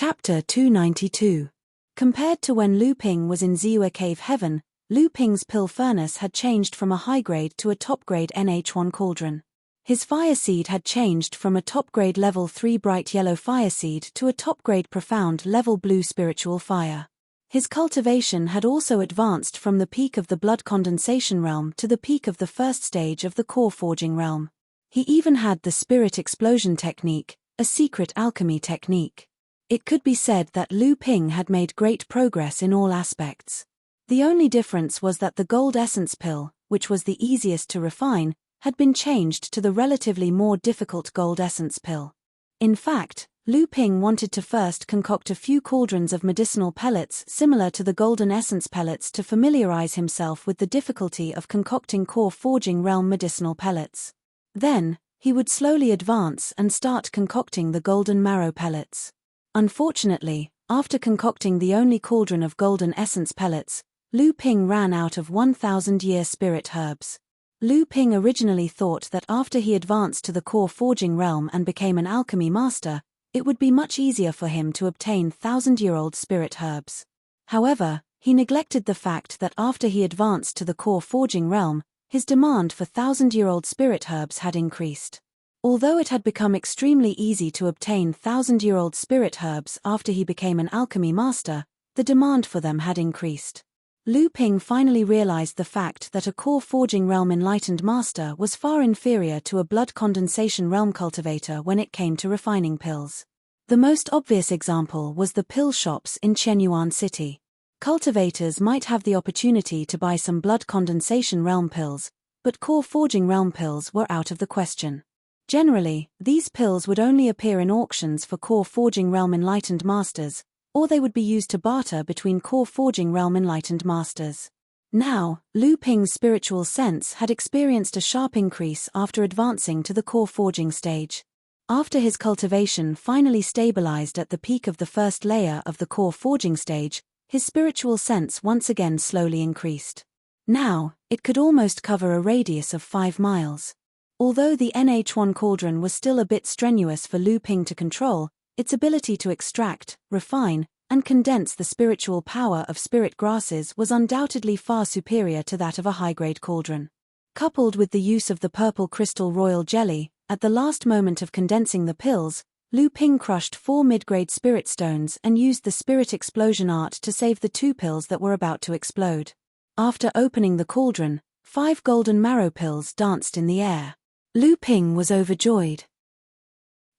Chapter 292. Compared to when Lu Ping was in Ziwa Cave Heaven, Lu Ping's pill furnace had changed from a high-grade to a top-grade NH1 cauldron. His fire seed had changed from a top-grade level 3 bright yellow fire seed to a top-grade profound level blue spiritual fire. His cultivation had also advanced from the peak of the blood condensation realm to the peak of the first stage of the core forging realm. He even had the spirit explosion technique, a secret alchemy technique. It could be said that Lu Ping had made great progress in all aspects. The only difference was that the gold essence pill, which was the easiest to refine, had been changed to the relatively more difficult gold essence pill. In fact, Lu Ping wanted to first concoct a few cauldrons of medicinal pellets similar to the golden essence pellets to familiarize himself with the difficulty of concocting core forging realm medicinal pellets. Then, he would slowly advance and start concocting the golden marrow pellets. Unfortunately, after concocting the only cauldron of golden essence pellets, Lu Ping ran out of 1,000-year spirit herbs. Lu Ping originally thought that after he advanced to the core forging realm and became an alchemy master, it would be much easier for him to obtain 1,000-year-old spirit herbs. However, he neglected the fact that after he advanced to the core forging realm, his demand for 1,000-year-old spirit herbs had increased. Although it had become extremely easy to obtain 1,000-year-old spirit herbs after he became an alchemy master, the demand for them had increased. Lu Ping finally realized the fact that a core forging realm enlightened master was far inferior to a blood condensation realm cultivator when it came to refining pills. The most obvious example was the pill shops in Chenyuan City. Cultivators might have the opportunity to buy some blood condensation realm pills, but core forging realm pills were out of the question. Generally, these pills would only appear in auctions for core forging realm enlightened masters, or they would be used to barter between core forging realm enlightened masters. Now, Lu Ping's spiritual sense had experienced a sharp increase after advancing to the core forging stage. After his cultivation finally stabilized at the peak of the first layer of the core forging stage, his spiritual sense once again slowly increased. Now, it could almost cover a radius of 5 miles. Although the NH1 cauldron was still a bit strenuous for Lu Ping to control, its ability to extract, refine, and condense the spiritual power of spirit grasses was undoubtedly far superior to that of a high-grade cauldron. Coupled with the use of the purple crystal royal jelly, at the last moment of condensing the pills, Lu Ping crushed 4 mid-grade spirit stones and used the spirit explosion art to save the 2 pills that were about to explode. After opening the cauldron, 5 golden marrow pills danced in the air. Lu Ping was overjoyed.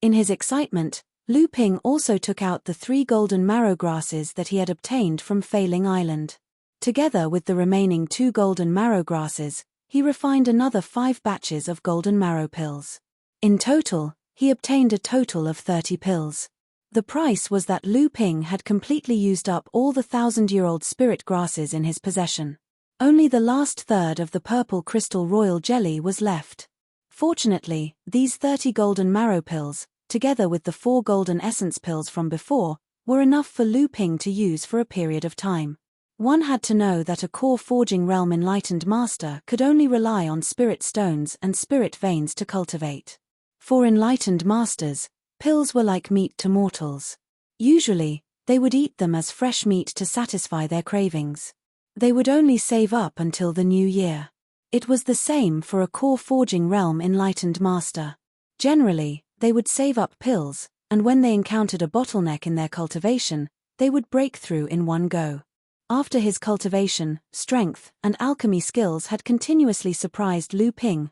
In his excitement, Lu Ping also took out the 3 golden marrow grasses that he had obtained from Failing Island. Together with the remaining 2 golden marrow grasses, he refined another 5 batches of golden marrow pills. In total, he obtained a total of 30 pills. The price was that Lu Ping had completely used up all the 1,000-year-old spirit grasses in his possession. Only the last third of the purple crystal royal jelly was left. Fortunately, these 30 golden marrow pills, together with the 4 golden essence pills from before, were enough for Lu Ping to use for a period of time. One had to know that a core forging realm enlightened master could only rely on spirit stones and spirit veins to cultivate. For enlightened masters, pills were like meat to mortals. Usually, they would eat them as fresh meat to satisfy their cravings. They would only save up until the new year. It was the same for a core forging realm enlightened master. Generally, they would save up pills, and when they encountered a bottleneck in their cultivation, they would break through in one go. After his cultivation, strength, and alchemy skills had continuously surprised Lu Ping,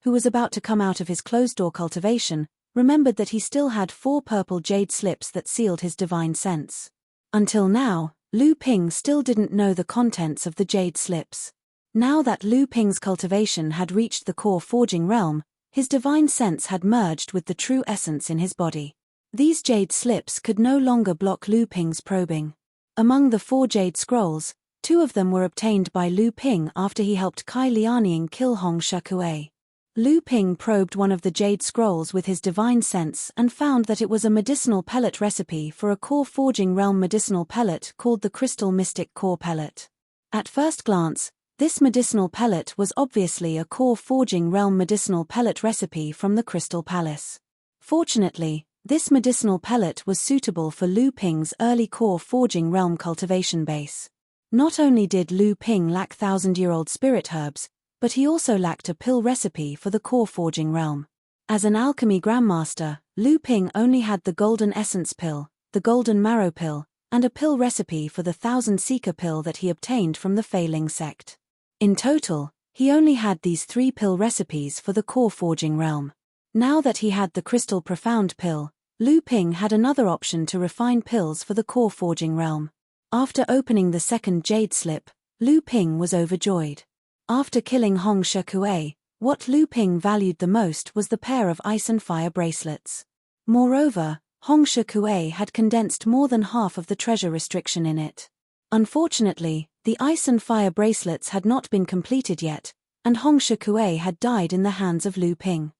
who was about to come out of his closed-door cultivation, remembered that he still had 4 purple jade slips that sealed his divine sense. Until now, Lu Ping still didn't know the contents of the jade slips. Now that Lu Ping's cultivation had reached the core forging realm, his divine sense had merged with the true essence in his body. These jade slips could no longer block Lu Ping's probing. Among the 4 jade scrolls, 2 of them were obtained by Lu Ping after he helped Kai Lianying kill Hong Shekuei. Lu Ping probed one of the jade scrolls with his divine sense and found that it was a medicinal pellet recipe for a core forging realm medicinal pellet called the Crystal Mystic Core Pellet. At first glance, this medicinal pellet was obviously a core forging realm medicinal pellet recipe from the Crystal Palace. Fortunately, This medicinal pellet was suitable for Lu Ping's early core forging realm cultivation base. Not only did Lu Ping lack thousand-year-old spirit herbs, but he also lacked a pill recipe for the core forging realm. As an alchemy grandmaster, Lu Ping only had the golden essence pill, the golden marrow pill, and a pill recipe for the thousand seeker pill that he obtained from the Fei Ling sect. In total, he only had these 3 pill recipes for the core forging realm. Now that he had the crystal profound pill, Lu Ping had another option to refine pills for the core forging realm. After opening the second jade slip, Lu Ping was overjoyed. After killing Hong Shikuei, what Lu Ping valued the most was the pair of ice and fire bracelets. Moreover, Hong Shikuei had condensed more than half of the treasure restriction in it. Unfortunately, the ice and fire bracelets had not been completed yet, and Hong Shikuei had died in the hands of Lu Ping.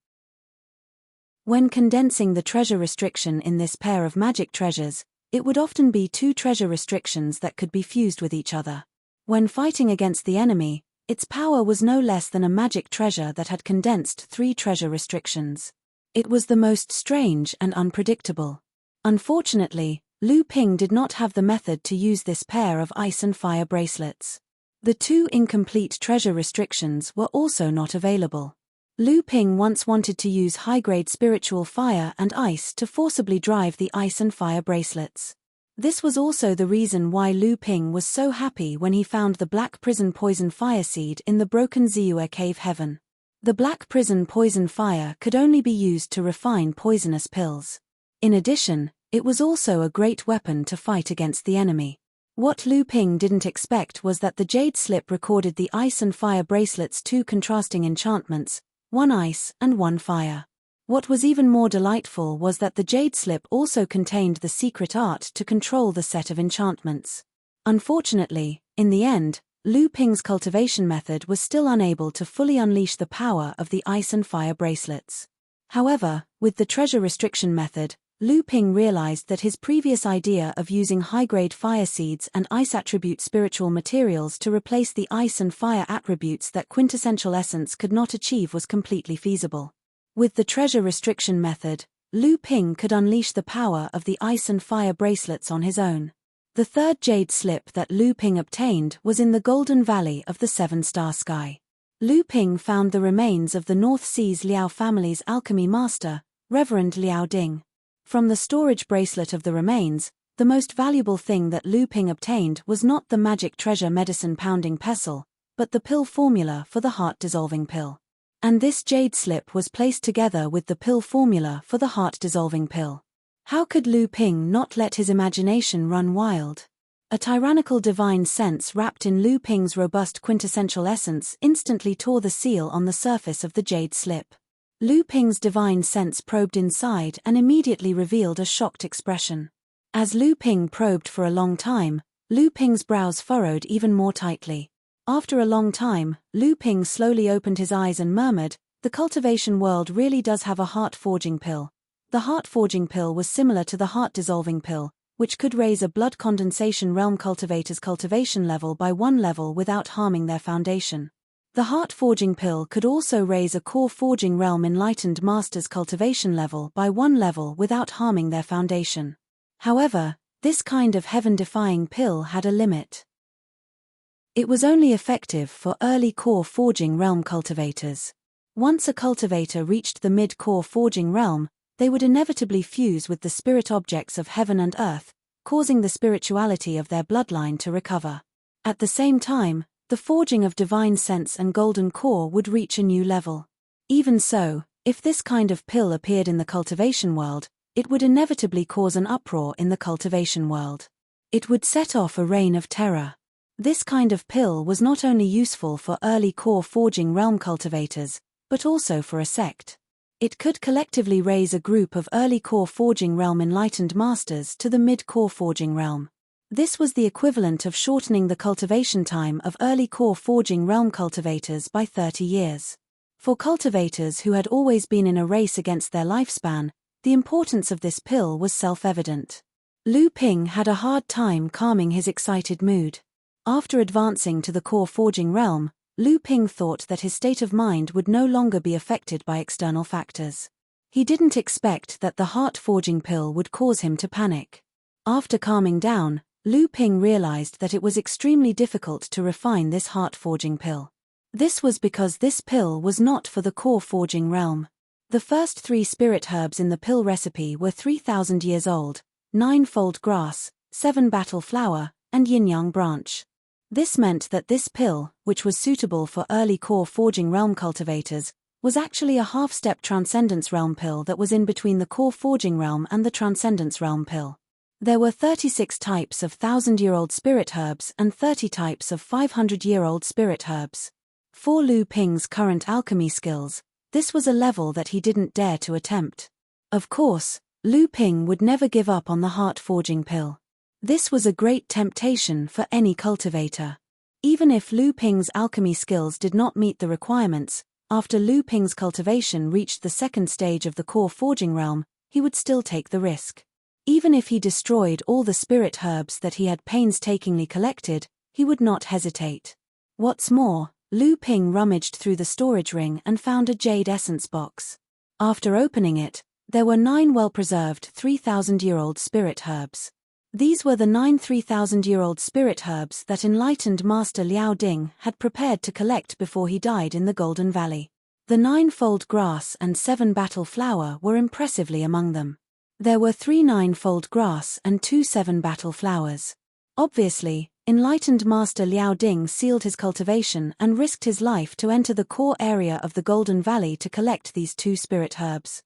When condensing the treasure restriction in this pair of magic treasures, it would often be 2 treasure restrictions that could be fused with each other. When fighting against the enemy, its power was no less than a magic treasure that had condensed 3 treasure restrictions. It was the most strange and unpredictable. Unfortunately, Lu Ping did not have the method to use this pair of ice and fire bracelets. The 2 incomplete treasure restrictions were also not available. Lu Ping once wanted to use high-grade spiritual fire and ice to forcibly drive the ice and fire bracelets. This was also the reason why Lu Ping was so happy when he found the black prison poison fire seed in the broken Ziyue cave heaven. The black prison poison fire could only be used to refine poisonous pills. In addition, it was also a great weapon to fight against the enemy. What Lu Ping didn't expect was that the jade slip recorded the ice and fire bracelets' 2 contrasting enchantments, 1 ice and 1 fire. What was even more delightful was that the jade slip also contained the secret art to control the set of enchantments. Unfortunately, in the end, Lu Ping's cultivation method was still unable to fully unleash the power of the ice and fire bracelets. However, with the treasure restriction method, Lu Ping realized that his previous idea of using high-grade fire seeds and ice attribute spiritual materials to replace the ice and fire attributes that quintessential essence could not achieve was completely feasible. With the treasure restriction method, Lu Ping could unleash the power of the ice and fire bracelets on his own. The 3rd jade slip that Lu Ping obtained was in the Golden Valley of the 7-star sky. Lu Ping found the remains of the North Sea's Liao family's alchemy master, Reverend Liao Ding. From the storage bracelet of the remains, the most valuable thing that Lu Ping obtained was not the magic treasure medicine pounding pestle, but the pill formula for the heart-dissolving pill. And this jade slip was placed together with the pill formula for the heart-dissolving pill. How could Lu Ping not let his imagination run wild? A tyrannical divine sense wrapped in Lu Ping's robust quintessential essence instantly tore the seal on the surface of the jade slip. Lu Ping's divine sense probed inside and immediately revealed a shocked expression. As Lu Ping probed for a long time, Lu Ping's brows furrowed even more tightly. After a long time, Lu Ping slowly opened his eyes and murmured, "The cultivation world really does have a heart-forging pill." The heart-forging pill was similar to the heart-dissolving pill, which could raise a blood condensation realm cultivator's cultivation level by 1 level without harming their foundation. The heart-forging pill could also raise a core-forging realm enlightened master's cultivation level by 1 level without harming their foundation. However, this kind of heaven-defying pill had a limit. It was only effective for early core-forging realm cultivators. Once a cultivator reached the mid-core forging realm, they would inevitably fuse with the spirit objects of heaven and earth, causing the spirituality of their bloodline to recover. At the same time, the forging of divine sense and golden core would reach a new level. Even so, if this kind of pill appeared in the cultivation world, it would inevitably cause an uproar in the cultivation world. It would set off a reign of terror. This kind of pill was not only useful for early core forging realm cultivators, but also for a sect. It could collectively raise a group of early core forging realm enlightened masters to the mid-core forging realm. This was the equivalent of shortening the cultivation time of early core forging realm cultivators by 30 years. For cultivators who had always been in a race against their lifespan, the importance of this pill was self-evident. Lu Ping had a hard time calming his excited mood. After advancing to the core forging realm, Lu Ping thought that his state of mind would no longer be affected by external factors. He didn't expect that the heart-forging pill would cause him to panic. After calming down, Lu Ping realized that it was extremely difficult to refine this heart-forging pill. This was because this pill was not for the core-forging realm. The first 3 spirit herbs in the pill recipe were 3,000 years old: Ninefold grass, 7 battle flower, and yin-yang branch. This meant that this pill, which was suitable for early core-forging realm cultivators, was actually a half-step transcendence realm pill that was in between the core-forging realm and the transcendence realm pill. There were 36 types of 1,000-year-old spirit herbs and 30 types of 500-year-old spirit herbs. For Lu Ping's current alchemy skills, this was a level that he didn't dare to attempt. Of course, Lu Ping would never give up on the heart-forging pill. This was a great temptation for any cultivator. Even if Lu Ping's alchemy skills did not meet the requirements, after Lu Ping's cultivation reached the second stage of the core-forging realm, he would still take the risk. Even if he destroyed all the spirit herbs that he had painstakingly collected, he would not hesitate. What's more, Lu Ping rummaged through the storage ring and found a jade essence box. After opening it, there were 9 well-preserved 3,000-year-old spirit herbs. These were the 9 3,000-year-old spirit herbs that enlightened Master Liao Ding had prepared to collect before he died in the Golden Valley. The Ninefold grass and 7 battle flower were impressively among them. There were 3 Ninefold grass and 2 7 battle flowers. Obviously, enlightened Master Liao Ding sealed his cultivation and risked his life to enter the core area of the Golden Valley to collect these 2 spirit herbs.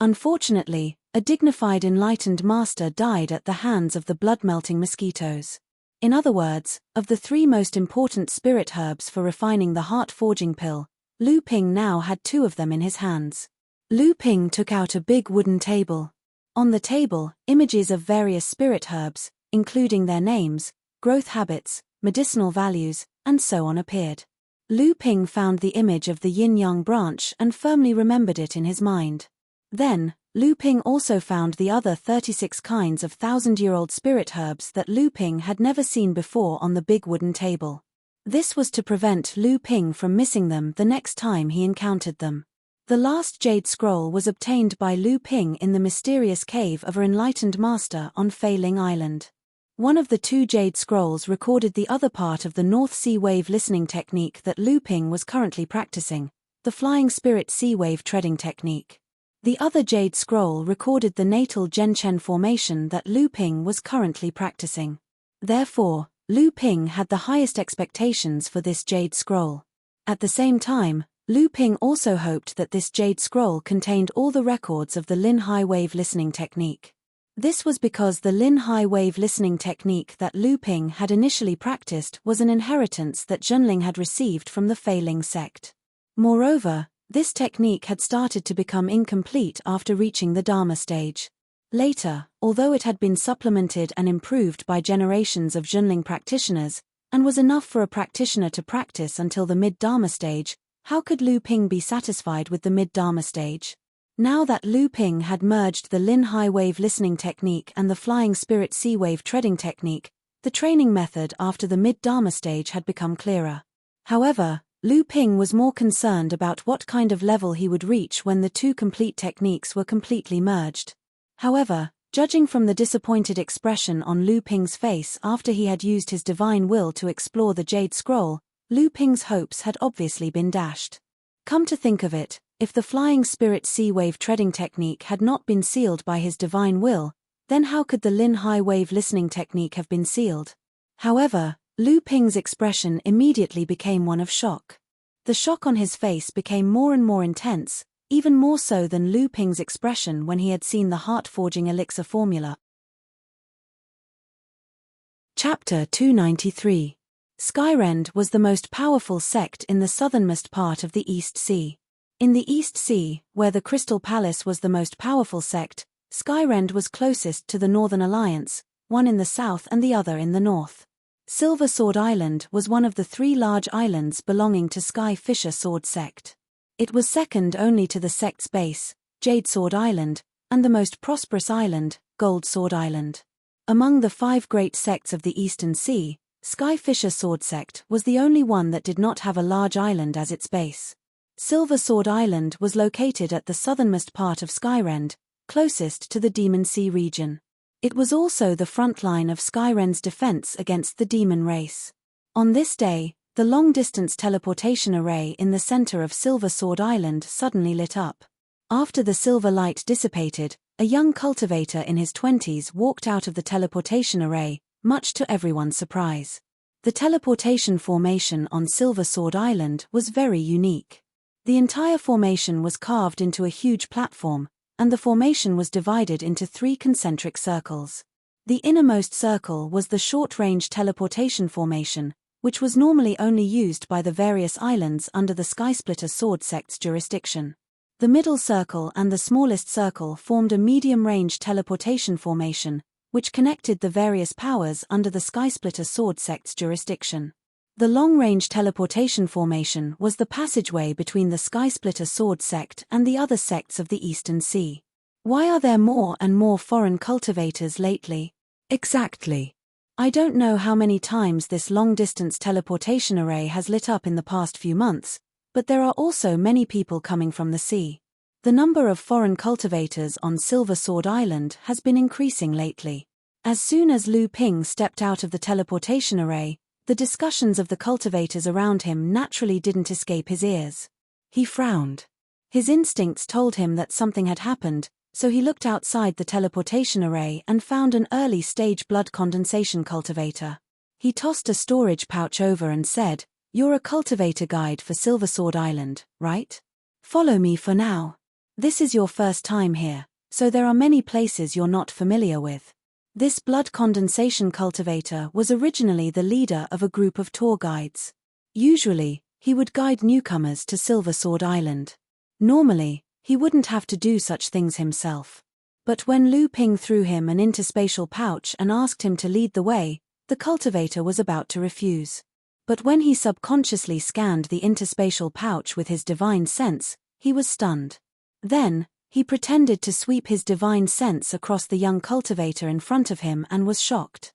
Unfortunately, a dignified enlightened master died at the hands of the blood-melting mosquitoes. In other words, of the 3 most important spirit herbs for refining the heart-forging pill, Lu Ping now had 2 of them in his hands. Lu Ping took out a big wooden table. On the table, images of various spirit herbs, including their names, growth habits, medicinal values, and so on appeared. Lu Ping found the image of the yin-yang branch and firmly remembered it in his mind. Then, Lu Ping also found the other 36 kinds of 1,000-year-old spirit herbs that Lu Ping had never seen before on the big wooden table. This was to prevent Lu Ping from missing them the next time he encountered them. The last jade scroll was obtained by Lu Ping in the mysterious cave of an enlightened master on Fei Ling Island. One of the 2 jade scrolls recorded the other part of the North Sea wave listening technique that Lu Ping was currently practicing, the flying spirit sea wave treading technique. The other jade scroll recorded the natal Zhenchen formation that Lu Ping was currently practicing. Therefore, Lu Ping had the highest expectations for this jade scroll. At the same time, Lu Ping also hoped that this jade scroll contained all the records of the Lin high wave listening technique. This was because the Lin high wave listening technique that Lu Ping had initially practiced was an inheritance that Zhenling had received from the Fei Ling sect. Moreover, this technique had started to become incomplete after reaching the Dharma stage. Later, although it had been supplemented and improved by generations of Zhenling practitioners, and was enough for a practitioner to practice until the mid-Dharma stage, how could Lu Ping be satisfied with the mid-Dharma stage? Now that Lu Ping had merged the Lin high wave listening technique and the flying spirit sea wave treading technique, the training method after the mid-Dharma stage had become clearer. However, Lu Ping was more concerned about what kind of level he would reach when the 2 complete techniques were completely merged. However, judging from the disappointed expression on Lu Ping's face after he had used his divine will to explore the Jade Scroll, Lu Ping's hopes had obviously been dashed. Come to think of it, if the flying spirit sea wave treading technique had not been sealed by his divine will, then how could the Lin high wave listening technique have been sealed? However, Lu Ping's expression immediately became one of shock. The shock on his face became more and more intense, even more so than Lu Ping's expression when he had seen the heart-forging elixir formula. Chapter 293. Skyrend was the most powerful sect in the southernmost part of the East Sea. In the East Sea, where the Crystal Palace was the most powerful sect, Skyrend was closest to the Northern Alliance, one in the south and the other in the north. Silver Sword Island was one of the 3 large islands belonging to Sky Fisher Sword sect. It was second only to the sect's base, Jade Sword Island, and the most prosperous island, Gold Sword Island. Among the 5 great sects of the Eastern Sea, Sky Fisher Sword sect was the only one that did not have a large island as its base. Silver Sword Island was located at the southernmost part of Skyrend, closest to the Demon Sea region. It was also the front line of Skyrend's defense against the demon race. On this day, the long-distance teleportation array in the center of Silver Sword Island suddenly lit up. After the silver light dissipated, a young cultivator in his 20s walked out of the teleportation array, much to everyone's surprise. The teleportation formation on Silver Sword Island was very unique. The entire formation was carved into a huge platform, and the formation was divided into 3 concentric circles. The innermost circle was the short-range teleportation formation, which was normally only used by the various islands under the Skysplitter Sword Sect's jurisdiction. The middle circle and the smallest circle formed a medium-range teleportation formation, which connected the various powers under the Skysplitter Sword Sect's jurisdiction. The long-range teleportation formation was the passageway between the Skysplitter Sword Sect and the other sects of the Eastern Sea. Why are there more and more foreign cultivators lately? Exactly. I don't know how many times this long-distance teleportation array has lit up in the past few months, but there are also many people coming from the sea. The number of foreign cultivators on Silver Sword Island has been increasing lately. As soon as Lu Ping stepped out of the teleportation array, the discussions of the cultivators around him naturally didn't escape his ears. He frowned. His instincts told him that something had happened, so he looked outside the teleportation array and found an early-stage blood condensation cultivator. He tossed a storage pouch over and said, "You're a cultivator guide for Silver Sword Island, right? Follow me for now. This is your first time here, so there are many places you're not familiar with." This blood condensation cultivator was originally the leader of a group of tour guides. Usually, he would guide newcomers to Silver Sword Island. Normally, he wouldn't have to do such things himself. But when Lu Ping threw him an interspatial pouch and asked him to lead the way, the cultivator was about to refuse. But when he subconsciously scanned the interspatial pouch with his divine sense, he was stunned. Then, he pretended to sweep his divine sense across the young cultivator in front of him and was shocked.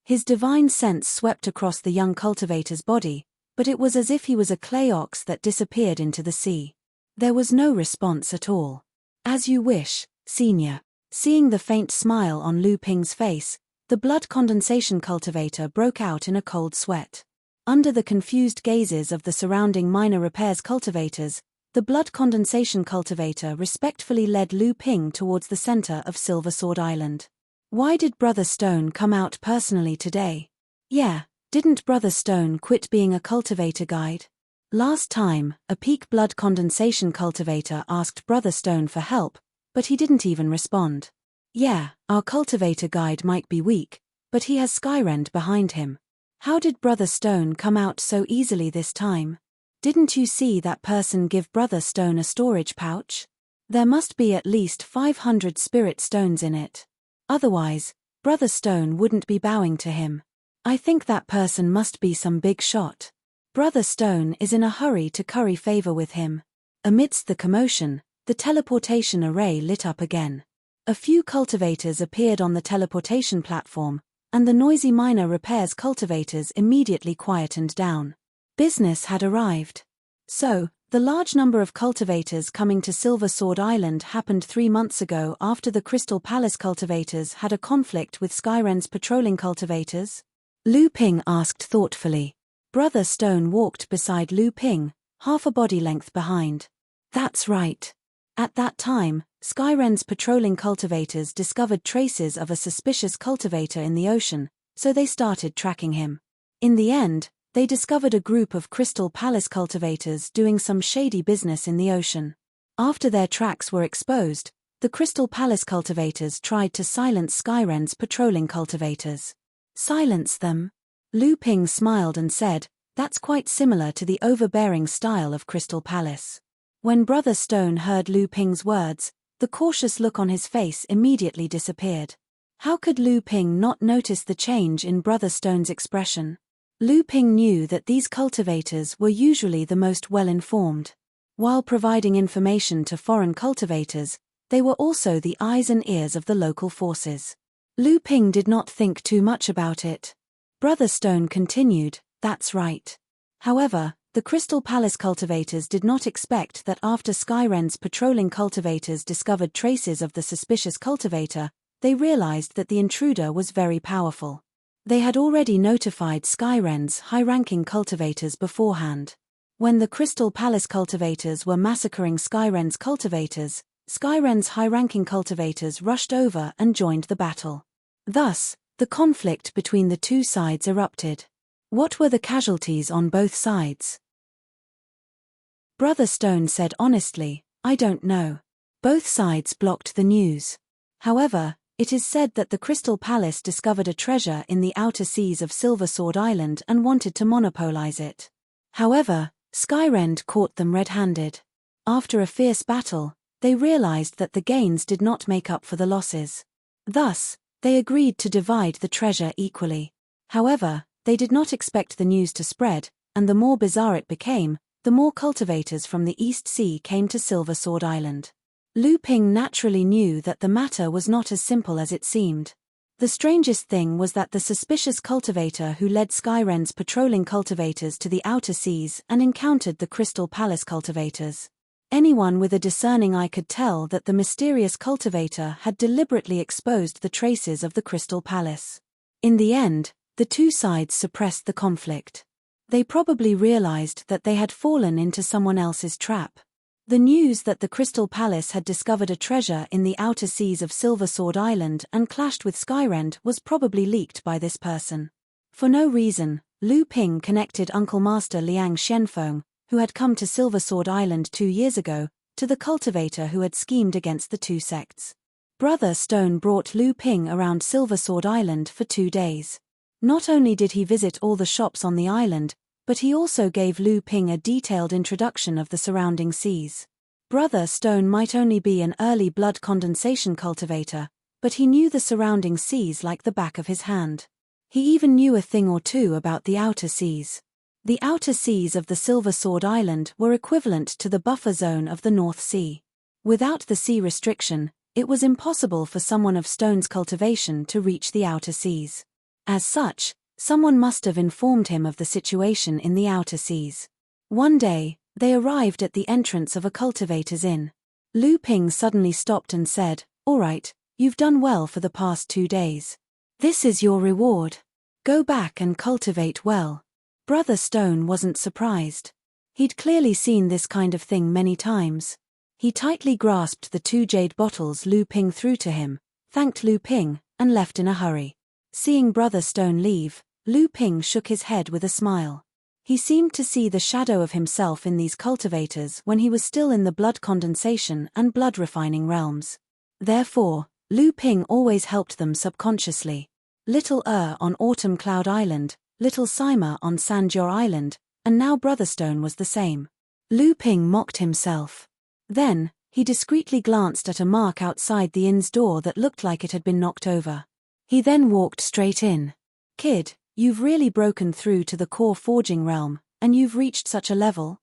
His divine sense swept across the young cultivator's body, but it was as if he was a clay ox that disappeared into the sea. There was no response at all. "As you wish, Senior." Seeing the faint smile on Lu Ping's face, the blood condensation cultivator broke out in a cold sweat. Under the confused gazes of the surrounding minor repairs cultivators, the blood condensation cultivator respectfully led Lu Ping towards the center of Silver Sword Island. "Why did Brother Stone come out personally today?" "Yeah, didn't Brother Stone quit being a cultivator guide?" Last time, a peak blood condensation cultivator asked Brother Stone for help, but he didn't even respond. "Yeah, our cultivator guide might be weak, but he has Skyrend behind him. How did Brother Stone come out so easily this time? Didn't you see that person give Brother Stone a storage pouch? There must be at least 500 spirit stones in it. Otherwise, Brother Stone wouldn't be bowing to him. I think that person must be some big shot. Brother Stone is in a hurry to curry favor with him." Amidst the commotion, the teleportation array lit up again. A few cultivators appeared on the teleportation platform, and the noisy minor repairs cultivators immediately quietened down. Business had arrived. So, the large number of cultivators coming to Silver Sword Island happened 3 months ago after the Crystal Palace cultivators had a conflict with Skyrend's patrolling cultivators? Lu Ping asked thoughtfully. Brother Stone walked beside Lu Ping, half a body length behind. That's right. At that time, Skyrend's patrolling cultivators discovered traces of a suspicious cultivator in the ocean, so they started tracking him. In the end, they discovered a group of Crystal Palace cultivators doing some shady business in the ocean. After their tracks were exposed, the Crystal Palace cultivators tried to silence Skyrend's patrolling cultivators. Silence them? Lu Ping smiled and said, "That's quite similar to the overbearing style of Crystal Palace." When Brother Stone heard Lu Ping's words, the cautious look on his face immediately disappeared. How could Lu Ping not notice the change in Brother Stone's expression? Lu Ping knew that these cultivators were usually the most well-informed. While providing information to foreign cultivators, they were also the eyes and ears of the local forces. Lu Ping did not think too much about it. Brother Stone continued, "That's right. However, the The Crystal Palace cultivators did not expect that after Skyren's patrolling cultivators discovered traces of the suspicious cultivator, they realized that the intruder was very powerful. They had already notified Skyren's high-ranking cultivators beforehand. When the Crystal Palace cultivators were massacring Skyren's cultivators, Skyren's high-ranking cultivators rushed over and joined the battle. Thus, the conflict between the two sides erupted. What were the casualties on both sides? Brother Stone said honestly, "I don't know. Both sides blocked the news. However, it is said that the Crystal Palace discovered a treasure in the outer seas of Silver Sword Island and wanted to monopolize it. However, Skyrend caught them red-handed. After a fierce battle, they realized that the gains did not make up for the losses. Thus, they agreed to divide the treasure equally. However, they did not expect the news to spread, and the more bizarre it became, the more cultivators from the East Sea came to Silver Sword Island. Lu Ping naturally knew that the matter was not as simple as it seemed. The strangest thing was that the suspicious cultivator who led Skyrend's patrolling cultivators to the outer seas and encountered the Crystal Palace cultivators. Anyone with a discerning eye could tell that the mysterious cultivator had deliberately exposed the traces of the Crystal Palace. In the end, the two sides suppressed the conflict. They probably realized that they had fallen into someone else's trap. The news that the Crystal Palace had discovered a treasure in the outer seas of Silver Sword Island and clashed with Skyrend was probably leaked by this person. For no reason, Lu Ping connected Uncle Master Liang Shenfeng, who had come to Silver Sword Island 2 years ago, to the cultivator who had schemed against the two sects. Brother Stone brought Lu Ping around Silver Sword Island for 2 days. Not only did he visit all the shops on the island, but he also gave Lu Ping a detailed introduction of the surrounding seas. Brother Stone might only be an early blood condensation cultivator, but he knew the surrounding seas like the back of his hand. He even knew a thing or two about the outer seas. The outer seas of the Silver Sword Island were equivalent to the buffer zone of the North Sea. Without the sea restriction, it was impossible for someone of Stone's cultivation to reach the outer seas. As such, someone must have informed him of the situation in the outer seas. One day, they arrived at the entrance of a cultivator's inn. Lu Ping suddenly stopped and said, "All right, you've done well for the past 2 days. This is your reward. Go back and cultivate well." Brother Stone wasn't surprised. He'd clearly seen this kind of thing many times. He tightly grasped the 2 jade bottles Lu Ping threw to him, thanked Lu Ping, and left in a hurry. Seeing Brother Stone leave, Lu Ping shook his head with a smile. He seemed to see the shadow of himself in these cultivators when he was still in the blood condensation and blood refining realms. Therefore, Lu Ping always helped them subconsciously. Little on Autumn Cloud Island, Little Sima on Sanjor Island, and now Brother Stone was the same. Lu Ping mocked himself. Then, he discreetly glanced at a mark outside the inn's door that looked like it had been knocked over. He then walked straight in. "Kid, you've really broken through to the core forging realm, and you've reached such a level?"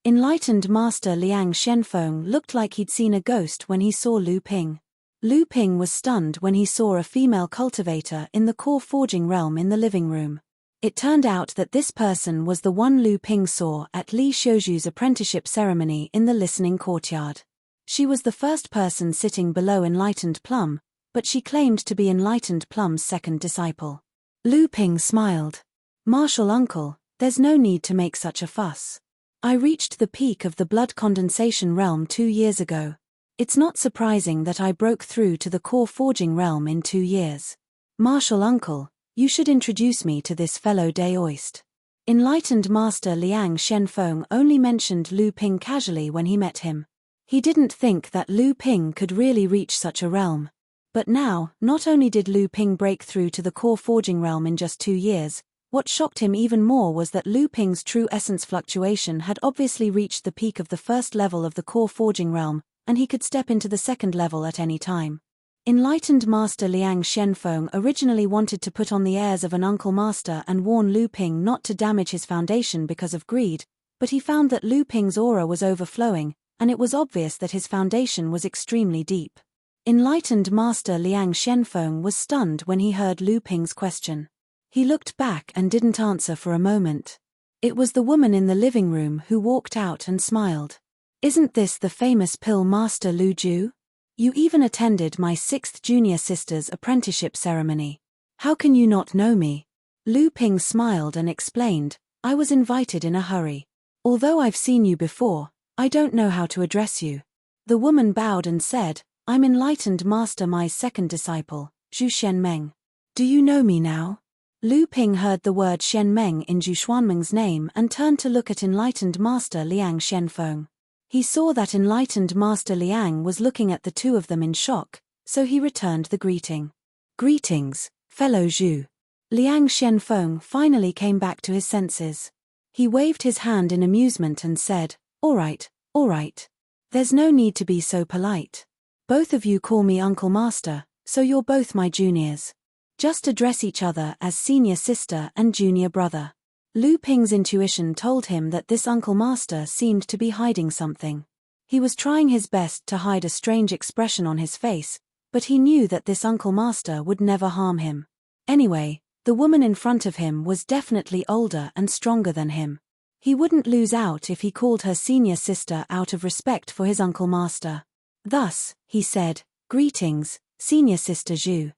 Enlightened Master Liang Shenfeng looked like he'd seen a ghost when he saw Lu Ping. Lu Ping was stunned when he saw a female cultivator in the core forging realm in the living room. It turned out that this person was the one Lu Ping saw at Li Xiuju's apprenticeship ceremony in the listening courtyard. She was the first person sitting below Enlightened Plum, but she claimed to be Enlightened Plum's second disciple. Lu Ping smiled. "Martial uncle, there's no need to make such a fuss. I reached the peak of the blood condensation realm 2 years ago. It's not surprising that I broke through to the core forging realm in 2 years. Martial uncle, you should introduce me to this fellow Daoist." Enlightened Master Liang Shenfeng only mentioned Lu Ping casually when he met him. He didn't think that Lu Ping could really reach such a realm. But now, not only did Lu Ping break through to the core forging realm in just 2 years, what shocked him even more was that Lu Ping's true essence fluctuation had obviously reached the peak of the first level of the core forging realm, and he could step into the second level at any time. Enlightened Master Liang Shenfeng originally wanted to put on the airs of an uncle master and warn Lu Ping not to damage his foundation because of greed, but he found that Lu Ping's aura was overflowing, and it was obvious that his foundation was extremely deep. Enlightened Master Liang Shenfeng was stunned when he heard Lu Ping's question. He looked back and didn't answer for a moment. It was the woman in the living room who walked out and smiled. Isn't this the famous pill master Lu Ju? You even attended my 6th junior sister's apprenticeship ceremony. How can you not know me? Lu Ping smiled and explained, I was invited in a hurry. Although I've seen you before, I don't know how to address you. The woman bowed and said, I'm Enlightened Master Mai's second disciple, Zhu Shenmeng. Do you know me now? Lu Ping heard the word Shenmeng in Zhu Xuanmeng's name and turned to look at Enlightened Master Liang Shenfeng. He saw that Enlightened Master Liang was looking at the two of them in shock, so he returned the greeting. Greetings, fellow Zhu. Liang Shenfeng finally came back to his senses. He waved his hand in amusement and said, all right. There's no need to be so polite. Both of you call me Uncle Master, so you're both my juniors. Just address each other as senior sister and junior brother. Lu Ping's intuition told him that this Uncle Master seemed to be hiding something. He was trying his best to hide a strange expression on his face, but he knew that this Uncle Master would never harm him. Anyway, the woman in front of him was definitely older and stronger than him. He wouldn't lose out if he called her senior sister out of respect for his Uncle Master. Thus, he said, Greetings, senior sister Zhu.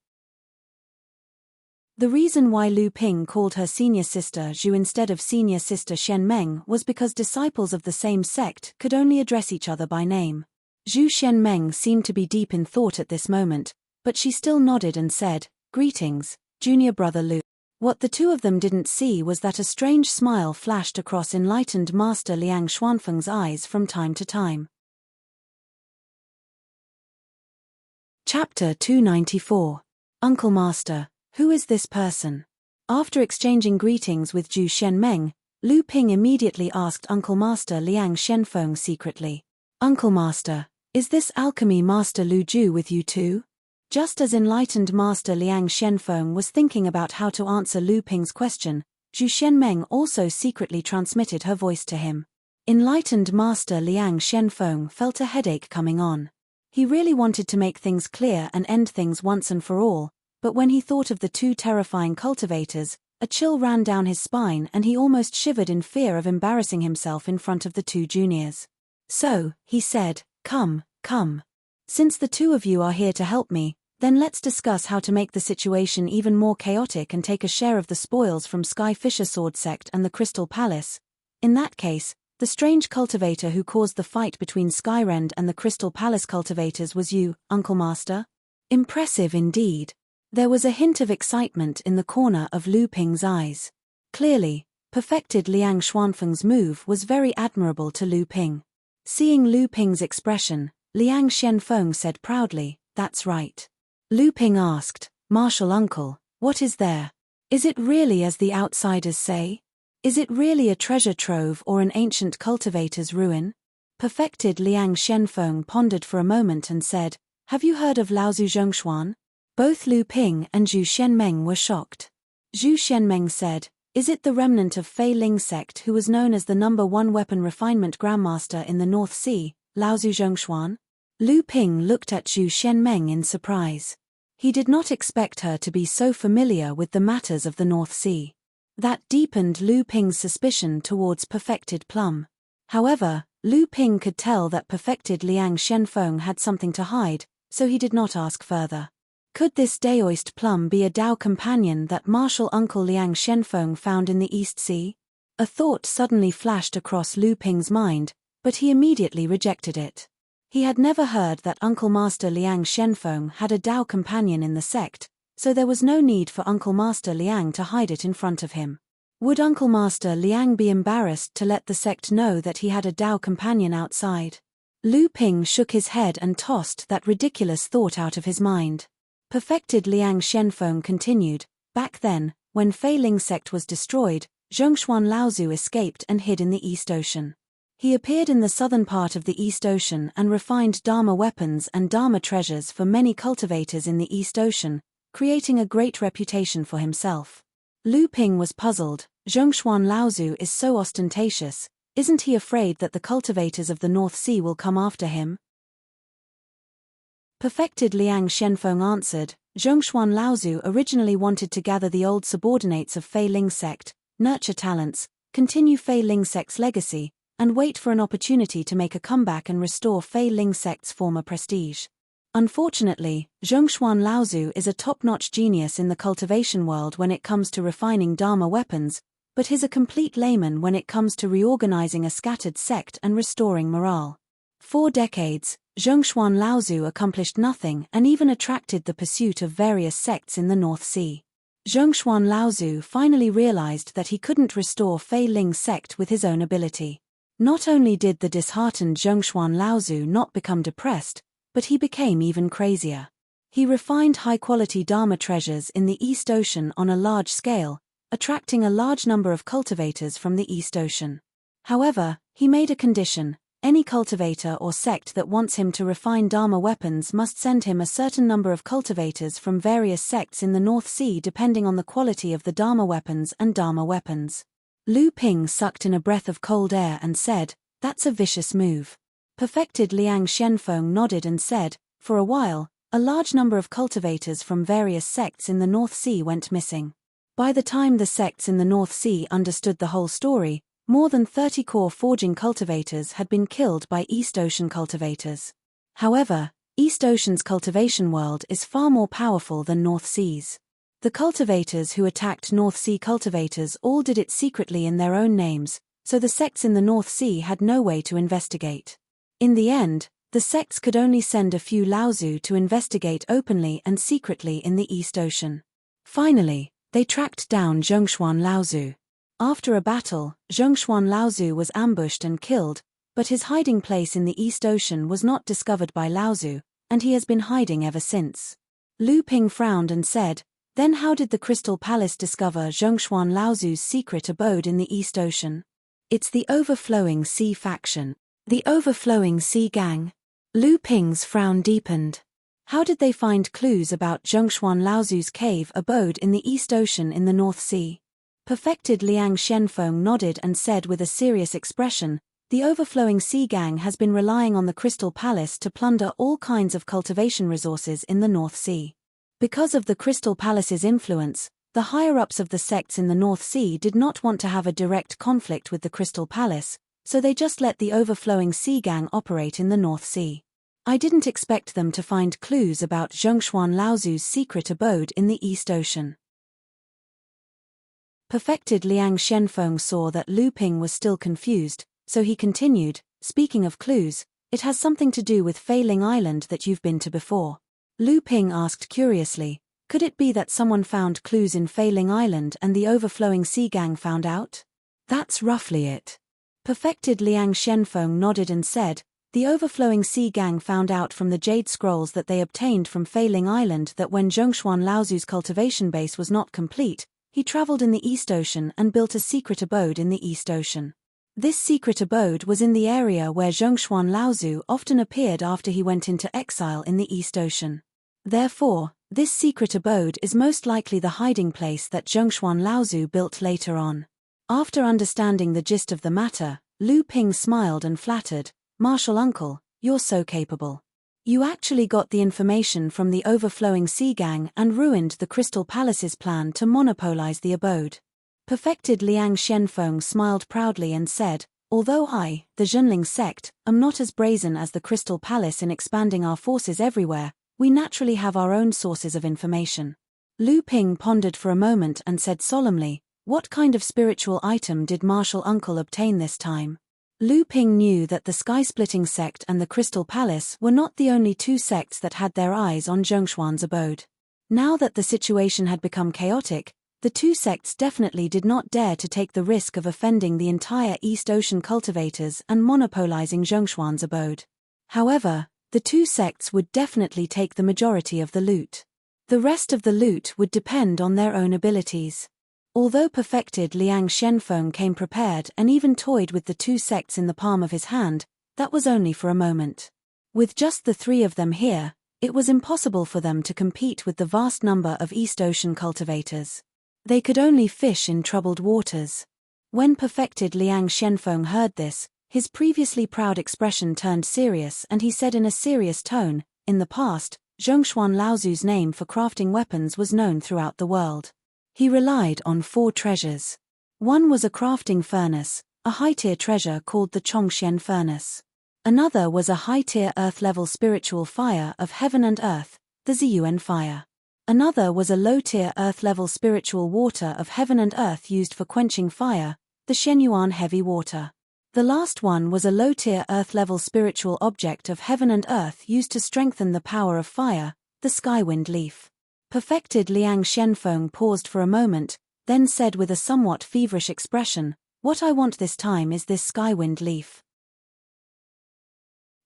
The reason why Lu Ping called her senior sister Zhu instead of senior sister Shenmeng was because disciples of the same sect could only address each other by name. Zhu Shenmeng seemed to be deep in thought at this moment, but she still nodded and said, Greetings, junior brother Lu. What the two of them didn't see was that a strange smile flashed across Enlightened Master Liang Xuanfeng's eyes from time to time. Chapter 294. Uncle Master, who is this person? After exchanging greetings with Zhu Shenmeng, Lu Ping immediately asked Uncle Master Liang Shenfeng secretly, Uncle Master, is this alchemy master Lu Ju with you too? Just as Enlightened Master Liang Shenfeng was thinking about how to answer Lu Ping's question, Zhu Shenmeng also secretly transmitted her voice to him. Enlightened Master Liang Shenfeng felt a headache coming on. He really wanted to make things clear and end things once and for all, but when he thought of the two terrifying cultivators, a chill ran down his spine and he almost shivered in fear of embarrassing himself in front of the two juniors. So, he said, Come. Since the two of you are here to help me, then let's discuss how to make the situation even more chaotic and take a share of the spoils from Sky Fisher Sword Sect and the Crystal Palace. In that case, the strange cultivator who caused the fight between Skyrend and the Crystal Palace cultivators was you, Uncle Master? Impressive indeed. There was a hint of excitement in the corner of Lu Ping's eyes. Clearly, perfected Liang Xuanfeng's move was very admirable to Lu Ping. Seeing Lu Ping's expression, Liang Shenfeng said proudly, That's right. Lu Ping asked, Martial Uncle, what is there? Is it really as the outsiders say? Is it really a treasure trove or an ancient cultivator's ruin? Perfected Liang Shenfeng pondered for a moment and said, Have you heard of Laozu Zhongshuan? Both Lu Ping and Zhu Shenmeng were shocked. Zhu Shenmeng said, Is it the remnant of Fei Ling sect who was known as the #1 weapon refinement grandmaster in the North Sea, Laozu Zhongshuan? Lu Ping looked at Zhu Shenmeng in surprise. He did not expect her to be so familiar with the matters of the North Sea. That deepened Lu Ping's suspicion towards Perfected Plum. However, Lu Ping could tell that Perfected Liang Shenfeng had something to hide, so he did not ask further. Could this Daoist Plum be a Dao companion that martial uncle Liang Shenfeng found in the East Sea? A thought suddenly flashed across Lu Ping's mind, but he immediately rejected it. He had never heard that Uncle Master Liang Shenfeng had a Dao companion in the sect, so there was no need for Uncle Master Liang to hide it in front of him. Would Uncle Master Liang be embarrassed to let the sect know that he had a Dao companion outside? Lu Ping shook his head and tossed that ridiculous thought out of his mind. Perfected Liang Shenfeng continued, Back then, when Fei Ling sect was destroyed, Zhongshuan Laozu escaped and hid in the East Ocean. He appeared in the southern part of the East Ocean and refined Dharma weapons and Dharma treasures for many cultivators in the East Ocean, creating a great reputation for himself. Lu Ping was puzzled. Zhongshuan Laozu is so ostentatious, isn't he afraid that the cultivators of the North Sea will come after him? Perfected Liang Shenfeng answered, Zhongshuan Laozu originally wanted to gather the old subordinates of Fei Ling sect, nurture talents, continue Fei Ling Sect's legacy, and wait for an opportunity to make a comeback and restore Fei Ling Sect's former prestige. Unfortunately, Zhongshuan Laozu is a top-notch genius in the cultivation world when it comes to refining Dharma weapons, but he's a complete layman when it comes to reorganizing a scattered sect and restoring morale. For decades, Zhongshuan Laozu accomplished nothing and even attracted the pursuit of various sects in the North Sea. Zhongshuan Laozu finally realized that he couldn't restore Fei Ling sect with his own ability. Not only did the disheartened Zhongshuan Laozu not become depressed, but he became even crazier. He refined high-quality Dharma treasures in the East Ocean on a large scale, attracting a large number of cultivators from the East Ocean. However, he made a condition: any cultivator or sect that wants him to refine Dharma weapons must send him a certain number of cultivators from various sects in the North Sea depending on the quality of the Dharma weapons and Dharma weapons. Lu Ping sucked in a breath of cold air and said, "That's a vicious move." Perfected Liang Xianfeng nodded and said, "For a while, a large number of cultivators from various sects in the North Sea went missing. By the time the sects in the North Sea understood the whole story, more than 30 core forging cultivators had been killed by East Ocean cultivators. However, East Ocean's cultivation world is far more powerful than North Sea's. The cultivators who attacked North Sea cultivators all did it secretly in their own names, so the sects in the North Sea had no way to investigate. In the end, the sects could only send a few Laozu to investigate openly and secretly in the East Ocean. Finally, they tracked down Zhongshuan Laozu. After a battle, Zhongshuan Laozu was ambushed and killed, but his hiding place in the East Ocean was not discovered by Laozu, and he has been hiding ever since. Lu Ping frowned and said, "Then how did the Crystal Palace discover Zhongshuan Laozu's secret abode in the East Ocean?" "It's the Overflowing Sea faction." "The Overflowing Sea gang?" Lu Ping's frown deepened. How did they find clues about Zhongshuan Laozu's cave abode in the East Ocean in the North Sea? Perfected Liang Xianfeng nodded and said with a serious expression, "The Overflowing Sea gang has been relying on the Crystal Palace to plunder all kinds of cultivation resources in the North Sea. Because of the Crystal Palace's influence, the higher-ups of the sects in the North Sea did not want to have a direct conflict with the Crystal Palace, so they just let the Overflowing Sea gang operate in the North Sea. I didn't expect them to find clues about Zhongshuan Laozu's secret abode in the East Ocean." Perfected Liang Xianfeng saw that Lu Ping was still confused, so he continued, "Speaking of clues, it has something to do with Fei Ling Island that you've been to before." Lu Ping asked curiously, "Could it be that someone found clues in Fei Ling Island and the Overflowing Sea gang found out?" "That's roughly it." Perfected Liang Xianfeng nodded and said, "The Overflowing Sea gang found out from the jade scrolls that they obtained from Fei Ling Island that when Zhongshuan Laozu's cultivation base was not complete, he traveled in the East Ocean and built a secret abode in the East Ocean. This secret abode was in the area where Zhongshuan Laozu often appeared after he went into exile in the East Ocean. Therefore, this secret abode is most likely the hiding place that Zhongshuan Laozu built later on." After understanding the gist of the matter, Lu Ping smiled and flattered, "Martial uncle, you're so capable. You actually got the information from the Overflowing Sea gang and ruined the Crystal Palace's plan to monopolize the abode." Perfected Liang Xianfeng smiled proudly and said, "Although I, the Zhenling sect, am not as brazen as the Crystal Palace in expanding our forces everywhere, we naturally have our own sources of information." Lu Ping pondered for a moment and said solemnly, "What kind of spiritual item did Martial Uncle obtain this time?" Lu Ping knew that the Sky-Splitting sect and the Crystal Palace were not the only two sects that had their eyes on Zhongshuan's abode. Now that the situation had become chaotic, the two sects definitely did not dare to take the risk of offending the entire East Ocean cultivators and monopolizing Zhongshuan's abode. However, the two sects would definitely take the majority of the loot. The rest of the loot would depend on their own abilities. Although Perfected Liang Xianfeng came prepared and even toyed with the two sects in the palm of his hand, that was only for a moment. With just the three of them here, it was impossible for them to compete with the vast number of East Ocean cultivators. They could only fish in troubled waters. When Perfected Liang Xianfeng heard this, his previously proud expression turned serious and he said in a serious tone, "In the past, Zhongshuan Laozu's name for crafting weapons was known throughout the world. He relied on 4 treasures. One was a crafting furnace, a high-tier treasure called the Chongxian furnace. Another was a high-tier earth-level spiritual fire of heaven and earth, the Ziyuan fire. Another was a low-tier earth-level spiritual water of heaven and earth used for quenching fire, the Shenyuan heavy water. The last one was a low-tier earth-level spiritual object of heaven and earth used to strengthen the power of fire, the Skywind leaf. Perfected Liang Shenfeng paused for a moment, then said with a somewhat feverish expression, "What I want this time is this Skywind leaf.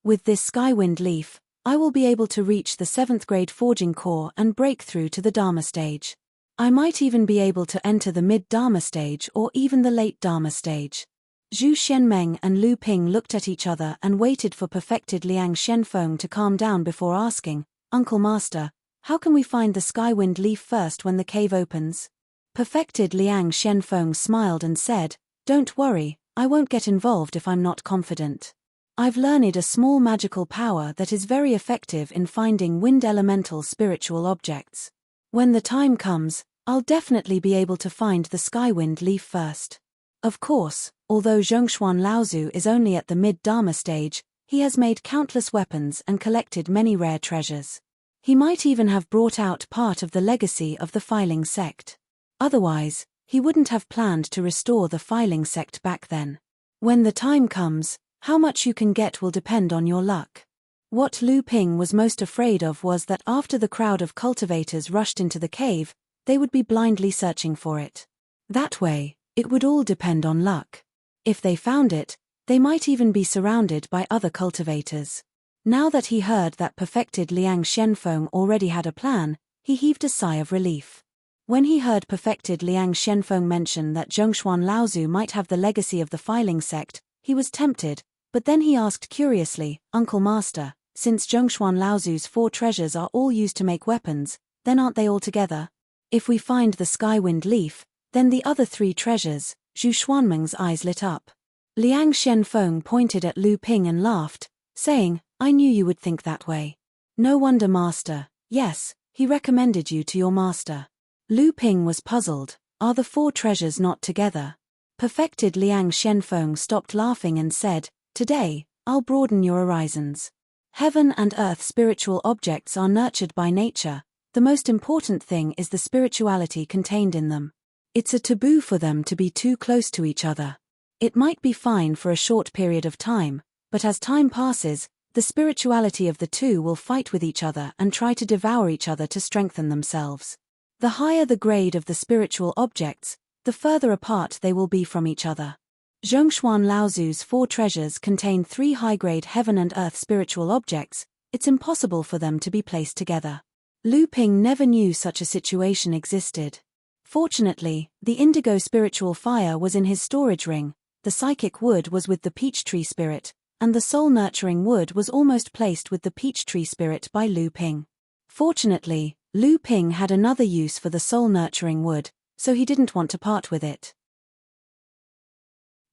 With this Skywind leaf, I will be able to reach the 7th grade forging core and break through to the Dharma stage. I might even be able to enter the mid-Dharma stage or even the late Dharma stage." Zhu Xianmeng and Lu Ping looked at each other and waited for perfected Liang Shenfeng to calm down before asking, "Uncle Master, how can we find the Skywind leaf first when the cave opens?" Perfected Liang Shenfeng smiled and said, "Don't worry, I won't get involved if I'm not confident. I've learned a small magical power that is very effective in finding wind elemental spiritual objects. When the time comes, I'll definitely be able to find the Skywind leaf first." Of course, although Zhongshuan Laozu is only at the mid-Dharma stage, he has made countless weapons and collected many rare treasures. He might even have brought out part of the legacy of the Filing sect. Otherwise, he wouldn't have planned to restore the Filing sect back then. When the time comes, how much you can get will depend on your luck. What Lu Ping was most afraid of was that after the crowd of cultivators rushed into the cave, they would be blindly searching for it. That way, it would all depend on luck. If they found it, they might even be surrounded by other cultivators. Now that he heard that perfected Liang Shenfeng already had a plan, he heaved a sigh of relief. When he heard perfected Liang Shenfeng mention that Zhongshuan Laozu might have the legacy of the Filing sect, he was tempted, but then he asked curiously, "Uncle Master, since Zhongshuan Laozu's 4 treasures are all used to make weapons, then aren't they all together? If we find the Skywind leaf, then the other 3 treasures." Zhu Xuanmeng's eyes lit up. Liang Shenfeng pointed at Lu Ping and laughed, saying, "I knew you would think that way. No wonder, Master. Yes, he recommended you to your master." Lu Ping was puzzled. Are the 4 treasures not together? Perfected Liang Shenfeng stopped laughing and said, "Today, I'll broaden your horizons. Heaven and earth spiritual objects are nurtured by nature. The most important thing is the spirituality contained in them. It's a taboo for them to be too close to each other. It might be fine for a short period of time, but as time passes, the spirituality of the two will fight with each other and try to devour each other to strengthen themselves. The higher the grade of the spiritual objects, the further apart they will be from each other." Zhongshuan Laozu's 4 treasures contain 3 high-grade heaven and earth spiritual objects. It's impossible for them to be placed together. Lu Ping never knew such a situation existed. Fortunately, the indigo spiritual fire was in his storage ring, the psychic wood was with the peach tree spirit, and the soul-nurturing wood was almost placed with the peach tree spirit by Lu Ping. Fortunately, Lu Ping had another use for the soul-nurturing wood, so he didn't want to part with it.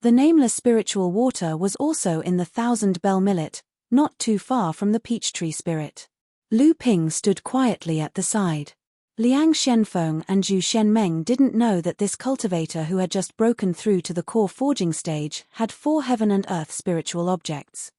The nameless spiritual water was also in the 1000-bell millet, not too far from the peach tree spirit. Lu Ping stood quietly at the side. Liang Shenfeng and Zhu Xianmeng didn't know that this cultivator who had just broken through to the core forging stage had 4 heaven and earth spiritual objects.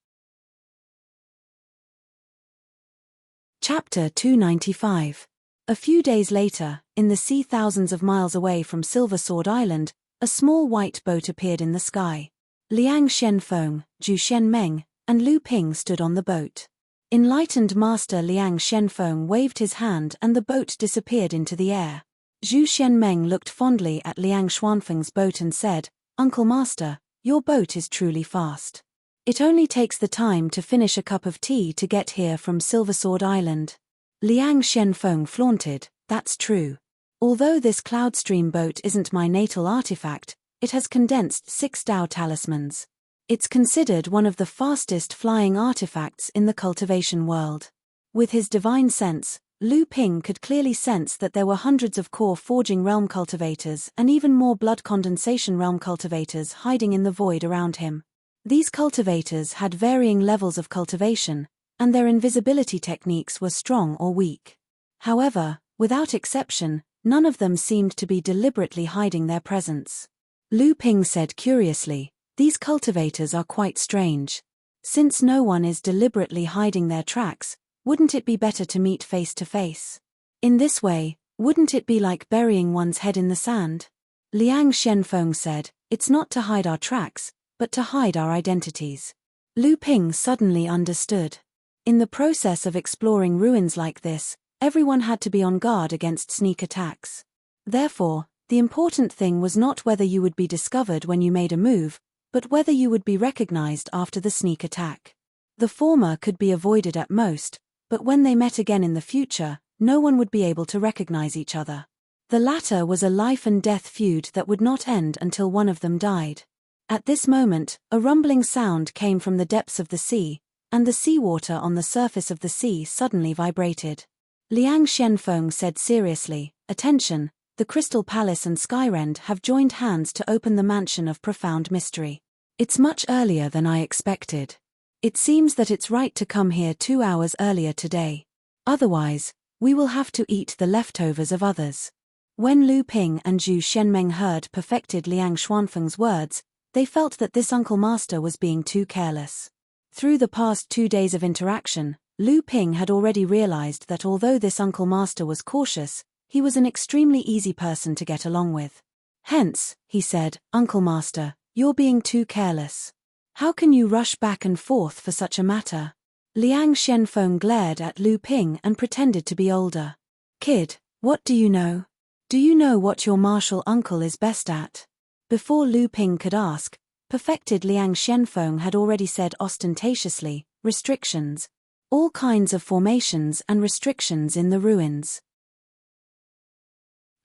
Chapter 295. A few days later, in the sea thousands of miles away from Silver Sword Island, a small white boat appeared in the sky. Liang Shenfeng, Zhu Xianmeng, and Lu Ping stood on the boat. Enlightened Master Liang Shenfeng waved his hand and the boat disappeared into the air. Zhu Xianmeng looked fondly at Liang Xuanfeng's boat and said, "Uncle Master, your boat is truly fast. It only takes the time to finish a cup of tea to get here from Silver Sword Island." Liang Shenfeng flaunted, "That's true. Although this Cloudstream boat isn't my natal artifact, it has condensed 6 Dao talismans. It's considered one of the fastest flying artifacts in the cultivation world." With his divine sense, Lu Ping could clearly sense that there were hundreds of core forging realm cultivators and even more blood condensation realm cultivators hiding in the void around him. These cultivators had varying levels of cultivation, and their invisibility techniques were strong or weak. However, without exception, none of them seemed to be deliberately hiding their presence. Lu Ping said curiously, "These cultivators are quite strange. Since no one is deliberately hiding their tracks, wouldn't it be better to meet face to face? In this way, wouldn't it be like burying one's head in the sand?" Liang Shenfeng said, "It's not to hide our tracks, but to hide our identities." Lu Ping suddenly understood. In the process of exploring ruins like this, everyone had to be on guard against sneak attacks. Therefore, the important thing was not whether you would be discovered when you made a move, but whether you would be recognized after the sneak attack. The former could be avoided at most, but when they met again in the future, no one would be able to recognize each other. The latter was a life-and-death feud that would not end until one of them died. At this moment, a rumbling sound came from the depths of the sea, and the seawater on the surface of the sea suddenly vibrated. Liang Shenfeng said seriously, "Attention, the Crystal Palace and Skyrend have joined hands to open the Mansion of Profound Mystery. It's much earlier than I expected. It seems that it's right to come here 2 hours earlier today. Otherwise, we will have to eat the leftovers of others." When Lu Ping and Zhu Shenmeng heard perfected Liang Xuanfeng's words, they felt that this Uncle Master was being too careless. Through the past 2 days of interaction, Lu Ping had already realized that although this Uncle Master was cautious, he was an extremely easy person to get along with. "Hence," he said, "Uncle Master, you're being too careless. How can you rush back and forth for such a matter?" Liang Shenfeng glared at Lu Ping and pretended to be older. "Kid, what do you know? Do you know what your martial uncle is best at?" Before Lu Ping could ask, perfected Liang Shenfeng had already said ostentatiously, "Restrictions. All kinds of formations and restrictions in the ruins.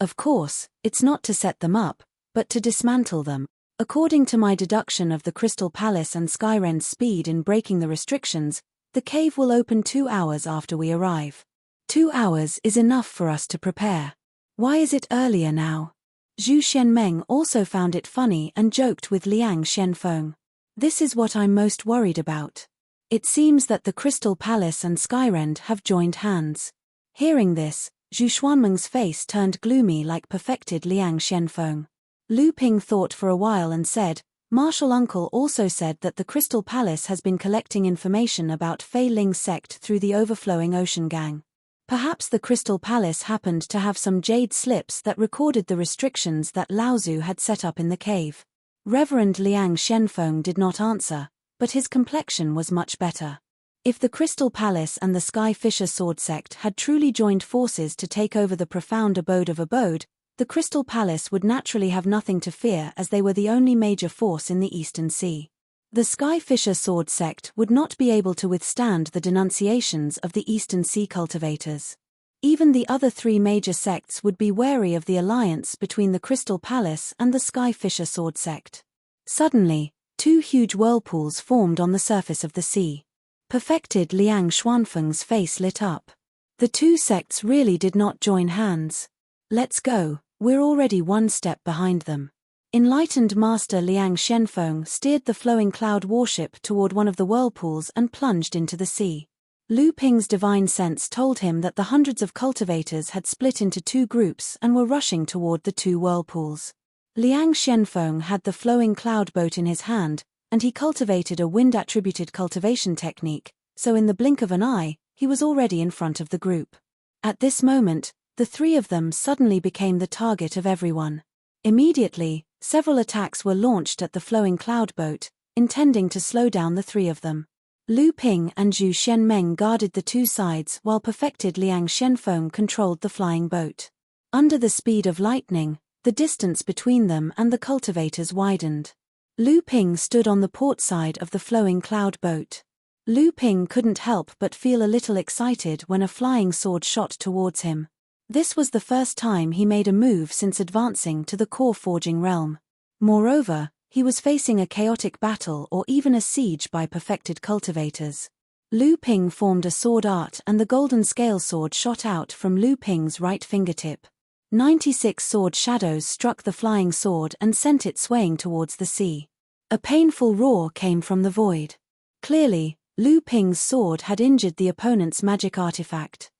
Of course, it's not to set them up, but to dismantle them. According to my deduction of the Crystal Palace and Skyrend's speed in breaking the restrictions, the cave will open 2 hours after we arrive. 2 hours is enough for us to prepare. Why is it earlier now?" Zhu Shenmeng also found it funny and joked with Liang Shenfeng. "This is what I'm most worried about. It seems that the Crystal Palace and Skyrend have joined hands." Hearing this, Zhu Xuanmeng's face turned gloomy like perfected Liang Shenfeng. Lu Ping thought for a while and said, "Martial Uncle also said that the Crystal Palace has been collecting information about Fei Ling's sect through the overflowing ocean gang. Perhaps the Crystal Palace happened to have some jade slips that recorded the restrictions that Laozu had set up in the cave." Reverend Liang Shenfeng did not answer, but his complexion was much better. If the Crystal Palace and the Sky Fisher Sword Sect had truly joined forces to take over the profound abode of Abode, the Crystal Palace would naturally have nothing to fear as they were the only major force in the Eastern Sea. The Sky Fisher Sword Sect would not be able to withstand the denunciations of the Eastern Sea cultivators. Even the other 3 major sects would be wary of the alliance between the Crystal Palace and the Sky Fisher Sword Sect. Suddenly, 2 huge whirlpools formed on the surface of the sea. Perfected Liang Xuanfeng's face lit up. The 2 sects really did not join hands. "Let's go, we're already 1 step behind them." Enlightened Master Liang Shenfeng steered the flowing cloud warship toward one of the whirlpools and plunged into the sea. Lu Ping's divine sense told him that the hundreds of cultivators had split into 2 groups and were rushing toward the 2 whirlpools. Liang Shenfeng had the flowing cloud boat in his hand, and he cultivated a wind-attributed cultivation technique, so in the blink of an eye, he was already in front of the group. At this moment, the 3 of them suddenly became the target of everyone. Immediately, several attacks were launched at the flowing cloud boat, intending to slow down the 3 of them. Lu Ping and Zhu Shenmeng guarded the 2 sides while perfected Liang Shenfeng controlled the flying boat. Under the speed of lightning, the distance between them and the cultivators widened. Lu Ping stood on the port side of the flowing cloud boat. Lu Ping couldn't help but feel a little excited when a flying sword shot towards him. This was the first time he made a move since advancing to the core forging realm. Moreover, he was facing a chaotic battle or even a siege by perfected cultivators. Lu Ping formed a sword art and the golden scale sword shot out from Lu Ping's right fingertip. 96 sword shadows struck the flying sword and sent it swaying towards the sea. A painful roar came from the void. Clearly, Lu Ping's sword had injured the opponent's magic artifact.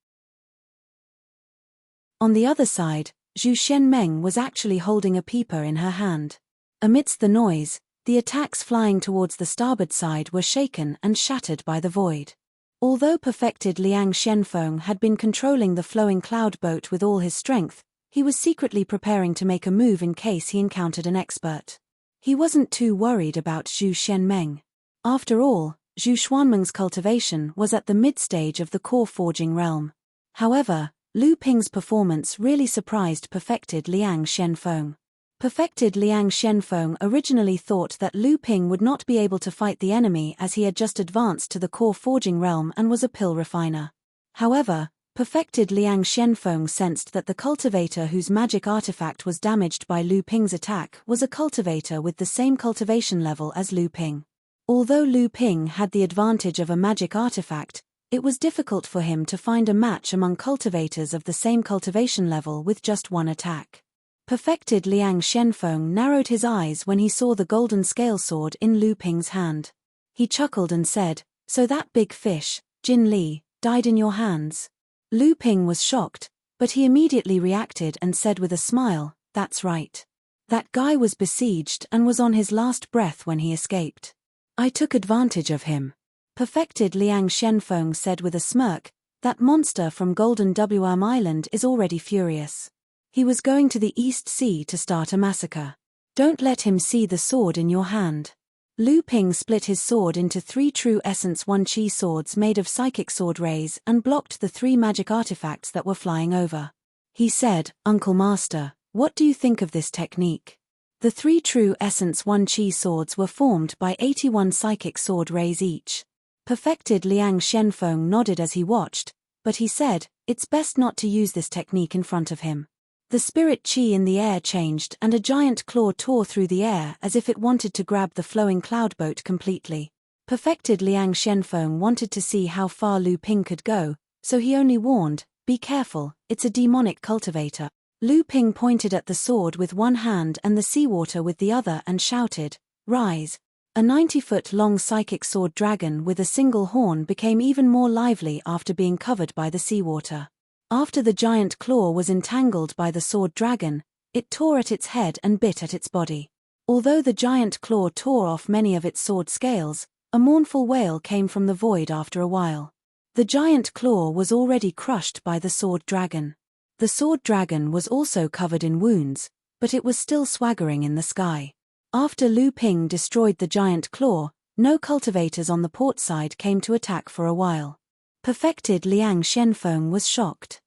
On the other side, Zhu Shenmeng was actually holding a peeper in her hand. Amidst the noise, the attacks flying towards the starboard side were shaken and shattered by the void. Although perfected Liang Xianfeng had been controlling the flowing cloud boat with all his strength, he was secretly preparing to make a move in case he encountered an expert. He wasn't too worried about Zhu Xianmeng. After all, Zhu Xuanmeng's cultivation was at the mid-stage of the core forging realm. However, Lu Ping's performance really surprised perfected Liang Xianfeng. Perfected Liang Xianfeng originally thought that Lu Ping would not be able to fight the enemy as he had just advanced to the core forging realm and was a pill refiner. However, perfected Liang Xianfeng sensed that the cultivator whose magic artifact was damaged by Lu Ping's attack was a cultivator with the same cultivation level as Lu Ping. Although Lu Ping had the advantage of a magic artifact, it was difficult for him to find a match among cultivators of the same cultivation level with just one attack. Perfected Liang Xianfeng narrowed his eyes when he saw the golden scale sword in Lu Ping's hand. He chuckled and said, "So that big fish, Jin Li, died in your hands?" Lu Ping was shocked, but he immediately reacted and said with a smile, "That's right. That guy was besieged and was on his last breath when he escaped. I took advantage of him." Perfected Liang Xianfeng said with a smirk, "That monster from Golden Wm Island is already furious. He was going to the East Sea to start a massacre. Don't let him see the sword in your hand." Lu Ping split his sword into 3 true essence 1 chi swords made of psychic sword rays and blocked the 3 magic artifacts that were flying over. He said, "Uncle Master, what do you think of this technique?" The 3 true essence 1 chi swords were formed by 81 psychic sword rays each. Perfected Liang Xianfeng nodded as he watched, but he said, "It's best not to use this technique in front of him." The spirit chi in the air changed and a giant claw tore through the air as if it wanted to grab the flowing cloud boat completely. Perfected Liang Xianfeng wanted to see how far Lu Ping could go, so he only warned, "Be careful, it's a demonic cultivator." Lu Ping pointed at the sword with one hand and the seawater with the other and shouted, "Rise." A 90-foot-long psychic sword dragon with a single horn became even more lively after being covered by the seawater. After the giant claw was entangled by the sword dragon, it tore at its head and bit at its body. Although the giant claw tore off many of its sword scales, a mournful wail came from the void after a while. The giant claw was already crushed by the sword dragon. The sword dragon was also covered in wounds, but it was still swaggering in the sky. After Lu Ping destroyed the giant claw, no cultivators on the port side came to attack for a while. Perfected Liang Xianfeng was shocked.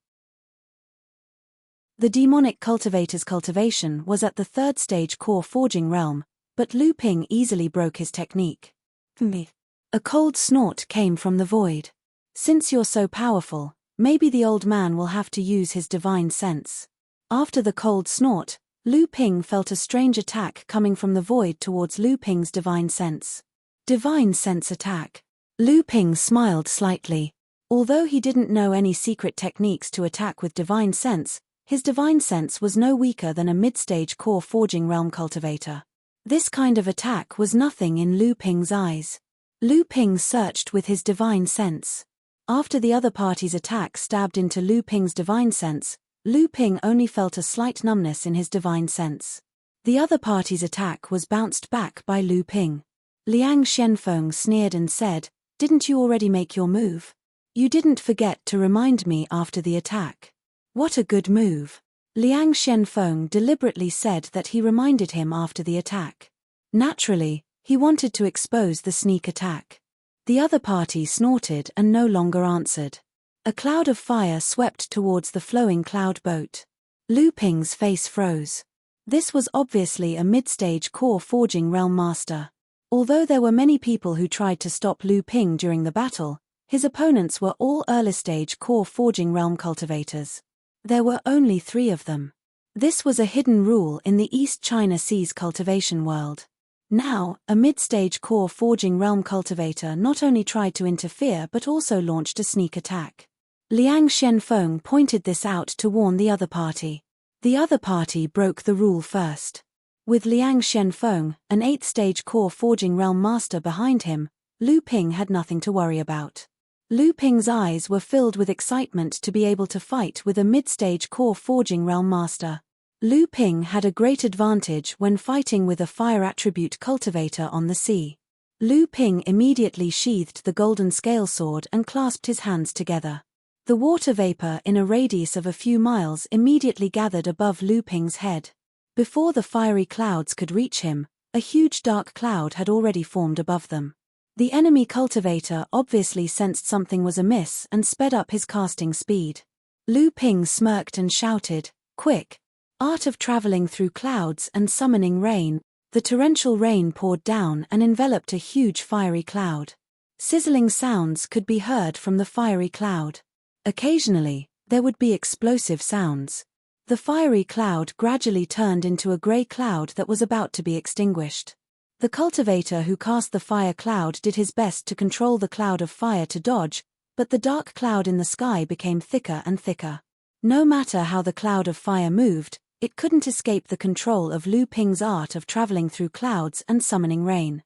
The demonic cultivator's cultivation was at the 3rd stage core forging realm, but Lu Ping easily broke his technique. A cold snort came from the void. "Since you're so powerful, maybe the old man will have to use his divine sense." After the cold snort, Lu Ping felt a strange attack coming from the void towards Lu Ping's divine sense. Divine sense attack. Lu Ping smiled slightly. Although he didn't know any secret techniques to attack with divine sense, his divine sense was no weaker than a mid-stage core forging realm cultivator. This kind of attack was nothing in Lu Ping's eyes. Lu Ping searched with his divine sense. After the other party's attack stabbed into Lu Ping's divine sense, Lu Ping only felt a slight numbness in his divine sense. The other party's attack was bounced back by Lu Ping. Liang Xianfeng sneered and said, "Didn't you already make your move? You didn't forget to remind me after the attack." "What a good move." Liang Xianfeng deliberately said that he reminded him after the attack. Naturally, he wanted to expose the sneak attack. The other party snorted and no longer answered. A cloud of fire swept towards the flowing cloud boat. Lu Ping's face froze. This was obviously a mid-stage core forging realm master. Although there were many people who tried to stop Lu Ping during the battle, his opponents were all early-stage core forging realm cultivators. There were only 3 of them. This was a hidden rule in the East China Sea's cultivation world. Now, a mid-stage core forging realm cultivator not only tried to interfere but also launched a sneak attack. Liang Xianfeng pointed this out to warn the other party. The other party broke the rule first. With Liang Xianfeng, an 8th-stage core forging realm master behind him, Lu Ping had nothing to worry about. Lu Ping's eyes were filled with excitement to be able to fight with a mid-stage core forging realm master. Lu Ping had a great advantage when fighting with a fire attribute cultivator on the sea. Lu Ping immediately sheathed the golden scale sword and clasped his hands together. The water vapor in a radius of a few miles immediately gathered above Lu Ping's head. Before the fiery clouds could reach him, a huge dark cloud had already formed above them. The enemy cultivator obviously sensed something was amiss and sped up his casting speed. Lu Ping smirked and shouted, "Quick! Art of traveling through clouds and summoning rain." The torrential rain poured down and enveloped a huge fiery cloud. Sizzling sounds could be heard from the fiery cloud. Occasionally, there would be explosive sounds. The fiery cloud gradually turned into a grey cloud that was about to be extinguished. The cultivator who cast the fire cloud did his best to control the cloud of fire to dodge, but the dark cloud in the sky became thicker and thicker. No matter how the cloud of fire moved, it couldn't escape the control of Lu Ping's art of traveling through clouds and summoning rain.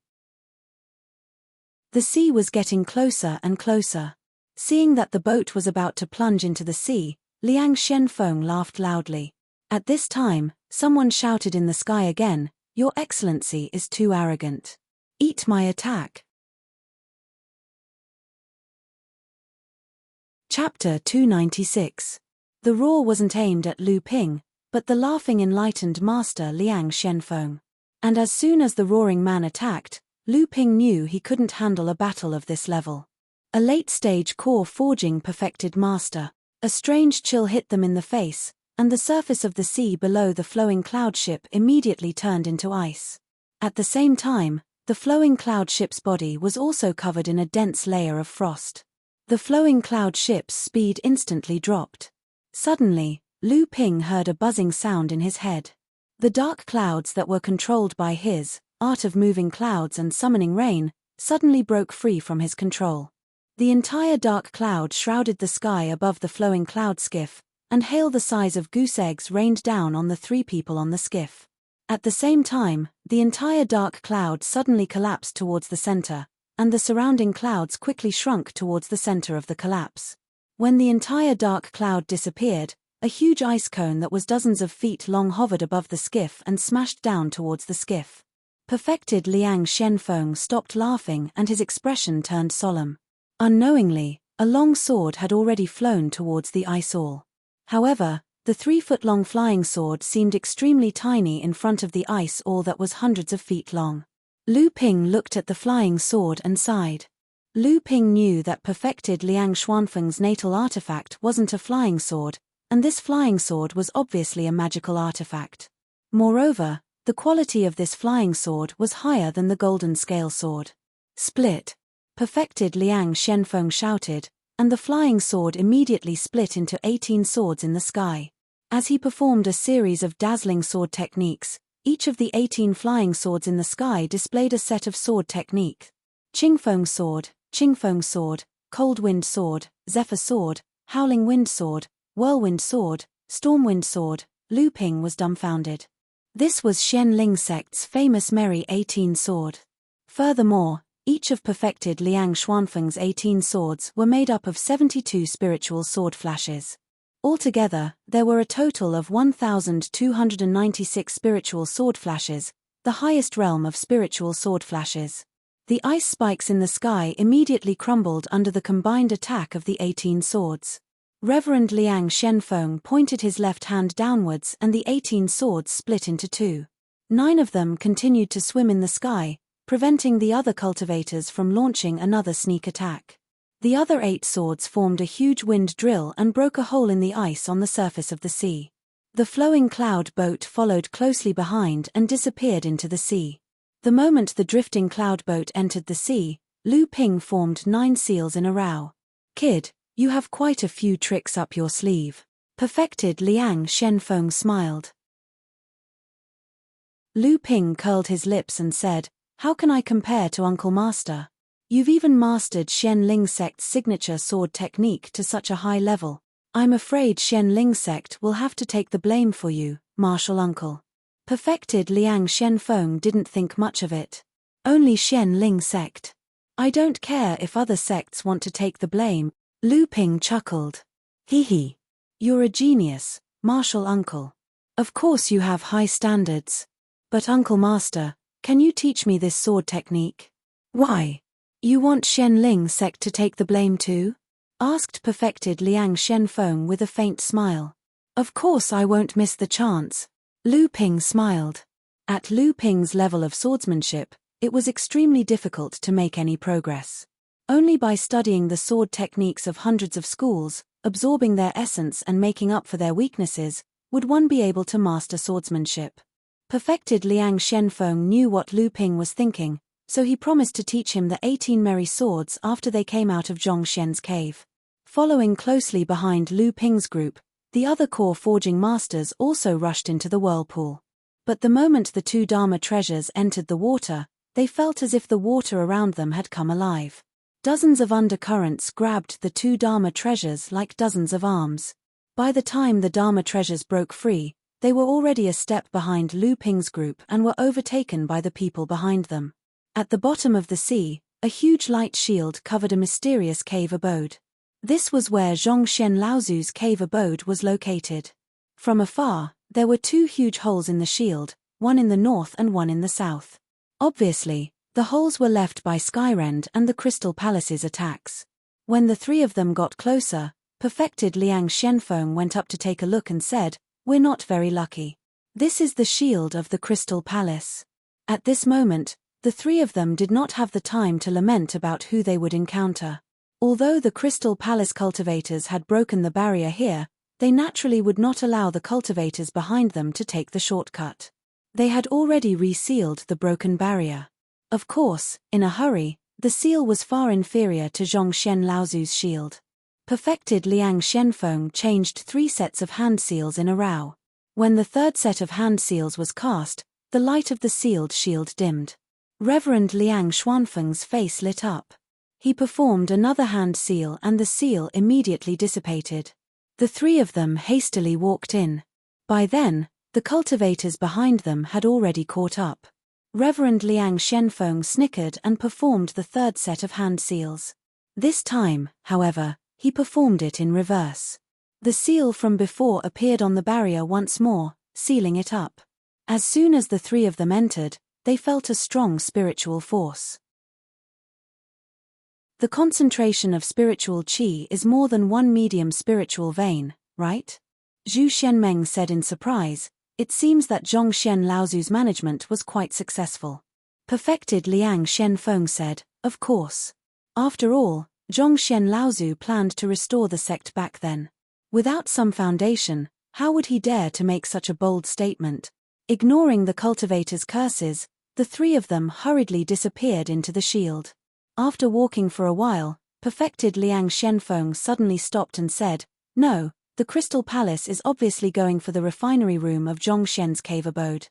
The sea was getting closer and closer. Seeing that the boat was about to plunge into the sea, Liang Shenfeng laughed loudly. At this time, someone shouted in the sky again, "Your Excellency is too arrogant. Eat my attack." Chapter 296. The roar wasn't aimed at Lu Ping, but the laughing enlightened master Liang Shenfeng. And as soon as the roaring man attacked, Lu Ping knew he couldn't handle a battle of this level. A late-stage core forging perfected master. A strange chill hit them in the face, and the surface of the sea below the flowing cloud ship immediately turned into ice. At the same time, the flowing cloud ship's body was also covered in a dense layer of frost. The flowing cloud ship's speed instantly dropped. Suddenly, Lu Ping heard a buzzing sound in his head. The dark clouds that were controlled by his art of moving clouds and summoning rain suddenly broke free from his control. The entire dark cloud shrouded the sky above the flowing cloud skiff, and hail the size of goose eggs rained down on the three people on the skiff. At the same time, the entire dark cloud suddenly collapsed towards the center, and the surrounding clouds quickly shrunk towards the center of the collapse. When the entire dark cloud disappeared, a huge ice cone that was dozens of feet long hovered above the skiff and smashed down towards the skiff. Perfected Liang Shenfeng stopped laughing and his expression turned solemn. Unknowingly, a long sword had already flown towards the ice all. However, the 3-foot-long flying sword seemed extremely tiny in front of the ice all that was hundreds of feet long. Lu Ping looked at the flying sword and sighed. Lu Ping knew that perfected Liang Xuanfeng's natal artifact wasn't a flying sword, and this flying sword was obviously a magical artifact. Moreover, the quality of this flying sword was higher than the golden scale sword. Split! Perfected Liang Shenfeng shouted, and the flying sword immediately split into 18 swords in the sky. As he performed a series of dazzling sword techniques, each of the 18 flying swords in the sky displayed a set of sword technique. Qingfeng sword, cold wind sword, zephyr sword, howling wind sword, whirlwind sword, stormwind sword. Lu Ping was dumbfounded. This was Xian Ling sect's famous Merry 18 sword. Furthermore, each of perfected Liang Xuanfeng's 18 swords were made up of 72 spiritual sword flashes. Altogether, there were a total of 1,296 spiritual sword flashes, the highest realm of spiritual sword flashes. The ice spikes in the sky immediately crumbled under the combined attack of the 18 swords. Reverend Liang Shenfeng pointed his left hand downwards and the 18 swords split into 2. 9 of them continued to swim in the sky, preventing the other cultivators from launching another sneak attack. The other 8 swords formed a huge wind drill and broke a hole in the ice on the surface of the sea. The flowing cloud boat followed closely behind and disappeared into the sea. The moment the drifting cloud boat entered the sea, Lu Ping formed 9 seals in a row. "Kid, you have quite a few tricks up your sleeve." Perfected Liang Shenfeng smiled. Lu Ping curled his lips and said, "How can I compare to Uncle Master? You've even mastered Xian Ling sect's signature sword technique to such a high level. I'm afraid Xian Ling sect will have to take the blame for you, martial uncle." Perfected Liang Shenfeng didn't think much of it. "Only Xian Ling sect. I don't care if other sects want to take the blame." Lu Ping chuckled. "Hee hee. You're a genius, martial uncle. Of course you have high standards. But Uncle Master, can you teach me this sword technique? Why? You want Shen Ling sect to take the blame too? Asked perfected Liang Shenfeng with a faint smile. Of course I won't miss the chance. Lu Ping smiled. At Lu Ping's level of swordsmanship, it was extremely difficult to make any progress. Only by studying the sword techniques of hundreds of schools, absorbing their essence and making up for their weaknesses, would one be able to master swordsmanship. Perfected Liang Shenfeng knew what Lu Ping was thinking, so he promised to teach him the 18 merry swords after they came out of Zhongshen's cave. Following closely behind Lu Ping's group, the other core forging masters also rushed into the whirlpool. But the moment the two Dharma treasures entered the water, they felt as if the water around them had come alive. Dozens of undercurrents grabbed the two Dharma treasures like dozens of arms. By the time the Dharma treasures broke free, they were already a step behind Lu Ping's group and were overtaken by the people behind them. At the bottom of the sea, a huge light shield covered a mysterious cave abode. This was where Zhongshen Laozu's cave abode was located. From afar, there were two huge holes in the shield, one in the north and one in the south. Obviously, the holes were left by Skyrend and the Crystal Palace's attacks. When the three of them got closer, perfected Liang Shenfeng went up to take a look and said, "We're not very lucky. This is the shield of the Crystal Palace." At this moment, the three of them did not have the time to lament about who they would encounter. Although the Crystal Palace cultivators had broken the barrier here, they naturally would not allow the cultivators behind them to take the shortcut. They had already resealed the broken barrier. Of course, in a hurry, the seal was far inferior to Zhongshen Laozu's shield. Perfected Liang Shenfeng changed 3 sets of hand seals in a row. When the third set of hand seals was cast, the light of the sealed shield dimmed. Reverend Liang Xuanfeng's face lit up. He performed another hand seal and the seal immediately dissipated. The three of them hastily walked in. By then, the cultivators behind them had already caught up. Reverend Liang Shenfeng snickered and performed the third set of hand seals. This time, however, he performed it in reverse. The seal from before appeared on the barrier once more, sealing it up. As soon as the three of them entered, they felt a strong spiritual force. The concentration of spiritual qi is more than one medium spiritual vein, right? Zhu Shenmeng said in surprise. It seems that Zhongshen Laozu's management was quite successful. Perfected Liang Shenfeng said, of course. After all, Zhongshen Laozu planned to restore the sect back then. Without some foundation, how would he dare to make such a bold statement? Ignoring the cultivator's curses, the three of them hurriedly disappeared into the shield. After walking for a while, perfected Liang Shenfeng suddenly stopped and said, "No, the Crystal Palace is obviously going for the refinery room of Zhongshen's cave abode.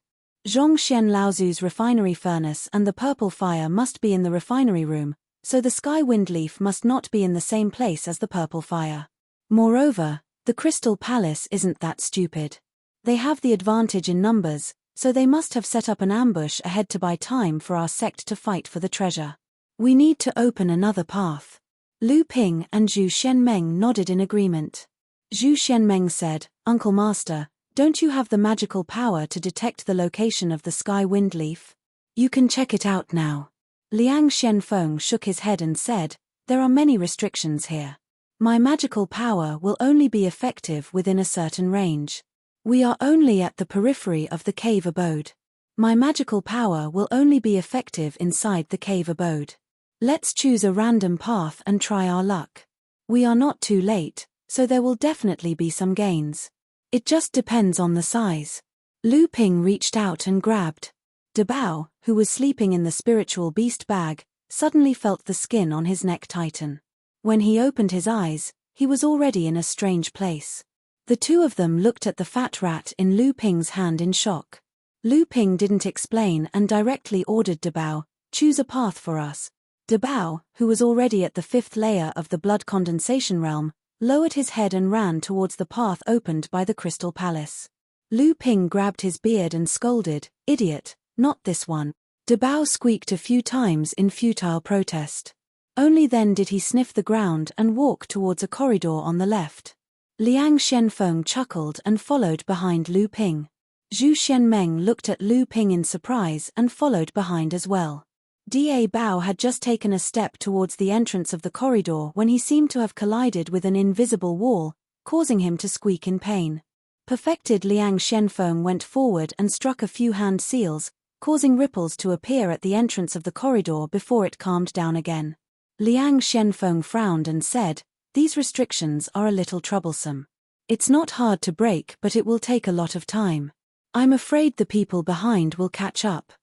Zhongshen Laozu's refinery furnace and the purple fire must be in the refinery room, so the sky wind leaf must not be in the same place as the purple fire. Moreover, the Crystal Palace isn't that stupid. They have the advantage in numbers, so they must have set up an ambush ahead to buy time for our sect to fight for the treasure. We need to open another path." Lu Ping and Zhu Shenmeng nodded in agreement. Zhu Shenmeng said, "Uncle Master, don't you have the magical power to detect the location of the sky wind leaf? You can check it out now." Liang Shenfeng shook his head and said, "There are many restrictions here. My magical power will only be effective within a certain range. We are only at the periphery of the cave abode. My magical power will only be effective inside the cave abode. Let's choose a random path and try our luck. We are not too late, so there will definitely be some gains. It just depends on the size." Lu Ping reached out and grabbed. De Bao, who was sleeping in the spiritual beast bag, suddenly felt the skin on his neck tighten. When he opened his eyes, he was already in a strange place. The two of them looked at the fat rat in Lu Ping's hand in shock. Lu Ping didn't explain and directly ordered De Bao, "Choose a path for us." De Bao, who was already at the 5th layer of the blood condensation realm, lowered his head and ran towards the path opened by the Crystal Palace. Lu Ping grabbed his beard and scolded, "Idiot, not this one." De Bao squeaked a few times in futile protest. Only then did he sniff the ground and walk towards a corridor on the left. Liang Xianfeng chuckled and followed behind Lu Ping. Zhu Xianmeng looked at Lu Ping in surprise and followed behind as well. Da Bao had just taken a step towards the entrance of the corridor when he seemed to have collided with an invisible wall, causing him to squeak in pain. Perfected Liang Xianfeng went forward and struck a few hand seals, causing ripples to appear at the entrance of the corridor before it calmed down again. Liang Xianfeng frowned and said, "These restrictions are a little troublesome. It's not hard to break, but it will take a lot of time. I'm afraid the people behind will catch up."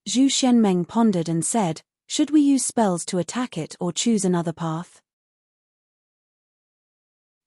Zhu Xianmeng pondered and said, "Should we use spells to attack it or choose another path?"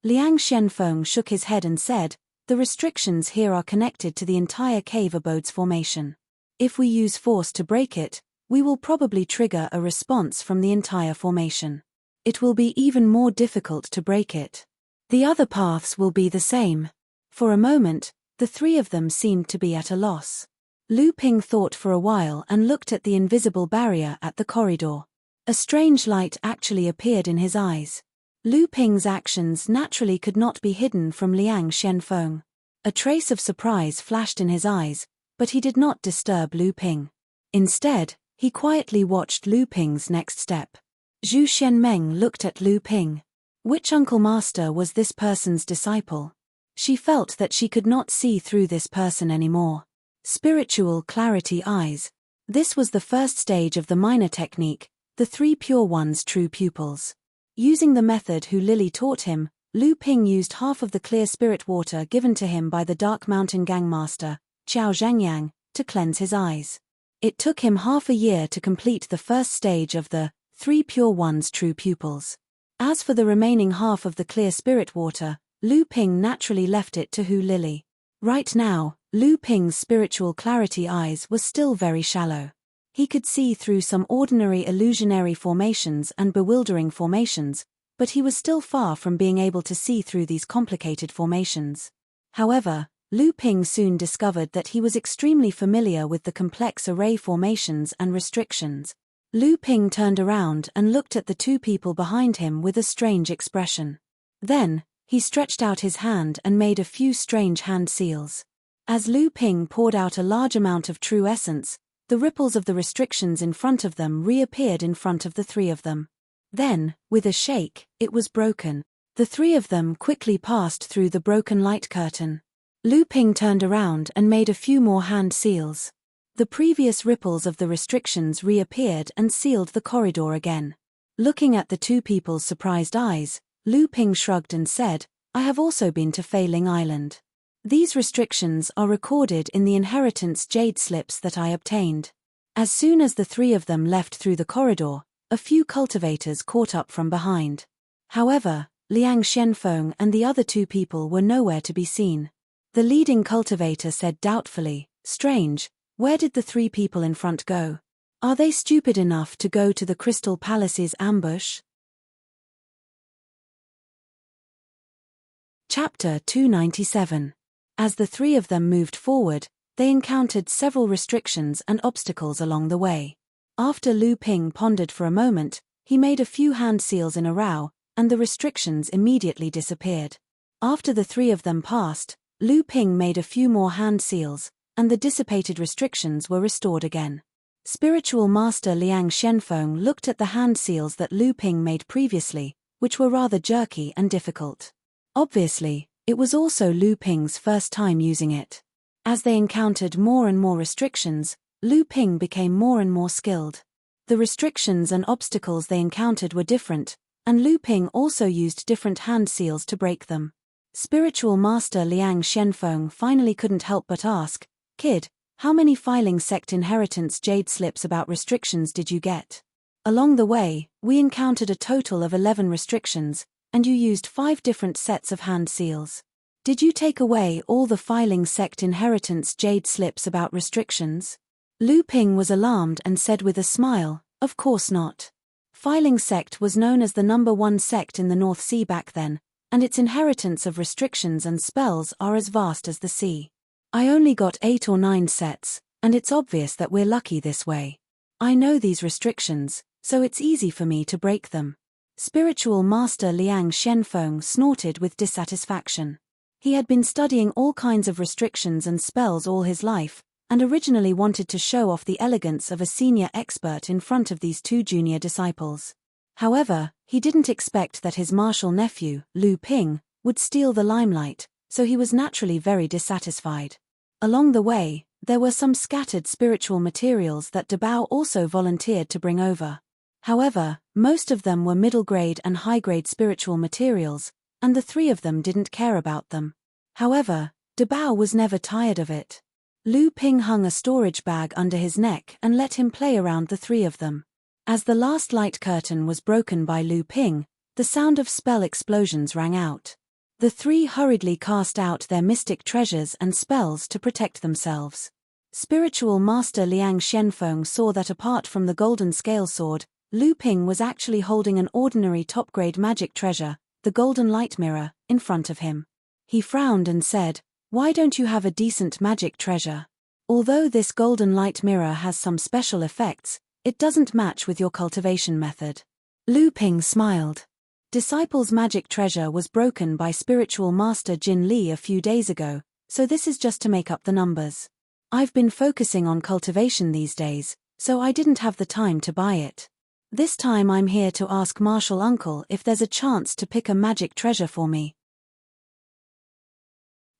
Liang Xianfeng shook his head and said, "The restrictions here are connected to the entire cave abode's formation. If we use force to break it, we will probably trigger a response from the entire formation. It will be even more difficult to break it. The other paths will be the same." For a moment, the three of them seemed to be at a loss. Lu Ping thought for a while and looked at the invisible barrier at the corridor. A strange light actually appeared in his eyes. Lu Ping's actions naturally could not be hidden from Liang Xianfeng. A trace of surprise flashed in his eyes, but he did not disturb Lu Ping. Instead, he quietly watched Lu Ping's next step. Zhu Xianmeng looked at Lu Ping. Which uncle master was this person's disciple? She felt that she could not see through this person anymore. Spiritual clarity eyes. This was the first stage of the minor technique, the three pure ones' true pupils. Using the method Hu Lily taught him, Lu Ping used half of the clear spirit water given to him by the Dark Mountain Gang Master, Qiao Zhangyang, to cleanse his eyes. It took him half a year to complete the first stage of the three pure ones' true pupils. As for the remaining half of the clear spirit water, Lu Ping naturally left it to Hu Lily. Right now, Lu Ping's spiritual clarity eyes were still very shallow. He could see through some ordinary illusionary formations and bewildering formations, but he was still far from being able to see through these complicated formations. However, Lu Ping soon discovered that he was extremely familiar with the complex array formations and restrictions. Lu Ping turned around and looked at the two people behind him with a strange expression. Then, he stretched out his hand and made a few strange hand seals. As Lu Ping poured out a large amount of true essence, the ripples of the restrictions in front of them reappeared in front of the three of them. Then, with a shake, it was broken. The three of them quickly passed through the broken light curtain. Lu Ping turned around and made a few more hand seals. The previous ripples of the restrictions reappeared and sealed the corridor again. Looking at the two people's surprised eyes, Lu Ping shrugged and said, "I have also been to Fei Ling Island. These restrictions are recorded in the inheritance jade slips that I obtained." As soon as the three of them left through the corridor, a few cultivators caught up from behind. However, Liang Xianfeng and the other two people were nowhere to be seen. The leading cultivator said doubtfully, "Strange, where did the three people in front go? Are they stupid enough to go to the Crystal Palace's ambush?" Chapter 297. As the three of them moved forward, they encountered several restrictions and obstacles along the way. After Lu Ping pondered for a moment, he made a few hand seals in a row, and the restrictions immediately disappeared. After the three of them passed, Lu Ping made a few more hand seals, and the dissipated restrictions were restored again. Spiritual Master Liang Xianfeng looked at the hand seals that Lu Ping made previously, which were rather jerky and difficult. Obviously, it was also Lu Ping's first time using it. As they encountered more and more restrictions, Lu Ping became more and more skilled. The restrictions and obstacles they encountered were different, and Lu Ping also used different hand seals to break them. Spiritual Master Liang Xianfeng finally couldn't help but ask, "Kid, how many filing sect inheritance jade slips about restrictions did you get?" "Along the way, we encountered a total of 11 restrictions, and you used 5 different sets of hand seals. Did you take away all the filing sect inheritance jade slips about restrictions?" Lu Ping was alarmed and said with a smile, "Of course not. Filing sect was known as the #1 sect in the North Sea back then, and its inheritance of restrictions and spells are as vast as the sea. I only got 8 or 9 sets, and it's obvious that we're lucky this way. I know these restrictions, so it's easy for me to break them." Spiritual Master Liang Shenfeng snorted with dissatisfaction. He had been studying all kinds of restrictions and spells all his life, and originally wanted to show off the elegance of a senior expert in front of these two junior disciples. However, he didn't expect that his martial nephew, Lu Ping, would steal the limelight, so he was naturally very dissatisfied. Along the way, there were some scattered spiritual materials that Dabao also volunteered to bring over. However, most of them were middle-grade and high-grade spiritual materials, and the three of them didn't care about them. However, Dabao was never tired of it. Lu Ping hung a storage bag under his neck and let him play around the three of them. As the last light curtain was broken by Lu Ping, the sound of spell explosions rang out. The three hurriedly cast out their mystic treasures and spells to protect themselves. Spiritual Master Liang Shenfeng saw that apart from the golden scale sword, Lu Ping was actually holding an ordinary top-grade magic treasure, the golden light mirror, in front of him. He frowned and said, "Why don't you have a decent magic treasure? Although this golden light mirror has some special effects, it doesn't match with your cultivation method." Lu Ping smiled. Disciple's magic treasure was broken by Spiritual Master Jin Li a few days ago, so this is just to make up the numbers. I've been focusing on cultivation these days, so I didn't have the time to buy it. This time I'm here to ask Martial Uncle if there's a chance to pick a magic treasure for me.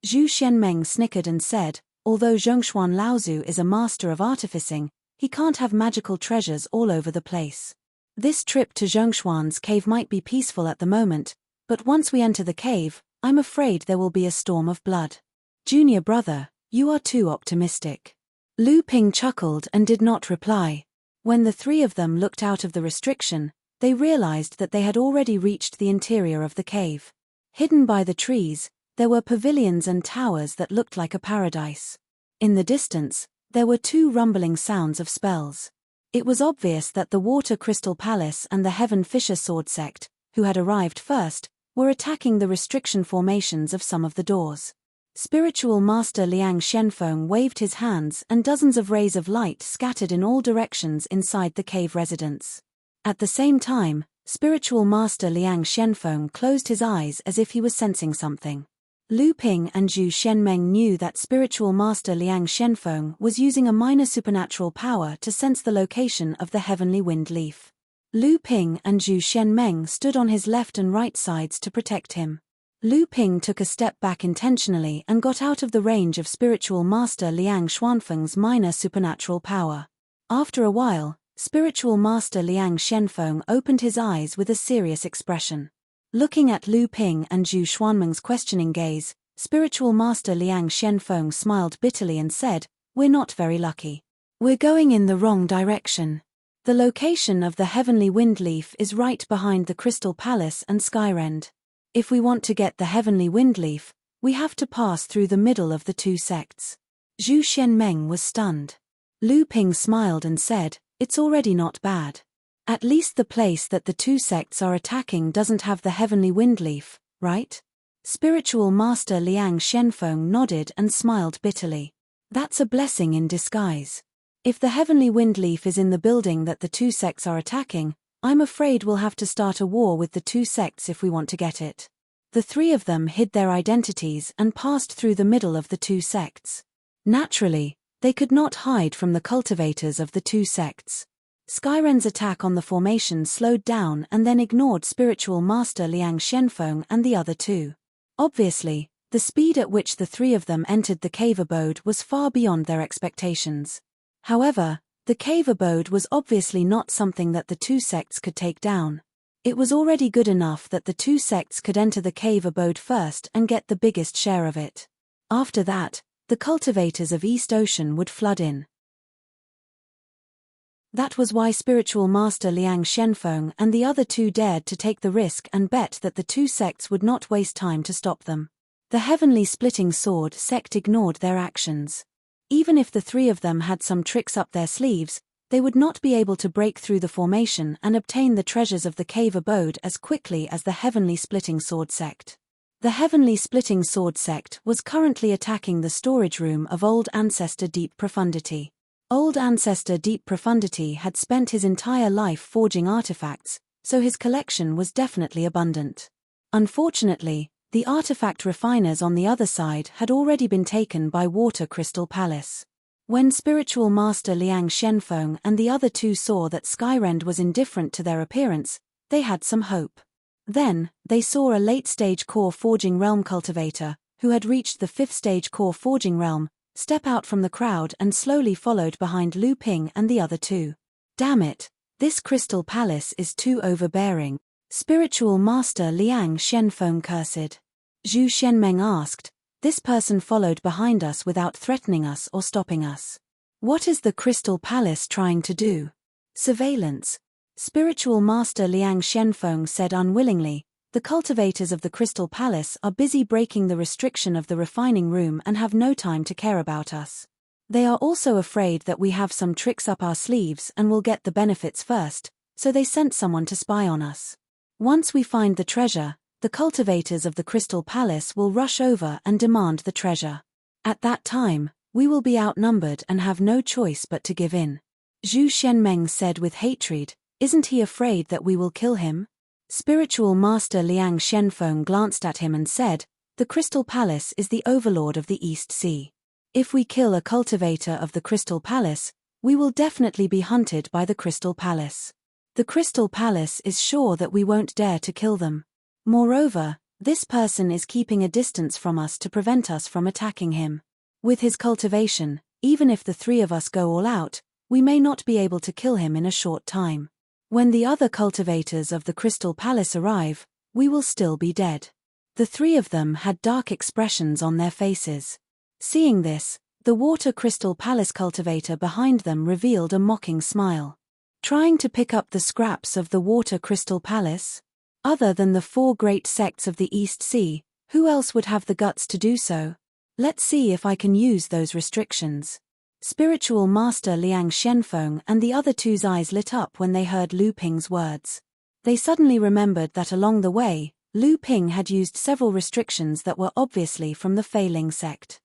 Zhu Xianmeng snickered and said, although Zhongshuan Laozu is a master of artificing, he can't have magical treasures all over the place. This trip to Zhongshuan's cave might be peaceful at the moment, but once we enter the cave, I'm afraid there will be a storm of blood. Junior brother, you are too optimistic. Lu Ping chuckled and did not reply. When the three of them looked out of the restriction, they realized that they had already reached the interior of the cave. Hidden by the trees, there were pavilions and towers that looked like a paradise. In the distance, there were two rumbling sounds of spells. It was obvious that the Water Crystal Palace and the Heaven Fisher Sword sect, who had arrived first, were attacking the restriction formations of some of the doors. Spiritual Master Liang Shenfeng waved his hands and dozens of rays of light scattered in all directions inside the cave residence. At the same time, Spiritual Master Liang Shenfeng closed his eyes as if he was sensing something. Lu Ping and Zhu Xianmeng knew that Spiritual Master Liang Shenfeng was using a minor supernatural power to sense the location of the heavenly wind leaf. Lu Ping and Zhu Xianmeng stood on his left and right sides to protect him. Lu Ping took a step back intentionally and got out of the range of Spiritual Master Liang Xuanfeng's minor supernatural power. After a while, Spiritual Master Liang Shenfeng opened his eyes with a serious expression. Looking at Lu Ping and Zhu Xuanmeng's questioning gaze, Spiritual Master Liang Shenfeng smiled bitterly and said, "We're not very lucky. We're going in the wrong direction. The location of the heavenly wind leaf is right behind the Crystal Palace and Skyrend. If we want to get the heavenly wind leaf, we have to pass through the middle of the two sects." Zhu Xianmeng was stunned. Lu Ping smiled and said, "It's already not bad. At least the place that the two sects are attacking doesn't have the heavenly wind leaf, right?" Spiritual Master Liang Shenfeng nodded and smiled bitterly. "That's a blessing in disguise. If the heavenly wind leaf is in the building that the two sects are attacking, I'm afraid we'll have to start a war with the two sects if we want to get it." The three of them hid their identities and passed through the middle of the two sects. Naturally, they could not hide from the cultivators of the two sects. Skyren's attack on the formation slowed down and then ignored Spiritual Master Liang Shenfeng and the other two. Obviously, the speed at which the three of them entered the cave abode was far beyond their expectations. However, the cave abode was obviously not something that the two sects could take down. It was already good enough that the two sects could enter the cave abode first and get the biggest share of it. After that, the cultivators of East Ocean would flood in. That was why Spiritual Master Liang Shenfeng and the other two dared to take the risk and bet that the two sects would not waste time to stop them. The Heavenly Splitting Sword sect ignored their actions. Even if the three of them had some tricks up their sleeves, they would not be able to break through the formation and obtain the treasures of the cave abode as quickly as the Heavenly Splitting Sword sect. The Heavenly Splitting Sword sect was currently attacking the storage room of Old Ancestor Deep Profundity. Old Ancestor Deep Profundity had spent his entire life forging artifacts, so his collection was definitely abundant. Unfortunately, the artifact refiners on the other side had already been taken by Water Crystal Palace. When Spiritual Master Liang Shenfeng and the other two saw that Skyrend was indifferent to their appearance, they had some hope. Then, they saw a late-stage core forging realm cultivator, who had reached the 5th stage core forging realm, step out from the crowd and slowly followed behind Lu Ping and the other two. Damn it, this Crystal Palace is too overbearing. Spiritual Master Liang Shenfeng cursed. Zhu Shenmeng asked, this person followed behind us without threatening us or stopping us. What is the Crystal Palace trying to do? Surveillance. Spiritual Master Liang Shenfeng said unwillingly, the cultivators of the Crystal Palace are busy breaking the restriction of the refining room and have no time to care about us. They are also afraid that we have some tricks up our sleeves and will get the benefits first, so they sent someone to spy on us. Once we find the treasure, the cultivators of the Crystal Palace will rush over and demand the treasure. At that time, we will be outnumbered and have no choice but to give in. Zhu Shenmeng said with hatred, isn't he afraid that we will kill him? Spiritual Master Liang Shenfeng glanced at him and said, the Crystal Palace is the overlord of the East Sea. If we kill a cultivator of the Crystal Palace, we will definitely be hunted by the Crystal Palace. The Crystal Palace is sure that we won't dare to kill them. Moreover, this person is keeping a distance from us to prevent us from attacking him. With his cultivation, even if the three of us go all out, we may not be able to kill him in a short time. When the other cultivators of the Crystal Palace arrive, we will still be dead. The three of them had dark expressions on their faces. Seeing this, the Water Crystal Palace cultivator behind them revealed a mocking smile. Trying to pick up the scraps of the Water Crystal Palace? Other than the 4 great sects of the East Sea, who else would have the guts to do so? Let's see if I can use those restrictions. Spiritual Master Liang Shenfeng and the other two's eyes lit up when they heard Lu Ping's words. They suddenly remembered that along the way, Lu Ping had used several restrictions that were obviously from the Feiling sect.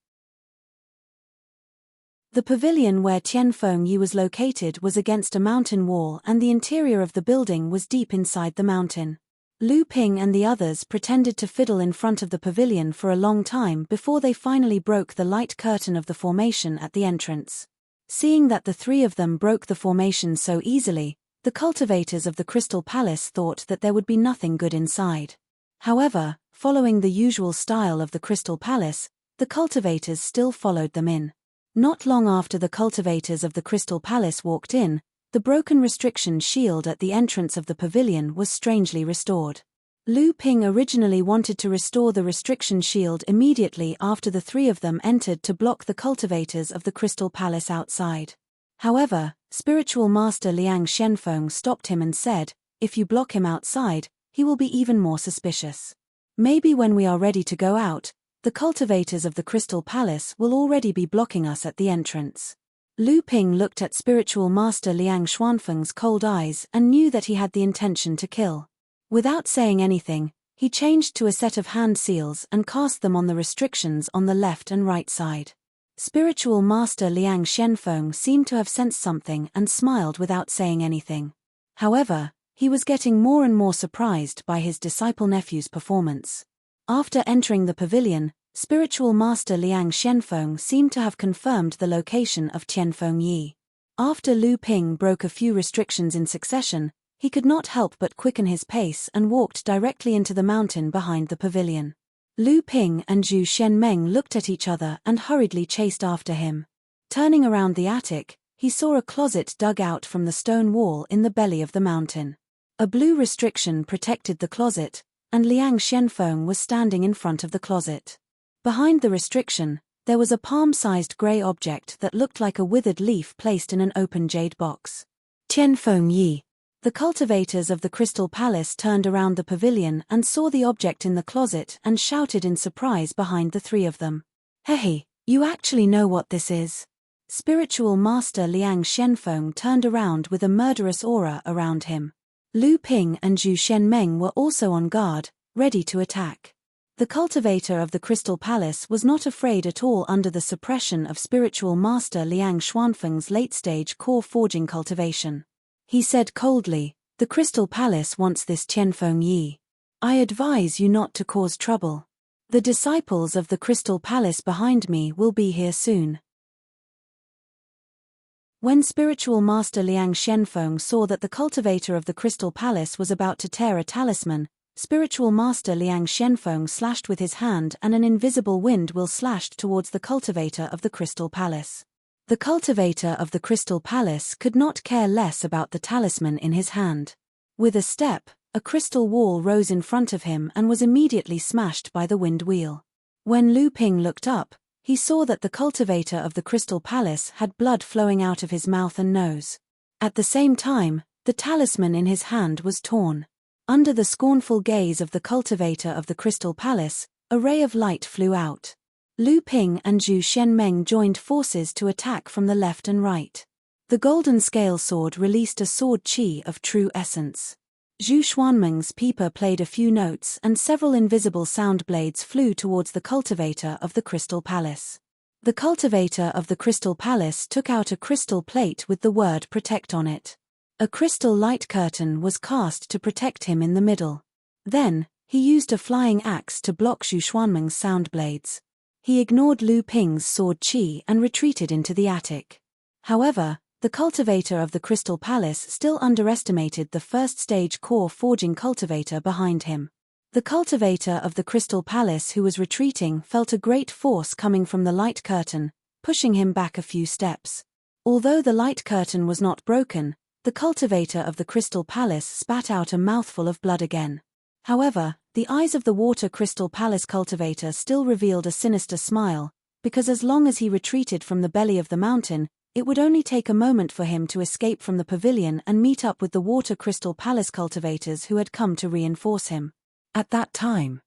The pavilion where Tianfeng Yi was located was against a mountain wall and the interior of the building was deep inside the mountain. Lu Ping and the others pretended to fiddle in front of the pavilion for a long time before they finally broke the light curtain of the formation at the entrance. Seeing that the three of them broke the formation so easily, the cultivators of the Crystal Palace thought that there would be nothing good inside. However, following the usual style of the Crystal Palace, the cultivators still followed them in. Not long after the cultivators of the Crystal Palace walked in, the broken restriction shield at the entrance of the pavilion was strangely restored. Lu Ping originally wanted to restore the restriction shield immediately after the three of them entered to block the cultivators of the Crystal Palace outside. However, Spiritual Master Liang Shenfeng stopped him and said, if you block him outside, he will be even more suspicious. Maybe when we are ready to go out, the cultivators of the Crystal Palace will already be blocking us at the entrance. Lu Ping looked at Spiritual Master Liang Xuanfeng's cold eyes and knew that he had the intention to kill. Without saying anything, he changed to a set of hand seals and cast them on the restrictions on the left and right side. Spiritual Master Liang Shenfeng seemed to have sensed something and smiled without saying anything. However, he was getting more and more surprised by his disciple-nephew's performance. After entering the pavilion, Spiritual Master Liang Shenfeng seemed to have confirmed the location of Tianfeng Yi. After Lu Ping broke a few restrictions in succession, he could not help but quicken his pace and walked directly into the mountain behind the pavilion. Lu Ping and Zhu Shenmeng looked at each other and hurriedly chased after him. Turning around the attic, he saw a closet dug out from the stone wall in the belly of the mountain. A blue restriction protected the closet, and Liang Shenfeng was standing in front of the closet. Behind the restriction, there was a palm-sized grey object that looked like a withered leaf placed in an open jade box. Tianfeng Yi. The cultivators of the Crystal Palace turned around the pavilion and saw the object in the closet and shouted in surprise behind the three of them. Hey, you actually know what this is? Spiritual Master Liang Shenfeng turned around with a murderous aura around him. Lu Ping and Zhu Shenmeng were also on guard, ready to attack. The cultivator of the Crystal Palace was not afraid at all under the suppression of Spiritual Master Liang Xuanfeng's late-stage core forging cultivation. He said coldly, The Crystal Palace wants this Tianfeng Yi. I advise you not to cause trouble. The disciples of the Crystal Palace behind me will be here soon. When spiritual master Liang Xianfeng saw that the cultivator of the Crystal Palace was about to tear a talisman, spiritual master Liang Xianfeng slashed with his hand and an invisible wind will slashed towards the cultivator of the Crystal Palace. The cultivator of the Crystal Palace could not care less about the talisman in his hand. With a step, a crystal wall rose in front of him and was immediately smashed by the wind wheel. When Lu Ping looked up, he saw that the cultivator of the Crystal Palace had blood flowing out of his mouth and nose. At the same time, the talisman in his hand was torn. Under the scornful gaze of the cultivator of the Crystal Palace, a ray of light flew out. Lu Ping and Zhu Shenmeng joined forces to attack from the left and right. The golden scale sword released a sword qi of true essence. Zhu Xuanmeng's pipa played a few notes and several invisible sound blades flew towards the cultivator of the Crystal Palace. The cultivator of the Crystal Palace took out a crystal plate with the word protect on it. A crystal light curtain was cast to protect him in the middle. Then, he used a flying axe to block Zhu Xuanmeng's sound blades. He ignored Lu Ping's sword qi and retreated into the attic. However, the cultivator of the Crystal Palace still underestimated the first-stage core forging cultivator behind him. The cultivator of the Crystal Palace who was retreating felt a great force coming from the light curtain, pushing him back a few steps. Although the light curtain was not broken, the cultivator of the Crystal Palace spat out a mouthful of blood again. However, the eyes of the Water Crystal Palace cultivator still revealed a sinister smile, because as long as he retreated from the belly of the mountain, it would only take a moment for him to escape from the pavilion and meet up with the Water Crystal Palace cultivators who had come to reinforce him. At that time.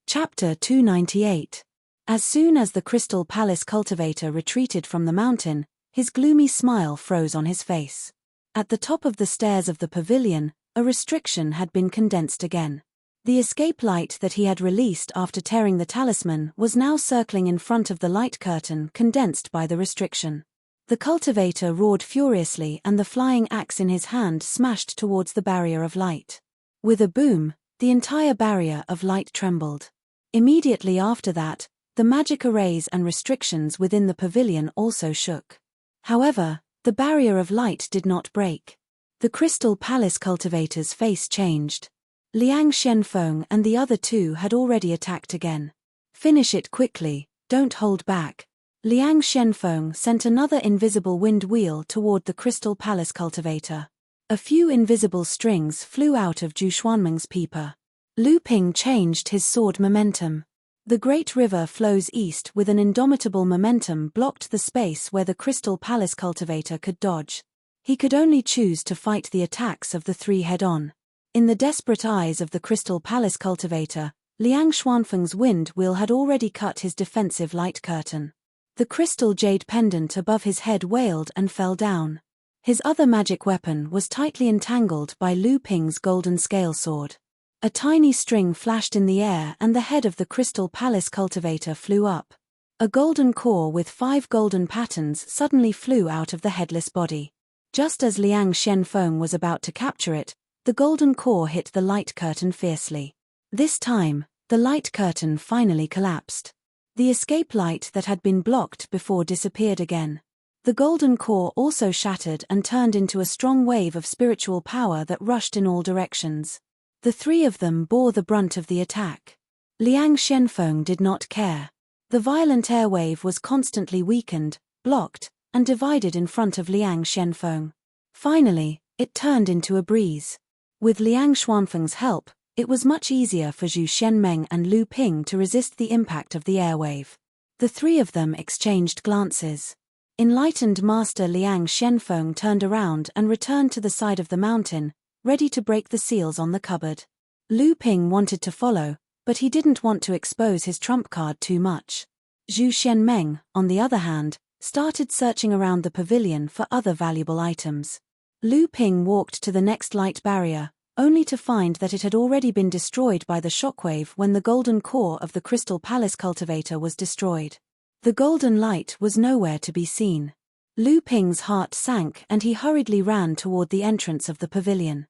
Chapter 298. As soon as the Crystal Palace cultivator retreated from the mountain, his gloomy smile froze on his face. At the top of the stairs of the pavilion, a restriction had been condensed again. The escape light that he had released after tearing the talisman was now circling in front of the light curtain condensed by the restriction. The cultivator roared furiously and the flying axe in his hand smashed towards the barrier of light. With a boom, the entire barrier of light trembled. Immediately after that, the magic arrays and restrictions within the pavilion also shook. However, the barrier of light did not break. The Crystal Palace cultivator's face changed. Liang Xianfeng and the other two had already attacked again. Finish it quickly, don't hold back. Liang Xianfeng sent another invisible wind wheel toward the Crystal Palace cultivator. A few invisible strings flew out of Zhu Xuanmeng's pipa. Lu Ping changed his sword momentum. The great river flows east with an indomitable momentum blocked the space where the Crystal Palace cultivator could dodge. He could only choose to fight the attacks of the three head-on. In the desperate eyes of the Crystal Palace cultivator, Liang Xuanfeng's wind wheel had already cut his defensive light curtain. The crystal jade pendant above his head wailed and fell down. His other magic weapon was tightly entangled by Lu Ping's golden scale sword. A tiny string flashed in the air and the head of the Crystal Palace cultivator flew up. A golden core with 5 golden patterns suddenly flew out of the headless body. Just as Liang Xianfeng was about to capture it, the golden core hit the light curtain fiercely. This time, the light curtain finally collapsed. The escape light that had been blocked before disappeared again. The golden core also shattered and turned into a strong wave of spiritual power that rushed in all directions. The three of them bore the brunt of the attack. Liang Xianfeng did not care. The violent air wave was constantly weakened, blocked, and divided in front of Liang Xianfeng. Finally, it turned into a breeze. With Liang Xuanfeng's help, it was much easier for Zhu Shenmeng and Lu Ping to resist the impact of the airwave. The three of them exchanged glances. Enlightened Master Liang Xianfeng turned around and returned to the side of the mountain, ready to break the seals on the cupboard. Lu Ping wanted to follow, but he didn't want to expose his trump card too much. Zhu Shenmeng, on the other hand, started searching around the pavilion for other valuable items. Lu Ping walked to the next light barrier, only to find that it had already been destroyed by the shockwave when the golden core of the Crystal Palace cultivator was destroyed. The golden light was nowhere to be seen. Lu Ping's heart sank and he hurriedly ran toward the entrance of the pavilion.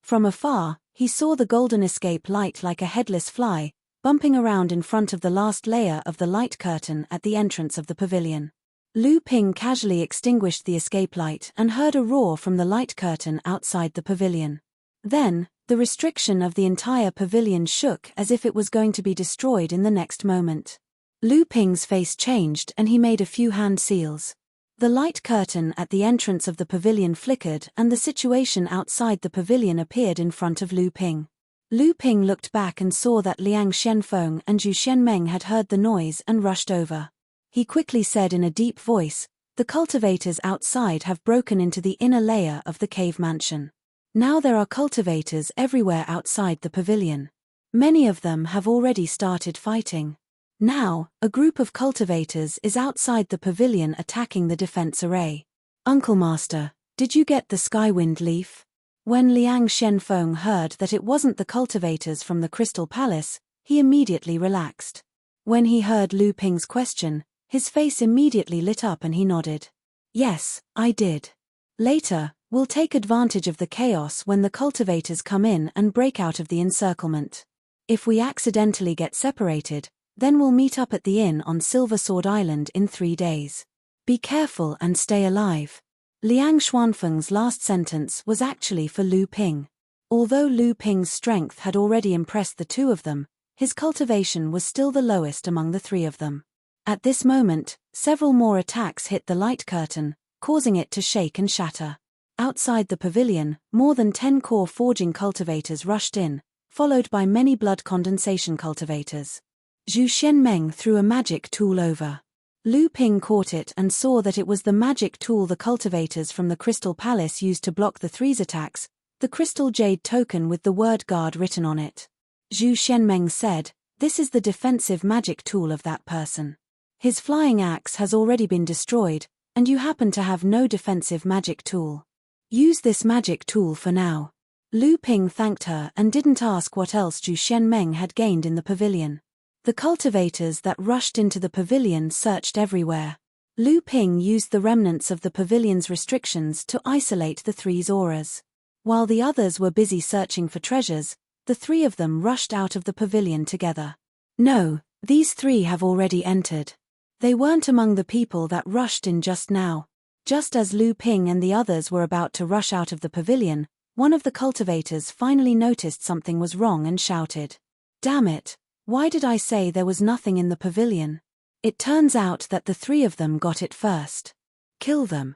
From afar, he saw the golden escape light like a headless fly, bumping around in front of the last layer of the light curtain at the entrance of the pavilion. Lu Ping casually extinguished the escape light and heard a roar from the light curtain outside the pavilion. Then, the restriction of the entire pavilion shook as if it was going to be destroyed in the next moment. Lu Ping's face changed and he made a few hand seals. The light curtain at the entrance of the pavilion flickered and the situation outside the pavilion appeared in front of Lu Ping. Lu Ping looked back and saw that Liang Shenfeng and Zhu Xianmeng had heard the noise and rushed over. He quickly said in a deep voice, "The cultivators outside have broken into the inner layer of the cave mansion. Now there are cultivators everywhere outside the pavilion. Many of them have already started fighting. Now, a group of cultivators is outside the pavilion attacking the defense array. Uncle Master, did you get the Skywind leaf?" When Liang Shenfeng heard that it wasn't the cultivators from the Crystal Palace, he immediately relaxed. When he heard Lu Ping's question, his face immediately lit up and he nodded. "Yes, I did. Later, we'll take advantage of the chaos when the cultivators come in and break out of the encirclement. If we accidentally get separated, then we'll meet up at the inn on Silver Sword Island in 3 days. Be careful and stay alive." Liang Xuanfeng's last sentence was actually for Lu Ping. Although Lu Ping's strength had already impressed the two of them, his cultivation was still the lowest among the three of them. At this moment, several more attacks hit the light curtain, causing it to shake and shatter. Outside the pavilion, more than 10 core forging cultivators rushed in, followed by many blood condensation cultivators. Zhu Xianmeng threw a magic tool over. Lu Ping caught it and saw that it was the magic tool the cultivators from the Crystal Palace used to block the three's attacks, the crystal jade token with the word guard written on it. Zhu Xianmeng said, "This is the defensive magic tool of that person. His flying axe has already been destroyed, and you happen to have no defensive magic tool. Use this magic tool for now." Lu Ping thanked her and didn't ask what else Zhu Xianmeng had gained in the pavilion. The cultivators that rushed into the pavilion searched everywhere. Lu Ping used the remnants of the pavilion's restrictions to isolate the three's auras. While the others were busy searching for treasures, the three of them rushed out of the pavilion together. No, these three have already entered. They weren't among the people that rushed in just now. Just as Lu Ping and the others were about to rush out of the pavilion, one of the cultivators finally noticed something was wrong and shouted, "Damn it! Why did I say there was nothing in the pavilion? It turns out that the three of them got it first. Kill them.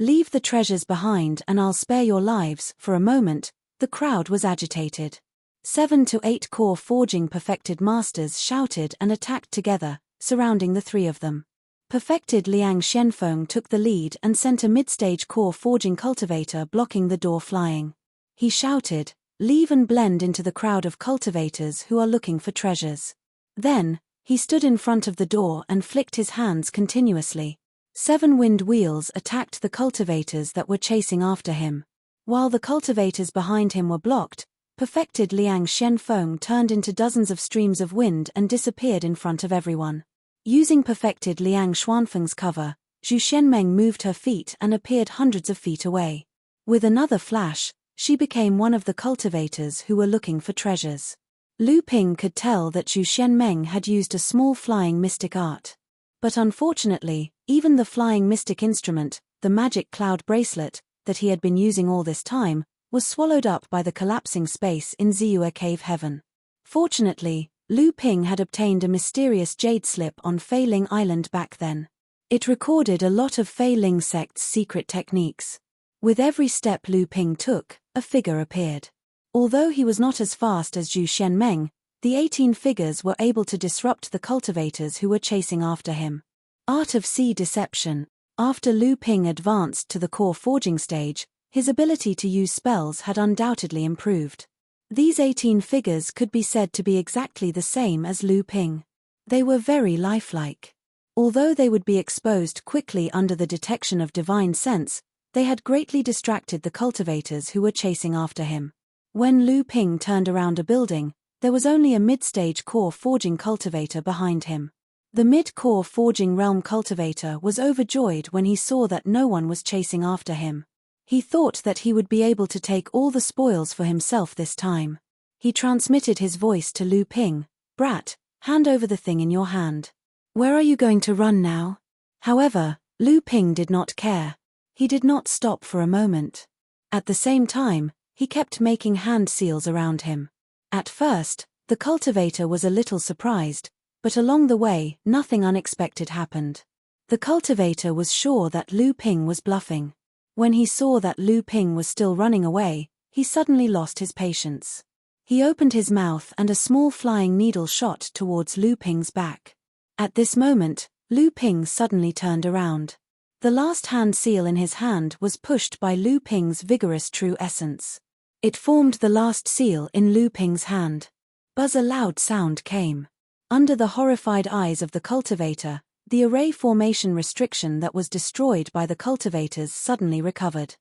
Leave the treasures behind and I'll spare your lives." For a moment, the crowd was agitated. 7 to 8 core forging perfected masters shouted and attacked together, surrounding the three of them. Perfected Liang Shenfeng took the lead and sent a mid-stage core forging cultivator blocking the door flying. He shouted, "Leave and blend into the crowd of cultivators who are looking for treasures." Then, he stood in front of the door and flicked his hands continuously. 7 wind wheels attacked the cultivators that were chasing after him. While the cultivators behind him were blocked, perfected Liang Shenfeng turned into dozens of streams of wind and disappeared in front of everyone. Using perfected Liang Xuanfeng's cover, Zhu Xianmeng moved her feet and appeared hundreds of feet away. With another flash, she became one of the cultivators who were looking for treasures. Lu Ping could tell that Zhu Xianmeng had used a small flying mystic art. But unfortunately, even the flying mystic instrument, the magic cloud bracelet, that he had been using all this time, was swallowed up by the collapsing space in Ziyue Cave Heaven. Fortunately, Lu Ping had obtained a mysterious jade slip on Fei Ling Island back then. It recorded a lot of Fei Ling sect's secret techniques. With every step Lu Ping took, a figure appeared. Although he was not as fast as Zhu Xianmeng, the 18 figures were able to disrupt the cultivators who were chasing after him. Art of Sea Deception. After Lu Ping advanced to the core forging stage, his ability to use spells had undoubtedly improved. These 18 figures could be said to be exactly the same as Lu Ping. They were very lifelike. Although they would be exposed quickly under the detection of divine sense, they had greatly distracted the cultivators who were chasing after him. When Lu Ping turned around a building, there was only a mid-stage core forging cultivator behind him. The mid-core forging realm cultivator was overjoyed when he saw that no one was chasing after him. He thought that he would be able to take all the spoils for himself this time. He transmitted his voice to Lu Ping. "Brat, hand over the thing in your hand. Where are you going to run now?" However, Lu Ping did not care. He did not stop for a moment. At the same time, he kept making hand seals around him. At first, the cultivator was a little surprised, but along the way, nothing unexpected happened. The cultivator was sure that Lu Ping was bluffing. When he saw that Lu Ping was still running away, he suddenly lost his patience. He opened his mouth and a small flying needle shot towards Lu Ping's back. At this moment, Lu Ping suddenly turned around. The last hand seal in his hand was pushed by Lu Ping's vigorous true essence. It formed the last seal in Lu Ping's hand. Buzz, a loud sound came. Under the horrified eyes of the cultivator, the array formation restriction that was destroyed by the cultivators suddenly recovered.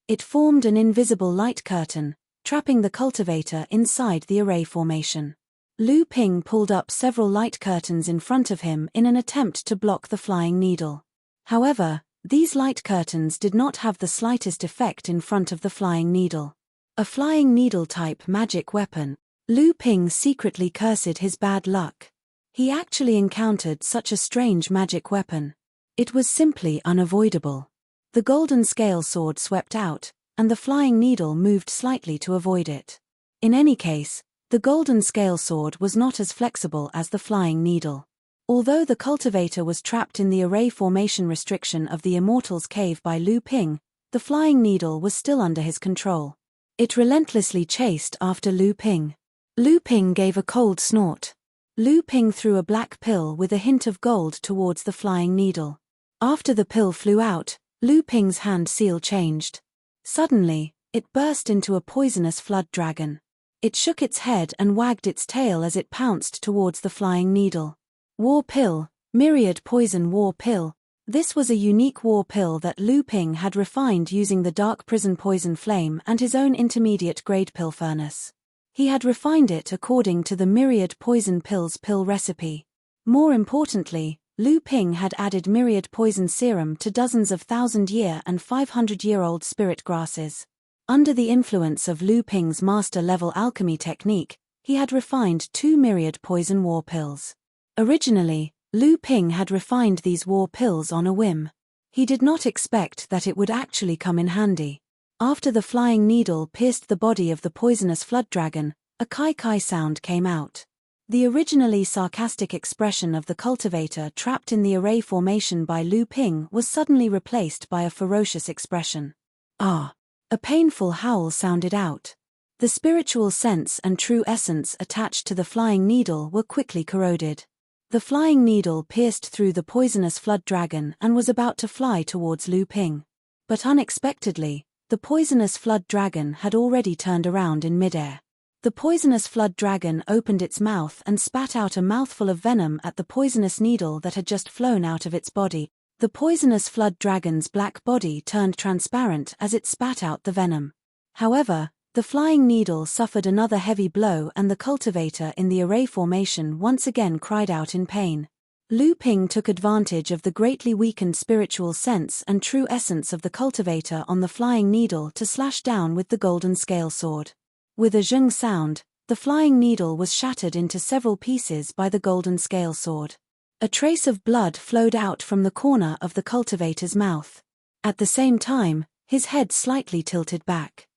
It formed an invisible light curtain, trapping the cultivator inside the array formation. Lu Ping pulled up several light curtains in front of him in an attempt to block the flying needle. However, these light curtains did not have the slightest effect in front of the flying needle. A flying needle-type magic weapon. Lu Ping secretly cursed his bad luck. He actually encountered such a strange magic weapon. It was simply unavoidable. The golden scale sword swept out, and the flying needle moved slightly to avoid it. In any case, the golden scale sword was not as flexible as the flying needle. Although the cultivator was trapped in the array formation restriction of the Immortal's Cave by Lu Ping, the flying needle was still under his control. It relentlessly chased after Lu Ping. Lu Ping gave a cold snort. Lu Ping threw a black pill with a hint of gold towards the flying needle. After the pill flew out, Lu Ping's hand seal changed. Suddenly, it burst into a poisonous flood dragon. It shook its head and wagged its tail as it pounced towards the flying needle. War pill, myriad poison war pill. This was a unique war pill that Lu Ping had refined using the dark prison poison flame and his own intermediate grade pill furnace. He had refined it according to the myriad poison pills pill recipe. More importantly, Lu Ping had added myriad poison serum to dozens of 1,000-year and 500-year-old spirit grasses. Under the influence of Lu Ping's master-level alchemy technique, he had refined 2 myriad poison war pills. Originally, Lu Ping had refined these war pills on a whim. He did not expect that it would actually come in handy. After the flying needle pierced the body of the poisonous flood dragon, a kai-kai sound came out. The originally sarcastic expression of the cultivator trapped in the array formation by Lu Ping was suddenly replaced by a ferocious expression. "Ah!" A painful howl sounded out. The spiritual sense and true essence attached to the flying needle were quickly corroded. The flying needle pierced through the poisonous flood dragon and was about to fly towards Lu Ping. But unexpectedly, the poisonous flood dragon had already turned around in midair. The poisonous flood dragon opened its mouth and spat out a mouthful of venom at the poisonous needle that had just flown out of its body. The poisonous flood dragon's black body turned transparent as it spat out the venom. However, the flying needle suffered another heavy blow and the cultivator in the array formation once again cried out in pain. Lu Ping took advantage of the greatly weakened spiritual sense and true essence of the cultivator on the flying needle to slash down with the golden scale sword. With a zheng sound, the flying needle was shattered into several pieces by the golden scale sword. A trace of blood flowed out from the corner of the cultivator's mouth. At the same time, his head slightly tilted back.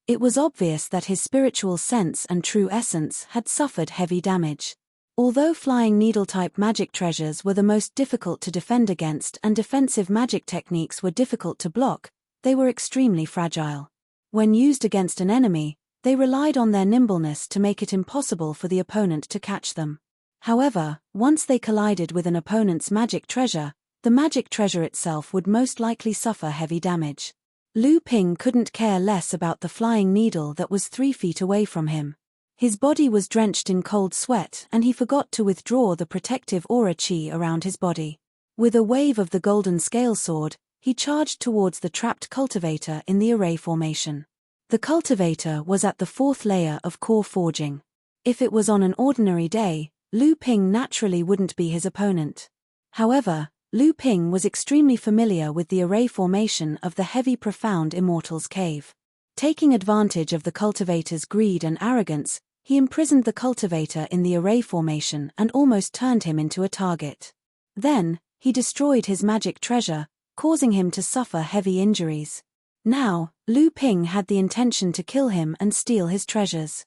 It was obvious that his spiritual sense and true essence had suffered heavy damage. Although flying needle-type magic treasures were the most difficult to defend against and defensive magic techniques were difficult to block, they were extremely fragile. When used against an enemy, they relied on their nimbleness to make it impossible for the opponent to catch them. However, once they collided with an opponent's magic treasure, the magic treasure itself would most likely suffer heavy damage. Lu Ping couldn't care less about the flying needle that was 3 feet away from him. His body was drenched in cold sweat and he forgot to withdraw the protective aura chi around his body. With a wave of the golden scale sword, he charged towards the trapped cultivator in the array formation. The cultivator was at the 4th layer of core forging. If it was on an ordinary day, Lu Ping naturally wouldn't be his opponent. However, Lu Ping was extremely familiar with the array formation of the heavy profound Immortal's Cave. Taking advantage of the cultivator's greed and arrogance, he imprisoned the cultivator in the array formation and almost turned him into a target. Then, he destroyed his magic treasure, causing him to suffer heavy injuries. Now, Lu Ping had the intention to kill him and steal his treasures.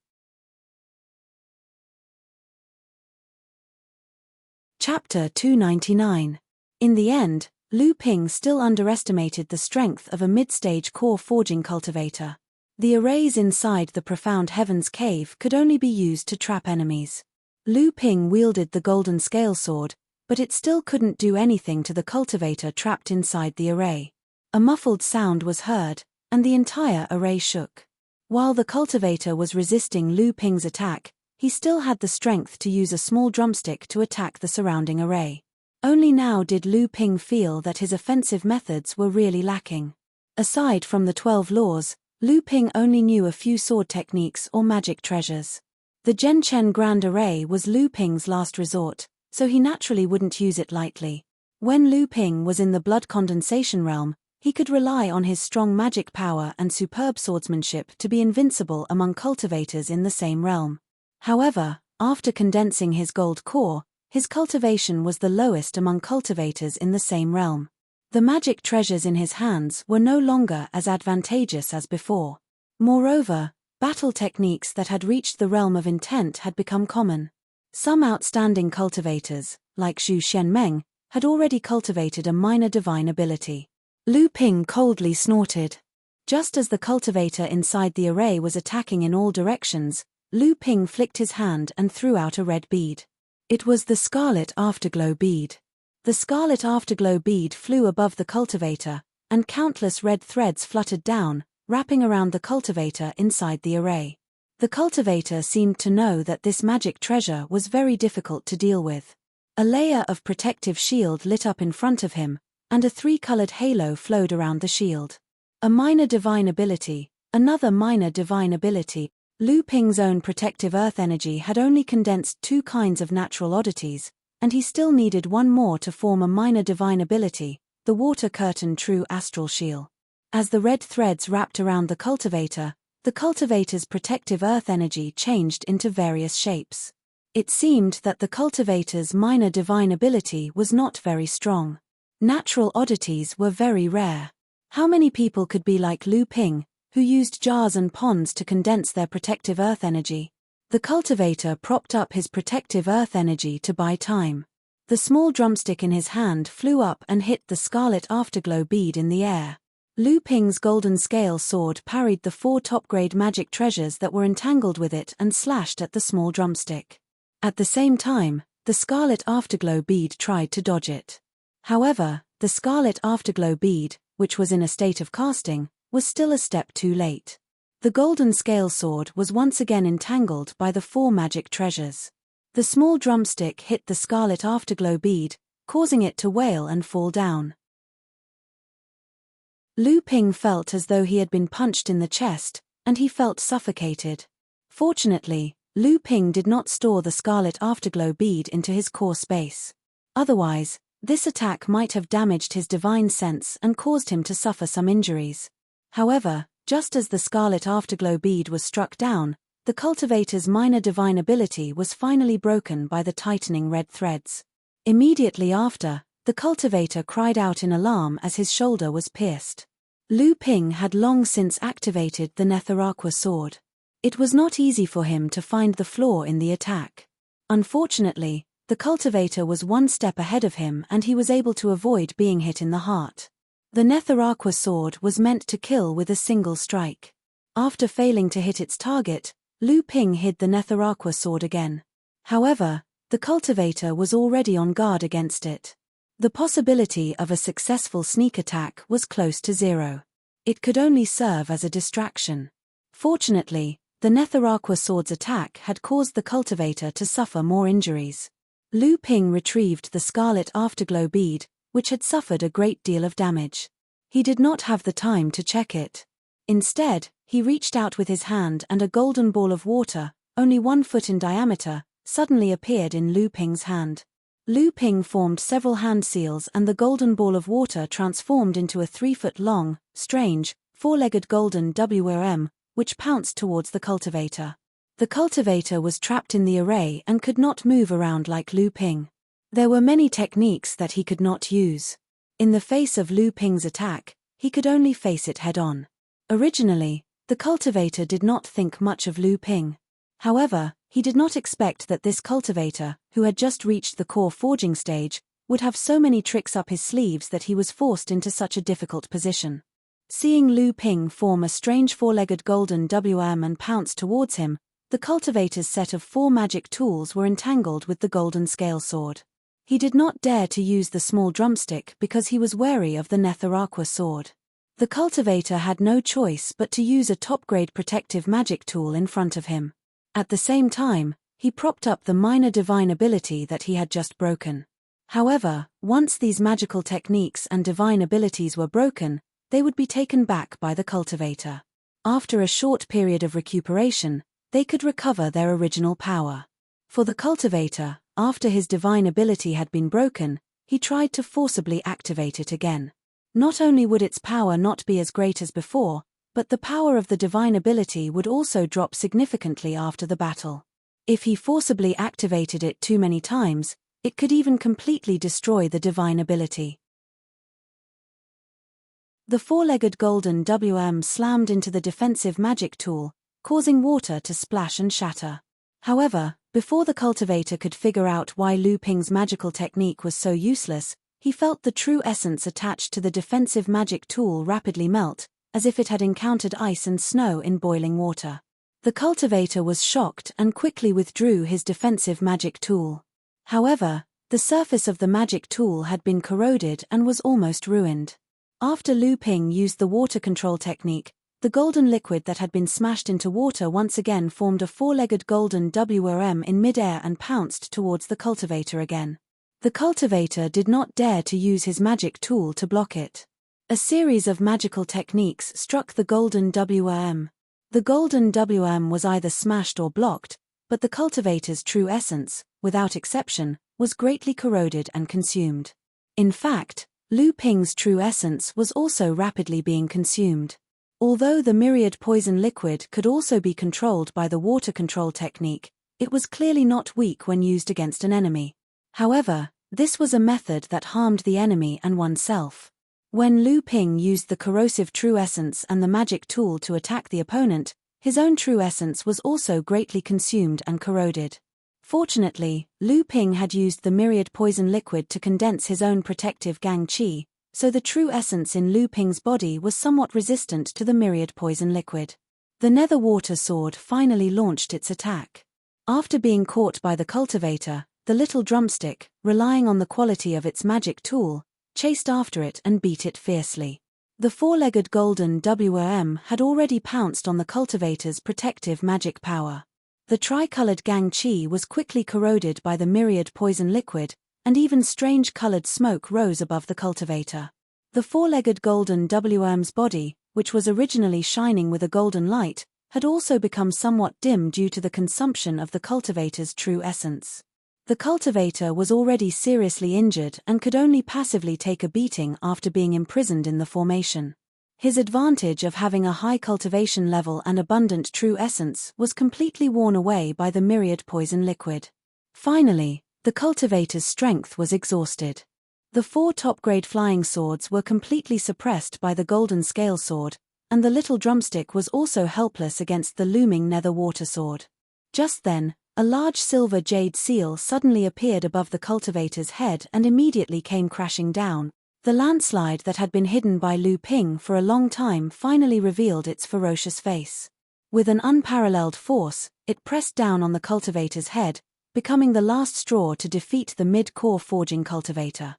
Chapter 299. In the end, Lu Ping still underestimated the strength of a mid-stage core forging cultivator. The arrays inside the profound heavens cave could only be used to trap enemies. Lu Ping wielded the golden scale sword, but it still couldn't do anything to the cultivator trapped inside the array. A muffled sound was heard, and the entire array shook. While the cultivator was resisting Lu Ping's attack, he still had the strength to use a small drumstick to attack the surrounding array. Only now did Lu Ping feel that his offensive methods were really lacking. Aside from the 12 laws, Lu Ping only knew a few sword techniques or magic treasures. The Zhenchen Grand Array was Lu Ping's last resort, so he naturally wouldn't use it lightly. When Lu Ping was in the blood condensation realm, he could rely on his strong magic power and superb swordsmanship to be invincible among cultivators in the same realm. However, after condensing his gold core, his cultivation was the lowest among cultivators in the same realm. The magic treasures in his hands were no longer as advantageous as before. Moreover, battle techniques that had reached the realm of intent had become common. Some outstanding cultivators, like Xu Xianmeng, had already cultivated a minor divine ability. Lu Ping coldly snorted. Just as the cultivator inside the array was attacking in all directions, Lu Ping flicked his hand and threw out a red bead. It was the Scarlet Afterglow bead. The Scarlet Afterglow bead flew above the cultivator, and countless red threads fluttered down, wrapping around the cultivator inside the array. The cultivator seemed to know that this magic treasure was very difficult to deal with. A layer of protective shield lit up in front of him, and a 3-colored halo flowed around the shield. A minor divine ability, another minor divine ability. Lu Ping's own protective earth energy had only condensed 2 kinds of natural oddities, and he still needed one more to form a minor divine ability, the Water Curtain True Astral Shield. As the red threads wrapped around the cultivator's protective earth energy changed into various shapes. It seemed that the cultivator's minor divine ability was not very strong. Natural oddities were very rare. How many people could be like Lu Ping, who used jars and ponds to condense their protective earth energy? The cultivator propped up his protective earth energy to buy time. The small drumstick in his hand flew up and hit the Scarlet Afterglow bead in the air. Lu Ping's golden scale sword parried the 4 top-grade magic treasures that were entangled with it and slashed at the small drumstick. At the same time, the Scarlet Afterglow bead tried to dodge it. However, the Scarlet Afterglow bead, which was in a state of casting, was still a step too late. The golden scale sword was once again entangled by the 4 magic treasures. The small drumstick hit the Scarlet Afterglow bead, causing it to wail and fall down. Lu Ping felt as though he had been punched in the chest, and he felt suffocated. Fortunately, Lu Ping did not store the Scarlet Afterglow bead into his core space. Otherwise, this attack might have damaged his divine sense and caused him to suffer some injuries. However, just as the Scarlet Afterglow bead was struck down, the cultivator's minor divine ability was finally broken by the tightening red threads. Immediately after, the cultivator cried out in alarm as his shoulder was pierced. Lu Ping had long since activated the Netheraqua sword. It was not easy for him to find the flaw in the attack. Unfortunately, the cultivator was 1 step ahead of him and he was able to avoid being hit in the heart. The Netheraqua sword was meant to kill with a single strike. After failing to hit its target, Lu Ping hid the Netheraqua sword again. However, the cultivator was already on guard against it. The possibility of a successful sneak attack was close to 0. It could only serve as a distraction. Fortunately, the Netheraqua sword's attack had caused the cultivator to suffer more injuries. Lu Ping retrieved the Scarlet Afterglow bead, which had suffered a great deal of damage. He did not have the time to check it. Instead, he reached out with his hand and a golden ball of water, only 1 foot in diameter, suddenly appeared in Lu Ping's hand. Lu Ping formed several hand seals and the golden ball of water transformed into a 3-foot-long, strange, 4-legged golden worm, which pounced towards the cultivator. The cultivator was trapped in the array and could not move around like Lu Ping. There were many techniques that he could not use. In the face of Lu Ping's attack, he could only face it head-on. Originally, the cultivator did not think much of Lu Ping. However, he did not expect that this cultivator, who had just reached the core forging stage, would have so many tricks up his sleeves that he was forced into such a difficult position. Seeing Lu Ping form a strange 4-legged golden worm and pounce towards him, the cultivator's set of 4 magic tools were entangled with the golden scale sword. He did not dare to use the small drumstick because he was wary of the Netheraqua sword. The cultivator had no choice but to use a top-grade protective magic tool in front of him. At the same time, he propped up the minor divine ability that he had just broken. However, once these magical techniques and divine abilities were broken, they would be taken back by the cultivator. After a short period of recuperation, they could recover their original power. For the cultivator, after his divine ability had been broken, he tried to forcibly activate it again. Not only would its power not be as great as before, but the power of the divine ability would also drop significantly after the battle. If he forcibly activated it too many times, it could even completely destroy the divine ability. The 4-legged golden worm slammed into the defensive magic tool, causing water to splash and shatter. However, before the cultivator could figure out why Lu Ping's magical technique was so useless, he felt the true essence attached to the defensive magic tool rapidly melt, as if it had encountered ice and snow in boiling water. The cultivator was shocked and quickly withdrew his defensive magic tool. However, the surface of the magic tool had been corroded and was almost ruined. After Lu Ping used the water control technique, the golden liquid that had been smashed into water once again formed a 4-legged golden worm in midair and pounced towards the cultivator again. The cultivator did not dare to use his magic tool to block it. A series of magical techniques struck the golden worm. The golden worm was either smashed or blocked, but the cultivator's true essence, without exception, was greatly corroded and consumed. In fact, Lu Ping's true essence was also rapidly being consumed. Although the myriad poison liquid could also be controlled by the water control technique, it was clearly not weak when used against an enemy. However, this was a method that harmed the enemy and oneself. When Lu Ping used the corrosive true essence and the magic tool to attack the opponent, his own true essence was also greatly consumed and corroded. Fortunately, Lu Ping had used the myriad poison liquid to condense his own protective gang qi, so the true essence in Lu Ping's body was somewhat resistant to the myriad poison liquid. The nether water sword finally launched its attack. After being caught by the cultivator, the little drumstick, relying on the quality of its magic tool, chased after it and beat it fiercely. The 4-legged golden worm had already pounced on the cultivator's protective magic power. The tricolored gang qi was quickly corroded by the myriad poison liquid, and even strange colored smoke rose above the cultivator. The 4-legged golden worm's body, which was originally shining with a golden light, had also become somewhat dim due to the consumption of the cultivator's true essence. The cultivator was already seriously injured and could only passively take a beating after being imprisoned in the formation. His advantage of having a high cultivation level and abundant true essence was completely worn away by the myriad poison liquid. Finally, the cultivator's strength was exhausted. The 4 top-grade flying swords were completely suppressed by the golden scale sword, and the little drumstick was also helpless against the looming nether water sword. Just then, a large silver jade seal suddenly appeared above the cultivator's head and immediately came crashing down. The landslide that had been hidden by Lu Ping for a long time finally revealed its ferocious face. With an unparalleled force, it pressed down on the cultivator's head, becoming the last straw to defeat the mid-core forging cultivator.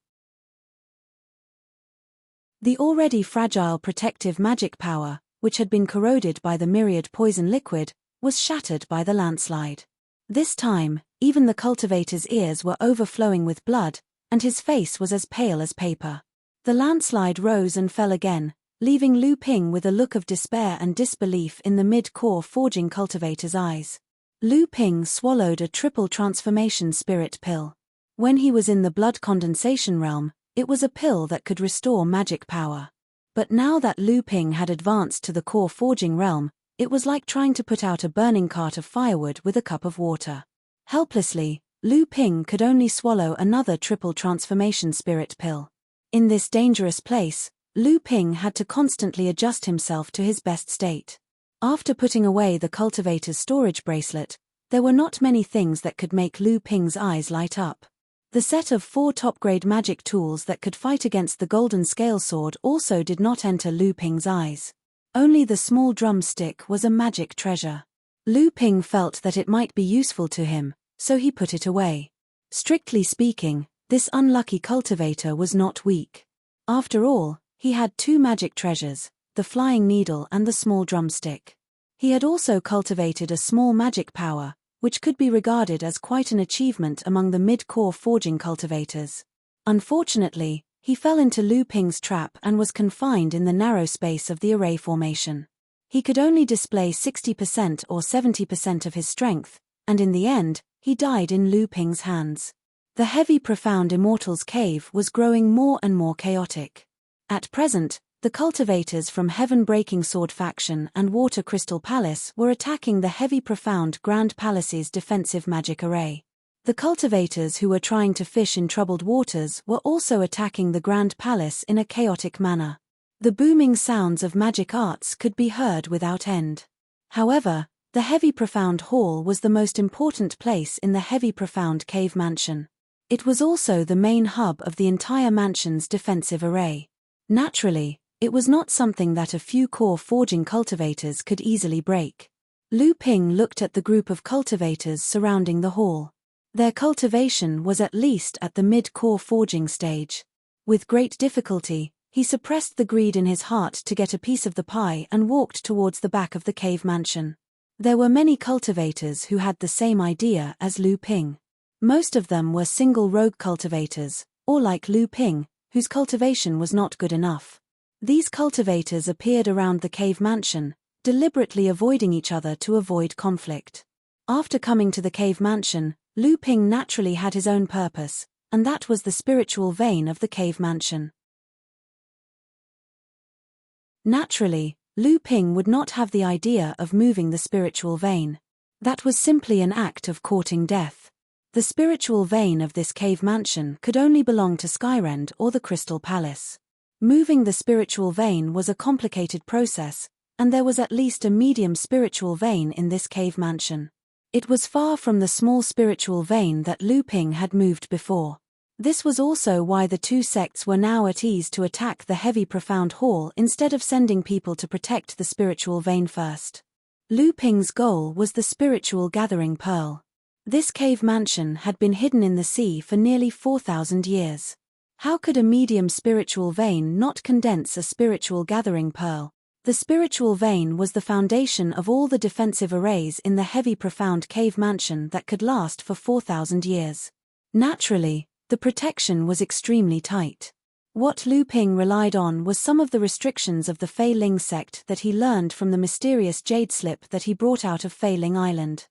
The already fragile protective magic power, which had been corroded by the myriad poison liquid, was shattered by the landslide. This time, even the cultivator's ears were overflowing with blood, and his face was as pale as paper. The landslide rose and fell again, leaving Lu Ping with a look of despair and disbelief in the mid-core forging cultivator's eyes. Lu Ping swallowed a triple transformation spirit pill. When he was in the blood condensation realm, it was a pill that could restore magic power. But now that Lu Ping had advanced to the core forging realm, it was like trying to put out a burning cart of firewood with a cup of water. Helplessly, Lu Ping could only swallow another triple transformation spirit pill. In this dangerous place, Lu Ping had to constantly adjust himself to his best state. After putting away the cultivator's storage bracelet, there were not many things that could make Lu Ping's eyes light up. The set of 4 top-grade magic tools that could fight against the golden scale sword also did not enter Lu Ping's eyes. Only the small drumstick was a magic treasure. Lu Ping felt that it might be useful to him, so he put it away. Strictly speaking, this unlucky cultivator was not weak. After all, he had 2 magic treasures, the flying needle and the small drumstick. He had also cultivated a small magic power, which could be regarded as quite an achievement among the mid-core forging cultivators. Unfortunately, he fell into Lu Ping's trap and was confined in the narrow space of the array formation. He could only display 60% or 70% of his strength, and in the end, he died in Lu Ping's hands. The heavy profound Immortal's Cave was growing more and more chaotic. At present, the cultivators from Heaven Breaking Sword faction and Water Crystal Palace were attacking the heavy profound Grand Palace's defensive magic array. The cultivators who were trying to fish in troubled waters were also attacking the Grand Palace in a chaotic manner. The booming sounds of magic arts could be heard without end. However, the Heavy Profound Hall was the most important place in the Heavy Profound Cave Mansion. It was also the main hub of the entire mansion's defensive array. Naturally, it was not something that a few core forging cultivators could easily break. Lu Ping looked at the group of cultivators surrounding the hall. Their cultivation was at least at the mid-core forging stage. With great difficulty, he suppressed the greed in his heart to get a piece of the pie and walked towards the back of the cave mansion. There were many cultivators who had the same idea as Lu Ping. Most of them were single rogue cultivators, or like Lu Ping, whose cultivation was not good enough. These cultivators appeared around the cave mansion, deliberately avoiding each other to avoid conflict. After coming to the cave mansion, Lu Ping naturally had his own purpose, and that was the spiritual vein of the cave mansion. Naturally, Lu Ping would not have the idea of moving the spiritual vein. That was simply an act of courting death. The spiritual vein of this cave mansion could only belong to Skyrend or the Crystal Palace. Moving the spiritual vein was a complicated process, and there was at least a medium spiritual vein in this cave mansion. It was far from the small spiritual vein that Lu Ping had moved before. This was also why the two sects were now at ease to attack the Heavy Profound Hall instead of sending people to protect the spiritual vein first. Lu Ping's goal was the spiritual gathering pearl. This cave mansion had been hidden in the sea for nearly 4,000 years. How could a medium spiritual vein not condense a spiritual gathering pearl? The spiritual vein was the foundation of all the defensive arrays in the Heavy Profound Cave Mansion that could last for 4,000 years. Naturally, the protection was extremely tight. What Lu Ping relied on was some of the restrictions of the Fei Ling sect that he learned from the mysterious jade slip that he brought out of Fei Ling Island.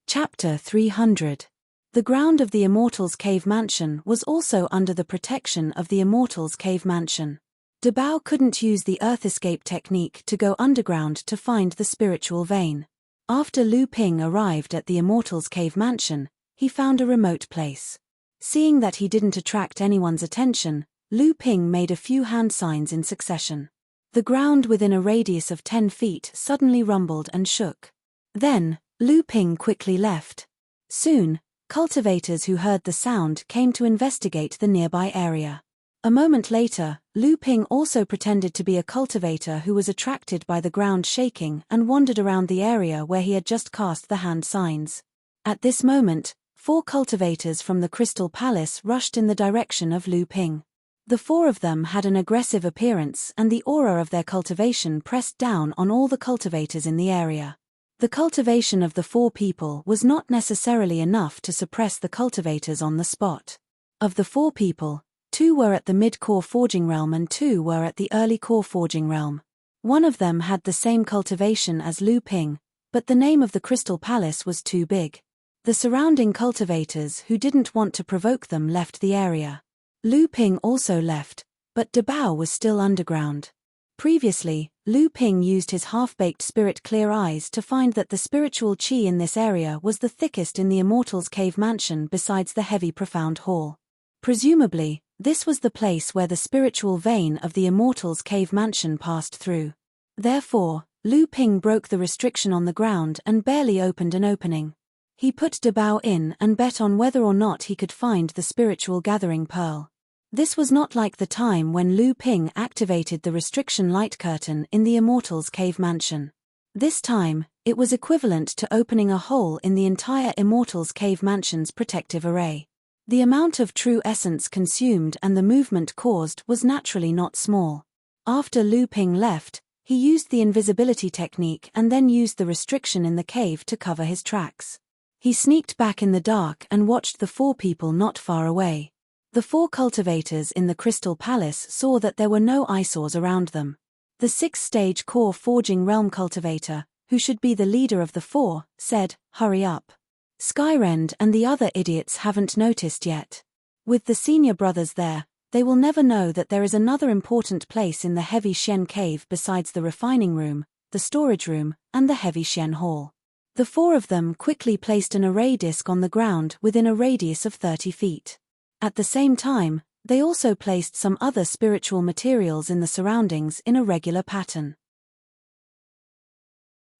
Chapter 300. The ground of the Immortals' Cave Mansion was also under the protection of the Immortals' Cave Mansion. De Bao couldn't use the Earth Escape technique to go underground to find the spiritual vein. After Lu Ping arrived at the Immortals' Cave Mansion, he found a remote place. Seeing that he didn't attract anyone's attention, Lu Ping made a few hand signs in succession. The ground within a radius of 10 feet suddenly rumbled and shook. Then, Lu Ping quickly left. Soon, cultivators who heard the sound came to investigate the nearby area. A moment later, Lu Ping also pretended to be a cultivator who was attracted by the ground shaking and wandered around the area where he had just cast the hand signs. At this moment, 4 cultivators from the Crystal Palace rushed in the direction of Lu Ping. The 4 of them had an aggressive appearance and the aura of their cultivation pressed down on all the cultivators in the area. The cultivation of the 4 people was not necessarily enough to suppress the cultivators on the spot. Of the 4 people, 2 were at the mid-core forging realm and 2 were at the early core forging realm. One of them had the same cultivation as Lu Ping, but the name of the Crystal Palace was too big. The surrounding cultivators who didn't want to provoke them left the area. Lu Ping also left, but Dabao was still underground. Previously, Lu Ping used his half-baked spirit clear eyes to find that the spiritual qi in this area was the thickest in the Immortals' cave mansion besides the heavy profound hall. Presumably, this was the place where the spiritual vein of the Immortals' cave mansion passed through. Therefore, Lu Ping broke the restriction on the ground and barely opened an opening. He put Dabao in and bet on whether or not he could find the spiritual gathering pearl. This was not like the time when Lu Ping activated the restriction light curtain in the Immortals' cave mansion. This time, it was equivalent to opening a hole in the entire Immortals' cave mansion's protective array. The amount of true essence consumed and the movement caused was naturally not small. After Lu Ping left, he used the invisibility technique and then used the restriction in the cave to cover his tracks. He sneaked back in the dark and watched the 4 people not far away. The 4 cultivators in the Crystal Palace saw that there were no eyesores around them. The 6th-stage core forging realm cultivator, who should be the leader of the 4, said, "Hurry up. Skyrend and the other idiots haven't noticed yet. With the senior brothers there, they will never know that there is another important place in the Heavy Shen cave besides the refining room, the storage room, and the Heavy Shen hall." The 4 of them quickly placed an array disc on the ground within a radius of 30 feet. At the same time, they also placed some other spiritual materials in the surroundings in a regular pattern.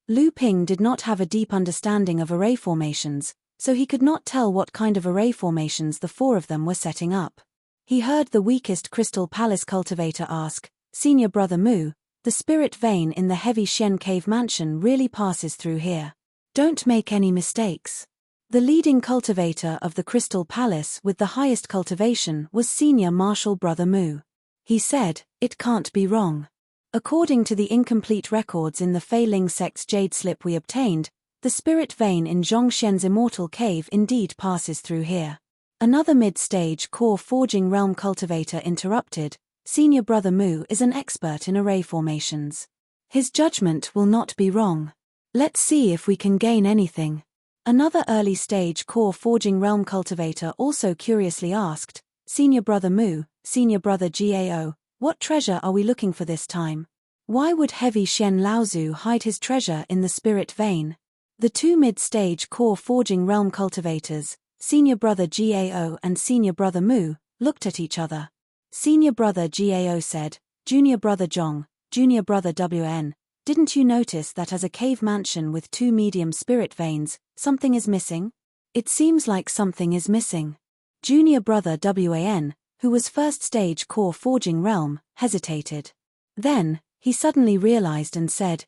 Lu Ping did not have a deep understanding of array formations, so he could not tell what kind of array formations the 4 of them were setting up. He heard the weakest Crystal Palace cultivator ask, "Senior Brother Mu, the spirit vein in the Heavy Shen cave mansion really passes through here. Don't make any mistakes." The leading cultivator of the Crystal Palace with the highest cultivation was Senior Martial Brother Mu. He said, "It can't be wrong. According to the incomplete records in the Fei Ling sect's jade slip we obtained, the spirit vein in Zhongshen's immortal cave indeed passes through here." Another mid-stage core forging realm cultivator interrupted, "Senior Brother Mu is an expert in array formations. His judgment will not be wrong. Let's see if we can gain anything." Another early-stage core forging realm cultivator also curiously asked, "Senior Brother Mu, Senior Brother Gao, what treasure are we looking for this time? Why would Heavy Shen Laozu hide his treasure in the spirit vein?" The 2 mid-stage core forging realm cultivators, Senior Brother Gao and Senior Brother Mu, looked at each other. Senior Brother Gao said, "Junior Brother Zhong, Junior Brother Wn, didn't you notice that as a cave mansion with 2 medium spirit veins, something is missing? It seems like something is missing." Junior Brother Wan, who was first-stage core forging realm, hesitated. Then, he suddenly realized and said,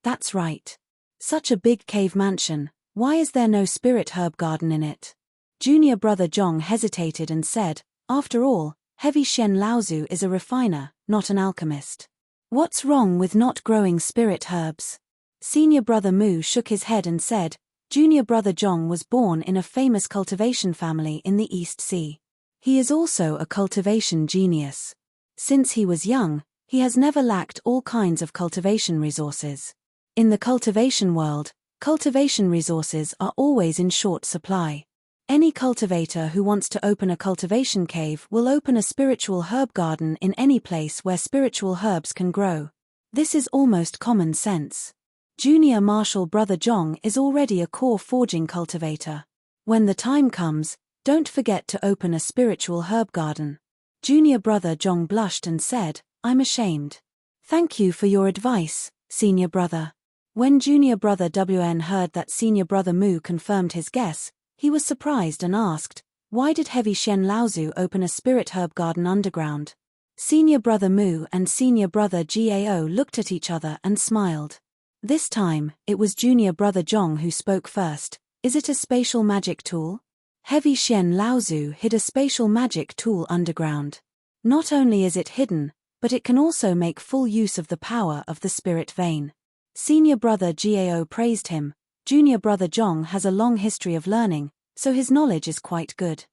"That's right. Such a big cave mansion, why is there no spirit herb garden in it?" Junior Brother Zhong hesitated and said, "After all, Heavy Shen Laozu is a refiner, not an alchemist. What's wrong with not growing spirit herbs?" Senior Brother Mu shook his head and said, "Junior Brother Zhong was born in a famous cultivation family in the East Sea. He is also a cultivation genius. Since he was young, he has never lacked all kinds of cultivation resources. In the cultivation world, cultivation resources are always in short supply. Any cultivator who wants to open a cultivation cave will open a spiritual herb garden in any place where spiritual herbs can grow. This is almost common sense. Junior Martial Brother Zhong is already a core forging cultivator. When the time comes, don't forget to open a spiritual herb garden." Junior Brother Zhong blushed and said, "I'm ashamed. Thank you for your advice, Senior Brother." When Junior Brother Wn heard that Senior Brother Mu confirmed his guess, he was surprised and asked, "Why did Heavy Shen Laozu open a spirit herb garden underground?" Senior Brother Mu and Senior Brother Gao looked at each other and smiled. This time, it was Junior Brother Zhong who spoke first. "Is it a spatial magic tool?" Heavy Shen Laozu hid a spatial magic tool underground. Not only is it hidden, but it can also make full use of the power of the spirit vein. Senior Brother Gao praised him. Junior Brother Zhong has a long history of learning, so his knowledge is quite good.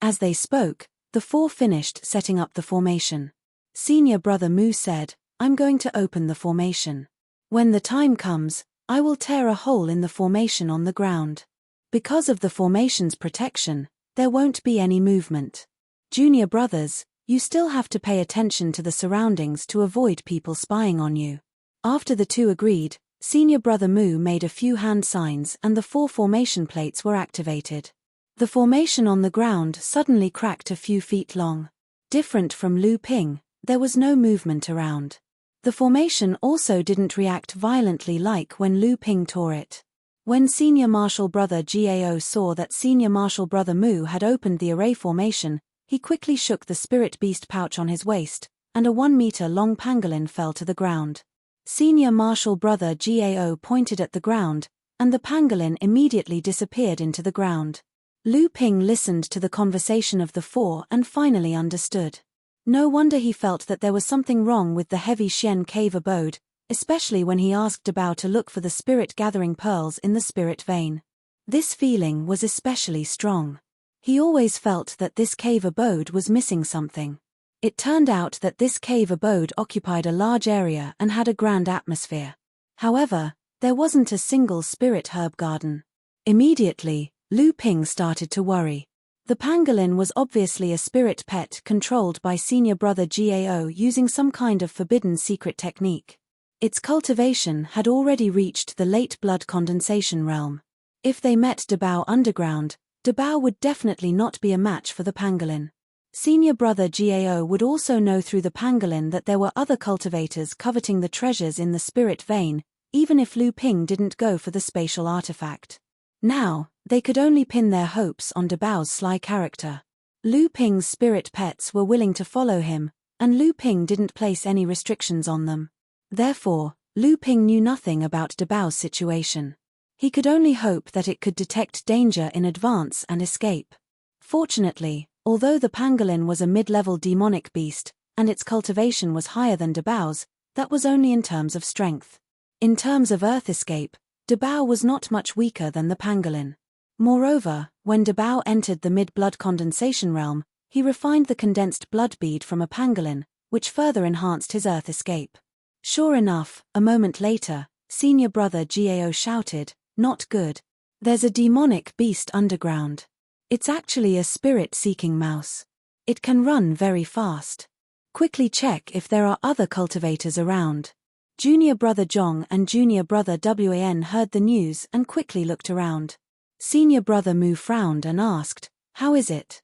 As they spoke, the 4 finished setting up the formation. Senior brother Mu said, "I'm going to open the formation. When the time comes, I will tear a hole in the formation on the ground. Because of the formation's protection, there won't be any movement. Junior brothers, you still have to pay attention to the surroundings to avoid people spying on you." After the two agreed, senior brother Mu made a few hand signs and the 4 formation plates were activated. The formation on the ground suddenly cracked a few feet long. Different from Lu Ping, there was no movement around. The formation also didn't react violently like when Lu Ping tore it. When Senior Marshal Brother Gao saw that Senior Marshal Brother Mu had opened the array formation, he quickly shook the spirit beast pouch on his waist, and a 1-meter-long pangolin fell to the ground. Senior Marshal Brother Gao pointed at the ground, and the pangolin immediately disappeared into the ground. Lu Ping listened to the conversation of the 4 and finally understood. No wonder he felt that there was something wrong with the heavy Xian cave abode, especially when he asked Dabao to look for the spirit-gathering pearls in the spirit vein. This feeling was especially strong. He always felt that this cave abode was missing something. It turned out that this cave abode occupied a large area and had a grand atmosphere. However, there wasn't a single spirit herb garden. Immediately, Lu Ping started to worry. The pangolin was obviously a spirit pet controlled by senior brother Gao using some kind of forbidden secret technique. Its cultivation had already reached the late blood condensation realm. If they met Dabao underground, Dabao would definitely not be a match for the pangolin. Senior brother Gao would also know through the pangolin that there were other cultivators coveting the treasures in the spirit vein, even if Lu Ping didn't go for the spatial artifact. Now, they could only pin their hopes on Dabao's sly character. Lu Ping's spirit pets were willing to follow him, and Lu Ping didn't place any restrictions on them. Therefore, Lu Ping knew nothing about Dabao's situation. He could only hope that it could detect danger in advance and escape. Fortunately, although the pangolin was a mid-level demonic beast, and its cultivation was higher than Dabao's, that was only in terms of strength. In terms of earth escape, Dabao was not much weaker than the pangolin. Moreover, when Dabao entered the mid-blood condensation realm, he refined the condensed blood bead from a pangolin, which further enhanced his earth escape. Sure enough, a moment later, senior brother Gao shouted, "Not good. There's a demonic beast underground. It's actually a spirit-seeking mouse. It can run very fast. Quickly check if there are other cultivators around." Junior brother Zhong and junior brother Wan heard the news and quickly looked around. Senior brother Mu frowned and asked, "How is it?"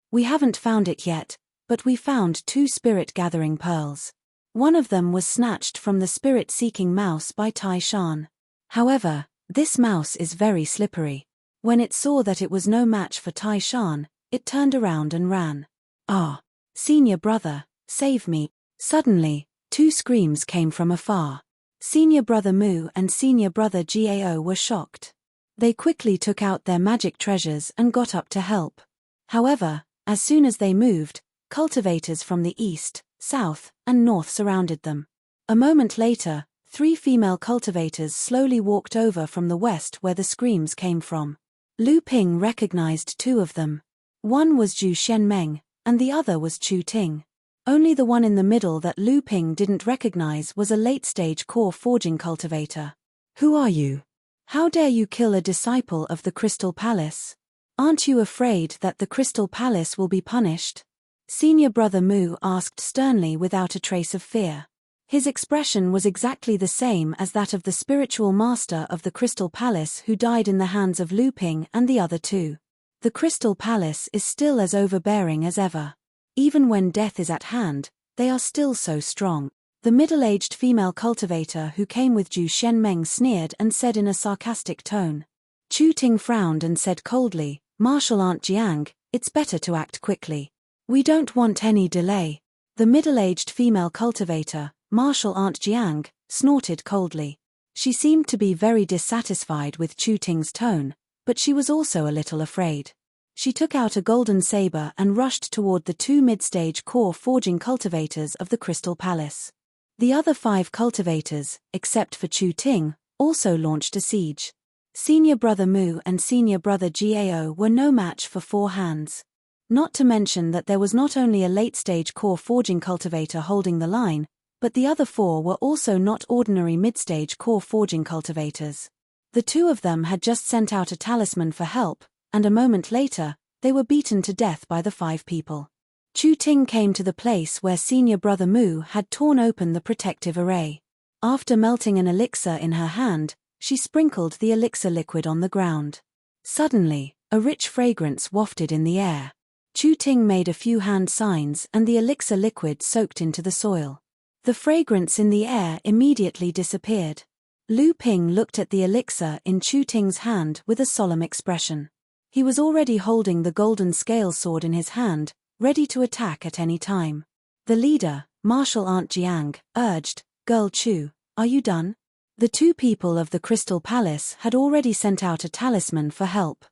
"We haven't found it yet, but we found 2 spirit-gathering pearls. One of them was snatched from the spirit-seeking mouse by Tai Shan. However, this mouse is very slippery. When it saw that it was no match for Tai Shan, it turned around and ran." "Ah! Senior brother, save me." Suddenly, 2 screams came from afar. Senior brother Mu and senior brother Gao were shocked. They quickly took out their magic treasures and got up to help. However, as soon as they moved, cultivators from the east, south, and north surrounded them. A moment later, 3 female cultivators slowly walked over from the west where the screams came from. Lu Ping recognized 2 of them. One was Zhu Shenmeng, and the other was Chu Ting. Only the one in the middle that Lu Ping didn't recognize was a late-stage core forging cultivator. "Who are you? How dare you kill a disciple of the Crystal Palace? Aren't you afraid that the Crystal Palace will be punished?" Senior brother Mu asked sternly without a trace of fear. His expression was exactly the same as that of the spiritual master of the Crystal Palace who died in the hands of Lu Ping and the other 2. The Crystal Palace is still as overbearing as ever. Even when death is at hand, they are still so strong. The middle-aged female cultivator who came with Zhu Shenmeng sneered and said in a sarcastic tone. Chu Ting frowned and said coldly, "Marshal Aunt Jiang, it's better to act quickly. We don't want any delay." The middle-aged female cultivator, Marshal Aunt Jiang, snorted coldly. She seemed to be very dissatisfied with Chu Ting's tone, but she was also a little afraid. She took out a golden saber and rushed toward the 2 mid-stage core forging cultivators of the Crystal Palace. The other 5 cultivators, except for Chu Ting, also launched a siege. Senior brother Mu and senior brother Gao were no match for 4 hands. Not to mention that there was not only a late-stage core forging cultivator holding the line, but the other 4 were also not ordinary mid-stage core forging cultivators. The 2 of them had just sent out a talisman for help, and a moment later, they were beaten to death by the 5 people. Chu Ting came to the place where senior brother Mu had torn open the protective array. After melting an elixir in her hand, she sprinkled the elixir liquid on the ground. Suddenly, a rich fragrance wafted in the air. Chu Ting made a few hand signs and the elixir liquid soaked into the soil. The fragrance in the air immediately disappeared. Lu Ping looked at the elixir in Chu Ting's hand with a solemn expression. He was already holding the golden scale sword in his hand, ready to attack at any time. The leader, Martial Aunt Jiang, urged, "Girl Chu, are you done?" The 2 people of the Crystal Palace had already sent out a talisman for help.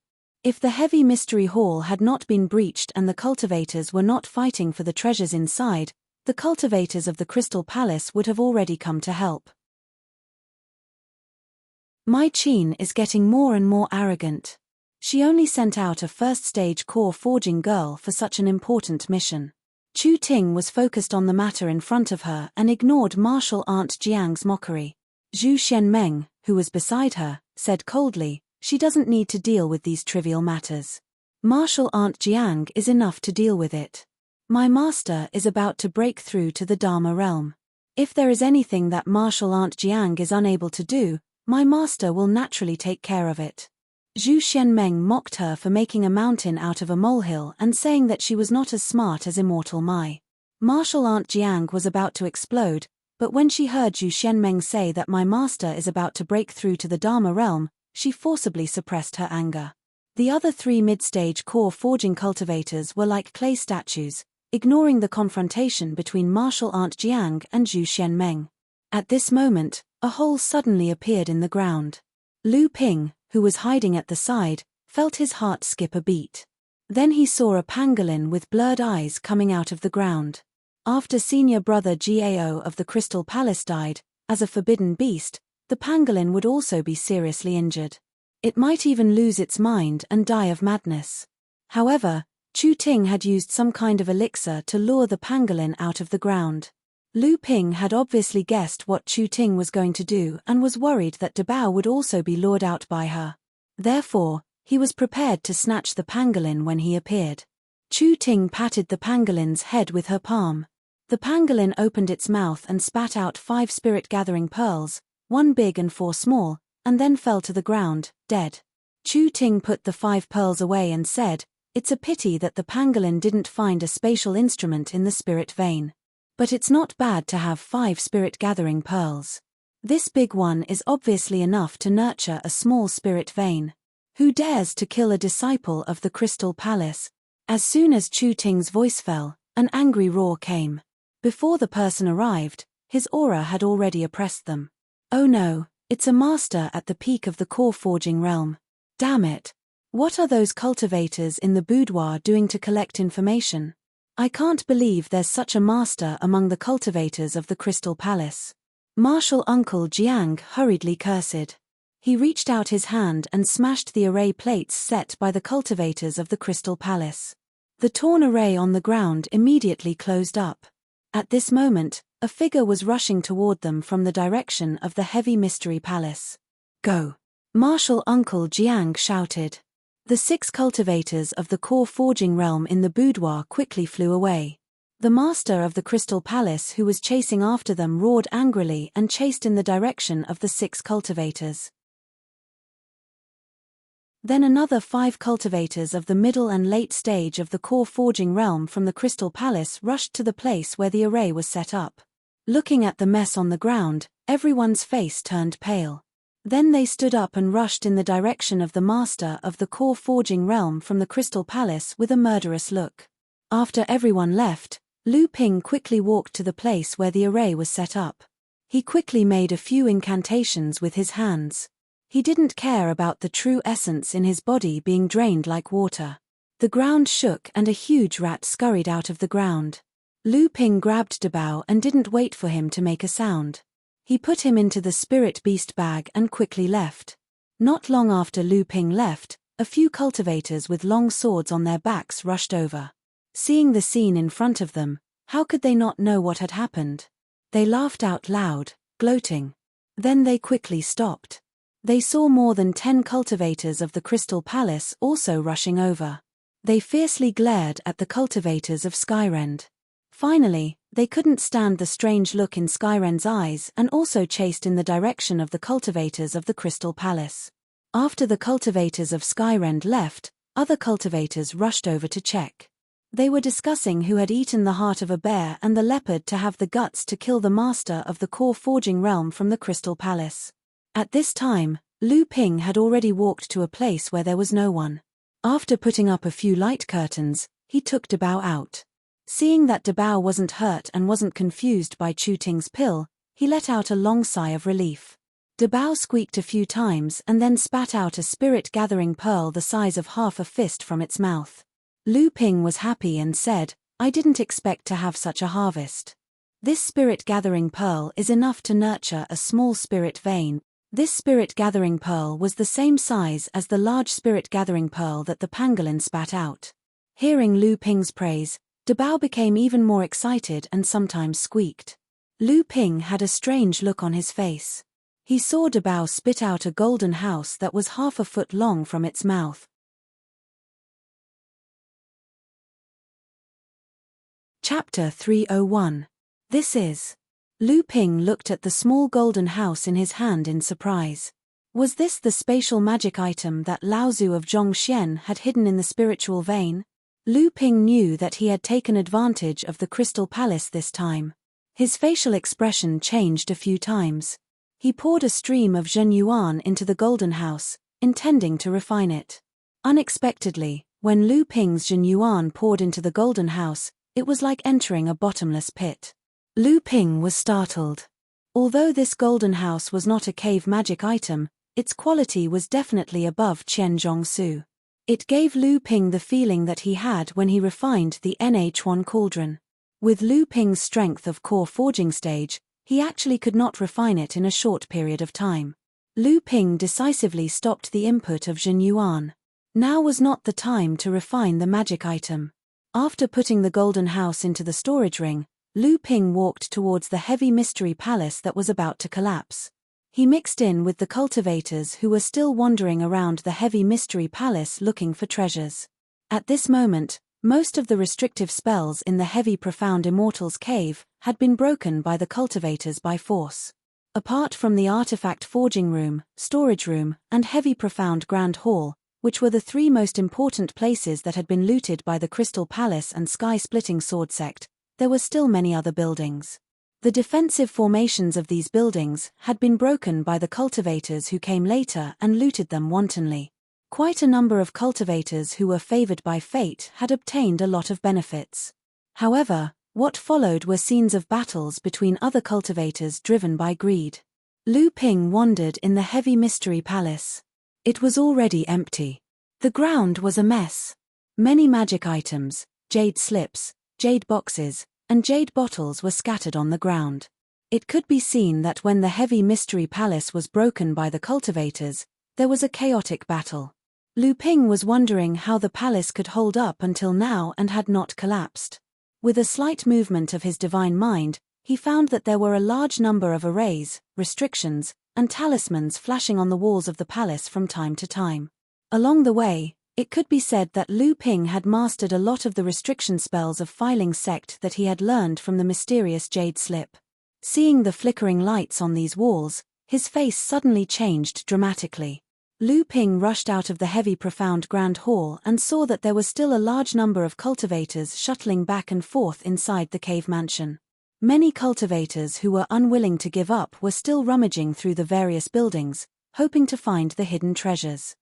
If the heavy mystery hall had not been breached and the cultivators were not fighting for the treasures inside, the cultivators of the Crystal Palace would have already come to help. Mai Qin is getting more and more arrogant. She only sent out a first-stage core forging girl for such an important mission. Chu Ting was focused on the matter in front of her and ignored Martial Aunt Jiang's mockery. Zhu Xianmeng, who was beside her, said coldly, "She doesn't need to deal with these trivial matters. Martial Aunt Jiang is enough to deal with it. My master is about to break through to the Dharma realm. If there is anything that Martial Aunt Jiang is unable to do, my master will naturally take care of it." Zhu Xianmeng mocked her for making a mountain out of a molehill and saying that she was not as smart as immortal Mai. Martial Aunt Jiang was about to explode, but when she heard Zhu Xianmeng say that my master is about to break through to the Dharma realm, she forcibly suppressed her anger. The other 3 mid-stage core forging cultivators were like clay statues, ignoring the confrontation between Martial Aunt Jiang and Zhu Xianmeng. At this moment, a hole suddenly appeared in the ground. Lu Ping, who was hiding at the side, felt his heart skip a beat. Then he saw a pangolin with blurred eyes coming out of the ground. After senior brother Gao of the Crystal Palace died, as a forbidden beast, the pangolin would also be seriously injured. It might even lose its mind and die of madness. However, Chu Ting had used some kind of elixir to lure the pangolin out of the ground. Lu Ping had obviously guessed what Chu Ting was going to do and was worried that Dabao would also be lured out by her. Therefore, he was prepared to snatch the pangolin when he appeared. Chu Ting patted the pangolin's head with her palm. The pangolin opened its mouth and spat out 5 spirit-gathering pearls, 1 big and 4 small, and then fell to the ground, dead. Chu Ting put the 5 pearls away and said, "It's a pity that the pangolin didn't find a spatial instrument in the spirit vein. But it's not bad to have 5 spirit-gathering pearls. This big one is obviously enough to nurture a small spirit vein. Who dares to kill a disciple of the Crystal Palace?" As soon as Chu Ting's voice fell, an angry roar came. Before the person arrived, his aura had already oppressed them. "Oh no, it's a master at the peak of the core forging realm. Damn it. What are those cultivators in the boudoir doing to collect information? I can't believe there's such a master among the cultivators of the Crystal Palace." Martial Uncle Jiang hurriedly cursed. He reached out his hand and smashed the array plates set by the cultivators of the Crystal Palace. The torn array on the ground immediately closed up. At this moment, a figure was rushing toward them from the direction of the heavy mystery palace. "Go!" Martial Uncle Jiang shouted. The 6 cultivators of the core forging realm in the boudoir quickly flew away. The master of the Crystal Palace who was chasing after them roared angrily and chased in the direction of the 6 cultivators. Then another 5 cultivators of the middle and late stage of the core forging realm from the Crystal Palace rushed to the place where the array was set up. Looking at the mess on the ground, everyone's face turned pale. Then they stood up and rushed in the direction of the master of the core forging realm from the Crystal Palace with a murderous look. After everyone left, Lu Ping quickly walked to the place where the array was set up. He quickly made a few incantations with his hands. He didn't care about the true essence in his body being drained like water. The ground shook and a huge rat scurried out of the ground. Lu Ping grabbed Dabao and didn't wait for him to make a sound. He put him into the spirit beast bag and quickly left. Not long after Lu Ping left, A few cultivators with long swords on their backs rushed over. Seeing the scene in front of them, how could they not know what had happened? They laughed out loud, gloating. Then they quickly stopped. They saw more than 10 cultivators of the Crystal Palace also rushing over. They fiercely glared at the cultivators of Skyrend. Finally, they couldn't stand the strange look in Skyrend's eyes and also chased in the direction of the cultivators of the Crystal Palace. After the cultivators of Skyrend left, other cultivators rushed over to check. They were discussing who had eaten the heart of a bear and the leopard to have the guts to kill the master of the core forging realm from the Crystal Palace. At this time, Lu Ping had already walked to a place where there was no one. After putting up a few light curtains, he took Dabao out. Seeing that Dabao wasn't hurt and wasn't confused by Chu Ting's pill, he let out a long sigh of relief. Dabao squeaked a few times and then spat out a spirit-gathering pearl the size of half a fist from its mouth. Lu Ping was happy and said, "I didn't expect to have such a harvest. This spirit-gathering pearl is enough to nurture a small spirit vein." This spirit-gathering pearl was the same size as the large spirit-gathering pearl that the pangolin spat out. Hearing Lu Ping's praise, Dabao became even more excited and sometimes squeaked. Lu Ping had a strange look on his face. He saw Dabao spit out a golden house that was half a foot long from its mouth. Chapter 301. This is. Lu Ping looked at the small golden house in his hand in surprise. Was this the spatial magic item that Lao Zu of Zhongxian had hidden in the spiritual vein? Lu Ping knew that he had taken advantage of the Crystal Palace this time. His facial expression changed a few times. He poured a stream of Zhen Yuan into the golden house, intending to refine it. Unexpectedly, when Lu Ping's Zhen Yuan poured into the golden house, it was like entering a bottomless pit. Lu Ping was startled. Although this golden house was not a cave magic item, its quality was definitely above Qian Zhongsu. It gave Lu Ping the feeling that he had when he refined the NH1 cauldron. With Lu Ping's strength of core forging stage, he actually could not refine it in a short period of time. Lu Ping decisively stopped the input of Zhen Yuan. Now was not the time to refine the magic item. After putting the golden house into the storage ring, Lu Ping walked towards the heavy mystery palace that was about to collapse. He mixed in with the cultivators who were still wandering around the heavy mystery palace looking for treasures. At this moment, most of the restrictive spells in the heavy profound immortal's cave had been broken by the cultivators by force. Apart from the artifact forging room, storage room, and heavy profound grand hall, which were the three most important places that had been looted by the Crystal Palace and sky-splitting sword sect, there were still many other buildings. The defensive formations of these buildings had been broken by the cultivators who came later and looted them wantonly. Quite a number of cultivators who were favored by fate had obtained a lot of benefits. However, what followed were scenes of battles between other cultivators driven by greed. Lu Ping wandered in the heavy mystery palace. It was already empty. The ground was a mess. Many magic items, jade slips, jade boxes, and jade bottles were scattered on the ground. It could be seen that when the heavy mystery palace was broken by the cultivators, there was a chaotic battle. Lu Ping was wondering how the palace could hold up until now and had not collapsed. With a slight movement of his divine mind, he found that there were a large number of arrays, restrictions, and talismans flashing on the walls of the palace from time to time. Along the way, it could be said that Lu Ping had mastered a lot of the restriction spells of Filing Sect that he had learned from the mysterious jade slip. Seeing the flickering lights on these walls, his face suddenly changed dramatically. Lu Ping rushed out of the heavy profound grand hall and saw that there was still a large number of cultivators shuttling back and forth inside the cave mansion. Many cultivators who were unwilling to give up were still rummaging through the various buildings, hoping to find the hidden treasures.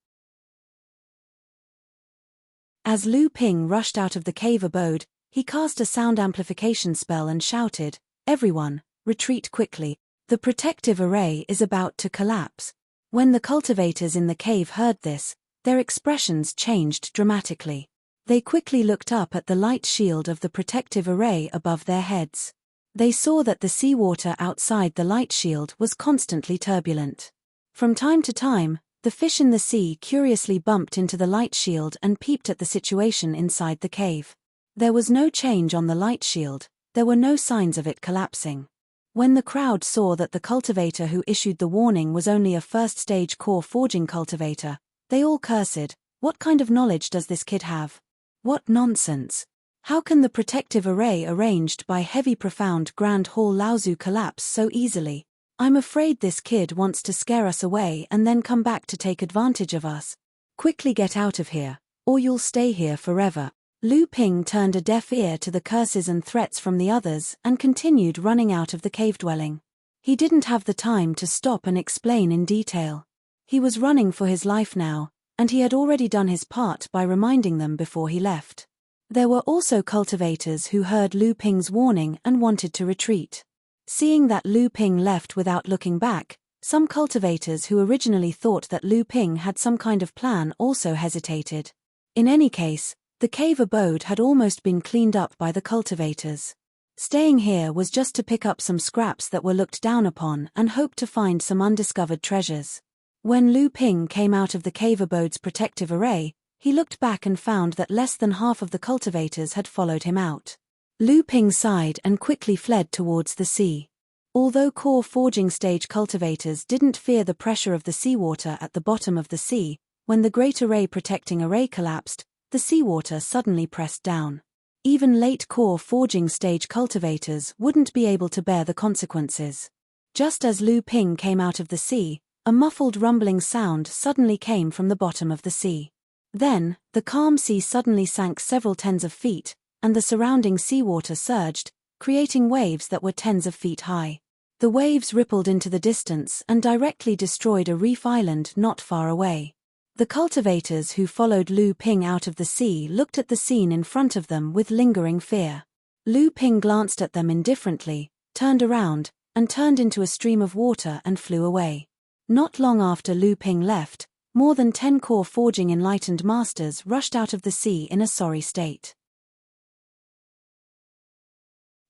As Lu Ping rushed out of the cave abode, he cast a sound amplification spell and shouted, "Everyone, retreat quickly. The protective array is about to collapse." When the cultivators in the cave heard this, their expressions changed dramatically. They quickly looked up at the light shield of the protective array above their heads. They saw that the seawater outside the light shield was constantly turbulent. From time to time, The fish in the sea curiously bumped into the light shield and peeped at the situation inside the cave. There was no change on the light shield, there were no signs of it collapsing. When the crowd saw that the cultivator who issued the warning was only a first-stage core forging cultivator, they all cursed. What kind of knowledge does this kid have? What nonsense! How can the protective array arranged by heavy profound Grand Hall Laozu collapse so easily? I'm afraid this kid wants to scare us away and then come back to take advantage of us. Quickly get out of here, or you'll stay here forever. Lu Ping turned a deaf ear to the curses and threats from the others and continued running out of the cave dwelling. He didn't have the time to stop and explain in detail. He was running for his life now, and he had already done his part by reminding them before he left. There were also cultivators who heard Lu Ping's warning and wanted to retreat. Seeing that Lu Ping left without looking back, some cultivators who originally thought that Lu Ping had some kind of plan also hesitated. In any case, the cave abode had almost been cleaned up by the cultivators. Staying here was just to pick up some scraps that were looked down upon and hope to find some undiscovered treasures. When Lu Ping came out of the cave abode's protective array, he looked back and found that less than half of the cultivators had followed him out. Lu Ping sighed and quickly fled towards the sea. Although core forging stage cultivators didn't fear the pressure of the seawater at the bottom of the sea, when the great array protecting array collapsed, the seawater suddenly pressed down. Even late core forging stage cultivators wouldn't be able to bear the consequences. Just as Lu Ping came out of the sea, a muffled rumbling sound suddenly came from the bottom of the sea. Then, the calm sea suddenly sank several tens of feet, and the surrounding seawater surged, creating waves that were tens of feet high. The waves rippled into the distance and directly destroyed a reef island not far away. The cultivators who followed Lu Ping out of the sea looked at the scene in front of them with lingering fear. Lu Ping glanced at them indifferently, turned around, and turned into a stream of water and flew away. Not long after Lu Ping left, more than 10 core forging enlightened masters rushed out of the sea in a sorry state.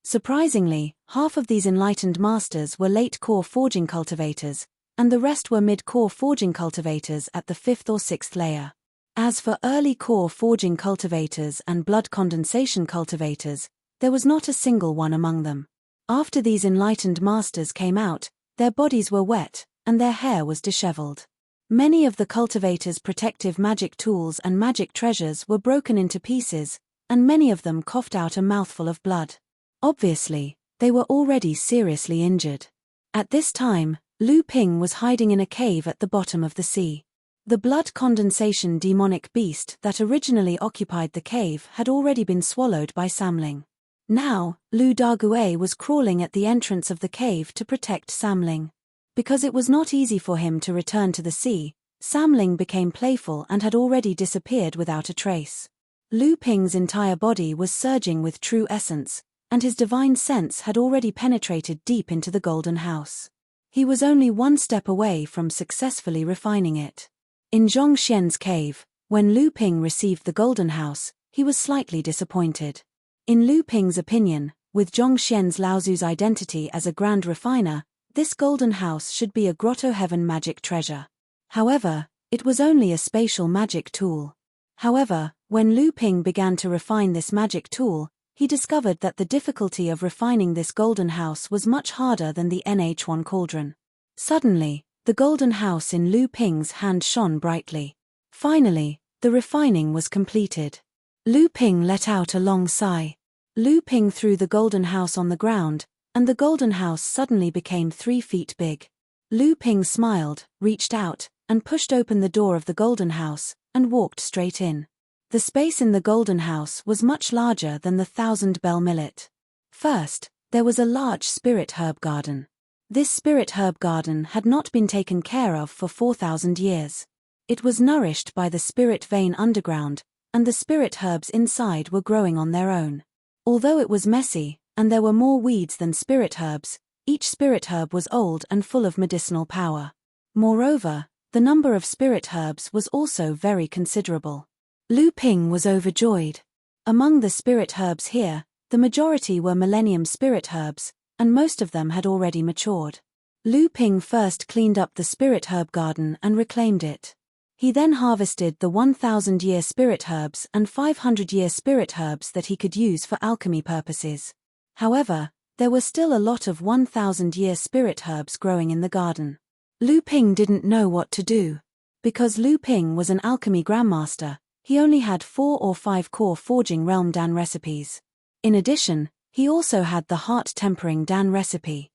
Surprisingly, half of these enlightened masters were late core forging cultivators, and the rest were mid-core forging cultivators at the 5th or 6th layer. As for early core forging cultivators and blood condensation cultivators, there was not a single one among them. After these enlightened masters came out, their bodies were wet, and their hair was disheveled. Many of the cultivators' protective magic tools and magic treasures were broken into pieces, and many of them coughed out a mouthful of blood. Obviously, they were already seriously injured. At this time, Lu Ping was hiding in a cave at the bottom of the sea. The blood condensation demonic beast that originally occupied the cave had already been swallowed by Samling. Now, Lu Daguet was crawling at the entrance of the cave to protect Samling. Because it was not easy for him to return to the sea, Samling became playful and had already disappeared without a trace. Lu Ping's entire body was surging with true essence, and his divine sense had already penetrated deep into the golden house. He was only one step away from successfully refining it. In Zhongxian's cave, when Lu Ping received the golden house, he was slightly disappointed. In Lu Ping's opinion, with Zhongxian's Laozu's identity as a grand refiner, this golden house should be a grotto heaven magic treasure. However, it was only a spatial magic tool. However, when Lu Ping began to refine this magic tool, he discovered that the difficulty of refining this golden house was much harder than the NH1 cauldron. Suddenly, the golden house in Lu Ping's hand shone brightly. Finally, the refining was completed. Lu Ping let out a long sigh. Lu Ping threw the golden house on the ground, and the golden house suddenly became 3 feet big. Lu Ping smiled, reached out, and pushed open the door of the golden house, and walked straight in. The space in the golden house was much larger than the 1,000-bell millet. First, there was a large spirit herb garden. This spirit herb garden had not been taken care of for 4,000 years. It was nourished by the spirit vein underground, and the spirit herbs inside were growing on their own. Although it was messy, and there were more weeds than spirit herbs, each spirit herb was old and full of medicinal power. Moreover, the number of spirit herbs was also very considerable. Lu Ping was overjoyed. Among the spirit herbs here, the majority were millennium spirit herbs, and most of them had already matured. Lu Ping first cleaned up the spirit herb garden and reclaimed it. He then harvested the 1,000-year spirit herbs and 500-year spirit herbs that he could use for alchemy purposes. However, there were still a lot of 1,000-year spirit herbs growing in the garden. Lu Ping didn't know what to do. Because Lu Ping was an alchemy grandmaster, he only had 4 or 5 core forging realm Dan recipes. In addition, he also had the heart tempering Dan recipe.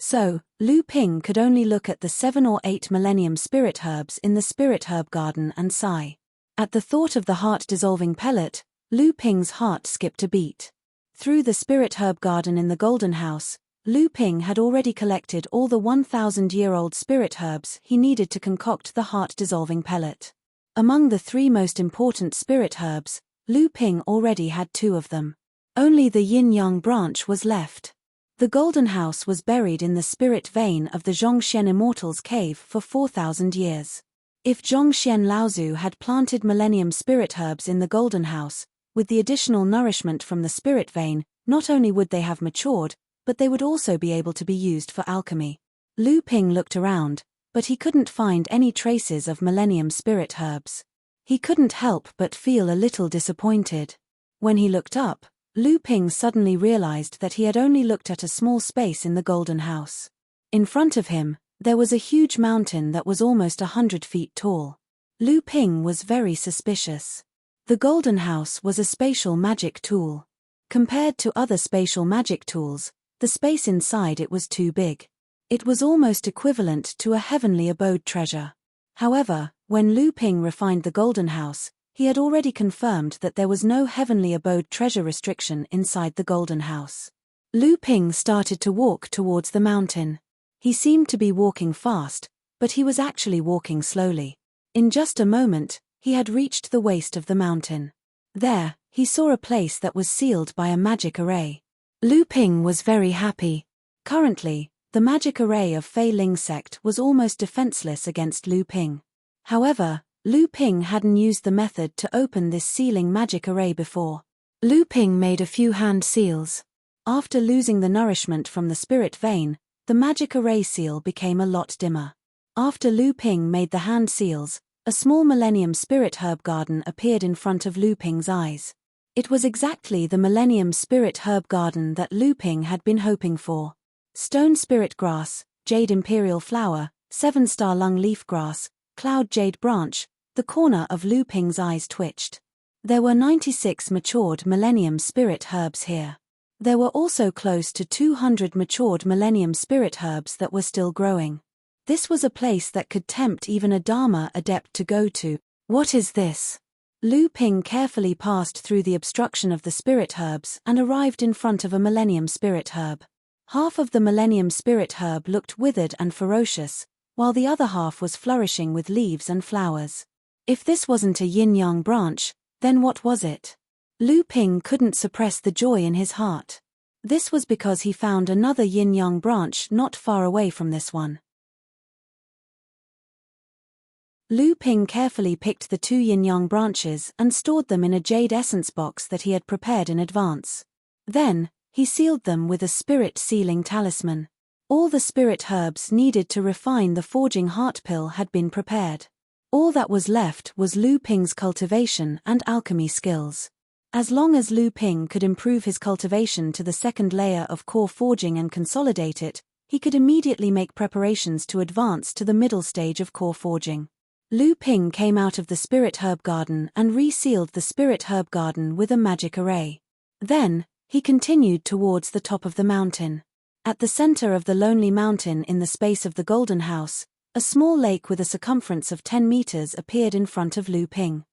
So, Lu Ping could only look at the 7 or 8 millennium spirit herbs in the spirit herb garden and sigh. At the thought of the heart-dissolving pellet, Lu Ping's heart skipped a beat. Through the spirit herb garden in the Golden House, Lu Ping had already collected all the 1,000-year-old spirit herbs he needed to concoct the heart-dissolving pellet. Among the 3 most important spirit herbs, Lu Ping already had 2 of them. Only the yin-yang branch was left. The Golden House was buried in the spirit vein of the Zhongxian Immortals Cave for 4,000 years. If Zhongxian Laozu had planted millennium spirit herbs in the Golden House, with the additional nourishment from the spirit vein, not only would they have matured, but they would also be able to be used for alchemy. Lu Ping looked around, but he couldn't find any traces of millennium spirit herbs. He couldn't help but feel a little disappointed. When he looked up, Lu Ping suddenly realized that he had only looked at a small space in the Golden House. In front of him, there was a huge mountain that was almost 100 feet tall. Lu Ping was very suspicious. The Golden House was a spatial magic tool. Compared to other spatial magic tools, the space inside it was too big. It was almost equivalent to a heavenly abode treasure. However, when Lu Ping refined the Golden House, he had already confirmed that there was no heavenly abode treasure restriction inside the Golden House. Lu Ping started to walk towards the mountain. He seemed to be walking fast, but he was actually walking slowly. In just a moment, he had reached the waist of the mountain. There, he saw a place that was sealed by a magic array. Lu Ping was very happy. Currently, the magic array of Fei Ling sect was almost defenseless against Lu Ping. However, Lu Ping hadn't used the method to open this sealing magic array before. Lu Ping made a few hand seals. After losing the nourishment from the spirit vein, the magic array seal became a lot dimmer. After Lu Ping made the hand seals, a small millennium spirit herb garden appeared in front of Lu Ping's eyes. It was exactly the millennium spirit herb garden that Lu Ping had been hoping for. Stone spirit grass, jade imperial flower, 7-star lung leaf grass, cloud jade branch. The corner of Lu Ping's eyes twitched. There were 96 matured millennium spirit herbs here. There were also close to 200 matured millennium spirit herbs that were still growing. This was a place that could tempt even a Dharma adept to go to. What is this? Lu Ping carefully passed through the obstruction of the spirit herbs and arrived in front of a millennium spirit herb. Half of the millennium spirit herb looked withered and ferocious, while the other half was flourishing with leaves and flowers. If this wasn't a yin-yang branch, then what was it? Lu Ping couldn't suppress the joy in his heart. This was because he found another yin-yang branch not far away from this one. Lu Ping carefully picked the 2 yin-yang branches and stored them in a jade essence box that he had prepared in advance. Then, he sealed them with a spirit sealing talisman. All the spirit herbs needed to refine the forging heart pill had been prepared. All that was left was Lu Ping's cultivation and alchemy skills. As long as Lu Ping could improve his cultivation to the 2nd layer of core forging and consolidate it, he could immediately make preparations to advance to the middle stage of core forging. Lu Ping came out of the spirit herb garden and resealed the spirit herb garden with a magic array. Then, he continued towards the top of the mountain. At the center of the lonely mountain in the space of the Golden House, a small lake with a circumference of 10 meters appeared in front of Lu Ping.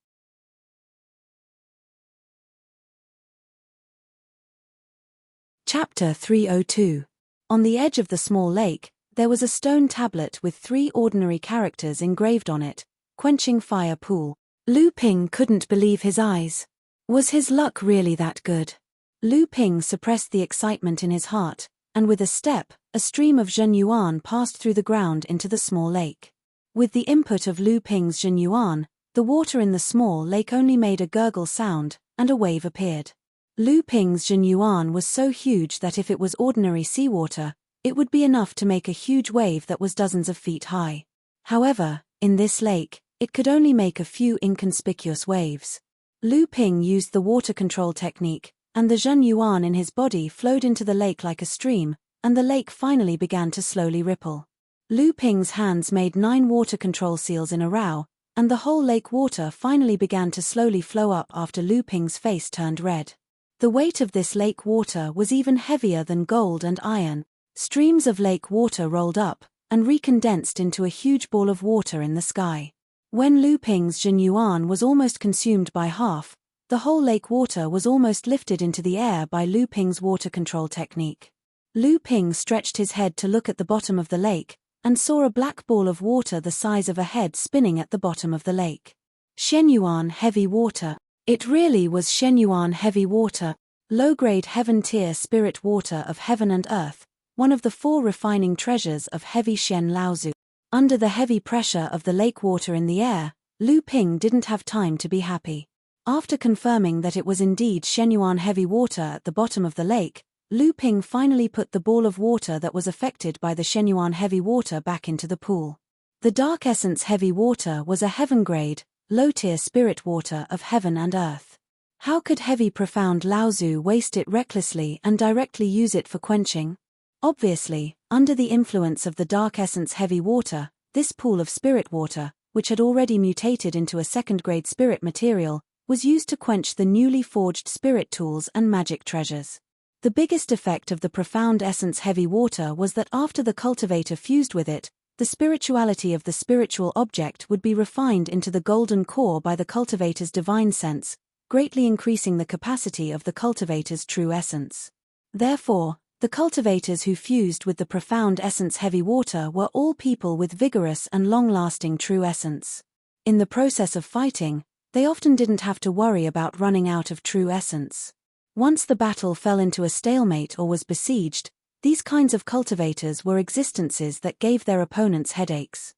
Chapter 302. On the edge of the small lake, there was a stone tablet with 3 ordinary characters engraved on it: quenching fire pool. Lu Ping couldn't believe his eyes. Was his luck really that good? Lu Ping suppressed the excitement in his heart, and with a step, a stream of zhenyuan passed through the ground into the small lake. With the input of Lu Ping's zhenyuan, the water in the small lake only made a gurgle sound, and a wave appeared. Lu Ping's Jinyuan was so huge that if it was ordinary seawater, it would be enough to make a huge wave that was dozens of feet high. However, in this lake, it could only make a few inconspicuous waves. Lu Ping used the water control technique, and the Jinyuan in his body flowed into the lake like a stream, and the lake finally began to slowly ripple. Lu Ping's hands made 9 water control seals in a row, and the whole lake water finally began to slowly flow up after Lu Ping's face turned red. The weight of this lake water was even heavier than gold and iron. Streams of lake water rolled up, and recondensed into a huge ball of water in the sky. When Lu Ping's Jinyuan was almost consumed by half, the whole lake water was almost lifted into the air by Lu Ping's water control technique. Lu Ping stretched his head to look at the bottom of the lake, and saw a black ball of water the size of a head spinning at the bottom of the lake. Shenyuan heavy water. It really was Shenyuan heavy water, low-grade heaven-tier spirit water of heaven and earth, one of the 4 refining treasures of heavy Shen Laozu. Under the heavy pressure of the lake water in the air, Lu Ping didn't have time to be happy. After confirming that it was indeed Shenyuan heavy water at the bottom of the lake, Lu Ping finally put the ball of water that was affected by the Shenyuan heavy water back into the pool. The dark essence heavy water was a heaven-grade, low-tier spirit water of heaven and earth. How could heavy profound Laozu waste it recklessly and directly use it for quenching? Obviously, under the influence of the dark essence heavy water, this pool of spirit water, which had already mutated into a second-grade spirit material, was used to quench the newly forged spirit tools and magic treasures. The biggest effect of the profound essence heavy water was that after the cultivator fused with it, the spirituality of the spiritual object would be refined into the golden core by the cultivator's divine sense, greatly increasing the capacity of the cultivator's true essence. Therefore, the cultivators who fused with the profound essence heavy water were all people with vigorous and long-lasting true essence. In the process of fighting, they often didn't have to worry about running out of true essence. Once the battle fell into a stalemate or was besieged, these kinds of cultivators were existences that gave their opponents headaches.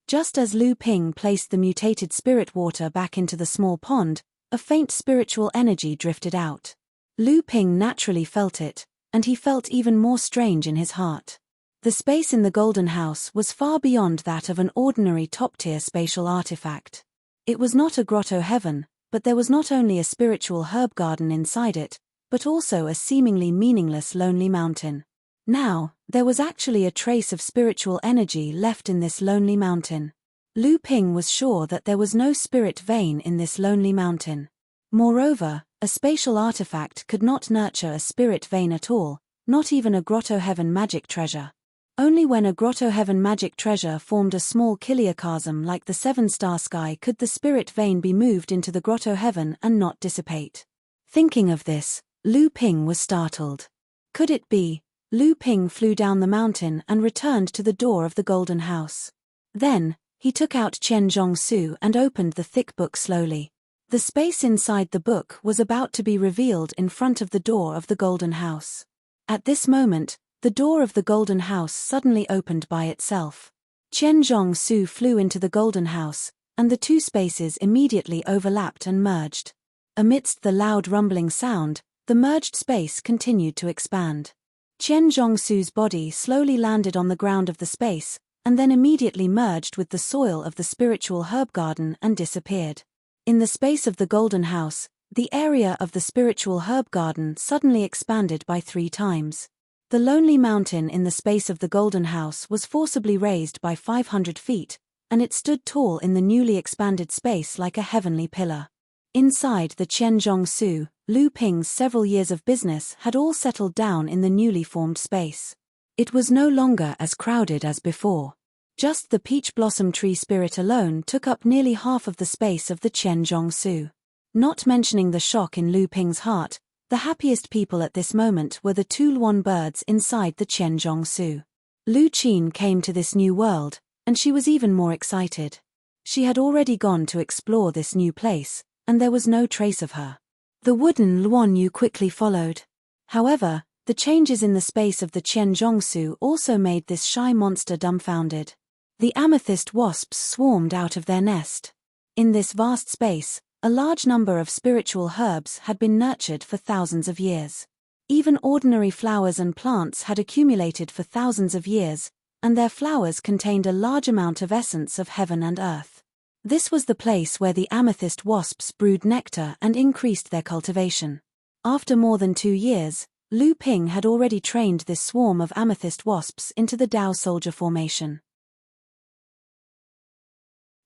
Just as Lu Ping placed the mutated spirit water back into the small pond, a faint spiritual energy drifted out. Lu Ping naturally felt it, and he felt even more strange in his heart. The space in the Golden House was far beyond that of an ordinary top-tier spatial artifact. It was not a grotto heaven, but there was not only a spiritual herb garden inside it, but also a seemingly meaningless lonely mountain. Now, there was actually a trace of spiritual energy left in this lonely mountain. Lu Ping was sure that there was no spirit vein in this lonely mountain. Moreover, a spatial artifact could not nurture a spirit vein at all, not even a grotto heaven magic treasure. Only when a grotto heaven magic treasure formed a small chiliocosm like the 7-star sky could the spirit vein be moved into the grotto heaven and not dissipate. Thinking of this, Lu Ping was startled. Could it be? Lu Ping flew down the mountain and returned to the door of the Golden House. Then, he took out Qian Zhongsu and opened the thick book slowly. The space inside the book was about to be revealed in front of the door of the Golden House. At this moment, the door of the Golden House suddenly opened by itself. Qian Zhongsu flew into the Golden House, and the 2 spaces immediately overlapped and merged. Amidst the loud rumbling sound, the merged space continued to expand. Qian Zhongsu's body slowly landed on the ground of the space, and then immediately merged with the soil of the spiritual herb garden and disappeared. In the space of the Golden House, the area of the spiritual herb garden suddenly expanded by 3 times. The lonely mountain in the space of the Golden House was forcibly raised by 500 feet, and it stood tall in the newly expanded space like a heavenly pillar. Inside the Qian Zhongsu, Lu Ping's several years of business had all settled down in the newly formed space. It was no longer as crowded as before. Just the peach blossom tree spirit alone took up nearly half of the space of the Qian Zhongsu. Not mentioning the shock in Lu Ping's heart, the happiest people at this moment were the 2 Luan birds inside the Qian Zhongsu. Lu Qin came to this new world, and she was even more excited. She had already gone to explore this new place, and there was no trace of her. The wooden Luan Yu quickly followed. However, the changes in the space of the Qian Zhongsu also made this shy monster dumbfounded. The amethyst wasps swarmed out of their nest. In this vast space, A large number of spiritual herbs had been nurtured for thousands of years. Even ordinary flowers and plants had accumulated for thousands of years, and their flowers contained a large amount of essence of heaven and earth. This was the place where the amethyst wasps brewed nectar and increased their cultivation. After more than 2 years, Lu Ping had already trained this swarm of amethyst wasps into the Tao soldier formation.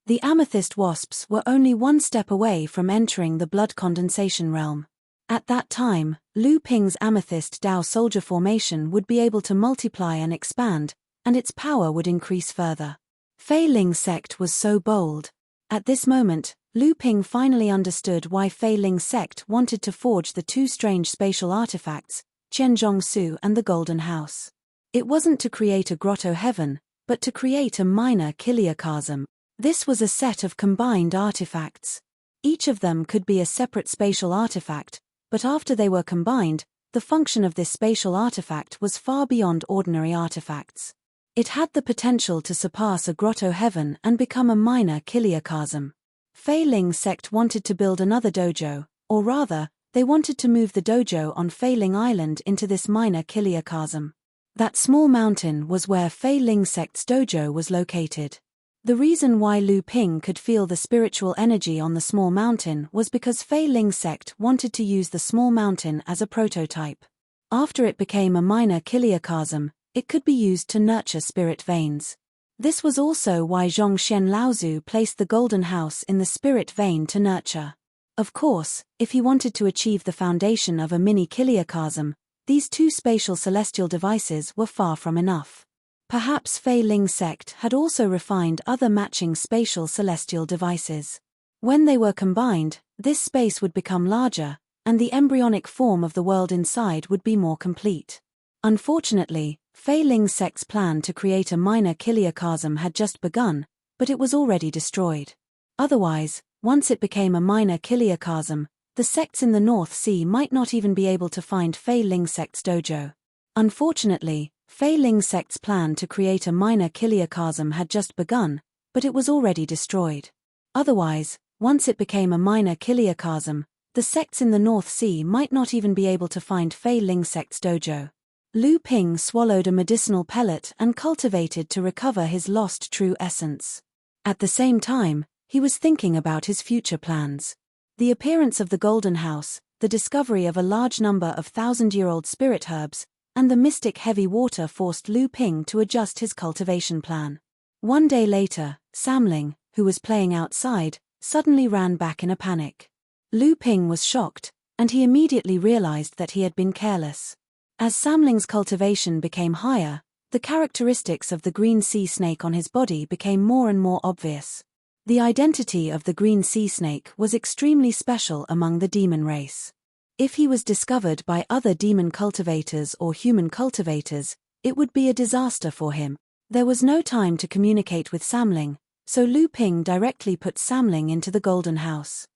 The amethyst wasps were only one step away from entering the blood condensation realm. At that time, Lu Ping's amethyst Tao soldier formation would be able to multiply and expand, and its power would increase further. Fei Ling sect was so bold. At this moment, Lu Ping finally understood why Fei Ling sect wanted to forge the 2 strange spatial artifacts, Qianzhong Su and the Golden House. It wasn't to create a grotto heaven, but to create a minor chiliocosm. This was a set of combined artifacts. Each of them could be a separate spatial artifact, but after they were combined, the function of this spatial artifact was far beyond ordinary artifacts. It had the potential to surpass a grotto heaven and become a minor chiliocosm. Fei Ling sect wanted to build another dojo, or rather, they wanted to move the dojo on Fei Ling Island into this minor chiliocosm. That small mountain was where Fei Ling sect's dojo was located. The reason why Lu Ping could feel the spiritual energy on the small mountain was because Fei Ling sect wanted to use the small mountain as a prototype. After it became a minor chiliocosm, it could be used to nurture spirit veins. This was also why Zhongxian Laozu placed the Golden House in the spirit vein to nurture. Of course, if he wanted to achieve the foundation of a mini chiliocosm, these 2 spatial celestial devices were far from enough. Perhaps Fei Ling sect had also refined other matching spatial celestial devices. When they were combined, this space would become larger, and the embryonic form of the world inside would be more complete. Unfortunately, Fei Ling sect's plan to create a minor chiliocosm had just begun, but it was already destroyed. Otherwise, once it became a minor chiliocosm, the sects in the North Sea might not even be able to find Fei Ling sect's dojo. Unfortunately, Fei Ling sect's plan to create a minor chiliocosm had just begun, but it was already destroyed. Otherwise, once it became a minor chiliocosm, the sects in the North Sea might not even be able to find Fei Ling sect's dojo. Lu Ping swallowed a medicinal pellet and cultivated to recover his lost true essence. At the same time, he was thinking about his future plans. The appearance of the Golden House, the discovery of a large number of 1,000-year-old spirit herbs, and the mystic heavy water forced Lu Ping to adjust his cultivation plan. One day later, Samling, who was playing outside, suddenly ran back in a panic. Lu Ping was shocked, and he immediately realized that he had been careless. As Samling's cultivation became higher, the characteristics of the green sea snake on his body became more and more obvious. The identity of the green sea snake was extremely special among the demon race. If he was discovered by other demon cultivators or human cultivators, it would be a disaster for him. There was no time to communicate with Samling, so Lu Ping directly put Samling into the Golden House.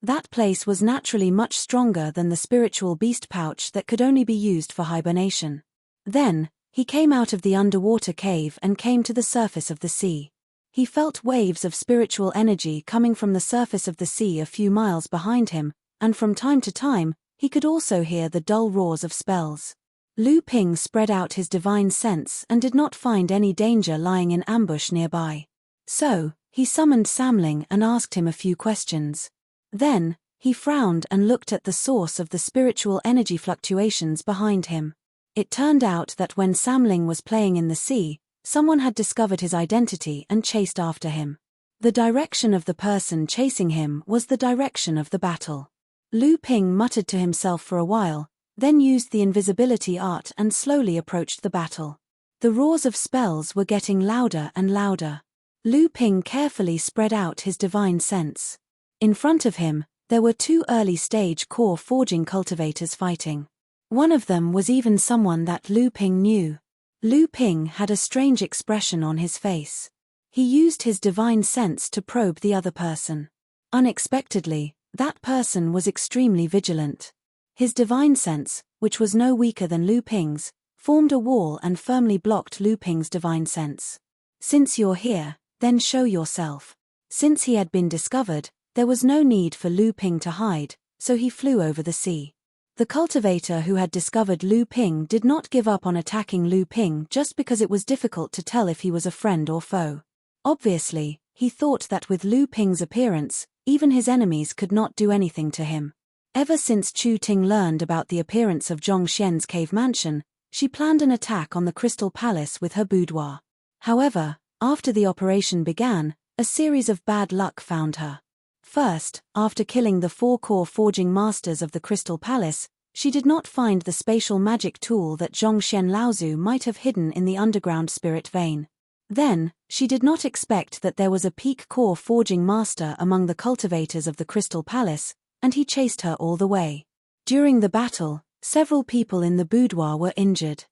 That place was naturally much stronger than the spiritual beast pouch that could only be used for hibernation. Then, he came out of the underwater cave and came to the surface of the sea. He felt waves of spiritual energy coming from the surface of the sea a few miles behind him, and from time to time, he could also hear the dull roars of spells. Lu Ping spread out his divine sense and did not find any danger lying in ambush nearby. So, he summoned Samling and asked him a few questions. Then, he frowned and looked at the source of the spiritual energy fluctuations behind him. It turned out that when Samling was playing in the sea, someone had discovered his identity and chased after him. The direction of the person chasing him was the direction of the battle. Lu Ping muttered to himself for a while, then used the invisibility art and slowly approached the battle. The roars of spells were getting louder and louder. Lu Ping carefully spread out his divine sense. In front of him, there were 2 early-stage core forging cultivators fighting. One of them was even someone that Lu Ping knew. Lu Ping had a strange expression on his face. He used his divine sense to probe the other person. Unexpectedly, that person was extremely vigilant. His divine sense, which was no weaker than Lu Ping's, formed a wall and firmly blocked Lu Ping's divine sense. "Since you're here, then show yourself," Since he had been discovered, there was no need for Lu Ping to hide, so he flew over the sea. The cultivator who had discovered Lu Ping did not give up on attacking Lu Ping just because it was difficult to tell if he was a friend or foe. Obviously, he thought that with Lu Ping's appearance, even his enemies could not do anything to him. Ever since Chu Ting learned about the appearance of Zhong Xian's cave mansion, she planned an attack on the Crystal Palace with her boudoir. However, after the operation began, a series of bad luck found her. First, after killing the 4 core forging masters of the Crystal Palace, she did not find the spatial magic tool that Zhongxian Laozu might have hidden in the underground spirit vein. Then, she did not expect that there was a peak core forging master among the cultivators of the Crystal Palace, and he chased her all the way. During the battle, several people in the boudoir were injured.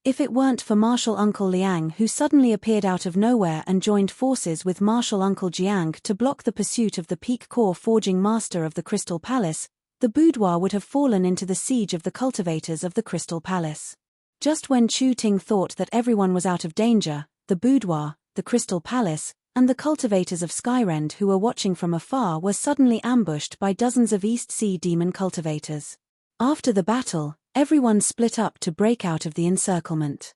If it weren't for Martial Uncle Liang, who suddenly appeared out of nowhere and joined forces with Martial Uncle Jiang to block the pursuit of the peak core forging master of the Crystal Palace, the boudoir would have fallen into the siege of the cultivators of the Crystal Palace. Just when Chu Ting thought that everyone was out of danger, the boudoir, the Crystal Palace, and the cultivators of Skyrend who were watching from afar were suddenly ambushed by dozens of East Sea demon cultivators. After the battle, everyone split up to break out of the encirclement.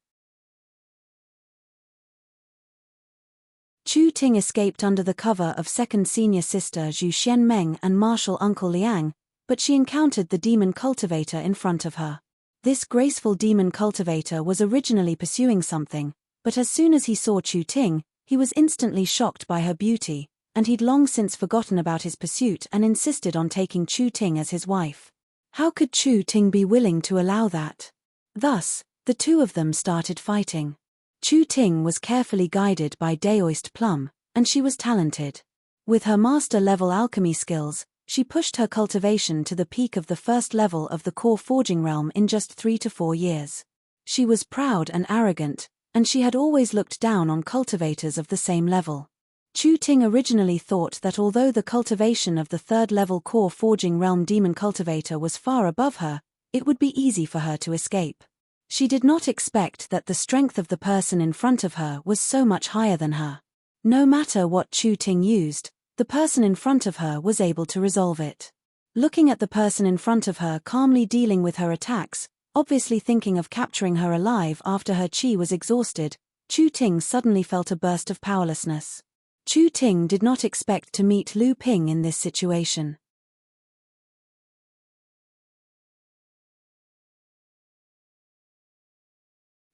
Chu Ting escaped under the cover of second senior sister Zhu Xianmeng and Martial Uncle Liang, but she encountered the demon cultivator in front of her. This graceful demon cultivator was originally pursuing something, but as soon as he saw Chu Ting, he was instantly shocked by her beauty, and he'd long since forgotten about his pursuit and insisted on taking Chu Ting as his wife. How could Chu Ting be willing to allow that? Thus, the two of them started fighting. Chu Ting was carefully guided by Daoist Plum, and she was talented. With her master-level alchemy skills, she pushed her cultivation to the peak of the first level of the core forging realm in just 3 to 4 years. She was proud and arrogant, and she had always looked down on cultivators of the same level. Chu Ting originally thought that although the cultivation of the third-level core forging realm demon cultivator was far above her, it would be easy for her to escape. She did not expect that the strength of the person in front of her was so much higher than her. No matter what Chu Ting used, the person in front of her was able to resolve it. Looking at the person in front of her calmly dealing with her attacks, obviously thinking of capturing her alive after her chi was exhausted, Chu Ting suddenly felt a burst of powerlessness. Chu Ting did not expect to meet Lu Ping in this situation.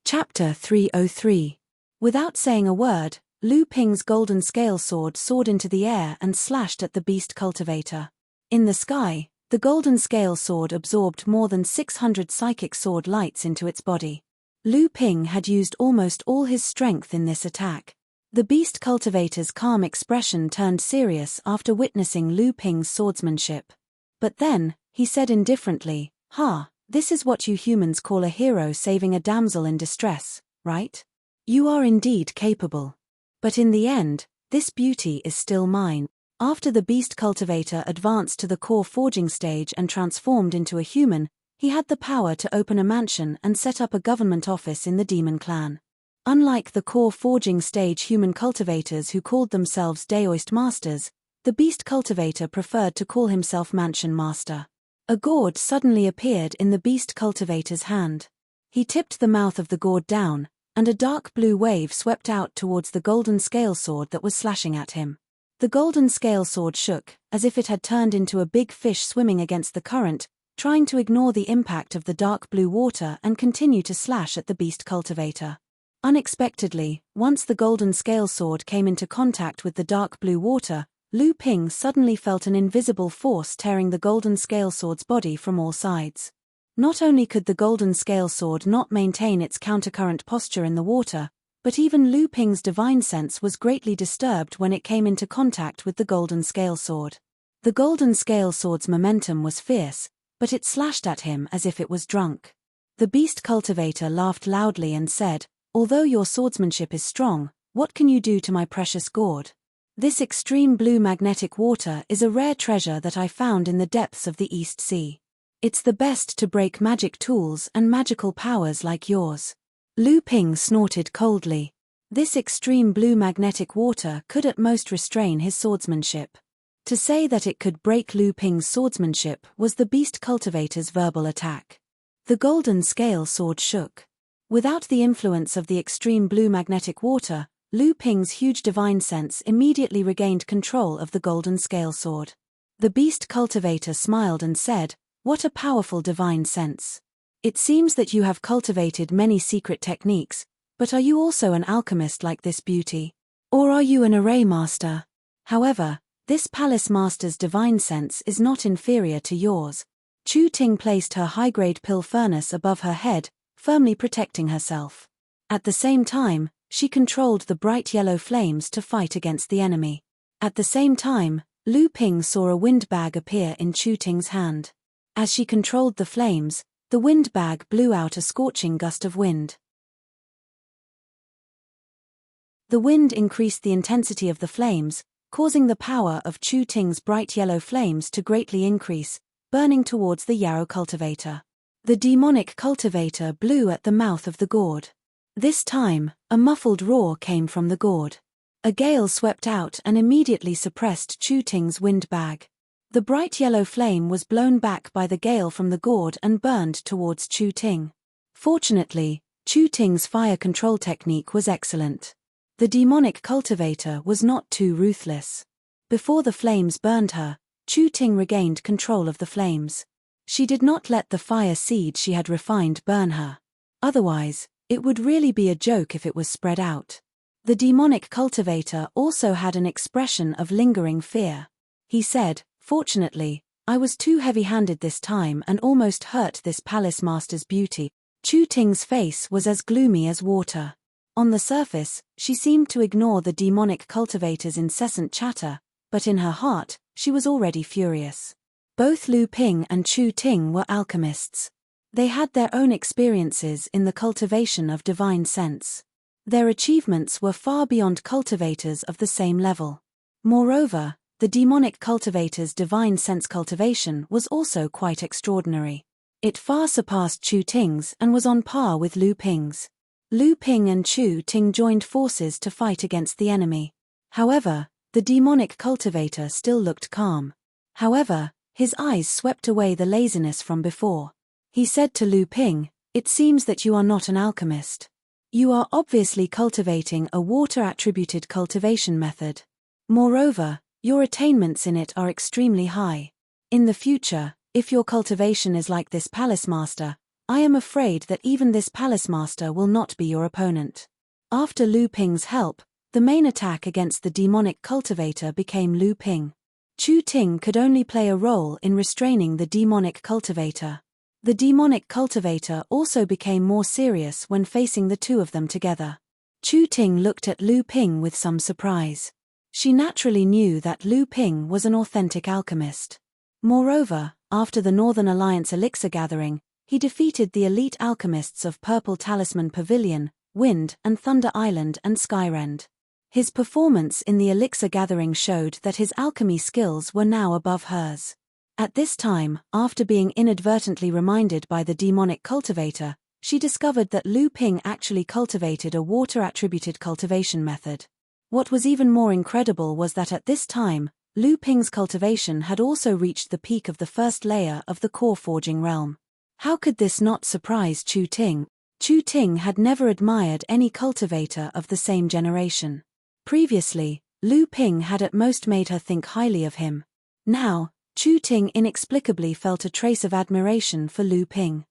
Chapter 303. Without saying a word, Lu Ping's golden scale sword soared into the air and slashed at the beast cultivator. In the sky, the golden scale sword absorbed more than 600 psychic sword lights into its body. Lu Ping had used almost all his strength in this attack. The beast cultivator's calm expression turned serious after witnessing Lu Ping's swordsmanship. But then, he said indifferently, this is what you humans call a hero saving a damsel in distress, right? You are indeed capable. But in the end, this beauty is still mine. After the beast cultivator advanced to the core forging stage and transformed into a human, he had the power to open a mansion and set up a government office in the demon clan. Unlike the core forging stage human cultivators who called themselves Daoist masters, the beast cultivator preferred to call himself mansion master. A gourd suddenly appeared in the beast cultivator's hand. He tipped the mouth of the gourd down, and a dark blue wave swept out towards the golden scale sword that was slashing at him. The golden scale sword shook, as if it had turned into a big fish swimming against the current, trying to ignore the impact of the dark blue water and continue to slash at the beast cultivator. Unexpectedly, once the golden scale sword came into contact with the dark blue water, Lu Ping suddenly felt an invisible force tearing the golden scale sword's body from all sides. Not only could the golden scale sword not maintain its countercurrent posture in the water, but even Lu Ping's divine sense was greatly disturbed when it came into contact with the golden scale sword. The golden scale sword's momentum was fierce, but it slashed at him as if it was drunk. The beast cultivator laughed loudly and said, "Although your swordsmanship is strong, what can you do to my precious gourd? This extreme blue magnetic water is a rare treasure that I found in the depths of the East Sea. It's the best to break magic tools and magical powers like yours." Lu Ping snorted coldly. This extreme blue magnetic water could at most restrain his swordsmanship. To say that it could break Lu Ping's swordsmanship was the beast cultivator's verbal attack. The golden scale sword shook. Without the influence of the extreme blue magnetic water, Lu Ping's huge divine sense immediately regained control of the golden scale sword. The beast cultivator smiled and said, "What a powerful divine sense. It seems that you have cultivated many secret techniques, but are you also an alchemist like this beauty? Or are you an array master? However, this palace master's divine sense is not inferior to yours." Chu Ting placed her high-grade pill furnace above her head, firmly protecting herself. At the same time, she controlled the bright yellow flames to fight against the enemy. At the same time, Lu Ping saw a wind bag appear in Chu Ting's hand. As she controlled the flames, the wind bag blew out a scorching gust of wind. The wind increased the intensity of the flames, causing the power of Chu Ting's bright yellow flames to greatly increase, burning towards the yarrow cultivator. The demonic cultivator blew at the mouth of the gourd. This time, a muffled roar came from the gourd. A gale swept out and immediately suppressed Chu Ting's wind bag. The bright yellow flame was blown back by the gale from the gourd and burned towards Chu Ting. Fortunately, Chu Ting's fire control technique was excellent. The demonic cultivator was not too ruthless. Before the flames burned her, Chu Ting regained control of the flames. She did not let the fire seed she had refined burn her. Otherwise, it would really be a joke if it was spread out. The demonic cultivator also had an expression of lingering fear. He said, "Fortunately, I was too heavy-handed this time and almost hurt this palace master's beauty." Chu Ting's face was as gloomy as water. On the surface, she seemed to ignore the demonic cultivator's incessant chatter, but in her heart, she was already furious. Both Lu Ping and Chu Ting were alchemists. They had their own experiences in the cultivation of divine sense. Their achievements were far beyond cultivators of the same level. Moreover, the demonic cultivator's divine sense cultivation was also quite extraordinary. It far surpassed Chu Ting's and was on par with Lu Ping's. Lu Ping and Chu Ting joined forces to fight against the enemy. However, the demonic cultivator still looked calm. However, his eyes swept away the laziness from before. He said to Lu Ping, "It seems that you are not an alchemist. You are obviously cultivating a water-attributed cultivation method. Moreover, your attainments in it are extremely high. In the future, if your cultivation is like this palace master, I am afraid that even this palace master will not be your opponent." After Lu Ping's help, the main attack against the demonic cultivator became Lu Ping. Chu Ting could only play a role in restraining the demonic cultivator. The demonic cultivator also became more serious when facing the two of them together. Chu Ting looked at Lu Ping with some surprise. She naturally knew that Lu Ping was an authentic alchemist. Moreover, after the Northern Alliance elixir gathering, he defeated the elite alchemists of Purple Talisman Pavilion, Wind and Thunder Island and Skyrend. His performance in the elixir gathering showed that his alchemy skills were now above hers. At this time, after being inadvertently reminded by the demonic cultivator, she discovered that Lu Ping actually cultivated a water-attributed cultivation method. What was even more incredible was that at this time, Lu Ping's cultivation had also reached the peak of the first layer of the core forging realm. How could this not surprise Chu Ting? Chu Ting had never admired any cultivator of the same generation. Previously, Lu Ping had at most made her think highly of him. Now, Chu Ting inexplicably felt a trace of admiration for Lu Ping.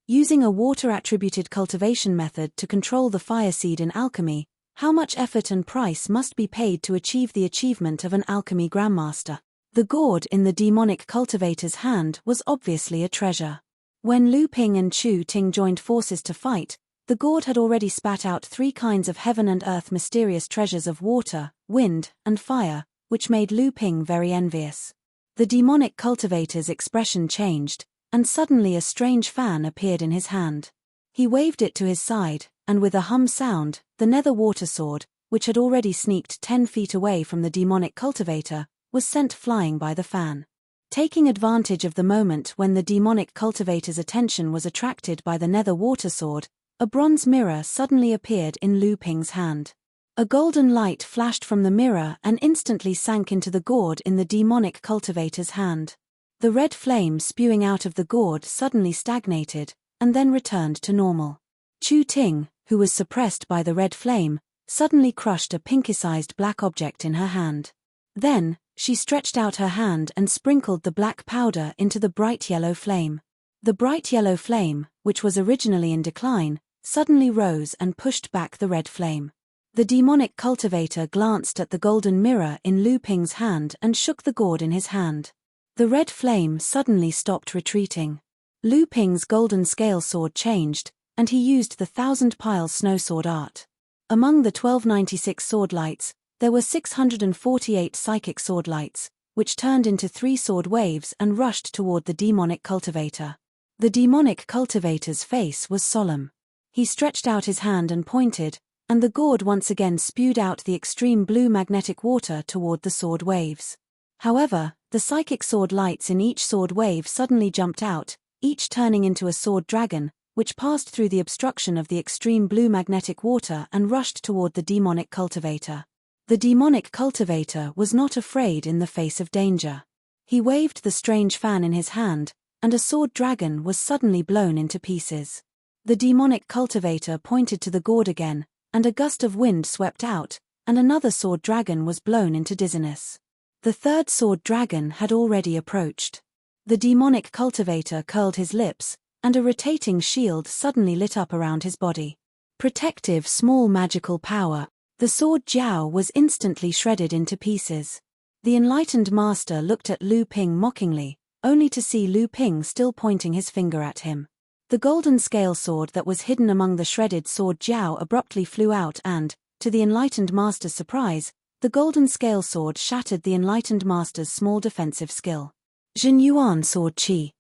Using a water-attributed cultivation method to control the fire seed in alchemy, how much effort and price must be paid to achieve the achievement of an alchemy grandmaster? The gourd in the demonic cultivator's hand was obviously a treasure. When Lu Ping and Chu Ting joined forces to fight, the gourd had already spat out 3 kinds of heaven and earth mysterious treasures of water, wind, and fire, which made Lu Ping very envious. The demonic cultivator's expression changed, and suddenly a strange fan appeared in his hand. He waved it to his side, and with a hum sound, the nether water sword, which had already sneaked 10 feet away from the demonic cultivator, was sent flying by the fan. Taking advantage of the moment when the demonic cultivator's attention was attracted by the nether water sword, a bronze mirror suddenly appeared in Lu Ping's hand. A golden light flashed from the mirror and instantly sank into the gourd in the demonic cultivator's hand. The red flame spewing out of the gourd suddenly stagnated, and then returned to normal. Chu Ting, who was suppressed by the red flame, suddenly crushed a pinky-sized black object in her hand. Then, she stretched out her hand and sprinkled the black powder into the bright yellow flame. The bright yellow flame, which was originally in decline, suddenly rose and pushed back the red flame. The demonic cultivator glanced at the golden mirror in Lu Ping's hand and shook the gourd in his hand. The red flame suddenly stopped retreating. Lu Ping's golden scale sword changed, and he used the 1,000-pile snow sword art. Among the 1296 sword lights, there were 648 psychic sword lights, which turned into 3 sword waves and rushed toward the demonic cultivator. The demonic cultivator's face was solemn. He stretched out his hand and pointed, and the gourd once again spewed out the extreme blue magnetic water toward the sword waves. However, the psychic sword lights in each sword wave suddenly jumped out, each turning into a sword dragon, which passed through the obstruction of the extreme blue magnetic water and rushed toward the demonic cultivator. The demonic cultivator was not afraid in the face of danger. He waved the strange fan in his hand, and a sword dragon was suddenly blown into pieces. The demonic cultivator pointed to the gourd again, and a gust of wind swept out, and another sword dragon was blown into dizziness. The third sword dragon had already approached. The demonic cultivator curled his lips, and a rotating shield suddenly lit up around his body. Protective small magical power. The sword Jiao was instantly shredded into pieces. The enlightened master looked at Lu Ping mockingly, only to see Lu Ping still pointing his finger at him. The golden scale sword that was hidden among the shredded sword Jiao abruptly flew out and, to the enlightened master's surprise, the golden scale sword shattered the enlightened master's small defensive skill. Jin Yuan sword Qi.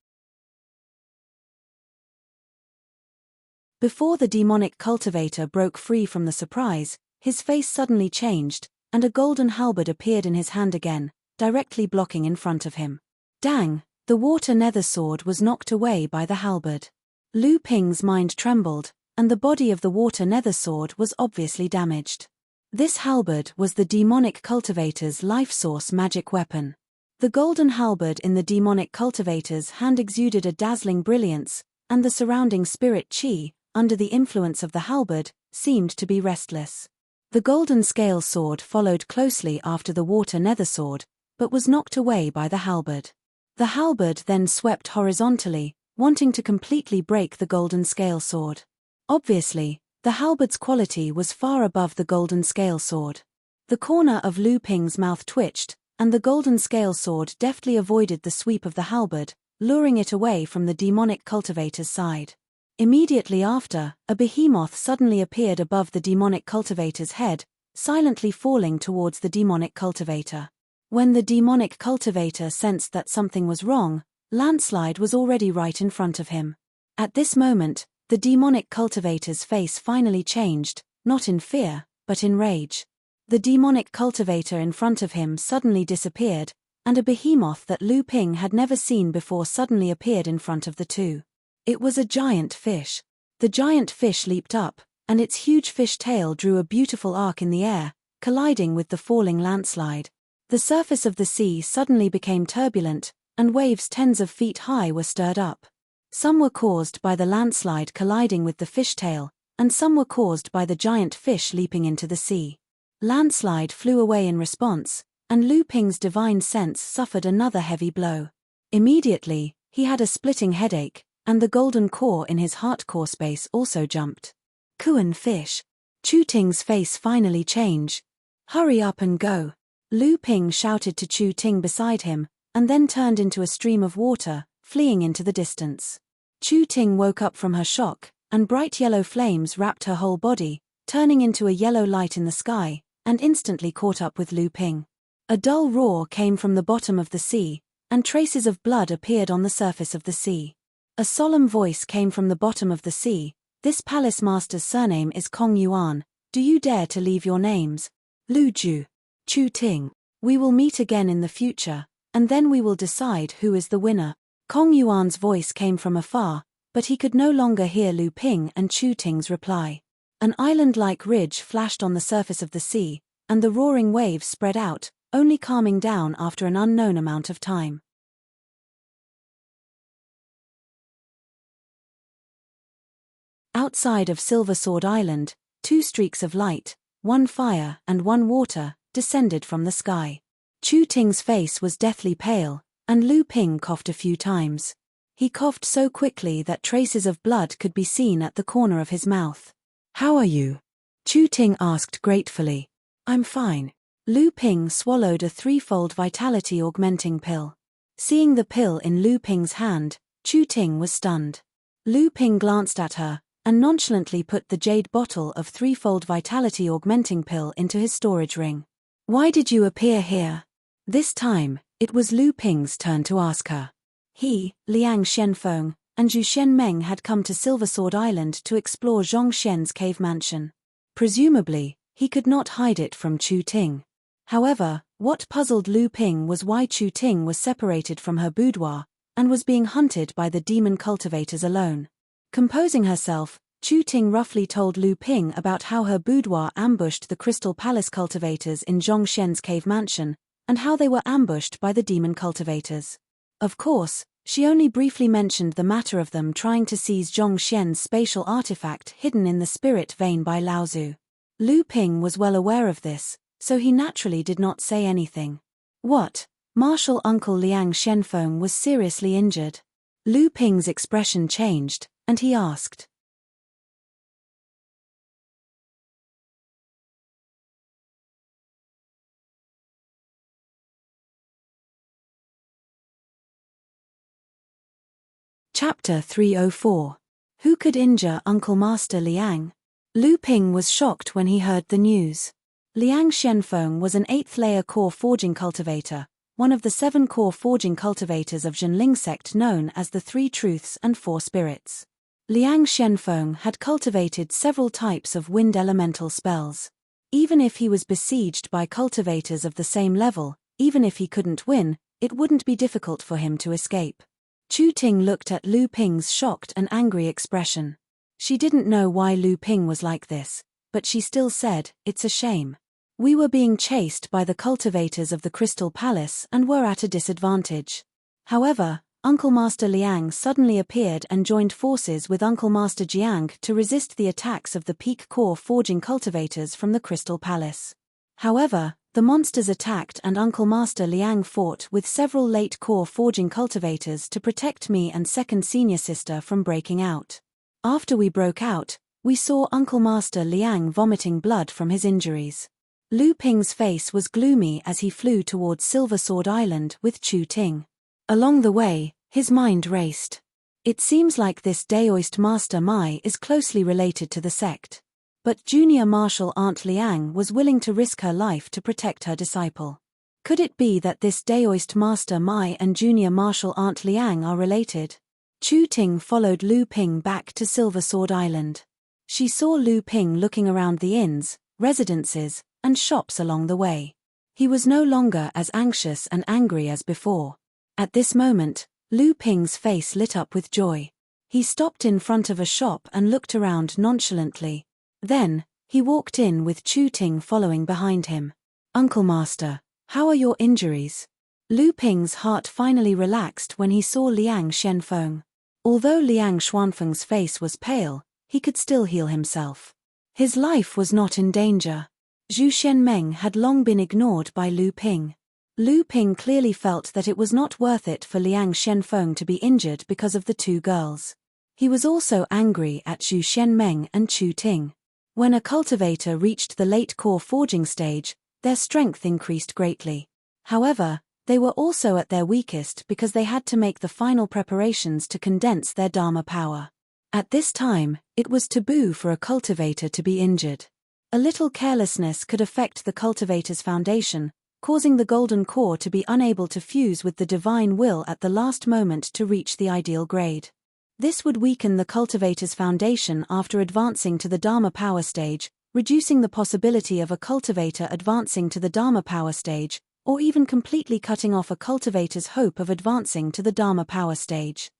Before the demonic cultivator broke free from the surprise, his face suddenly changed, and a golden halberd appeared in his hand again, directly blocking in front of him. Dang! The water nether sword was knocked away by the halberd. Lu Ping's mind trembled, and the body of the water nether sword was obviously damaged. This halberd was the demonic cultivator's life source magic weapon. The golden halberd in the demonic cultivator's hand exuded a dazzling brilliance, and the surrounding spirit Qi, under the influence of the halberd, seemed to be restless. The golden scale sword followed closely after the water nether sword, but was knocked away by the halberd. The halberd then swept horizontally, wanting to completely break the golden scale sword. Obviously, the halberd's quality was far above the golden scale sword. The corner of Lu Ping's mouth twitched, and the golden scale sword deftly avoided the sweep of the halberd, luring it away from the demonic cultivator's side. Immediately after, a behemoth suddenly appeared above the demonic cultivator's head, silently falling towards the demonic cultivator. When the demonic cultivator sensed that something was wrong, Landslide was already right in front of him. At this moment, the demonic cultivator's face finally changed, not in fear, but in rage. The demonic cultivator in front of him suddenly disappeared, and a behemoth that Lu Ping had never seen before suddenly appeared in front of the two. It was a giant fish. The giant fish leaped up, and its huge fish tail drew a beautiful arc in the air, colliding with the falling Landslide. The surface of the sea suddenly became turbulent, and waves tens of feet high were stirred up. Some were caused by the Landslide colliding with the fishtail, and some were caused by the giant fish leaping into the sea. Landslide flew away in response, and Lu Ping's divine sense suffered another heavy blow. Immediately, he had a splitting headache, and the golden core in his heart core space also jumped. Kuan fish. Chu Ting's face finally changed. Hurry up and go. Lu Ping shouted to Chu Ting beside him, and then turned into a stream of water, fleeing into the distance. Chu Ting woke up from her shock, and bright yellow flames wrapped her whole body, turning into a yellow light in the sky, and instantly caught up with Lu Ping. A dull roar came from the bottom of the sea, and traces of blood appeared on the surface of the sea. A solemn voice came from the bottom of the sea. This palace master's surname is Kong Yuan. Do you dare to leave your names? Lu Ju. Chu Ting. We will meet again in the future, and then we will decide who is the winner. Kong Yuan's voice came from afar, But he could no longer hear Lu Ping and Chu Ting's reply. An island-like ridge flashed on the surface of the sea, and the roaring waves spread out, only calming down after an unknown amount of time. Outside of Silver Sword Island, 2 streaks of light, 1 fire and 1 water, descended from the sky. Chu Ting's face was deathly pale, and Lu Ping coughed a few times. He coughed so quickly that traces of blood could be seen at the corner of his mouth. "How are you?" Chu Ting asked gratefully. "I'm fine." Lu Ping swallowed a 3-fold vitality augmenting pill. Seeing the pill in Lu Ping's hand, Chu Ting was stunned. Lu Ping glanced at her, and nonchalantly put the jade bottle of 3-fold vitality augmenting pill into his storage ring. "Why did you appear here?" This time, it was Lu Ping's turn to ask her. He, Liang Shenfeng, and Zhu Shenmeng had come to Silver Sword Island to explore Zhong Shen's cave mansion. Presumably, he could not hide it from Chu Ting. However, what puzzled Lu Ping was why Chu Ting was separated from her boudoir, and was being hunted by the demon cultivators alone. Composing herself, Chu Ting roughly told Lu Ping about how her boudoir ambushed the Crystal Palace cultivators in Zhong Shen's cave mansion, and how they were ambushed by the demon cultivators. Of course, she only briefly mentioned the matter of them trying to seize Zhong Shen's spatial artifact hidden in the spirit vein by Laozu. Lu Ping was well aware of this, so he naturally did not say anything. What? Martial Uncle Liang Shenfeng was seriously injured. Lu Ping's expression changed, and he asked. Chapter 304. Who could injure Uncle Master Liang? Lu Ping was shocked when he heard the news. Liang Shenfeng was an 8th-layer core forging cultivator, one of the 7 core forging cultivators of Zhenling sect known as the 3 Truths and 4 Spirits. Liang Shenfeng had cultivated several types of wind elemental spells. Even if he was besieged by cultivators of the same level, even if he couldn't win, it wouldn't be difficult for him to escape. Chu Ting looked at Lu Ping's shocked and angry expression. She didn't know why Lu Ping was like this, but she still said, "It's a shame. We were being chased by the cultivators of the Crystal Palace and were at a disadvantage." However, Uncle Master Liang suddenly appeared and joined forces with Uncle Master Jiang to resist the attacks of the peak core forging cultivators from the Crystal Palace. However, the monsters attacked and Uncle Master Liang fought with several late core forging cultivators to protect me and second senior sister from breaking out. After we broke out, we saw Uncle Master Liang vomiting blood from his injuries. Lu Ping's face was gloomy as he flew towards Silver Sword Island with Chu Ting. Along the way, his mind raced. It seems like this Daoist Master Mai is closely related to the sect. But junior martial aunt Liang was willing to risk her life to protect her disciple. Could it be that this Daoist Master Mai and junior martial aunt Liang are related? Chu Ting followed Lu Ping back to Silver Sword Island. She saw Lu Ping looking around the inns, residences, and shops along the way. He was no longer as anxious and angry as before. At this moment, Lu Ping's face lit up with joy. He stopped in front of a shop and looked around nonchalantly. Then, he walked in with Chu Ting following behind him. "Uncle Master, how are your injuries?" Lu Ping's heart finally relaxed when he saw Liang Shenfeng. Although Liang Xuanfeng's face was pale, he could still heal himself. His life was not in danger. Zhu Shenmeng had long been ignored by Lu Ping. Lu Ping clearly felt that it was not worth it for Liang Shenfeng to be injured because of the 2 girls. He was also angry at Zhu Shenmeng and Chu Ting. When a cultivator reached the late core forging stage, their strength increased greatly. However, they were also at their weakest because they had to make the final preparations to condense their Dharma power. At this time, it was taboo for a cultivator to be injured. A little carelessness could affect the cultivator's foundation, causing the golden core to be unable to fuse with the divine will at the last moment to reach the ideal grade. This would weaken the cultivator's foundation after advancing to the Dharma power stage, reducing the possibility of a cultivator advancing to the Dharma power stage, or even completely cutting off a cultivator's hope of advancing to the Dharma power stage.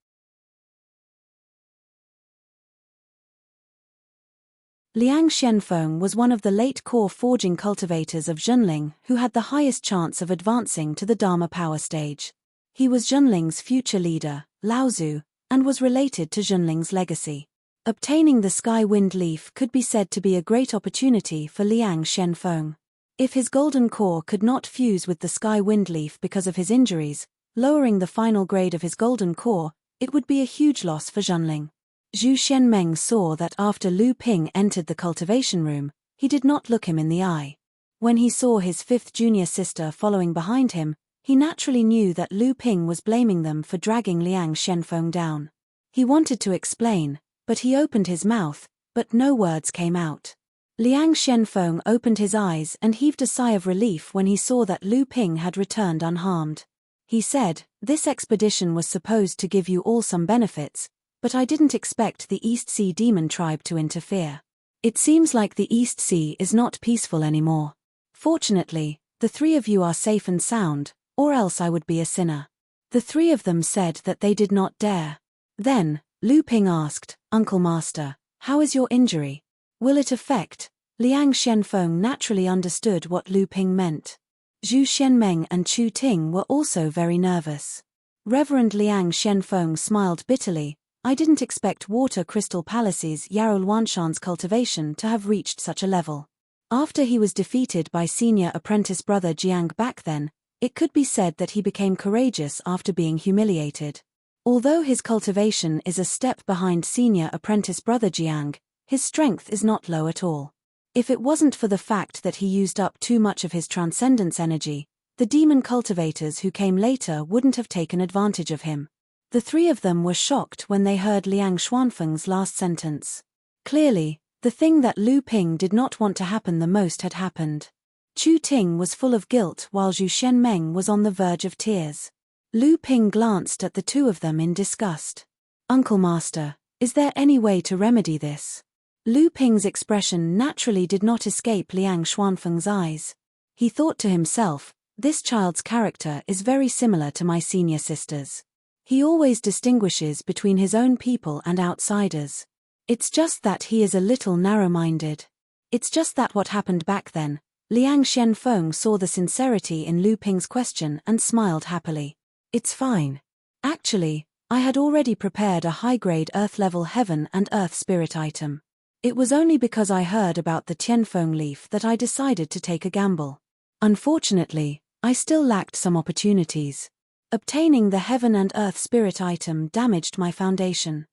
Liang Shenfeng was one of the late core forging cultivators of Zhenling who had the highest chance of advancing to the Dharma power stage. He was Zhenling's future leader, Laozu, and was related to Zhenling's legacy. Obtaining the Sky Wind Leaf could be said to be a great opportunity for Liang Shenfeng. If his golden core could not fuse with the Sky Wind Leaf because of his injuries, lowering the final grade of his golden core, it would be a huge loss for Zhenling. Zhu Shenmeng saw that after Lu Ping entered the cultivation room, he did not look him in the eye. When he saw his fifth junior sister following behind him, he naturally knew that Lu Ping was blaming them for dragging Liang Shenfeng down. He wanted to explain, but he opened his mouth, but no words came out. Liang Shenfeng opened his eyes and heaved a sigh of relief when he saw that Lu Ping had returned unharmed. He said, "This expedition was supposed to give you all some benefits, but I didn't expect the East Sea Demon tribe to interfere. It seems like the East Sea is not peaceful anymore. Fortunately, the three of you are safe and sound, or else I would be a sinner." The three of them said that they did not dare. Then, Lu Ping asked, "Uncle Master, how is your injury? Will it affect?" Liang Shenfeng naturally understood what Lu Ping meant. Zhu Shenmeng and Chu Ting were also very nervous. Reverend Liang Shenfeng smiled bitterly. "I didn't expect Water Crystal Palace's Yarou Luanshan's cultivation to have reached such a level. After he was defeated by senior apprentice brother Jiang back then, it could be said that he became courageous after being humiliated. Although his cultivation is a step behind senior apprentice brother Jiang, his strength is not low at all. If it wasn't for the fact that he used up too much of his transcendence energy, the demon cultivators who came later wouldn't have taken advantage of him." The three of them were shocked when they heard Liang Xuanfeng's last sentence. Clearly, the thing that Lu Ping did not want to happen the most had happened. Chu Ting was full of guilt while Zhu Shenmeng was on the verge of tears. Lu Ping glanced at the two of them in disgust. "Uncle Master, is there any way to remedy this?" Lu Ping's expression naturally did not escape Liang Xuanfeng's eyes. He thought to himself, "This child's character is very similar to my senior sister's. He always distinguishes between his own people and outsiders. It's just that he is a little narrow-minded." It's just that what happened back then. Liang Shenfeng saw the sincerity in Lu Ping's question and smiled happily. "It's fine. Actually, I had already prepared a high-grade Earth-level Heaven and Earth Spirit item. It was only because I heard about the Tianfeng leaf that I decided to take a gamble. Unfortunately, I still lacked some opportunities. Obtaining the Heaven and Earth Spirit item damaged my foundation.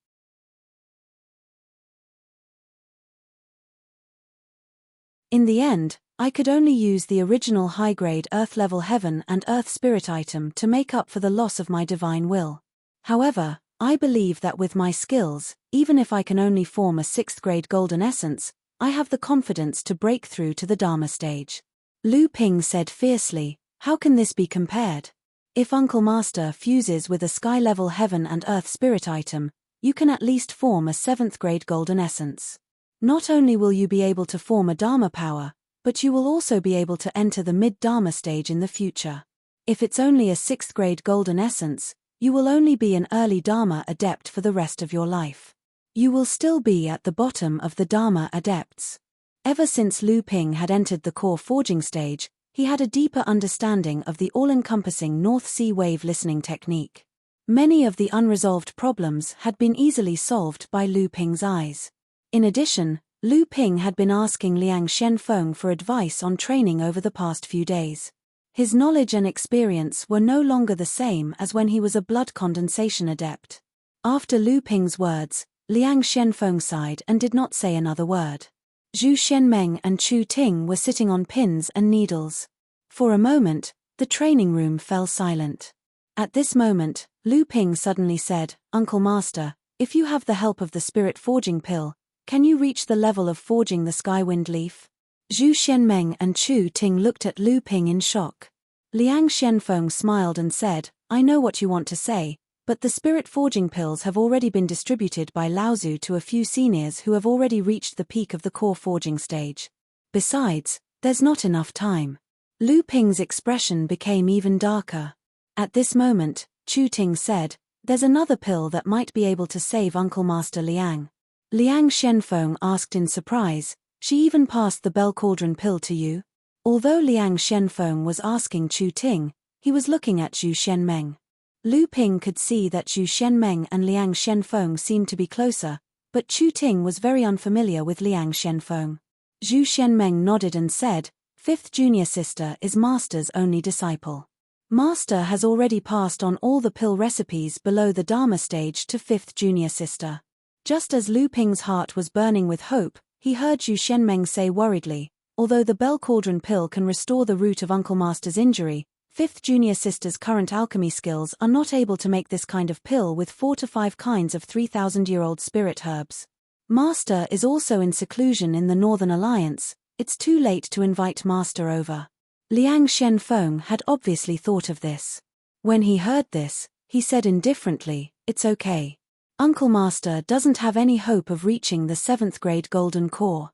In the end, I could only use the original high-grade Earth-level Heaven and Earth Spirit item to make up for the loss of my divine will. However, I believe that with my skills, even if I can only form a 6th-grade golden essence, I have the confidence to break through to the Dharma stage." Lu Ping said fiercely, "How can this be compared? If Uncle Master fuses with a sky-level Heaven and Earth Spirit item, you can at least form a 7th-grade golden essence. Not only will you be able to form a Dharma power, but you will also be able to enter the mid-Dharma stage in the future. If it's only a 6th-grade golden essence, you will only be an early Dharma adept for the rest of your life. You will still be at the bottom of the Dharma adepts." Ever since Lu Ping had entered the core forging stage, he had a deeper understanding of the all-encompassing North Sea wave listening technique. Many of the unresolved problems had been easily solved by Lu Ping's eyes. In addition, Lu Ping had been asking Liang Shenfeng for advice on training over the past few days. His knowledge and experience were no longer the same as when he was a blood condensation adept. After Lu Ping's words, Liang Shenfeng sighed and did not say another word. Zhu Shenmeng and Chu Ting were sitting on pins and needles. For a moment, the training room fell silent. At this moment, Lu Ping suddenly said, "Uncle Master, if you have the help of the spirit forging pill, can you reach the level of forging the Skywind Leaf?" Zhu Shenmeng and Chu Ting looked at Lu Ping in shock. Liang Shenfeng smiled and said, "I know what you want to say, but the spirit forging pills have already been distributed by Laozu to a few seniors who have already reached the peak of the core forging stage. Besides, there's not enough time." Lu Ping's expression became even darker. At this moment, Chu Ting said, "There's another pill that might be able to save Uncle Master Liang." Liang Shenfeng asked in surprise. She even passed the bell cauldron pill to you? Although Liang Shenfeng was asking Chu Ting, he was looking at Zhu Shenmeng. Lu Ping could see that Zhu Shenmeng and Liang Shenfeng seemed to be closer, but Chu Ting was very unfamiliar with Liang Shenfeng. Zhu Shenmeng nodded and said, "Fifth junior sister is Master's only disciple. Master has already passed on all the pill recipes below the Dharma stage to fifth junior sister." Just as Lu Ping's heart was burning with hope, he heard Zhu Shenmeng say worriedly, "Although the bell cauldron pill can restore the root of Uncle Master's injury, fifth junior sister's current alchemy skills are not able to make this kind of pill with 4 to 5 kinds of 3,000-year-old spirit herbs. Master is also in seclusion in the Northern Alliance. It's too late to invite Master over." Liang Shenfeng had obviously thought of this. When he heard this, he said indifferently, "It's okay. Uncle Master doesn't have any hope of reaching the 7th grade golden core."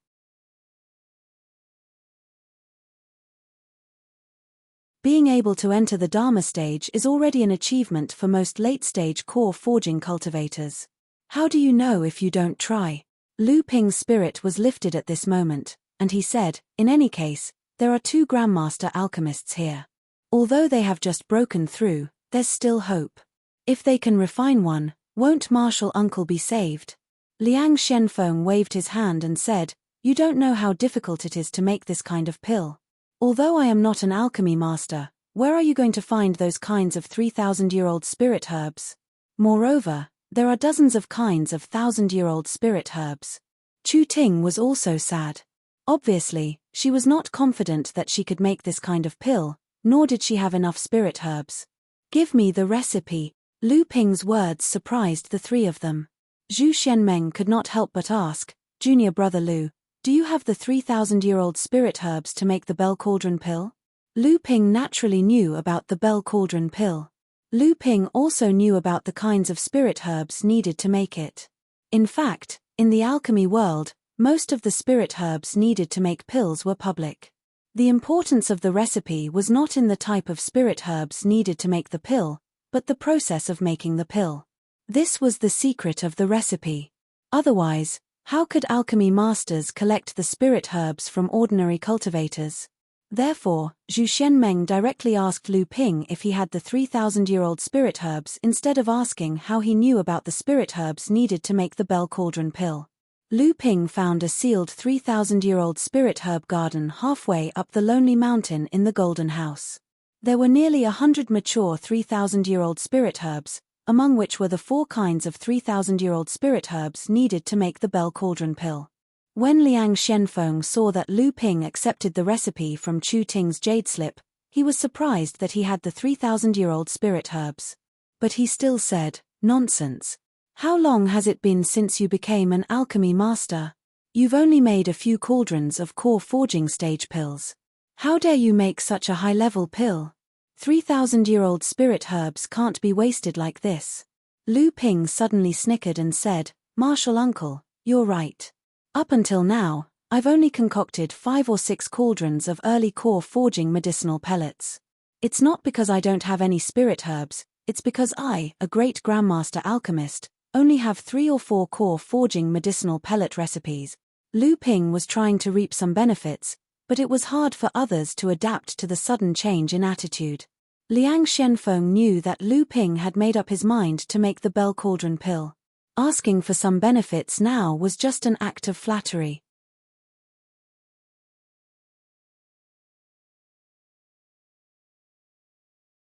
Being able to enter the Dharma stage is already an achievement for most late-stage core forging cultivators. How do you know if you don't try? Lu Ping's spirit was lifted at this moment, and he said, "In any case, there are 2 Grandmaster alchemists here. Although they have just broken through, there's still hope. If they can refine one, won't Martial Uncle be saved?" Liang Shenfeng waved his hand and said, "You don't know how difficult it is to make this kind of pill. Although I am not an alchemy master, where are you going to find those kinds of 3,000-year-old spirit herbs? Moreover, there are dozens of kinds of 1,000-year-old spirit herbs." Chu Ting was also sad. Obviously, she was not confident that she could make this kind of pill, nor did she have enough spirit herbs. "Give me the recipe." Lu Ping's words surprised the 3 of them. Zhu Shenmeng could not help but ask, "Junior brother Lu, do you have the 3,000-year-old spirit herbs to make the bell cauldron pill?" Lu Ping naturally knew about the bell cauldron pill. Lu Ping also knew about the kinds of spirit herbs needed to make it. In fact, in the alchemy world, most of the spirit herbs needed to make pills were public. The importance of the recipe was not in the type of spirit herbs needed to make the pill, but the process of making the pill. This was the secret of the recipe. Otherwise, how could alchemy masters collect the spirit herbs from ordinary cultivators? Therefore, Zhu Shenmeng directly asked Lu Ping if he had the 3,000-year-old spirit herbs instead of asking how he knew about the spirit herbs needed to make the bell cauldron pill. Lu Ping found a sealed 3,000-year-old spirit herb garden halfway up the lonely mountain in the Golden House. There were nearly 100 mature 3,000-year-old spirit herbs, among which were the 4 kinds of 3,000-year-old spirit herbs needed to make the bell cauldron pill. When Liang Shenfeng saw that Lu Ping accepted the recipe from Chu Ting's jade slip, he was surprised that he had the 3,000-year-old spirit herbs. But he still said, "Nonsense. How long has it been since you became an alchemy master? You've only made a few cauldrons of core forging stage pills. How dare you make such a high-level pill? 3,000-year-old spirit herbs can't be wasted like this." Lu Ping suddenly snickered and said, "Martial Uncle, you're right. Up until now, I've only concocted 5 or 6 cauldrons of early core forging medicinal pellets. It's not because I don't have any spirit herbs, it's because I, a great Grandmaster alchemist, only have 3 or 4 core forging medicinal pellet recipes." Lu Ping was trying to reap some benefits, but it was hard for others to adapt to the sudden change in attitude. Liang Shenfeng knew that Lu Ping had made up his mind to make the bell cauldron pill. Asking for some benefits now was just an act of flattery.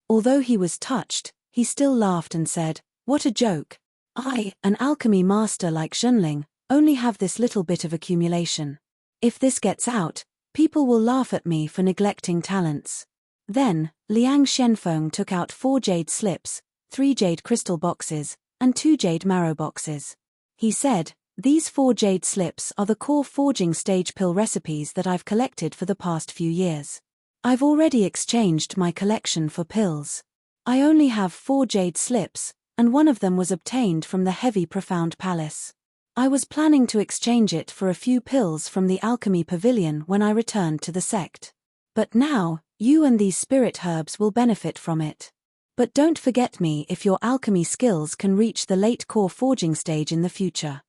Although he was touched, he still laughed and said, "What a joke. I, an alchemy master like Zhenling, only have this little bit of accumulation. If this gets out, people will laugh at me for neglecting talents." Then, Liang Shenfeng took out 4 jade slips, 3 jade crystal boxes, and 2 jade marrow boxes. He said, "These 4 jade slips are the core forging stage pill recipes that I've collected for the past few years. I've already exchanged my collection for pills. I only have 4 jade slips, and one of them was obtained from the Heavy Profound Palace. I was planning to exchange it for a few pills from the Alchemy Pavilion when I returned to the sect. But now, you and these spirit herbs will benefit from it. But don't forget me if your alchemy skills can reach the late core forging stage in the future."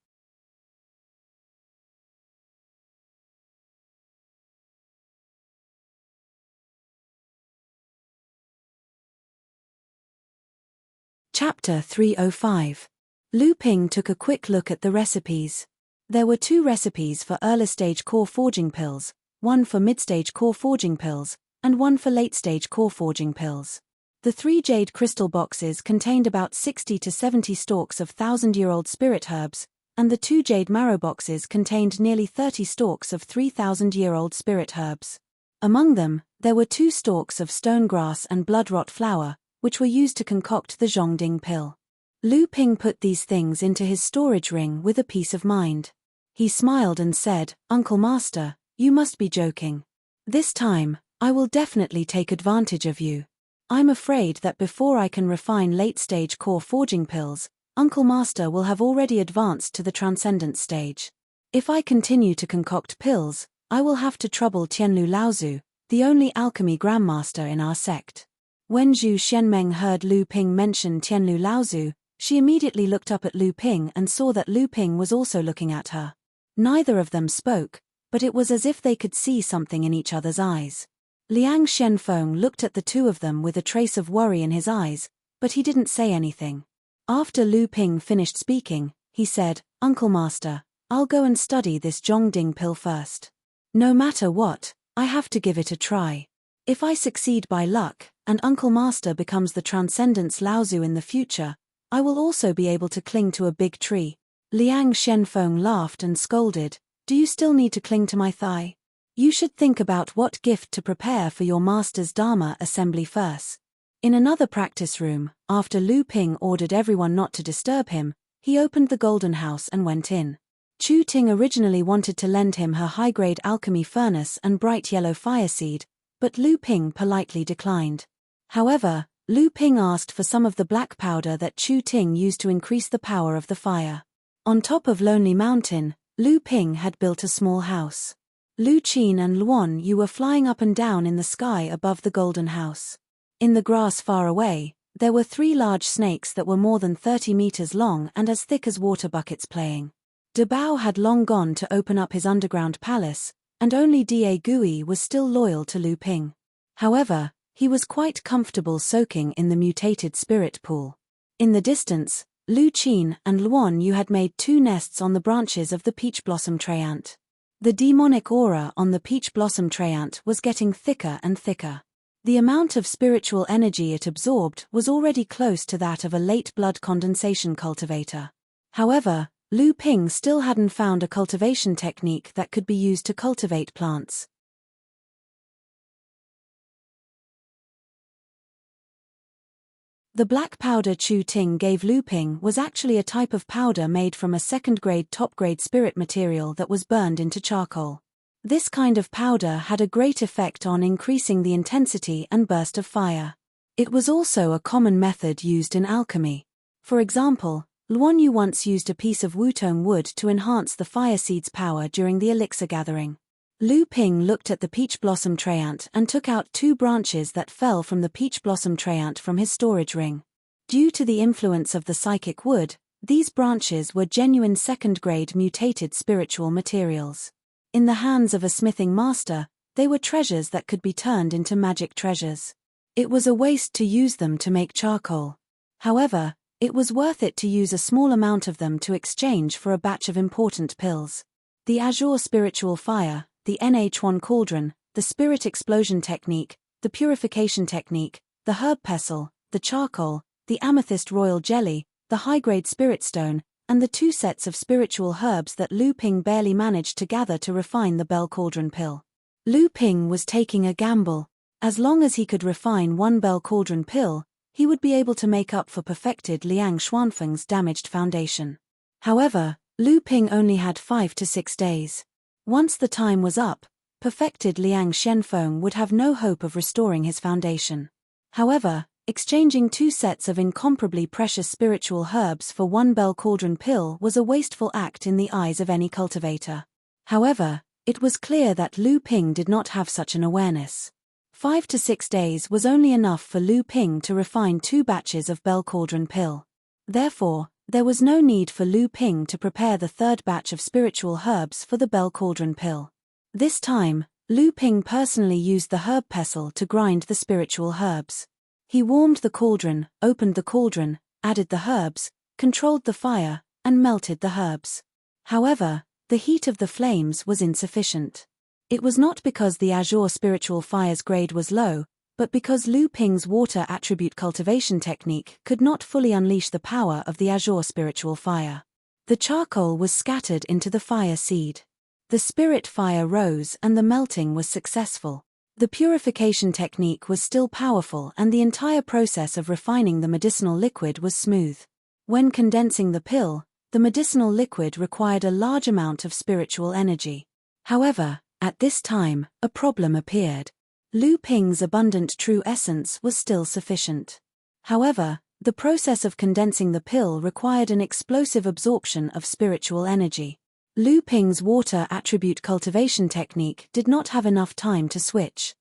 Chapter 305. Lu Ping took a quick look at the recipes. There were 2 recipes for early-stage core forging pills, one for mid-stage core forging pills, and one for late-stage core forging pills. The 3 jade crystal boxes contained about 60 to 70 stalks of 1,000-year-old spirit herbs, and the 2 jade marrow boxes contained nearly 30 stalks of 3,000-year-old spirit herbs. Among them, there were 2 stalks of stone grass and bloodrot flower, which were used to concoct the Zhongding pill. Lu Ping put these things into his storage ring with a peace of mind. He smiled and said, "Uncle Master, you must be joking. This time, I will definitely take advantage of you. I'm afraid that before I can refine late-stage core forging pills, Uncle Master will have already advanced to the transcendent stage. If I continue to concoct pills, I will have to trouble Tianlu Laozu, the only alchemy grandmaster in our sect." When Zhu Xianmeng heard Lu Ping mention Tianlu Laozu, she immediately looked up at Lu Ping and saw that Lu Ping was also looking at her. Neither of them spoke, but it was as if they could see something in each other's eyes. Liang Shenfeng looked at the 2 of them with a trace of worry in his eyes, but he didn't say anything. After Lu Ping finished speaking, he said, "Uncle Master, I'll go and study this Zhongding pill first. No matter what, I have to give it a try. If I succeed by luck, and Uncle Master becomes the Transcendence Laozu in the future, I will also be able to cling to a big tree." Liang Shenfeng laughed and scolded, "Do you still need to cling to my thigh? You should think about what gift to prepare for your master's Dharma assembly first." In another practice room, after Lu Ping ordered everyone not to disturb him, he opened the golden house and went in. Chu Ting originally wanted to lend him her high-grade alchemy furnace and bright yellow fire seed, but Lu Ping politely declined. However, Lu Ping asked for some of the black powder that Chu Ting used to increase the power of the fire. On top of Lonely Mountain, Lu Ping had built a small house. Lu Qin and Luan Yu were flying up and down in the sky above the golden house. In the grass far away, there were 3 large snakes that were more than 30 meters long and as thick as water buckets playing. De Bao had long gone to open up his underground palace, and only Da Gui was still loyal to Lu Ping. However, he was quite comfortable soaking in the mutated spirit pool. In the distance, Lu Qin and Luan Yu had made 2 nests on the branches of the peach blossom treant. The demonic aura on the peach blossom treant was getting thicker and thicker. The amount of spiritual energy it absorbed was already close to that of a late blood condensation cultivator. However, Lu Ping still hadn't found a cultivation technique that could be used to cultivate plants. The black powder Chu Ting gave Lu Ping was actually a type of powder made from a second-grade top-grade spirit material that was burned into charcoal. This kind of powder had a great effect on increasing the intensity and burst of fire. It was also a common method used in alchemy. For example, Luan Yu once used a piece of wutong wood to enhance the fire seed's power during the elixir gathering. Lu Ping looked at the peach blossom treant and took out 2 branches that fell from the peach blossom treant from his storage ring. Due to the influence of the psychic wood, these branches were genuine second-grade mutated spiritual materials. In the hands of a smithing master, they were treasures that could be turned into magic treasures. It was a waste to use them to make charcoal. However, it was worth it to use a small amount of them to exchange for a batch of important pills. The azure spiritual fire, the NH1 cauldron, the spirit explosion technique, the purification technique, the herb pestle, the charcoal, the amethyst royal jelly, the high-grade spirit stone, and the 2 sets of spiritual herbs that Lu Ping barely managed to gather to refine the bell cauldron pill. Lu Ping was taking a gamble. As long as he could refine 1 bell cauldron pill, he would be able to make up for perfected Liang Xuanfeng's damaged foundation. However, Lu Ping only had 5 to 6 days. Once the time was up, perfected Liang Shenfeng would have no hope of restoring his foundation. However, exchanging 2 sets of incomparably precious spiritual herbs for 1 bell cauldron pill was a wasteful act in the eyes of any cultivator. However, it was clear that Lu Ping did not have such an awareness. 5 to 6 days was only enough for Lu Ping to refine 2 batches of bell cauldron pill. Therefore, there was no need for Lu Ping to prepare the 3rd batch of spiritual herbs for the bell cauldron pill. This time, Lu Ping personally used the herb pestle to grind the spiritual herbs. He warmed the cauldron, opened the cauldron, added the herbs, controlled the fire, and melted the herbs. However, the heat of the flames was insufficient. It was not because the azure spiritual fire's grade was low, but because Lu Ping's water attribute cultivation technique could not fully unleash the power of the azure spiritual fire. The charcoal was scattered into the fire seed. The spirit fire rose and the melting was successful. The purification technique was still powerful and the entire process of refining the medicinal liquid was smooth. When condensing the pill, the medicinal liquid required a large amount of spiritual energy. However, at this time, a problem appeared. Lu Ping's abundant true essence was still sufficient. However, the process of condensing the pill required an explosive absorption of spiritual energy. Lu Ping's water attribute cultivation technique did not have enough time to switch.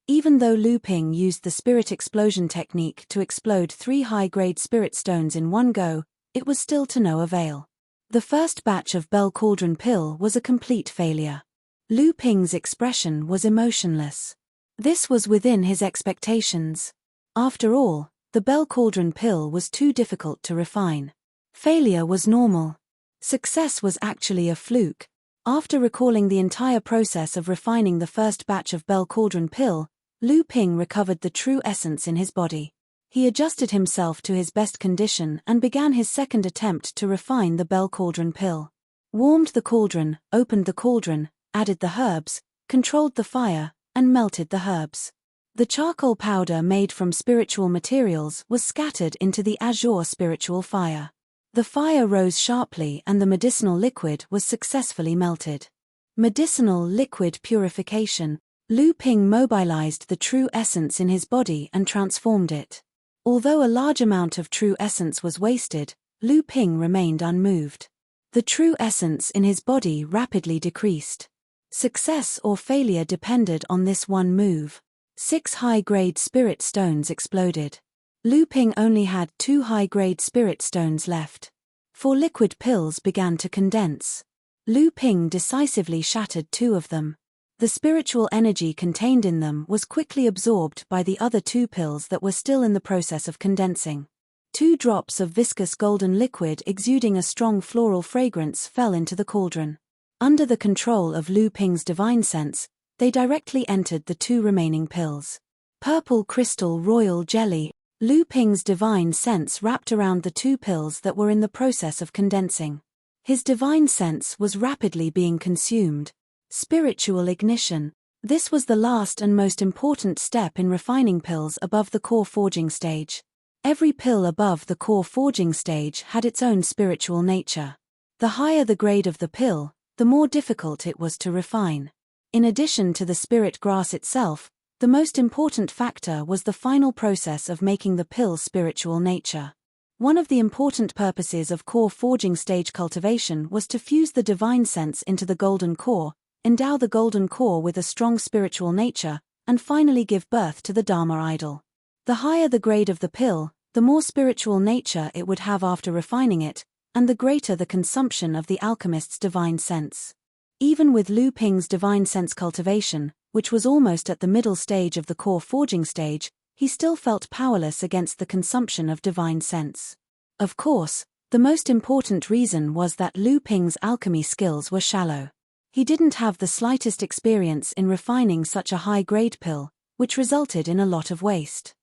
Even though Lu Ping used the spirit explosion technique to explode 3 high-grade spirit stones in one go, it was still to no avail. The first batch of Bell Cauldron pill was a complete failure. Lu Ping's expression was emotionless. This was within his expectations. After all, the Bell Cauldron pill was too difficult to refine. Failure was normal. Success was actually a fluke. After recalling the entire process of refining the first batch of Bell Cauldron pill, Lu Ping recovered the true essence in his body. He adjusted himself to his best condition and began his second attempt to refine the Bell Cauldron pill. Warmed the cauldron, opened the cauldron, added the herbs, controlled the fire, and melted the herbs. The charcoal powder made from spiritual materials was scattered into the azure spiritual fire. The fire rose sharply and the medicinal liquid was successfully melted. Medicinal liquid purification. Lu Ping mobilized the true essence in his body and transformed it. Although a large amount of true essence was wasted, Lu Ping remained unmoved. The true essence in his body rapidly decreased. Success or failure depended on this one move. 6 high-grade spirit stones exploded. Lu Ping only had 2 high-grade spirit stones left. 4 liquid pills began to condense. Lu Ping decisively shattered 2 of them. The spiritual energy contained in them was quickly absorbed by the other 2 pills that were still in the process of condensing. 2 drops of viscous golden liquid exuding a strong floral fragrance fell into the cauldron. Under the control of Lu Ping's divine sense, they directly entered the 2 remaining pills. Purple crystal royal jelly. Lu Ping's divine sense wrapped around the 2 pills that were in the process of condensing. His divine sense was rapidly being consumed. Spiritual ignition. This was the last and most important step in refining pills above the core forging stage. Every pill above the core forging stage had its own spiritual nature. The higher the grade of the pill, the more difficult it was to refine. In addition to the spirit grass itself, the most important factor was the final process of making the pill's spiritual nature. One of the important purposes of core forging stage cultivation was to fuse the divine sense into the golden core, endow the golden core with a strong spiritual nature, and finally give birth to the Dharma idol. The higher the grade of the pill, the more spiritual nature it would have after refining it, and the greater the consumption of the alchemist's divine sense. Even with Lu Ping's divine sense cultivation, which was almost at the middle stage of the core forging stage, he still felt powerless against the consumption of divine sense. Of course, the most important reason was that Lu Ping's alchemy skills were shallow. He didn't have the slightest experience in refining such a high-grade pill, which resulted in a lot of waste.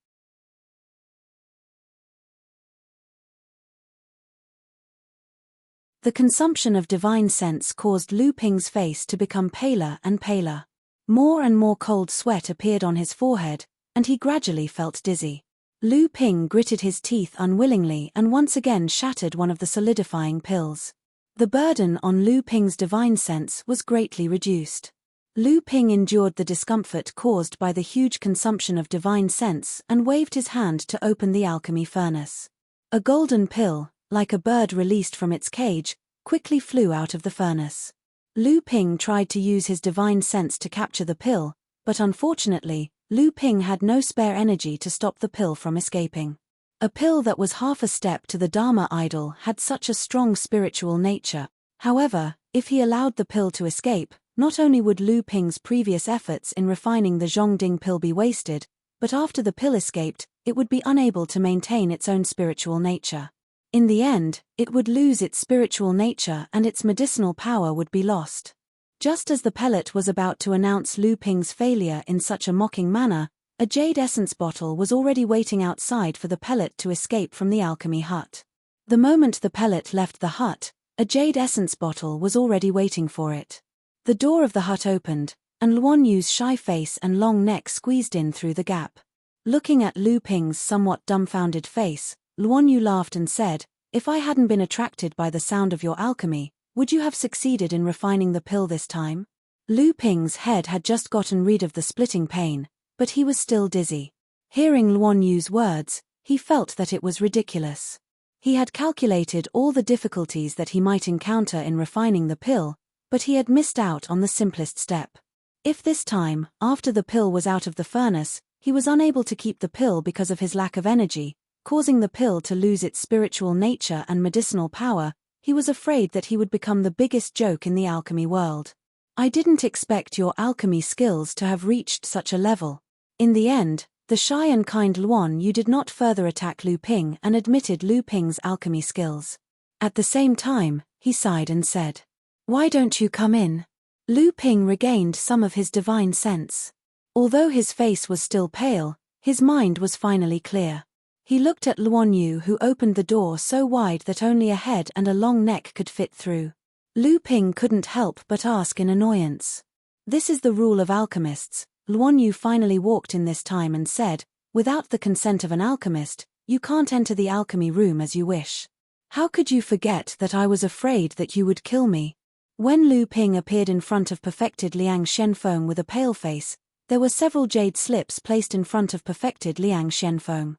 The consumption of divine sense caused Lu Ping's face to become paler and paler. More and more cold sweat appeared on his forehead, and he gradually felt dizzy. Lu Ping gritted his teeth unwillingly and once again shattered one of the solidifying pills. The burden on Lu Ping's divine sense was greatly reduced. Lu Ping endured the discomfort caused by the huge consumption of divine sense and waved his hand to open the alchemy furnace. A golden pill, like a bird released from its cage, quickly flew out of the furnace. Lu Ping tried to use his divine sense to capture the pill, but unfortunately, Lu Ping had no spare energy to stop the pill from escaping. A pill that was half a step to the Dharma idol had such a strong spiritual nature. However, if he allowed the pill to escape, Not only would Lu Ping's previous efforts in refining the Zhongding pill be wasted, but after the pill escaped, it would be unable to maintain its own spiritual nature. In the end, it would lose its spiritual nature and its medicinal power would be lost. Just as the pellet was about to announce Lu Ping's failure in such a mocking manner, a jade essence bottle was already waiting outside for the pellet to escape from the alchemy hut. The moment the pellet left the hut, a jade essence bottle was already waiting for it. The door of the hut opened, and Luan Yu's shy face and long neck squeezed in through the gap. Looking at Lu Ping's somewhat dumbfounded face, Luan Yu laughed and said, "If I hadn't been attracted by the sound of your alchemy, would you have succeeded in refining the pill this time?" Lu Ping's head had just gotten rid of the splitting pain, but he was still dizzy. Hearing Luan Yu's words, he felt that it was ridiculous. He had calculated all the difficulties that he might encounter in refining the pill, but he had missed out on the simplest step. If this time, after the pill was out of the furnace, he was unable to keep the pill because of his lack of energy, causing the pill to lose its spiritual nature and medicinal power, he was afraid that he would become the biggest joke in the alchemy world. "I didn't expect your alchemy skills to have reached such a level." In the end, the shy and kind Luan Yu did not further attack Lu Ping and admitted Lu Ping's alchemy skills. At the same time, he sighed and said, "Why don't you come in?" Lu Ping regained some of his divine sense. Although his face was still pale, his mind was finally clear. He looked at Luan Yu, who opened the door so wide that only a head and a long neck could fit through. Lu Ping couldn't help but ask in annoyance. "This is the rule of alchemists." Luan Yu finally walked in this time and said, "Without the consent of an alchemist, you can't enter the alchemy room as you wish. How could you forget that I was afraid that you would kill me?" When Lu Ping appeared in front of perfected Liang Shenfeng with a pale face, there were several jade slips placed in front of perfected Liang Shenfeng.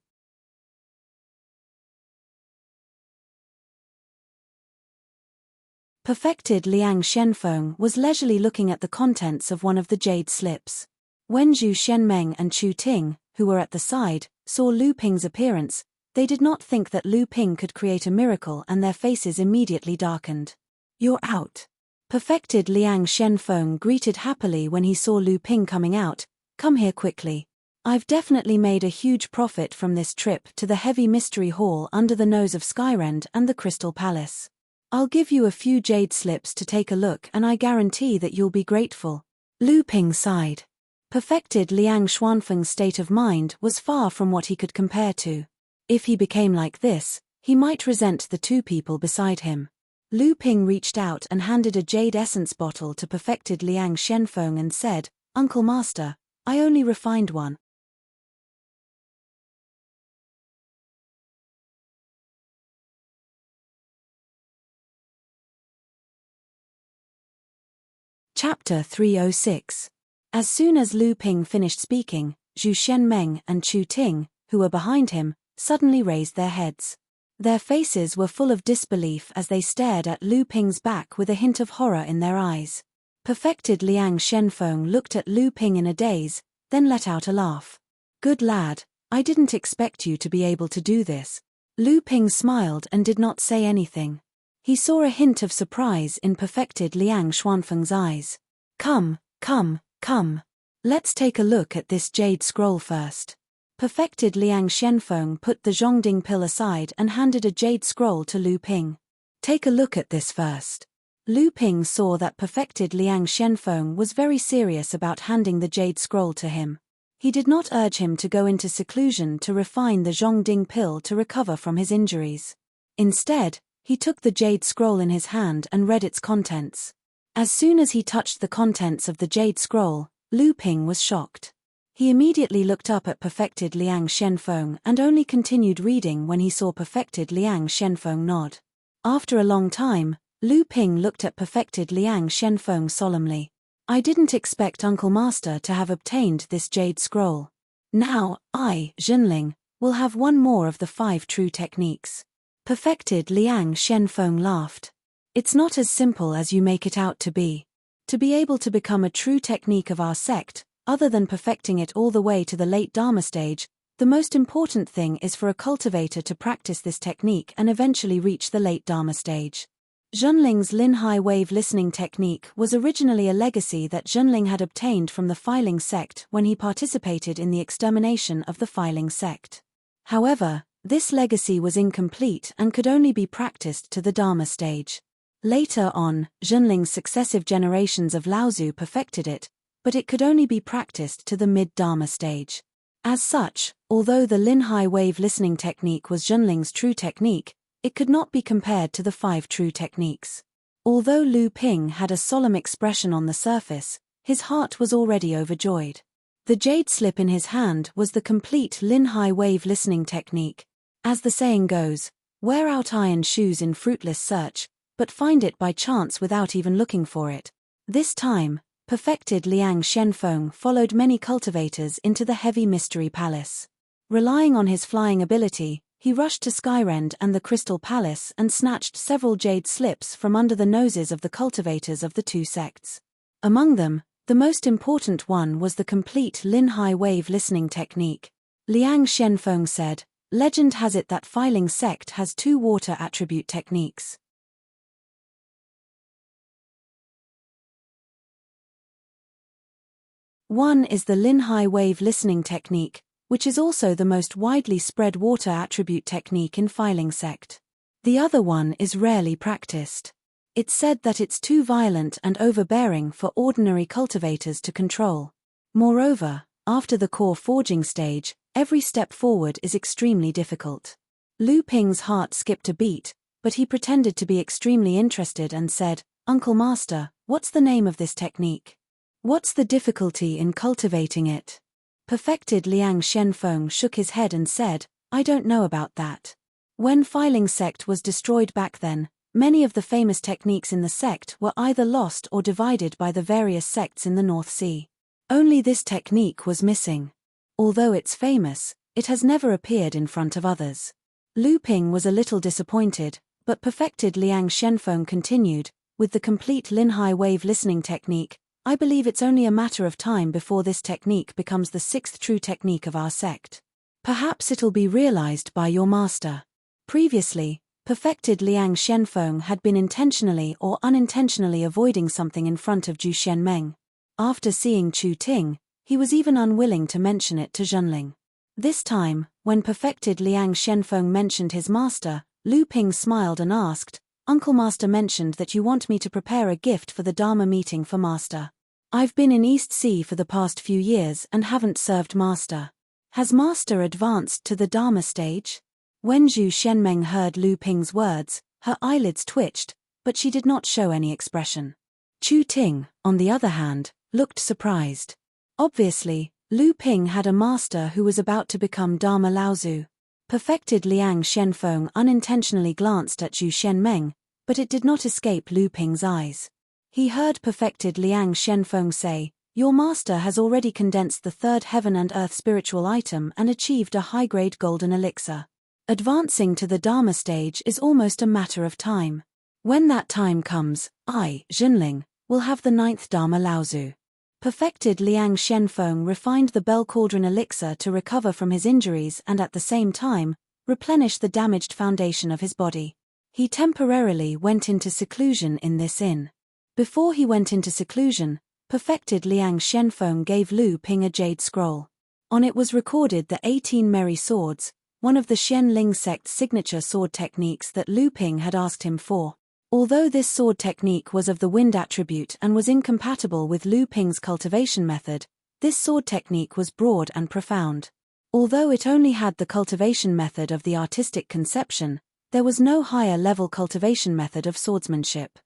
Perfected Liang Shenfeng was leisurely looking at the contents of one of the jade slips. When Zhu Shenmeng and Chu Ting, who were at the side, saw Lu Ping's appearance, they did not think that Lu Ping could create a miracle and their faces immediately darkened. "You're out." Perfected Liang Shenfeng greeted happily when he saw Lu Ping coming out. "Come here quickly. I've definitely made a huge profit from this trip to the heavy mystery hall under the nose of Skyrend and the Crystal Palace. I'll give you a few jade slips to take a look and I guarantee that you'll be grateful." Lu Ping sighed. Perfected Liang Xuanfeng's state of mind was far from what he could compare to. If he became like this, he might resent the two people beside him. Lu Ping reached out and handed a jade essence bottle to perfected Liang Shenfeng and said, "Uncle Master, I only refined one." Chapter 306. As soon as Lu Ping finished speaking, Zhu Shenmeng and Chu Ting, who were behind him, suddenly raised their heads. Their faces were full of disbelief as they stared at Lu Ping's back with a hint of horror in their eyes. Perfected Liang Shenfeng looked at Lu Ping in a daze, then let out a laugh. "Good lad, I didn't expect you to be able to do this." Lu Ping smiled and did not say anything. He saw a hint of surprise in perfected Liang Xuanfeng's eyes. Come. Let's take a look at this jade scroll first." Perfected Liang Shenfeng put the Zhongding pill aside and handed a jade scroll to Lu Ping. "Take a look at this first." Lu Ping saw that perfected Liang Shenfeng was very serious about handing the jade scroll to him. He did not urge him to go into seclusion to refine the Zhongding pill to recover from his injuries. Instead, he took the jade scroll in his hand and read its contents. As soon as he touched the contents of the jade scroll, Lu Ping was shocked. He immediately looked up at perfected Liang Shenfeng and only continued reading when he saw perfected Liang Shenfeng nod. After a long time, Lu Ping looked at perfected Liang Shenfeng solemnly. "I didn't expect Uncle Master to have obtained this jade scroll. Now, I, Jinling, will have one more of the 5 true techniques." Perfected Liang Shenfeng laughed. "It's not as simple as you make it out to be. To be able to become a true technique of our sect, other than perfecting it all the way to the late Dharma stage, the most important thing is for a cultivator to practice this technique and eventually reach the late Dharma stage. Zhenling's Lin-high wave listening technique was originally a legacy that Zhenling had obtained from the Filing sect when he participated in the extermination of the Filing sect. However, this legacy was incomplete and could only be practiced to the Dharma stage. Later on, Zhenling's successive generations of Laozu perfected it, but it could only be practiced to the mid-Dharma stage. As such, although the Lin-high wave listening technique was Zhenling's true technique, it could not be compared to the 5 true techniques. Although Lu Ping had a solemn expression on the surface, his heart was already overjoyed. The jade slip in his hand was the complete Lin-high wave listening technique. As the saying goes, wear out iron shoes in fruitless search, but find it by chance without even looking for it. This time, perfected Liang Shenfeng followed many cultivators into the heavy mystery palace. Relying on his flying ability, he rushed to Skyrend and the Crystal Palace and snatched several jade slips from under the noses of the cultivators of the 2 sects. Among them, the most important one was the complete Lin-high wave listening technique. Liang Shenfeng said, "Legend has it that Filing sect has 2 water attribute techniques. One is the Lin-high wave listening technique, which is also the most widely spread water attribute technique in Filing sect. The other one is rarely practiced. It's said that it's too violent and overbearing for ordinary cultivators to control. Moreover, after the core forging stage, every step forward is extremely difficult." Lu Ping's heart skipped a beat, but he pretended to be extremely interested and said, "Uncle Master, what's the name of this technique? What's the difficulty in cultivating it?" Perfected Liang Shenfeng shook his head and said, "I don't know about that. When Filing sect was destroyed back then, many of the famous techniques in the sect were either lost or divided by the various sects in the North Sea. Only this technique was missing. Although it's famous, it has never appeared in front of others." Lu Ping was a little disappointed, but perfected Liang Shenfeng continued, "With the complete Lin-high wave listening technique, I believe it's only a matter of time before this technique becomes the 6th true technique of our sect. Perhaps it'll be realized by your master." Previously, perfected Liang Shenfeng had been intentionally or unintentionally avoiding something in front of Zhu Shenmeng. After seeing Chu Ting, he was even unwilling to mention it to Zhenling. This time, when perfected Liang Shenfeng mentioned his master, Lu Ping smiled and asked, "Uncle Master mentioned that you want me to prepare a gift for the Dharma meeting for Master. I've been in East Sea for the past few years and haven't served Master. Has Master advanced to the Dharma stage?" When Zhu Shenmeng heard Lu Ping's words, her eyelids twitched, but she did not show any expression. Chu Ting, on the other hand, looked surprised. Obviously, Lu Ping had a master who was about to become Dharma Laozu. Perfected Liang Shenfeng unintentionally glanced at Zhu Shenmeng, but it did not escape Lu Ping's eyes. He heard perfected Liang Shenfeng say, "Your master has already condensed the 3rd heaven and earth spiritual item and achieved a high-grade golden elixir. Advancing to the Dharma stage is almost a matter of time. When that time comes, I, Zhenling, will have the 9th Dharma Laozu." Perfected Liang Shenfeng refined the Bell Cauldron elixir to recover from his injuries and at the same time, replenish the damaged foundation of his body. He temporarily went into seclusion in this inn. Before he went into seclusion, perfected Liang Shenfeng gave Lu Ping a jade scroll. On it was recorded the 18 merry swords, one of the Xian Ling sect's signature sword techniques that Lu Ping had asked him for. Although this sword technique was of the wind attribute and was incompatible with Lu Ping's cultivation method, this sword technique was broad and profound. Although it only had the cultivation method of the artistic conception, there was no higher level cultivation method of swordsmanship.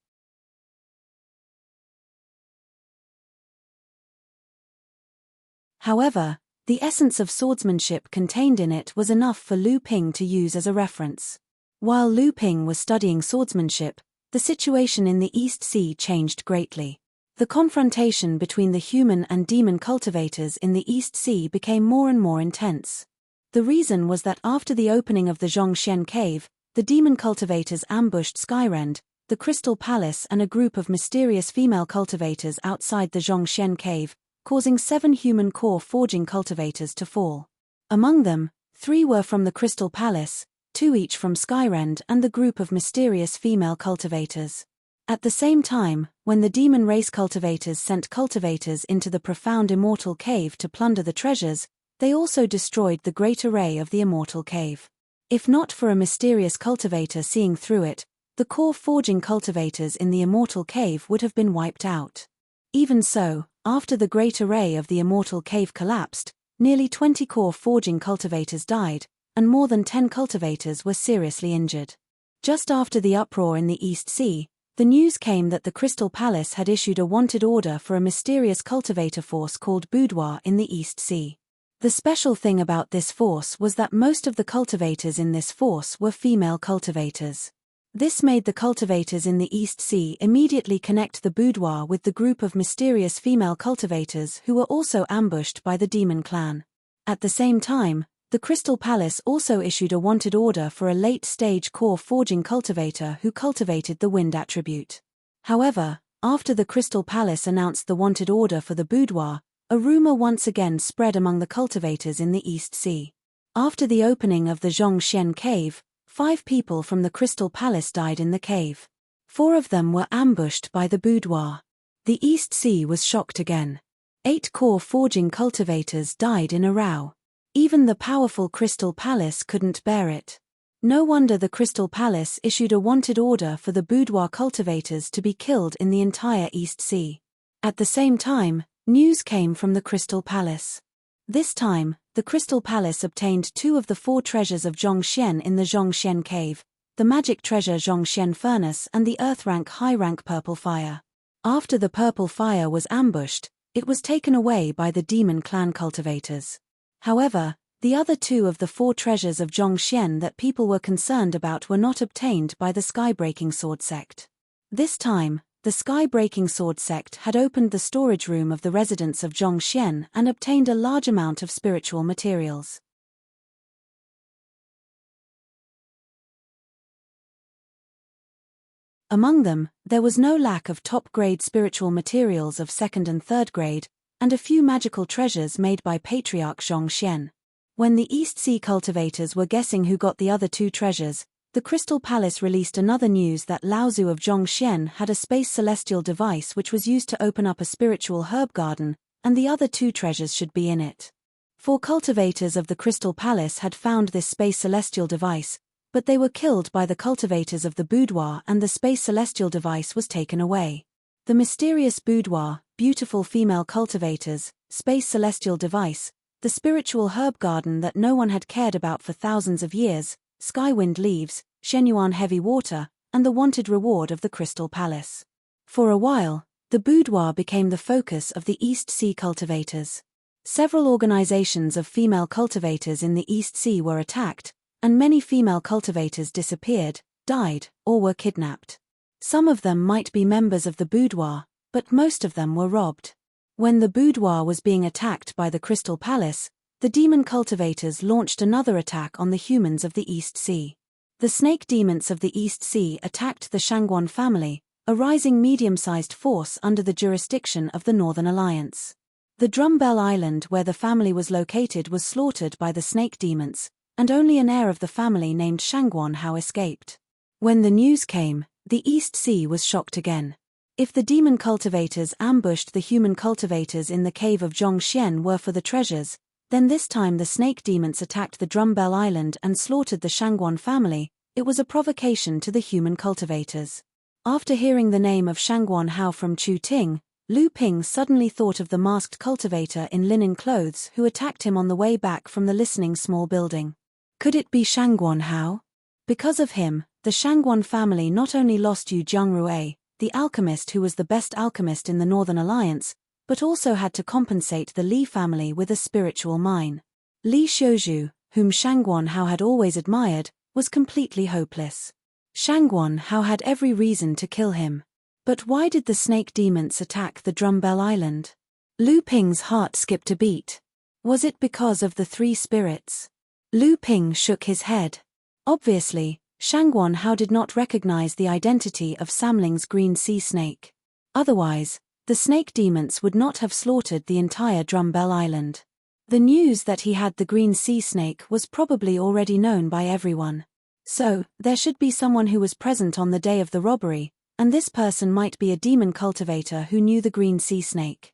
However, the essence of swordsmanship contained in it was enough for Lu Ping to use as a reference. While Lu Ping was studying swordsmanship, the situation in the East Sea changed greatly. The confrontation between the human and demon cultivators in the East Sea became more and more intense. The reason was that after the opening of the Zhongshen Cave, the demon cultivators ambushed Skyrend, the Crystal Palace and a group of mysterious female cultivators outside the Zhongshen Cave, causing 7 human core forging cultivators to fall. Among them, 3 were from the Crystal Palace, 2 each from Skyrend and the group of mysterious female cultivators. At the same time, when the demon race cultivators sent cultivators into the profound immortal cave to plunder the treasures, they also destroyed the great array of the immortal cave. If not for a mysterious cultivator seeing through it, the core forging cultivators in the immortal cave would have been wiped out. Even so, after the great array of the immortal cave collapsed, nearly 20 core forging cultivators died, and more than 10 cultivators were seriously injured. Just after the uproar in the East Sea, the news came that the Crystal Palace had issued a wanted order for a mysterious cultivator force called Boudoir in the East Sea. The special thing about this force was that most of the cultivators in this force were female cultivators. This made the cultivators in the East Sea immediately connect the Boudoir with the group of mysterious female cultivators who were also ambushed by the demon clan. At the same time, the Crystal Palace also issued a wanted order for a late-stage core forging cultivator who cultivated the wind attribute. However, after the Crystal Palace announced the wanted order for the Boudoir, a rumor once again spread among the cultivators in the East Sea. After the opening of the Zhongxian cave, 5 people from the Crystal Palace died in the cave. 4 of them were ambushed by the Boudoir. The East Sea was shocked again. 8 core forging cultivators died in a row. Even the powerful Crystal Palace couldn't bear it. No wonder the Crystal Palace issued a wanted order for the Boudoir cultivators to be killed in the entire East Sea. At the same time, news came from the Crystal Palace. This time, the Crystal Palace obtained 2 of the 4 treasures of Zhongxian in the Zhongxian cave, the magic treasure Zhongxian furnace and the earth-rank high-rank purple fire. After the purple fire was ambushed, it was taken away by the demon clan cultivators. However, the other 2 of the 4 treasures of Zhongxian that people were concerned about were not obtained by the Sky-Breaking Sword sect. This time, the Sky-Breaking Sword sect had opened the storage room of the residents of Zhongxian and obtained a large amount of spiritual materials. Among them, there was no lack of top-grade spiritual materials of 2nd and 3rd grade, and a few magical treasures made by Patriarch Zhongxian. When the East Sea cultivators were guessing who got the other 2 treasures, the Crystal Palace released another news that Laozu of Zhongxian had a space celestial device which was used to open up a spiritual herb garden, and the other 2 treasures should be in it. 4 cultivators of the Crystal Palace had found this space celestial device, but they were killed by the cultivators of the Boudoir and the space celestial device was taken away. The mysterious Boudoir, beautiful female cultivators, space celestial device, the spiritual herb garden that no one had cared about for thousands of years, Skywind leaves, Shenyuan heavy water, and the wanted reward of the Crystal Palace. For a while, the Boudoir became the focus of the East Sea cultivators. Several organizations of female cultivators in the East Sea were attacked, and many female cultivators disappeared, died, or were kidnapped. Some of them might be members of the Boudoir, but most of them were robbed. When the Boudoir was being attacked by the Crystal Palace, the demon cultivators launched another attack on the humans of the East Sea. The snake demons of the East Sea attacked the Shangguan family, a rising medium-sized force under the jurisdiction of the Northern Alliance. The Drumbell Island where the family was located was slaughtered by the snake demons, and only an heir of the family named Shangguan Hao escaped. When the news came, the East Sea was shocked again. If the demon cultivators ambushed the human cultivators in the cave of Zhongxian were for the treasures, then this time the snake demons attacked the Drumbell Island and slaughtered the Shangguan family. It was a provocation to the human cultivators. After hearing the name of Shangguan Hao from Chu Ting, Lu Ping suddenly thought of the masked cultivator in linen clothes who attacked him on the way back from the listening small building. Could it be Shangguan Hao? Because of him, the Shangguan family not only lost Yu Jiangrui, the alchemist who was the best alchemist in the Northern Alliance, but also had to compensate the Li family with a spiritual mine. Li Xiuzhu, whom Shangguan Hao had always admired, was completely hopeless. Shangguan Hao had every reason to kill him. But why did the snake demons attack the Drumbell Island? Lu Ping's heart skipped a beat. Was it because of the 3 spirits? Lu Ping shook his head. Obviously, Shangguan Hao did not recognize the identity of Samling's green sea snake. Otherwise, the snake demons would not have slaughtered the entire Drumbell Island. The news that he had the green sea snake was probably already known by everyone. So, there should be someone who was present on the day of the robbery, and this person might be a demon cultivator who knew the green sea snake.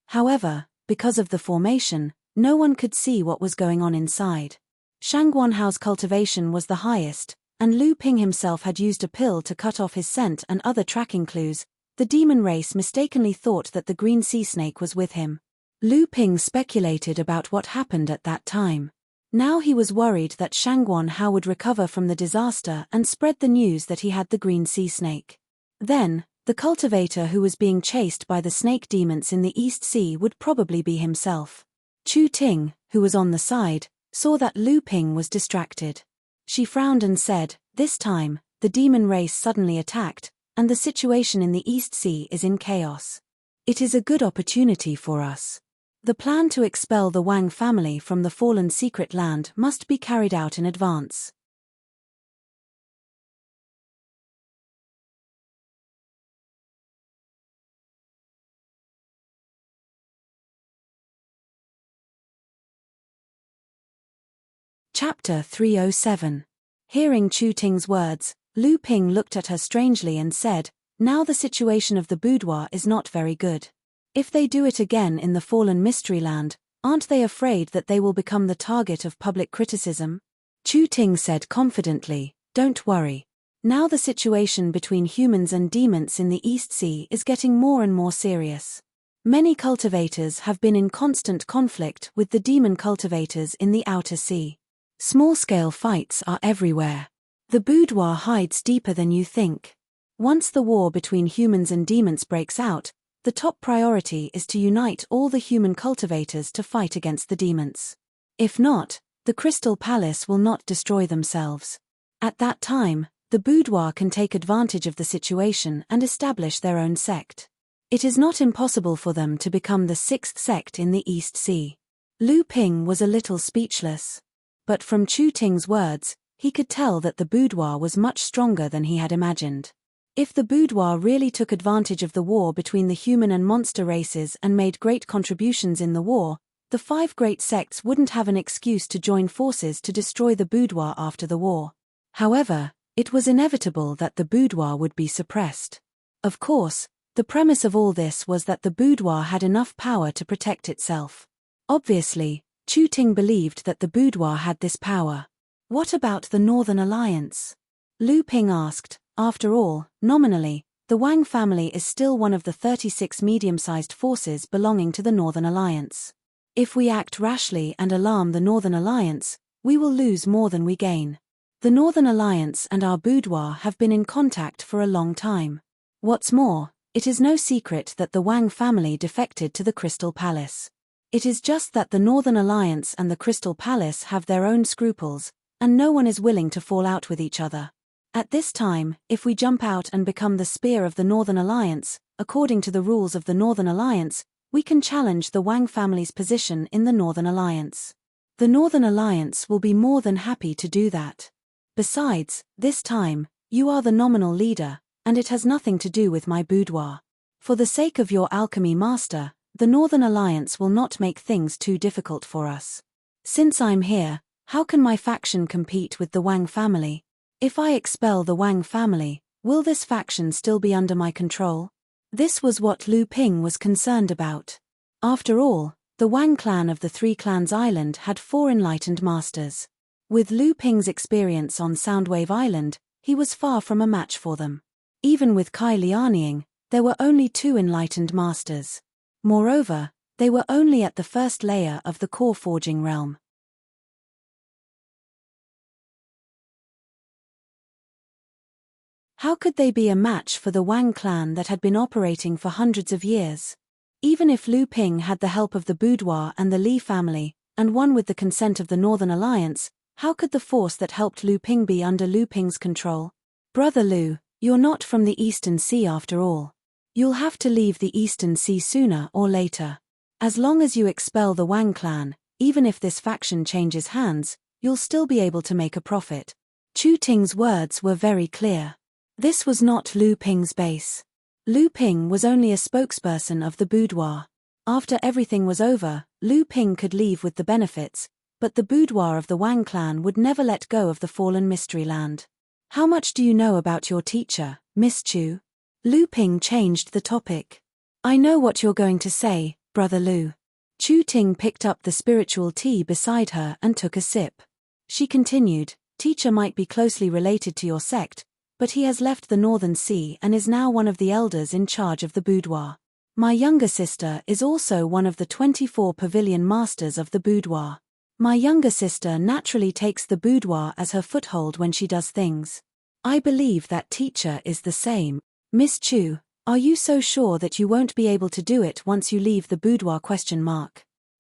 However, because of the formation, no one could see what was going on inside. Shangguanhao's cultivation was the highest, and Lu Ping himself had used a pill to cut off his scent and other tracking clues. The demon race mistakenly thought that the green sea snake was with him. Lu Ping speculated about what happened at that time. Now he was worried that Shangguanhao would recover from the disaster and spread the news that he had the green sea snake. Then, the cultivator who was being chased by the snake demons in the East Sea would probably be himself. Chu Ting, who was on the side, saw that Lu Ping was distracted. She frowned and said, "This time, the demon race suddenly attacked, and the situation in the East Sea is in chaos. It is a good opportunity for us. The plan to expel the Wang family from the fallen secret land must be carried out in advance." Chapter 307. Hearing Chu Ting's words, Lu Ping looked at her strangely and said, "Now the situation of the boudoir is not very good. If they do it again in the fallen mystery land, aren't they afraid that they will become the target of public criticism?" Chu Ting said confidently, "Don't worry. Now the situation between humans and demons in the East Sea is getting more and more serious. Many cultivators have been in constant conflict with the demon cultivators in the Outer Sea. Small-scale fights are everywhere. The boudoir hides deeper than you think. Once the war between humans and demons breaks out, the top priority is to unite all the human cultivators to fight against the demons. If not, the Crystal Palace will not destroy themselves. At that time, the boudoir can take advantage of the situation and establish their own sect. It is not impossible for them to become the sixth sect in the East Sea." Lu Ping was a little speechless. But from Chu Ting's words, he could tell that the boudoir was much stronger than he had imagined. If the boudoir really took advantage of the war between the human and monster races and made great contributions in the war, the 5 great sects wouldn't have an excuse to join forces to destroy the boudoir after the war. However, it was inevitable that the boudoir would be suppressed. Of course, the premise of all this was that the boudoir had enough power to protect itself. Obviously, Chu Ting believed that the boudoir had this power. What about the Northern Alliance? Lu Ping asked. After all, nominally, the Wang family is still one of the 36 medium-sized forces belonging to the Northern Alliance. If we act rashly and alarm the Northern Alliance, we will lose more than we gain. The Northern Alliance and our boudoir have been in contact for a long time. What's more, it is no secret that the Wang family defected to the Crystal Palace. It is just that the Northern Alliance and the Crystal Palace have their own scruples, and no one is willing to fall out with each other. At this time, if we jump out and become the spear of the Northern Alliance, according to the rules of the Northern Alliance, we can challenge the Wang family's position in the Northern Alliance. The Northern Alliance will be more than happy to do that. Besides, this time, you are the nominal leader, and it has nothing to do with my boudoir. For the sake of your alchemy master, the Northern Alliance will not make things too difficult for us. Since I'm here, how can my faction compete with the Wang family? If I expel the Wang family, will this faction still be under my control? This was what Lu Ping was concerned about. After all, the Wang clan of the 3 Clans Island had 4 enlightened masters. With Lu Ping's experience on Soundwave Island, he was far from a match for them. Even with Kai Lianying, there were only 2 enlightened masters. Moreover, they were only at the first layer of the core forging realm. How could they be a match for the Wang clan that had been operating for hundreds of years? Even if Lu Ping had the help of the boudoir and the Li family, and won with the consent of the Northern Alliance, how could the force that helped Lu Ping be under Lu Ping's control? Brother Lu, you're not from the Eastern Sea after all. You'll have to leave the Eastern Sea sooner or later. As long as you expel the Wang clan, even if this faction changes hands, you'll still be able to make a profit. Chu Ting's words were very clear. This was not Lu Ping's base. Lu Ping was only a spokesperson of the boudoir. After everything was over, Lu Ping could leave with the benefits, but the boudoir of the Wang clan would never let go of the fallen mystery land. How much do you know about your teacher, Miss Chu? Lu Ping changed the topic. I know what you're going to say, Brother Lu. Chu Ting picked up the spiritual tea beside her and took a sip. She continued, teacher might be closely related to your sect, but he has left the Northern Sea and is now one of the elders in charge of the boudoir. My younger sister is also one of the 24 pavilion masters of the boudoir. My younger sister naturally takes the boudoir as her foothold when she does things. I believe that teacher is the same. Miss Chu, are you so sure that you won't be able to do it once you leave the boudoir ?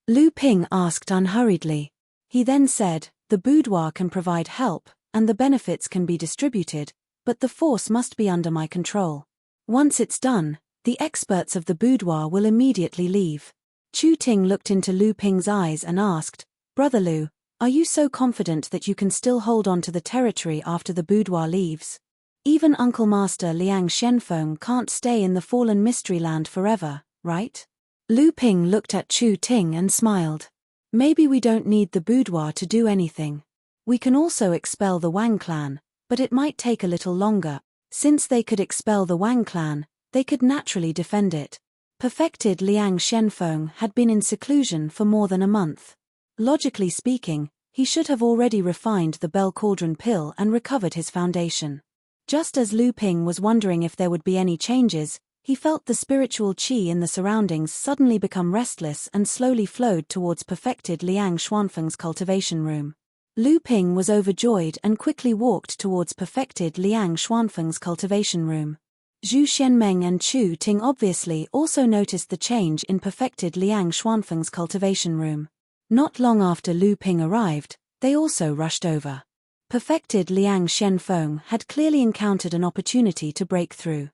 Lu Ping asked unhurriedly. He then said, the boudoir can provide help, and the benefits can be distributed, but the force must be under my control. Once it's done, the experts of the boudoir will immediately leave. Chu Ting looked into Lu Ping's eyes and asked, Brother Lu, are you so confident that you can still hold on to the territory after the boudoir leaves? Even Uncle Master Liang Shenfeng can't stay in the fallen mystery land forever, right? Lu Ping looked at Chu Ting and smiled. Maybe we don't need the boudoir to do anything. We can also expel the Wang clan, but it might take a little longer. Since they could expel the Wang clan, they could naturally defend it. Perfected Liang Shenfeng had been in seclusion for more than a month. Logically speaking, he should have already refined the Bell Cauldron pill and recovered his foundation. Just as Lu Ping was wondering if there would be any changes, he felt the spiritual qi in the surroundings suddenly become restless and slowly flowed towards perfected Liang Xuanfeng's cultivation room. Lu Ping was overjoyed and quickly walked towards perfected Liang Xuanfeng's cultivation room. Zhu Xianmeng and Chu Ting obviously also noticed the change in perfected Liang Xuanfeng's cultivation room. Not long after Lu Ping arrived, they also rushed over. Perfected Liang Shenfeng had clearly encountered an opportunity to break through.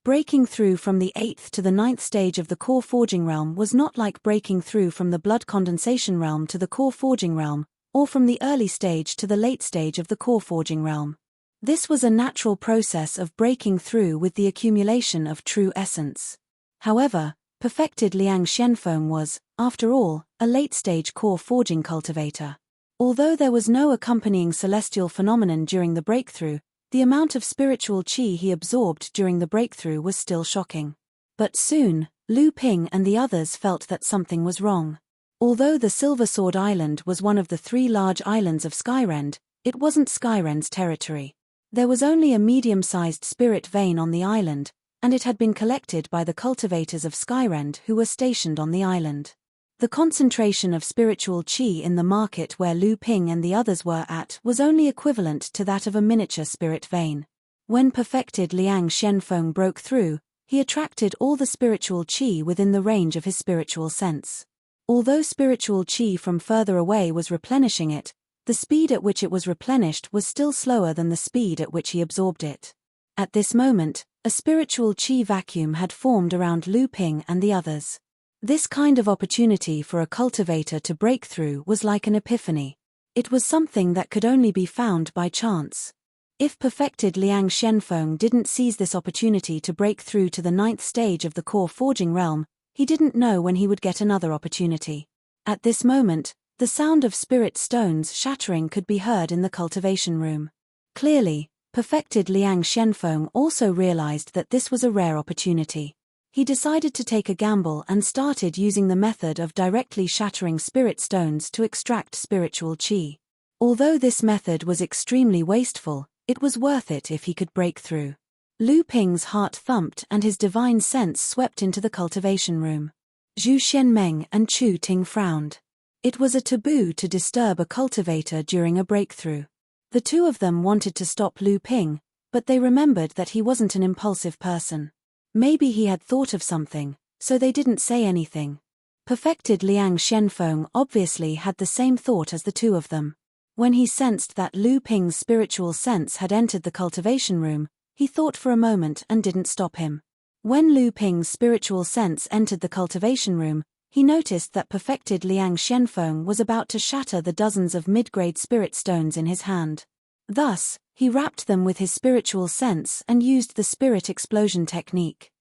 Breaking through from the 8th to the 9th stage of the core forging realm was not like breaking through from the blood condensation realm to the core forging realm, or from the early stage to the late stage of the core forging realm. This was a natural process of breaking through with the accumulation of true essence. However, perfected Liang Shenfeng was, after all, a late-stage core forging cultivator. Although there was no accompanying celestial phenomenon during the breakthrough, the amount of spiritual qi he absorbed during the breakthrough was still shocking. But soon, Lu Ping and the others felt that something was wrong. Although the Silver Sword Island was one of the 3 large islands of Skyrend, it wasn't Skyrend's territory. There was only a medium-sized spirit vein on the island, and it had been collected by the cultivators of Skyrend who were stationed on the island. The concentration of spiritual qi in the market where Lu Ping and the others were at was only equivalent to that of a miniature spirit vein. When perfected Liang Shenfeng broke through, he attracted all the spiritual qi within the range of his spiritual sense. Although spiritual qi from further away was replenishing it, the speed at which it was replenished was still slower than the speed at which he absorbed it. At this moment, a spiritual qi vacuum had formed around Lu Ping and the others. This kind of opportunity for a cultivator to break through was like an epiphany. It was something that could only be found by chance. If perfected Liang Shenfeng didn't seize this opportunity to break through to the 9th stage of the core forging realm, he didn't know when he would get another opportunity. At this moment, the sound of spirit stones shattering could be heard in the cultivation room. Clearly, perfected Liang Shenfeng also realized that this was a rare opportunity. He decided to take a gamble and started using the method of directly shattering spirit stones to extract spiritual qi. Although this method was extremely wasteful, it was worth it if he could break through. Lu Ping's heart thumped and his divine sense swept into the cultivation room. Zhu Xianmeng and Chu Ting frowned. It was a taboo to disturb a cultivator during a breakthrough. The two of them wanted to stop Lu Ping, but they remembered that he wasn't an impulsive person. Maybe he had thought of something, so they didn't say anything. Perfected Liang Shenfeng obviously had the same thought as the two of them. When he sensed that Lu Ping's spiritual sense had entered the cultivation room, he thought for a moment and didn't stop him. When Lu Ping's spiritual sense entered the cultivation room, he noticed that perfected Liang Shenfeng was about to shatter the dozens of mid-grade spirit stones in his hand. Thus, He wrapped them with his spiritual sense and used the spirit explosion technique.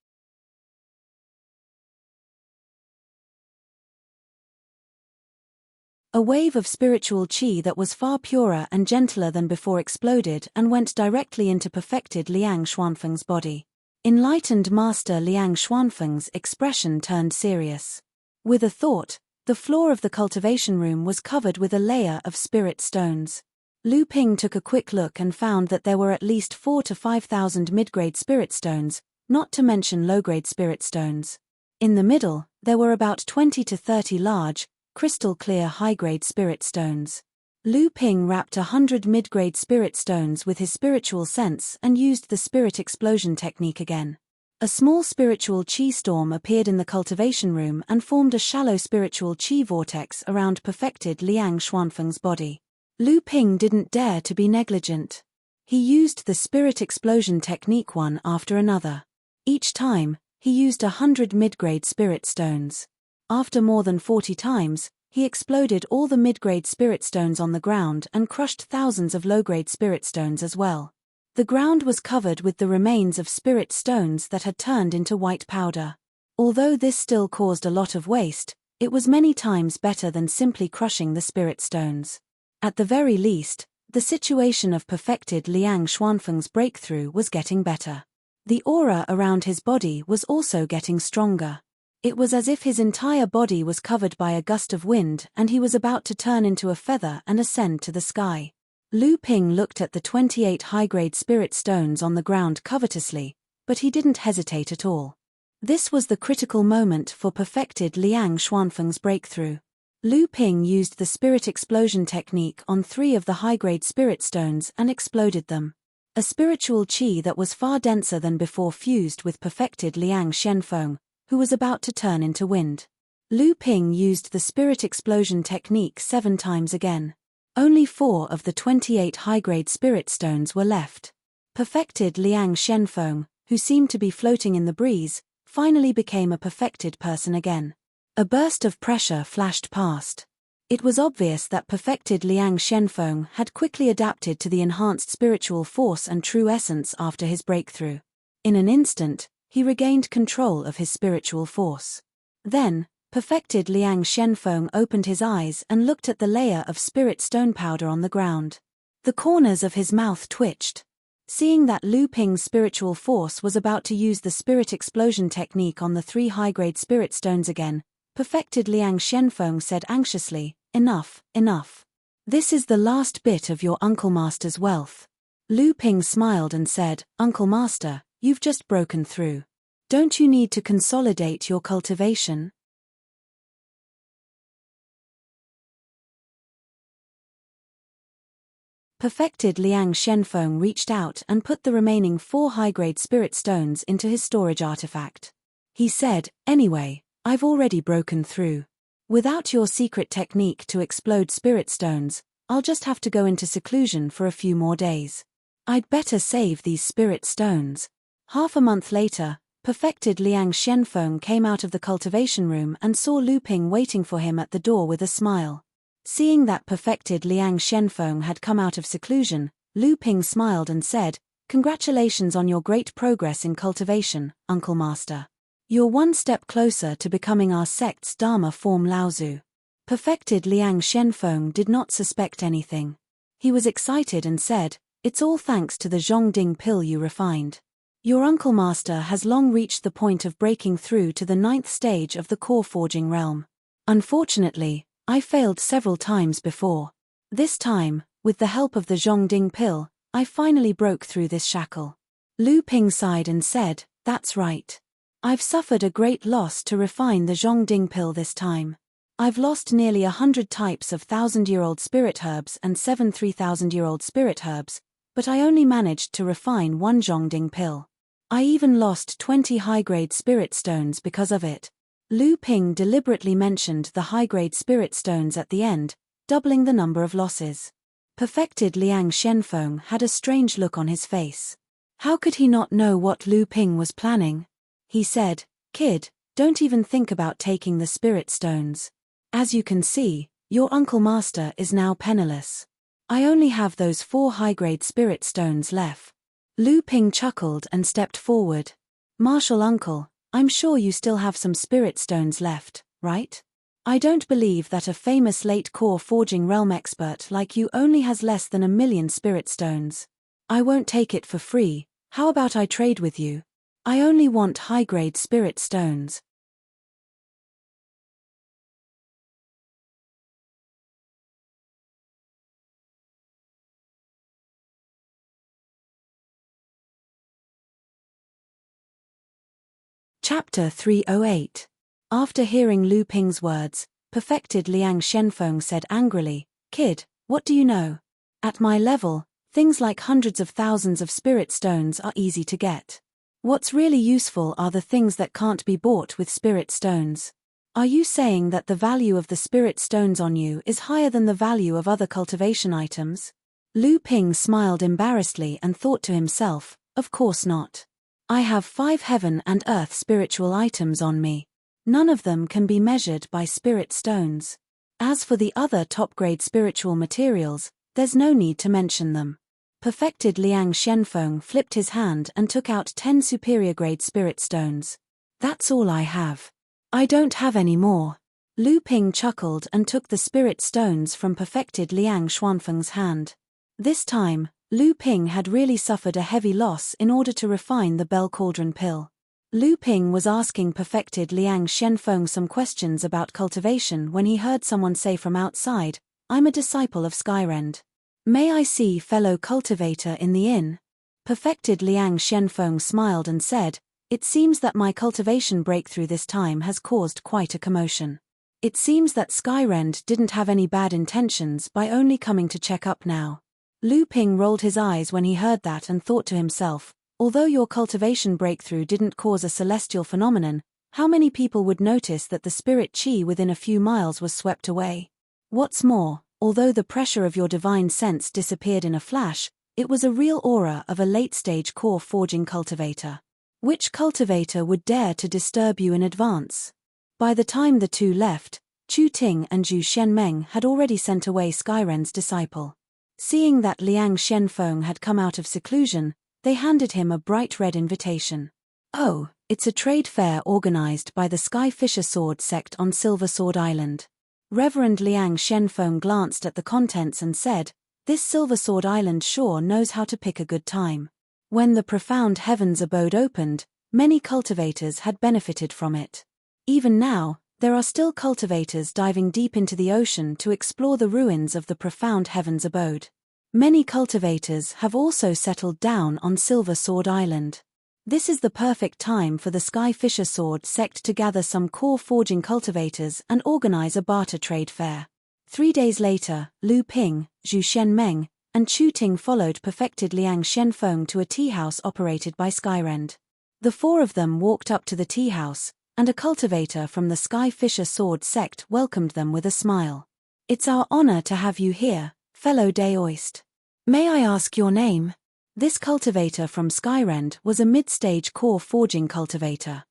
A wave of spiritual chi that was far purer and gentler than before exploded and went directly into perfected Liang Xuanfeng's body. Enlightened Master Liang Xuanfeng's expression turned serious. With a thought, the floor of the cultivation room was covered with a layer of spirit stones. Lu Ping took a quick look and found that there were at least 4,000 to 5,000 mid-grade spirit stones, not to mention low-grade spirit stones. In the middle, there were about 20 to 30 large, crystal-clear high-grade spirit stones. Lu Ping wrapped 100 mid-grade spirit stones with his spiritual sense and used the spirit explosion technique again. A small spiritual chi storm appeared in the cultivation room and formed a shallow spiritual chi vortex around perfected Liang Xuanfeng's body. Lu Ping didn't dare to be negligent. He used the spirit explosion technique one after another. Each time, he used 100 mid-grade spirit stones. After more than 40 times, he exploded all the mid-grade spirit stones on the ground and crushed thousands of low-grade spirit stones as well. The ground was covered with the remains of spirit stones that had turned into white powder. Although this still caused a lot of waste, it was many times better than simply crushing the spirit stones. At the very least, the situation of perfected Liang Xuanfeng's breakthrough was getting better. The aura around his body was also getting stronger. It was as if his entire body was covered by a gust of wind and he was about to turn into a feather and ascend to the sky. Lu Ping looked at the 28 high-grade spirit stones on the ground covetously, but he didn't hesitate at all. This was the critical moment for perfected Liang Xuanfeng's breakthrough. Lu Ping used the spirit explosion technique on 3 of the high-grade spirit stones and exploded them. A spiritual chi that was far denser than before fused with perfected Liang Xuanfeng, who was about to turn into wind. Lu Ping used the spirit explosion technique 7 times again. Only 4 of the 28 high-grade spirit stones were left. Perfected Liang Xuanfeng, who seemed to be floating in the breeze, finally became a perfected person again. A burst of pressure flashed past. It was obvious that perfected Liang Xuanfeng had quickly adapted to the enhanced spiritual force and true essence after his breakthrough. In an instant, he regained control of his spiritual force. Then, perfected Liang Xuanfeng opened his eyes and looked at the layer of spirit stone powder on the ground. The corners of his mouth twitched. Seeing that Lu Ping's spiritual force was about to use the spirit explosion technique on the 3 high-grade spirit stones again, perfected Liang Xuanfeng said anxiously, "Enough, enough. This is the last bit of your Uncle Master's wealth." Lu Ping smiled and said, "Uncle Master, you've just broken through. Don't you need to consolidate your cultivation?" Perfected Liang Xuanfeng reached out and put the remaining 4 high-grade spirit stones into his storage artifact. He said, "Anyway, I've already broken through. Without your secret technique to explode spirit stones, I'll just have to go into seclusion for a few more days. I'd better save these spirit stones." Half a month later, perfected Liang Xuanfeng came out of the cultivation room and saw Lu Ping waiting for him at the door with a smile. Seeing that perfected Liang Xuanfeng had come out of seclusion, Lu Ping smiled and said, "Congratulations on your great progress in cultivation, Uncle Master. You're one step closer to becoming our sect's Dharma form Laozu." Perfected Liang Xuanfeng did not suspect anything. He was excited and said, "It's all thanks to the Zhongding pill you refined. Your Uncle Master has long reached the point of breaking through to the 9th stage of the core forging realm. Unfortunately, I failed several times before. This time, with the help of the Zhongding pill, I finally broke through this shackle." Lu Ping sighed and said, "That's right. I've suffered a great loss to refine the Zhongding pill this time. I've lost nearly 100 types of 1,000-year-old spirit herbs and 7 3,000-year-old spirit herbs, but I only managed to refine 1 Zhongding pill. I even lost 20 high-grade spirit stones because of it." Lu Ping deliberately mentioned the high-grade spirit stones at the end, doubling the number of losses. Perfected Liang Xuanfeng had a strange look on his face. How could he not know what Lu Ping was planning? He said, "Kid, don't even think about taking the spirit stones. As you can see, your Uncle Master is now penniless. I only have those 4 high-grade spirit stones left. Lu Ping chuckled and stepped forward. Martial uncle, I'm sure you still have some spirit stones left, right? I don't believe that a famous late core forging realm expert like you only has less than 1,000,000 spirit stones. I won't take it for free. How about I trade with you? I only want high-grade spirit stones. Chapter 308. After hearing Lu Ping's words, perfected Liang Shenfeng said angrily, Kid, what do you know? At my level, things like hundreds of thousands of spirit stones are easy to get. What's really useful are the things that can't be bought with spirit stones. Are you saying that the value of the spirit stones on you is higher than the value of other cultivation items? Lu Ping smiled embarrassedly and thought to himself, of course not. I have 5 heaven and earth spiritual items on me. None of them can be measured by spirit stones. As for the other top-grade spiritual materials, there's no need to mention them. Perfected Liang Shenfeng flipped his hand and took out 10 superior-grade spirit stones. That's all I have. I don't have any more. Lu Ping chuckled and took the spirit stones from perfected Liang Xuanfeng's hand. This time, Lu Ping had really suffered a heavy loss in order to refine the Bell Cauldron pill. Lu Ping was asking perfected Liang Shenfeng some questions about cultivation when he heard someone say from outside, I'm a disciple of Skyrend. May I see fellow cultivator in the inn? Perfected Liang Shenfeng smiled and said, It seems that my cultivation breakthrough this time has caused quite a commotion. It seems that Skyrend didn't have any bad intentions by only coming to check up now. Lu Ping rolled his eyes when he heard that and thought to himself, although your cultivation breakthrough didn't cause a celestial phenomenon, how many people would notice that the spirit chi within a few miles was swept away? What's more, although the pressure of your divine sense disappeared in a flash, it was a real aura of a late-stage core forging cultivator. Which cultivator would dare to disturb you in advance? By the time the two left, Chu Ting and Zhu Shenmeng had already sent away Skyrend's disciple. Seeing that Liang Shenfeng had come out of seclusion, they handed him a bright red invitation. Oh, it's a trade fair organized by the Sky Fisher Sword sect on Silver Sword Island. Reverend Liang Shenfeng glanced at the contents and said, This Silver Sword Island sure knows how to pick a good time. When the profound heavens abode opened, many cultivators had benefited from it. Even now, there are still cultivators diving deep into the ocean to explore the ruins of the profound heavens abode. Many cultivators have also settled down on Silver Sword Island. This is the perfect time for the Sky Fisher Sword sect to gather some core forging cultivators and organize a barter trade fair. 3 days later, Lu Ping, Zhu Shenmeng, and Chu Ting followed perfected Liang Shenfeng to a tea house operated by Skyrend. The 4 of them walked up to the tea house, and a cultivator from the Sky Fisher Sword sect welcomed them with a smile. It's our honor to have you here, fellow Daoist. May I ask your name? This cultivator from Skyrend was a mid-stage core forging cultivator.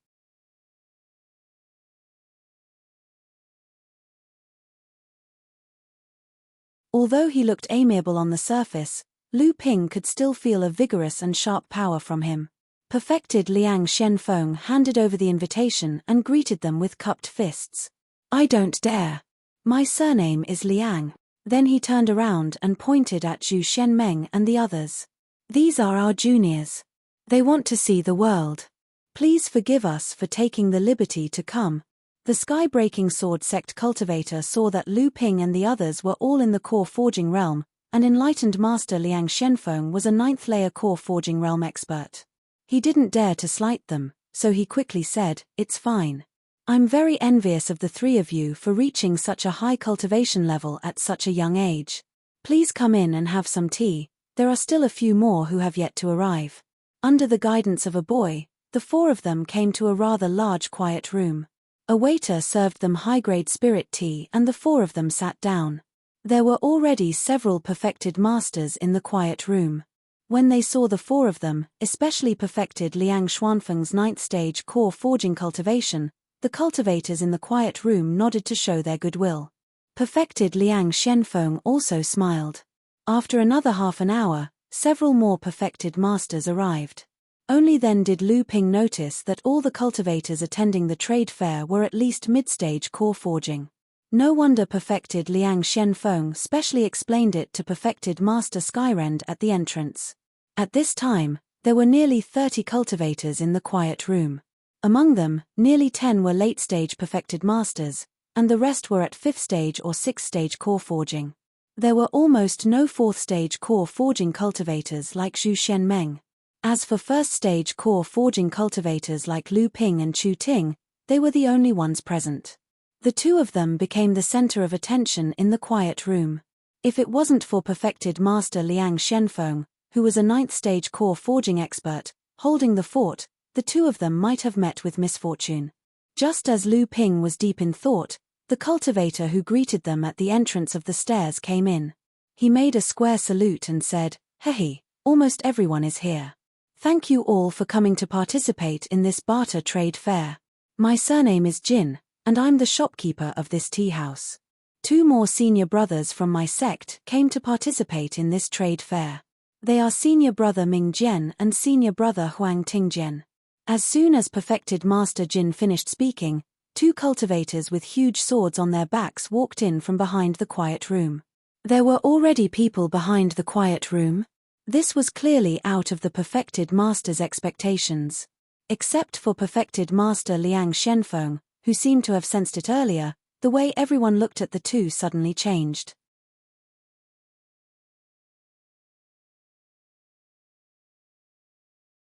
Although he looked amiable on the surface, Lu Ping could still feel a vigorous and sharp power from him. Perfected Liang Shenfeng handed over the invitation and greeted them with cupped fists. I don't dare. My surname is Liang. Then he turned around and pointed at Zhu Shenmeng and the others. These are our juniors. They want to see the world. Please forgive us for taking the liberty to come. The sky-breaking sword sect cultivator saw that Lu Ping and the others were all in the core forging realm, and enlightened master Liang Shenfeng was a 9th-layer core forging realm expert. He didn't dare to slight them, so he quickly said, It's fine. I'm very envious of the 3 of you for reaching such a high cultivation level at such a young age. Please come in and have some tea, there are still a few more who have yet to arrive. Under the guidance of a boy, the 4 of them came to a rather large quiet room. A waiter served them high-grade spirit tea and the 4 of them sat down. There were already several perfected masters in the quiet room. When they saw the 4 of them, especially perfected Liang Xuanfeng's 9th stage core forging cultivation, the cultivators in the quiet room nodded to show their goodwill. Perfected Liang Shenfeng also smiled. After another half an hour, several more perfected masters arrived. Only then did Lu Ping notice that all the cultivators attending the trade fair were at least mid-stage core forging. No wonder perfected Liang Shenfeng specially explained it to perfected Master Skyrend at the entrance. At this time, there were nearly 30 cultivators in the quiet room. Among them, nearly 10 were late-stage perfected masters, and the rest were at 5th stage or 6th stage core forging. There were almost no 4th stage core forging cultivators like Zhu Shenmeng. As for 1st stage core forging cultivators like Lu Ping and Chu Ting, they were the only ones present. The two of them became the center of attention in the quiet room. If it wasn't for perfected Master Liang Shenfeng, who was a 9th stage core forging expert, holding the fort, the two of them might have met with misfortune. Just as Lu Ping was deep in thought, the cultivator who greeted them at the entrance of the stairs came in. He made a square salute and said, "Hey, almost everyone is here. Thank you all for coming to participate in this barter trade fair. My surname is Jin, and I'm the shopkeeper of this tea house. 2 more senior brothers from my sect came to participate in this trade fair. They are senior brother Ming Jian and senior brother Huang Tingjian." As soon as perfected Master Jin finished speaking, 2 cultivators with huge swords on their backs walked in from behind the quiet room. There were already people behind the quiet room. This was clearly out of the perfected master's expectations. Except for perfected Master Liang Shenfeng, who seemed to have sensed it earlier, the way everyone looked at the two suddenly changed.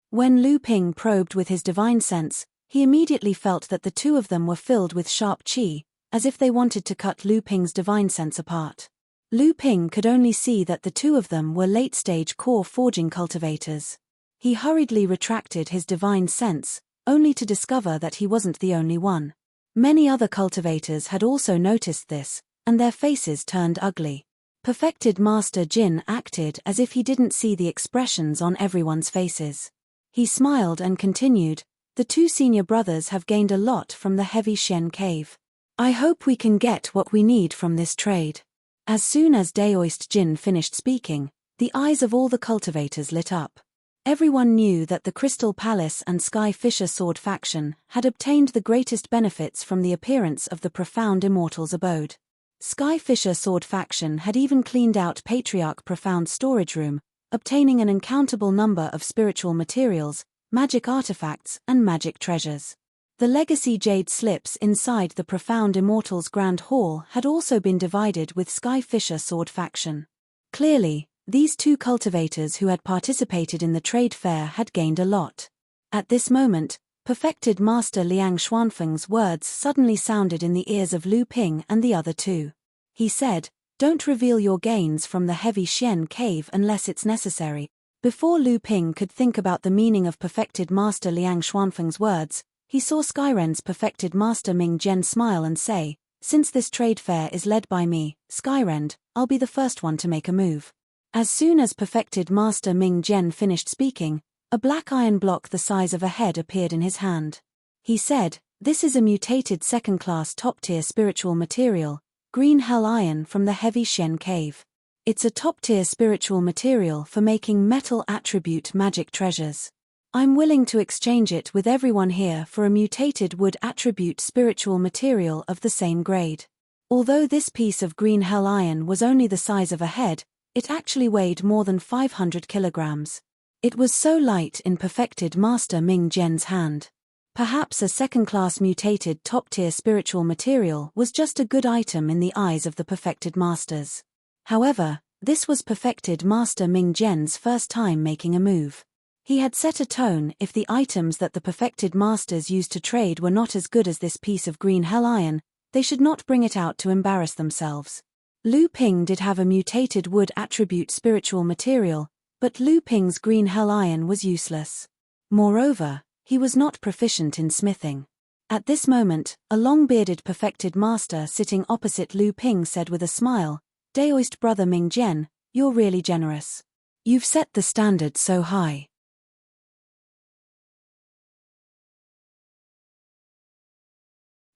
When Lu Ping probed with his divine sense, he immediately felt that the two of them were filled with sharp qi, as if they wanted to cut Lu Ping's divine sense apart. Lu Ping could only see that the two of them were late-stage core forging cultivators. He hurriedly retracted his divine sense, only to discover that he wasn't the only one. Many other cultivators had also noticed this, and their faces turned ugly. Perfected Master Jin acted as if he didn't see the expressions on everyone's faces. He smiled and continued, "The 2 senior brothers have gained a lot from the heavy Shen cave. I hope we can get what we need from this trade." As soon as Daoist Jin finished speaking, the eyes of all the cultivators lit up. Everyone knew that the Crystal Palace and Sky Fisher Sword faction had obtained the greatest benefits from the appearance of the Profound Immortal's abode. Sky Fisher Sword faction had even cleaned out Patriarch Profound storage room, obtaining an uncountable number of spiritual materials, magic artifacts, and magic treasures. The legacy jade slips inside the Profound Immortal's Grand Hall had also been divided with Sky Fisher Sword faction. Clearly, these 2 cultivators who had participated in the trade fair had gained a lot. At this moment, perfected Master Liang Xuanfeng's words suddenly sounded in the ears of Lu Ping and the other 2. He said, "Don't reveal your gains from the heavy Shen cave unless it's necessary." Before Lu Ping could think about the meaning of perfected Master Liang Xuanfeng's words, he saw Skyrend's perfected Master Ming Jian smile and say, "Since this trade fair is led by me, Skyrend, I'll be the first one to make a move." As soon as perfected Master Ming Jian finished speaking, a black iron block the size of a head appeared in his hand. He said, "This is a mutated 2nd-class top-tier spiritual material, green hell iron from the heavy Shen cave. It's a top-tier spiritual material for making metal attribute magic treasures. I'm willing to exchange it with everyone here for a mutated wood attribute spiritual material of the same grade." Although this piece of green hell iron was only the size of a head, it actually weighed more than 500 kilograms. It was so light in perfected Master Ming Jian's hand. Perhaps a 2nd-class mutated top-tier spiritual material was just a good item in the eyes of the perfected masters. However, this was perfected Master Ming Jian's first time making a move. He had set a tone: if the items that the perfected masters used to trade were not as good as this piece of green hell iron, they should not bring it out to embarrass themselves. Lu Ping did have a mutated wood attribute spiritual material, but Lu Ping's green hell iron was useless. Moreover, he was not proficient in smithing. At this moment, a long-bearded perfected master sitting opposite Lu Ping said with a smile, "Daoist brother Ming Jian, you're really generous. You've set the standard so high."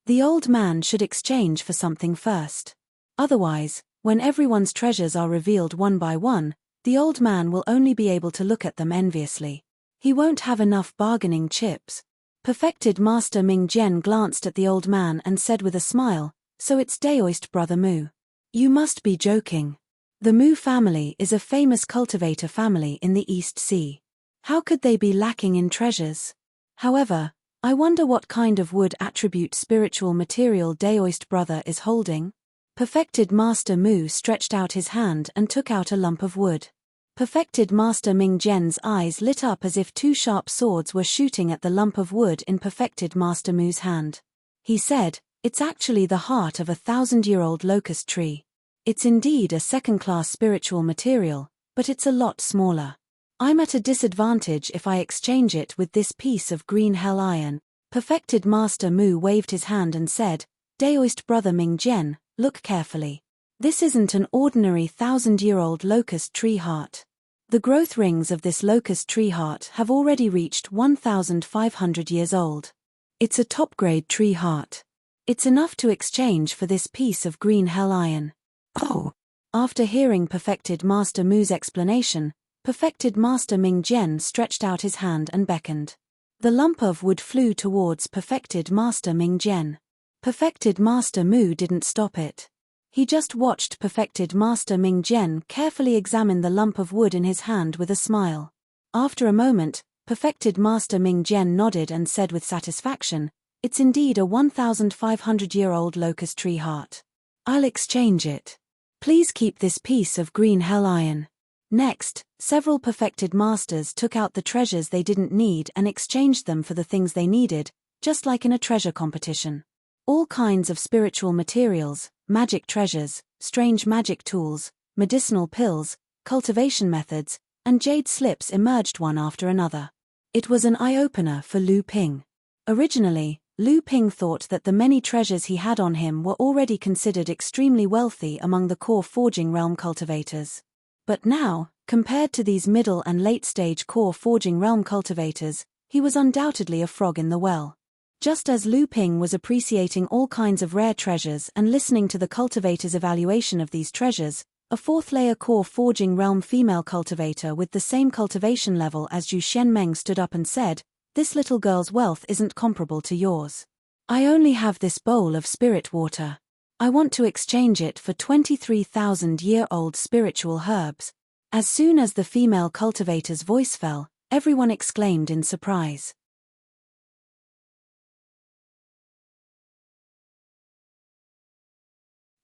The old man should exchange for something first. Otherwise, When everyone's treasures are revealed one by one, the old man will only be able to look at them enviously. He won't have enough bargaining chips. Perfected Master Ming Jian glanced at the old man and said with a smile, "So it's Daoist brother Mu. You must be joking. The Mu family is a famous cultivator family in the East Sea. How could they be lacking in treasures? However, I wonder what kind of wood attribute spiritual material Daoist brother is holding?" Perfected Master Mu stretched out his hand and took out a lump of wood. Perfected Master Ming Jian's eyes lit up as if two sharp swords were shooting at the lump of wood in Perfected Master Mu's hand. He said, "It's actually the heart of a 1,000-year-old locust tree. It's indeed a second-class spiritual material, but it's a lot smaller. I'm at a disadvantage if I exchange it with this piece of green hell iron." Perfected Master Mu waved his hand and said, "Daoist brother Ming Jian, look carefully. This isn't an ordinary 1,000-year-old locust tree heart. The growth rings of this locust tree heart have already reached 1,500 years old. It's a top-grade tree heart. It's enough to exchange for this piece of green hell iron." "Oh!" After hearing Perfected Master Mu's explanation, Perfected Master Ming Jian stretched out his hand and beckoned. The lump of wood flew towards Perfected Master Ming Jian. Perfected Master Mu didn't stop it. He just watched Perfected Master Ming Jian carefully examine the lump of wood in his hand with a smile. After a moment, Perfected Master Ming Jian nodded and said with satisfaction, "It's indeed a 1,500-year-old locust tree heart. I'll exchange it. Please keep this piece of green hell iron." Next, several Perfected Masters took out the treasures they didn't need and exchanged them for the things they needed, just like in a treasure competition. All kinds of spiritual materials, magic treasures, strange magic tools, medicinal pills, cultivation methods, and jade slips emerged one after another. It was an eye-opener for Lu Ping. Originally, Lu Ping thought that the many treasures he had on him were already considered extremely wealthy among the core forging realm cultivators. But now, compared to these middle and late-stage core forging realm cultivators, he was undoubtedly a frog in the well. Just as Lu Ping was appreciating all kinds of rare treasures and listening to the cultivator's evaluation of these treasures, a fourth-layer core forging realm female cultivator with the same cultivation level as Zhu Xianmeng stood up and said, "This little girl's wealth isn't comparable to yours. I only have this bowl of spirit water. I want to exchange it for 23,000-year-old spiritual herbs." As soon as the female cultivator's voice fell, everyone exclaimed in surprise.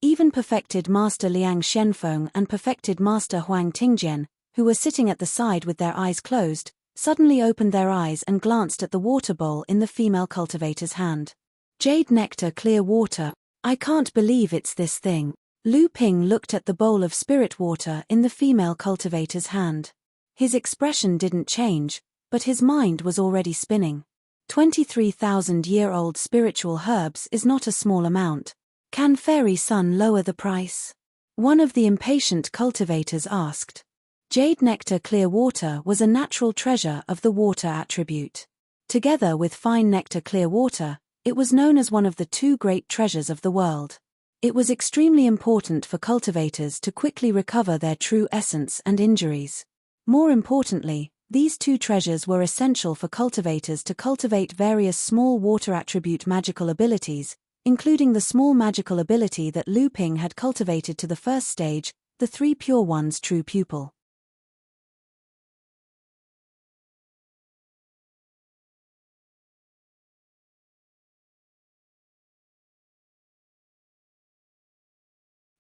Even Perfected Master Liang Shenfeng and Perfected Master Huang Tingjian, who were sitting at the side with their eyes closed, suddenly opened their eyes and glanced at the water bowl in the female cultivator's hand. "Jade nectar clear water. I can't believe it's this thing." Lu Ping looked at the bowl of spirit water in the female cultivator's hand. His expression didn't change, but his mind was already spinning. 23,000-year-old spiritual herbs is not a small amount. Can Fairy Sun lower the price? One of the impatient cultivators asked. Jade nectar clear water was a natural treasure of the water attribute. Together with fine nectar clear water, it was known as one of the two great treasures of the world. It was extremely important for cultivators to quickly recover their true essence and injuries. More importantly, these two treasures were essential for cultivators to cultivate various small water attribute magical abilities, including the small magical ability that Lu Ping had cultivated to the first stage, the Three Pure Ones' true pupil.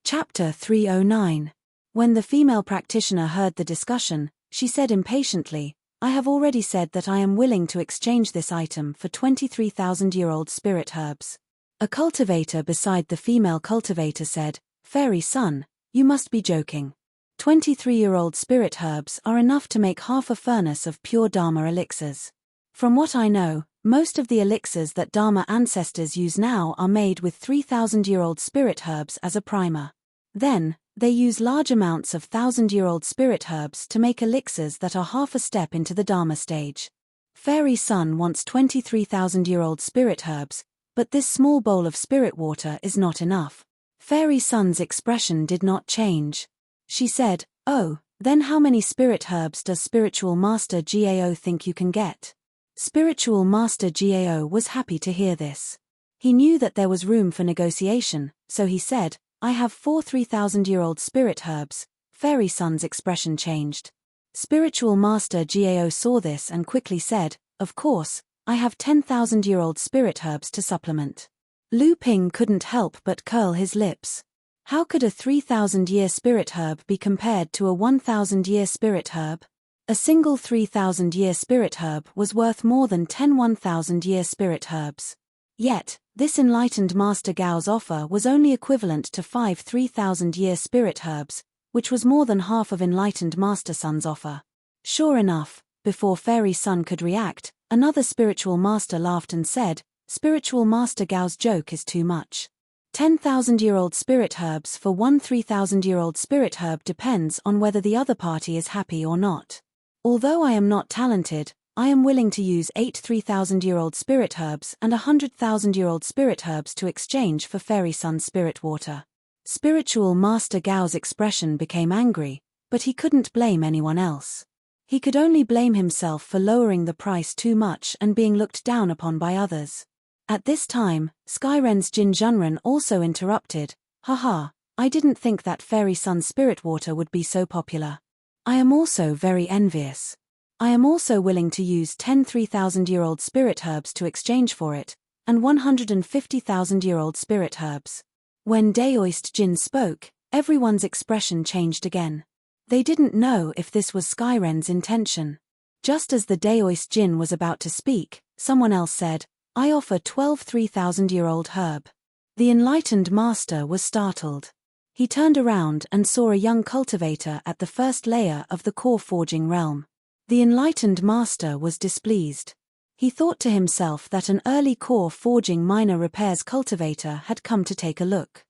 Chapter 309. When the female practitioner heard the discussion, she said impatiently, "I have already said that I am willing to exchange this item for 23,000-year-old spirit herbs." A cultivator beside the female cultivator said, "Fairy Sun, you must be joking. 23-year-old spirit herbs are enough to make half a furnace of pure Dharma elixirs. From what I know, most of the elixirs that Dharma ancestors use now are made with 3,000-year-old spirit herbs as a primer. Then, they use large amounts of 1,000-year-old spirit herbs to make elixirs that are half a step into the Dharma stage. Fairy Sun wants 23,000-year-old spirit herbs, but this small bowl of spirit water is not enough. Fairy Sun's expression did not change. She said, "Oh, then how many spirit herbs does Spiritual Master Gao think you can get?" Spiritual Master Gao was happy to hear this. He knew that there was room for negotiation, so he said, "I have 4 3,000-year-old spirit herbs." Fairy Sun's expression changed. Spiritual Master Gao saw this and quickly said, "Of course, I have 10,000-year-old spirit herbs to supplement." Lu Ping couldn't help but curl his lips. How could a 3,000-year spirit herb be compared to a 1,000-year spirit herb? A single 3,000-year spirit herb was worth more than 10 1,000-year spirit herbs. Yet, this enlightened Master Gao's offer was only equivalent to 5 3,000-year spirit herbs, which was more than half of enlightened Master Sun's offer. Sure enough, before Fairy Sun could react, another spiritual master laughed and said, "Spiritual Master Gao's joke is too much. 10,000-year-old spirit herbs for 1 3,000-year-old spirit herb depends on whether the other party is happy or not. Although I am not talented, I am willing to use 8 3,000-year-old spirit herbs and 100,000-year-old spirit herbs to exchange for Fairy Sun's spirit water." Spiritual Master Gao's expression became angry, but he couldn't blame anyone else. He could only blame himself for lowering the price too much and being looked down upon by others. At this time, Skyren's Jin Junren also interrupted, "Haha, I didn't think that Fairy Sun's spirit water would be so popular. I am also very envious. I am also willing to use 10 3,000-year-old spirit herbs to exchange for it, and 150,000-year-old spirit herbs." When Daoist Jin spoke, everyone's expression changed again. They didn't know if this was Skyren's intention. Just as the Daoist Jin was about to speak, someone else said, "I offer 12 3,000-year-old herb." The enlightened master was startled. He turned around and saw a young cultivator at the first layer of the core forging realm. The enlightened master was displeased. He thought to himself that an early core forging minor repairs cultivator had come to take a look.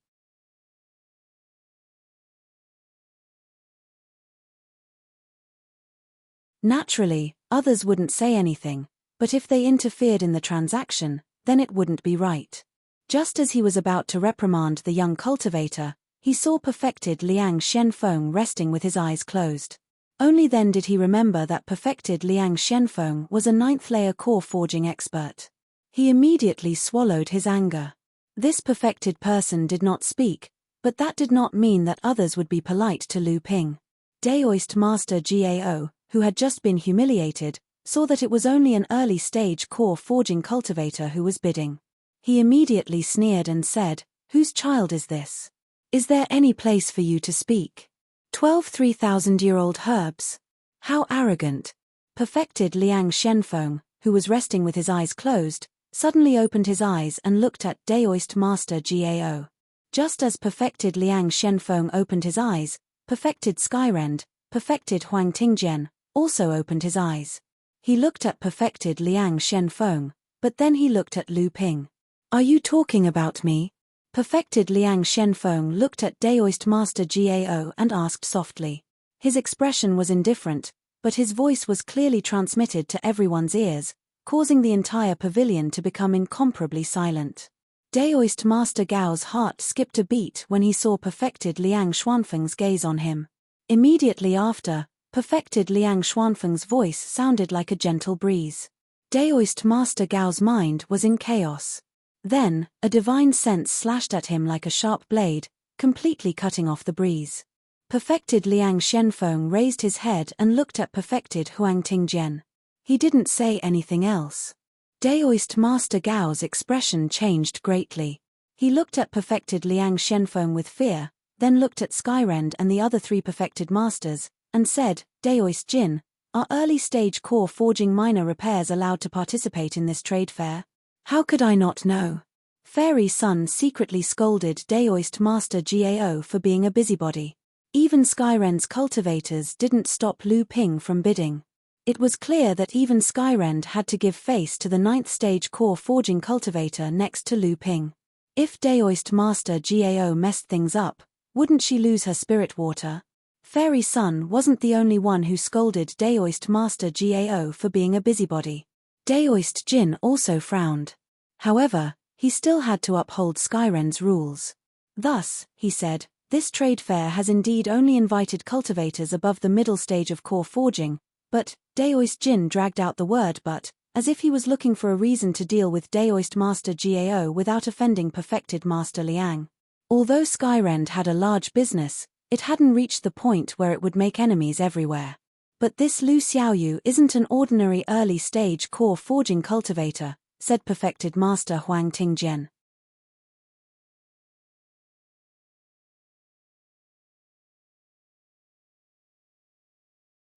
Naturally, others wouldn't say anything, but if they interfered in the transaction, then it wouldn't be right. Just as he was about to reprimand the young cultivator, he saw perfected Liang Shenfeng resting with his eyes closed. Only then did he remember that perfected Liang Shenfeng was a 9th-layer core forging expert. He immediately swallowed his anger. This perfected person did not speak, but that did not mean that others would be polite to Lu Ping. Daoist Master Gao, who had just been humiliated, saw that it was only an early-stage core forging cultivator who was bidding. He immediately sneered and said, "Whose child is this? Is there any place for you to speak? 12 3,000-year-old herbs? How arrogant." Perfected Liang Shenfeng, who was resting with his eyes closed, suddenly opened his eyes and looked at Daoist Master Gao. Just as perfected Liang Shenfeng opened his eyes, perfected Skyrend, perfected Huang Tingjian, also opened his eyes. He looked at perfected Liang Shenfeng, but then he looked at Lu Ping. "Are you talking about me?" Perfected Liang Shenfeng looked at Daoist Master Gao and asked softly. His expression was indifferent, but his voice was clearly transmitted to everyone's ears, causing the entire pavilion to become incomparably silent. Daoist Master Gao's heart skipped a beat when he saw perfected Liang Xuanfeng's gaze on him. Immediately after, perfected Liang Xuanfeng's voice sounded like a gentle breeze. Daoist Master Gao's mind was in chaos. Then, a divine sense slashed at him like a sharp blade, completely cutting off the breeze. Perfected Liang Shenfeng raised his head and looked at perfected Huang Tingjian. He didn't say anything else. Daoist Master Gao's expression changed greatly. He looked at perfected Liang Shenfeng with fear, then looked at Skyrend and the other 3 perfected masters, and said, "Daoist Jin, are early-stage core forging minor repairs allowed to participate in this trade fair?" "How could I not know?" Fairy Sun secretly scolded Daoist Master Gao for being a busybody. Even Skyrend's cultivators didn't stop Lu Ping from bidding. It was clear that even Skyrend had to give face to the 9th-stage core forging cultivator next to Lu Ping. If Daoist Master Gao messed things up, wouldn't she lose her spirit water? Fairy Sun wasn't the only one who scolded Daoist Master Gao for being a busybody. Daoist Jin also frowned. However, he still had to uphold Skyrend's rules. Thus, he said, this trade fair has indeed only invited cultivators above the middle stage of core forging, but, Daoist Jin dragged out the word but, as if he was looking for a reason to deal with Daoist Master Gao without offending perfected Master Liang. Although Skyrend had a large business, it hadn't reached the point where it would make enemies everywhere. But this Lu Xiaoyu isn't an ordinary early-stage core forging cultivator, said perfected Master Huang Tingjian.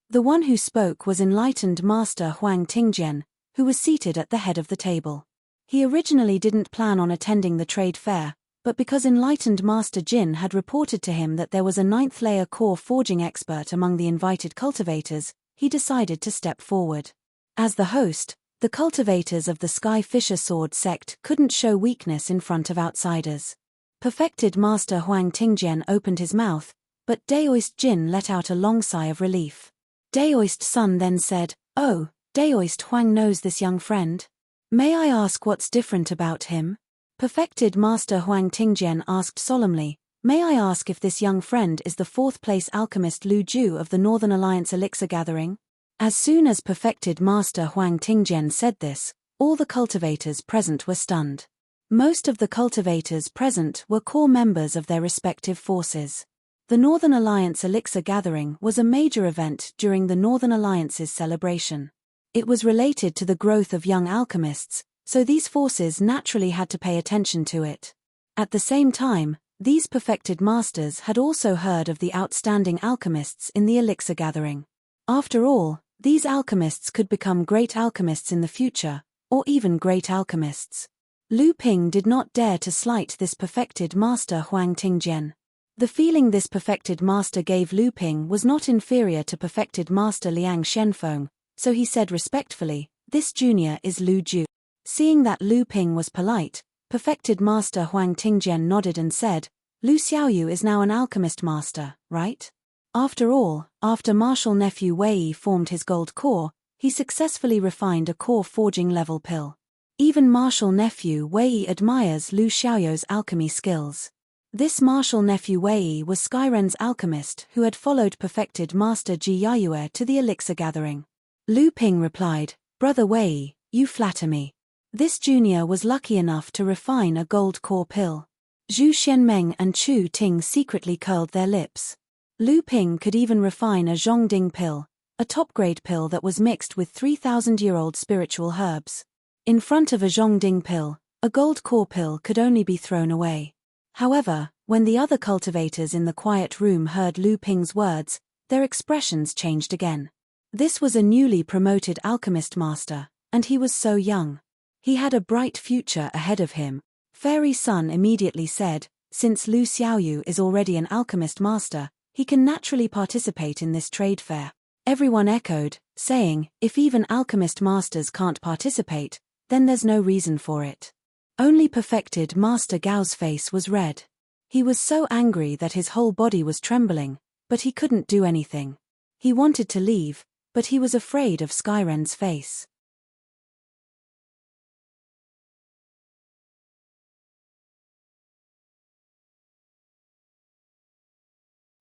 The one who spoke was enlightened Master Huang Tingjian, who was seated at the head of the table. He originally didn't plan on attending the trade fair, but because enlightened Master Jin had reported to him that there was a 9th-layer core forging expert among the invited cultivators, he decided to step forward. As the host, the cultivators of the Sky Fisher Sword sect couldn't show weakness in front of outsiders. Perfected Master Huang Tingjian opened his mouth, but Daoist Jin let out a long sigh of relief. Daoist Sun then said, "Oh, Daoist Huang knows this young friend. May I ask what's different about him?" Perfected Master Huang Tingjian asked solemnly, "May I ask if this young friend is the 4th-place alchemist Lu Ju of the Northern Alliance Elixir Gathering?" As soon as perfected Master Huang Tingjian said this, all the cultivators present were stunned. Most of the cultivators present were core members of their respective forces. The Northern Alliance Elixir Gathering was a major event during the Northern Alliance's celebration. It was related to the growth of young alchemists, so these forces naturally had to pay attention to it. At the same time, these perfected masters had also heard of the outstanding alchemists in the Elixir Gathering. After all, these alchemists could become great alchemists in the future, or even great alchemists. Lu Ping did not dare to slight this perfected master Huang Tingjian. The feeling this perfected master gave Lu Ping was not inferior to perfected master Liang Shenfeng, so he said respectfully, "This junior is Lu Ju." Seeing that Lu Ping was polite, perfected master Huang Tingjian nodded and said, "Lu Xiaoyu is now an alchemist master, right?" After all, after martial nephew Wei formed his gold core, he successfully refined a core forging level pill. Even martial nephew Wei admires Lu Xiaoyu's alchemy skills. This martial nephew Wei was Skyren's alchemist who had followed perfected master Ji Yayue to the Elixir Gathering. Lu Ping replied, "Brother Wei, you flatter me. This junior was lucky enough to refine a gold core pill." Zhu Xianmeng and Chu Ting secretly curled their lips. Lu Ping could even refine a Zhongding pill, a top-grade pill that was mixed with 3,000-year-old spiritual herbs. In front of a Zhongding pill, a gold core pill could only be thrown away. However, when the other cultivators in the quiet room heard Lu Ping's words, their expressions changed again. This was a newly promoted alchemist master, and he was so young. He had a bright future ahead of him. Fairy Sun immediately said, "Since Lu Xiaoyu is already an alchemist master, he can naturally participate in this trade fair." Everyone echoed, saying, "If even alchemist masters can't participate, then there's no reason for it." Only perfected Master Gao's face was red. He was so angry that his whole body was trembling, but he couldn't do anything. He wanted to leave, but he was afraid of Skyren's face.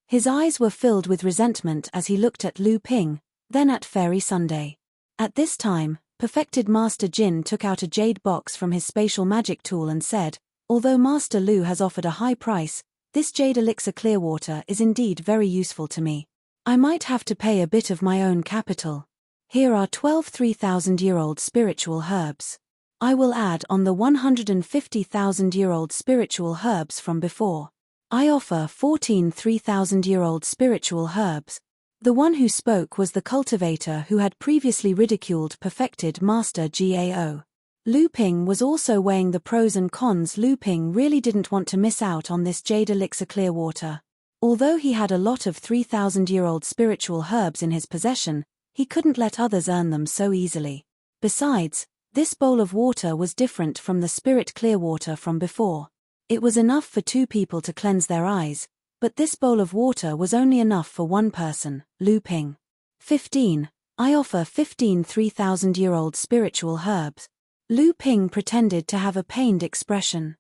His eyes were filled with resentment as he looked at Lu Ping, then at Fairy Sunday. At this time, perfected Master Jin took out a jade box from his spatial magic tool and said, "Although Master Lu has offered a high price, this jade elixir Clearwater is indeed very useful to me. I might have to pay a bit of my own capital. Here are 12 3,000-year-old spiritual herbs. I will add on the 150,000-year-old spiritual herbs from before. I offer 14 3,000-year-old spiritual herbs." The one who spoke was the cultivator who had previously ridiculed perfected Master Gao. Lu Ping was also weighing the pros and cons. Lu Ping really didn't want to miss out on this jade elixir Clearwater. Although he had a lot of 3,000-year-old spiritual herbs in his possession, he couldn't let others earn them so easily. Besides, this bowl of water was different from the spirit Clearwater from before. It was enough for 2 people to cleanse their eyes, but this bowl of water was only enough for 1 person, Lu Ping. 15. I offer 15 3,000-year-old spiritual herbs. Lu Ping pretended to have a pained expression.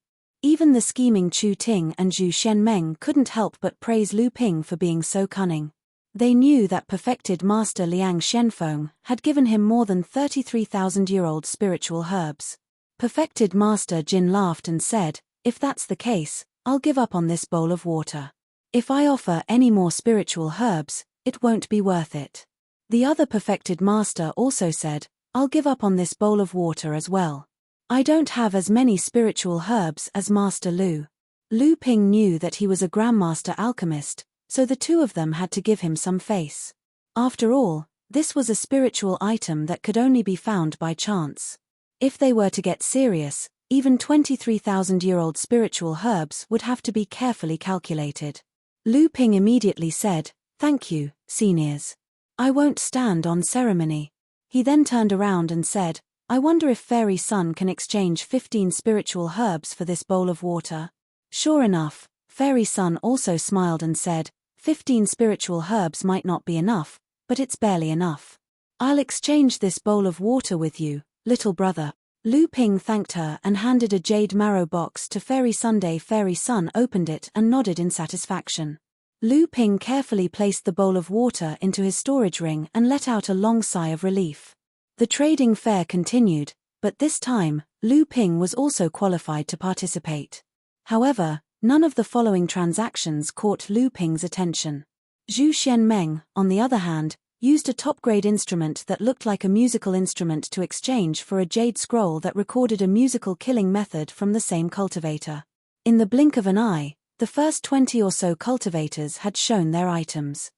Even the scheming Chu Ting and Zhu Shenmeng couldn't help but praise Lu Ping for being so cunning. They knew that perfected master Liang Shenfeng had given him more than 33,000-year-old spiritual herbs. Perfected master Jin laughed and said, "If that's the case, I'll give up on this bowl of water. If I offer any more spiritual herbs, it won't be worth it." The other perfected master also said, "I'll give up on this bowl of water as well. I don't have as many spiritual herbs as Master Lu." Lu Ping knew that he was a grandmaster alchemist, so the two of them had to give him some face. After all, this was a spiritual item that could only be found by chance. If they were to get serious, even 23,000-year-old spiritual herbs would have to be carefully calculated. Lu Ping immediately said, "Thank you, seniors. I won't stand on ceremony." He then turned around and said, "I wonder if Fairy Sun can exchange 15 spiritual herbs for this bowl of water." Sure enough, Fairy Sun also smiled and said, 15 spiritual herbs might not be enough, but it's barely enough. I'll exchange this bowl of water with you, little brother." Lu Ping thanked her and handed a jade marrow box to Fairy Sunday. Fairy Sun opened it and nodded in satisfaction. Lu Ping carefully placed the bowl of water into his storage ring and let out a long sigh of relief. The trading fair continued, but this time, Lu Ping was also qualified to participate. However, none of the following transactions caught Lu Ping's attention. Zhu Shenmeng, on the other hand, used a top-grade instrument that looked like a musical instrument to exchange for a jade scroll that recorded a musical killing method from the same cultivator. In the blink of an eye, the first 20 or so cultivators had shown their items.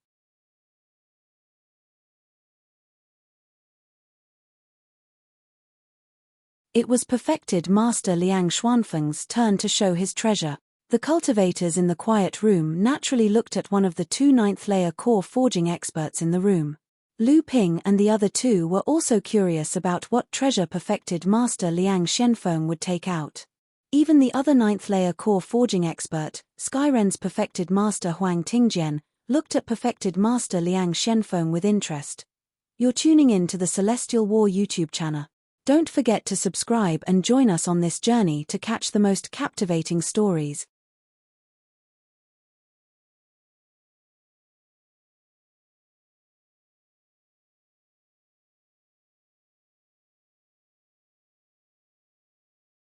It was perfected master Liang Xuanfeng's turn to show his treasure. The cultivators in the quiet room naturally looked at one of the two ninth-layer core forging experts in the room. Lu Ping and the other two were also curious about what treasure perfected master Liang Shenfeng would take out. Even the other ninth-layer core forging expert, Skyren's perfected master Huang Tingjian, looked at perfected master Liang Shenfeng with interest. You're tuning in to the Celestial War YouTube channel. Don't forget to subscribe and join us on this journey to catch the most captivating stories.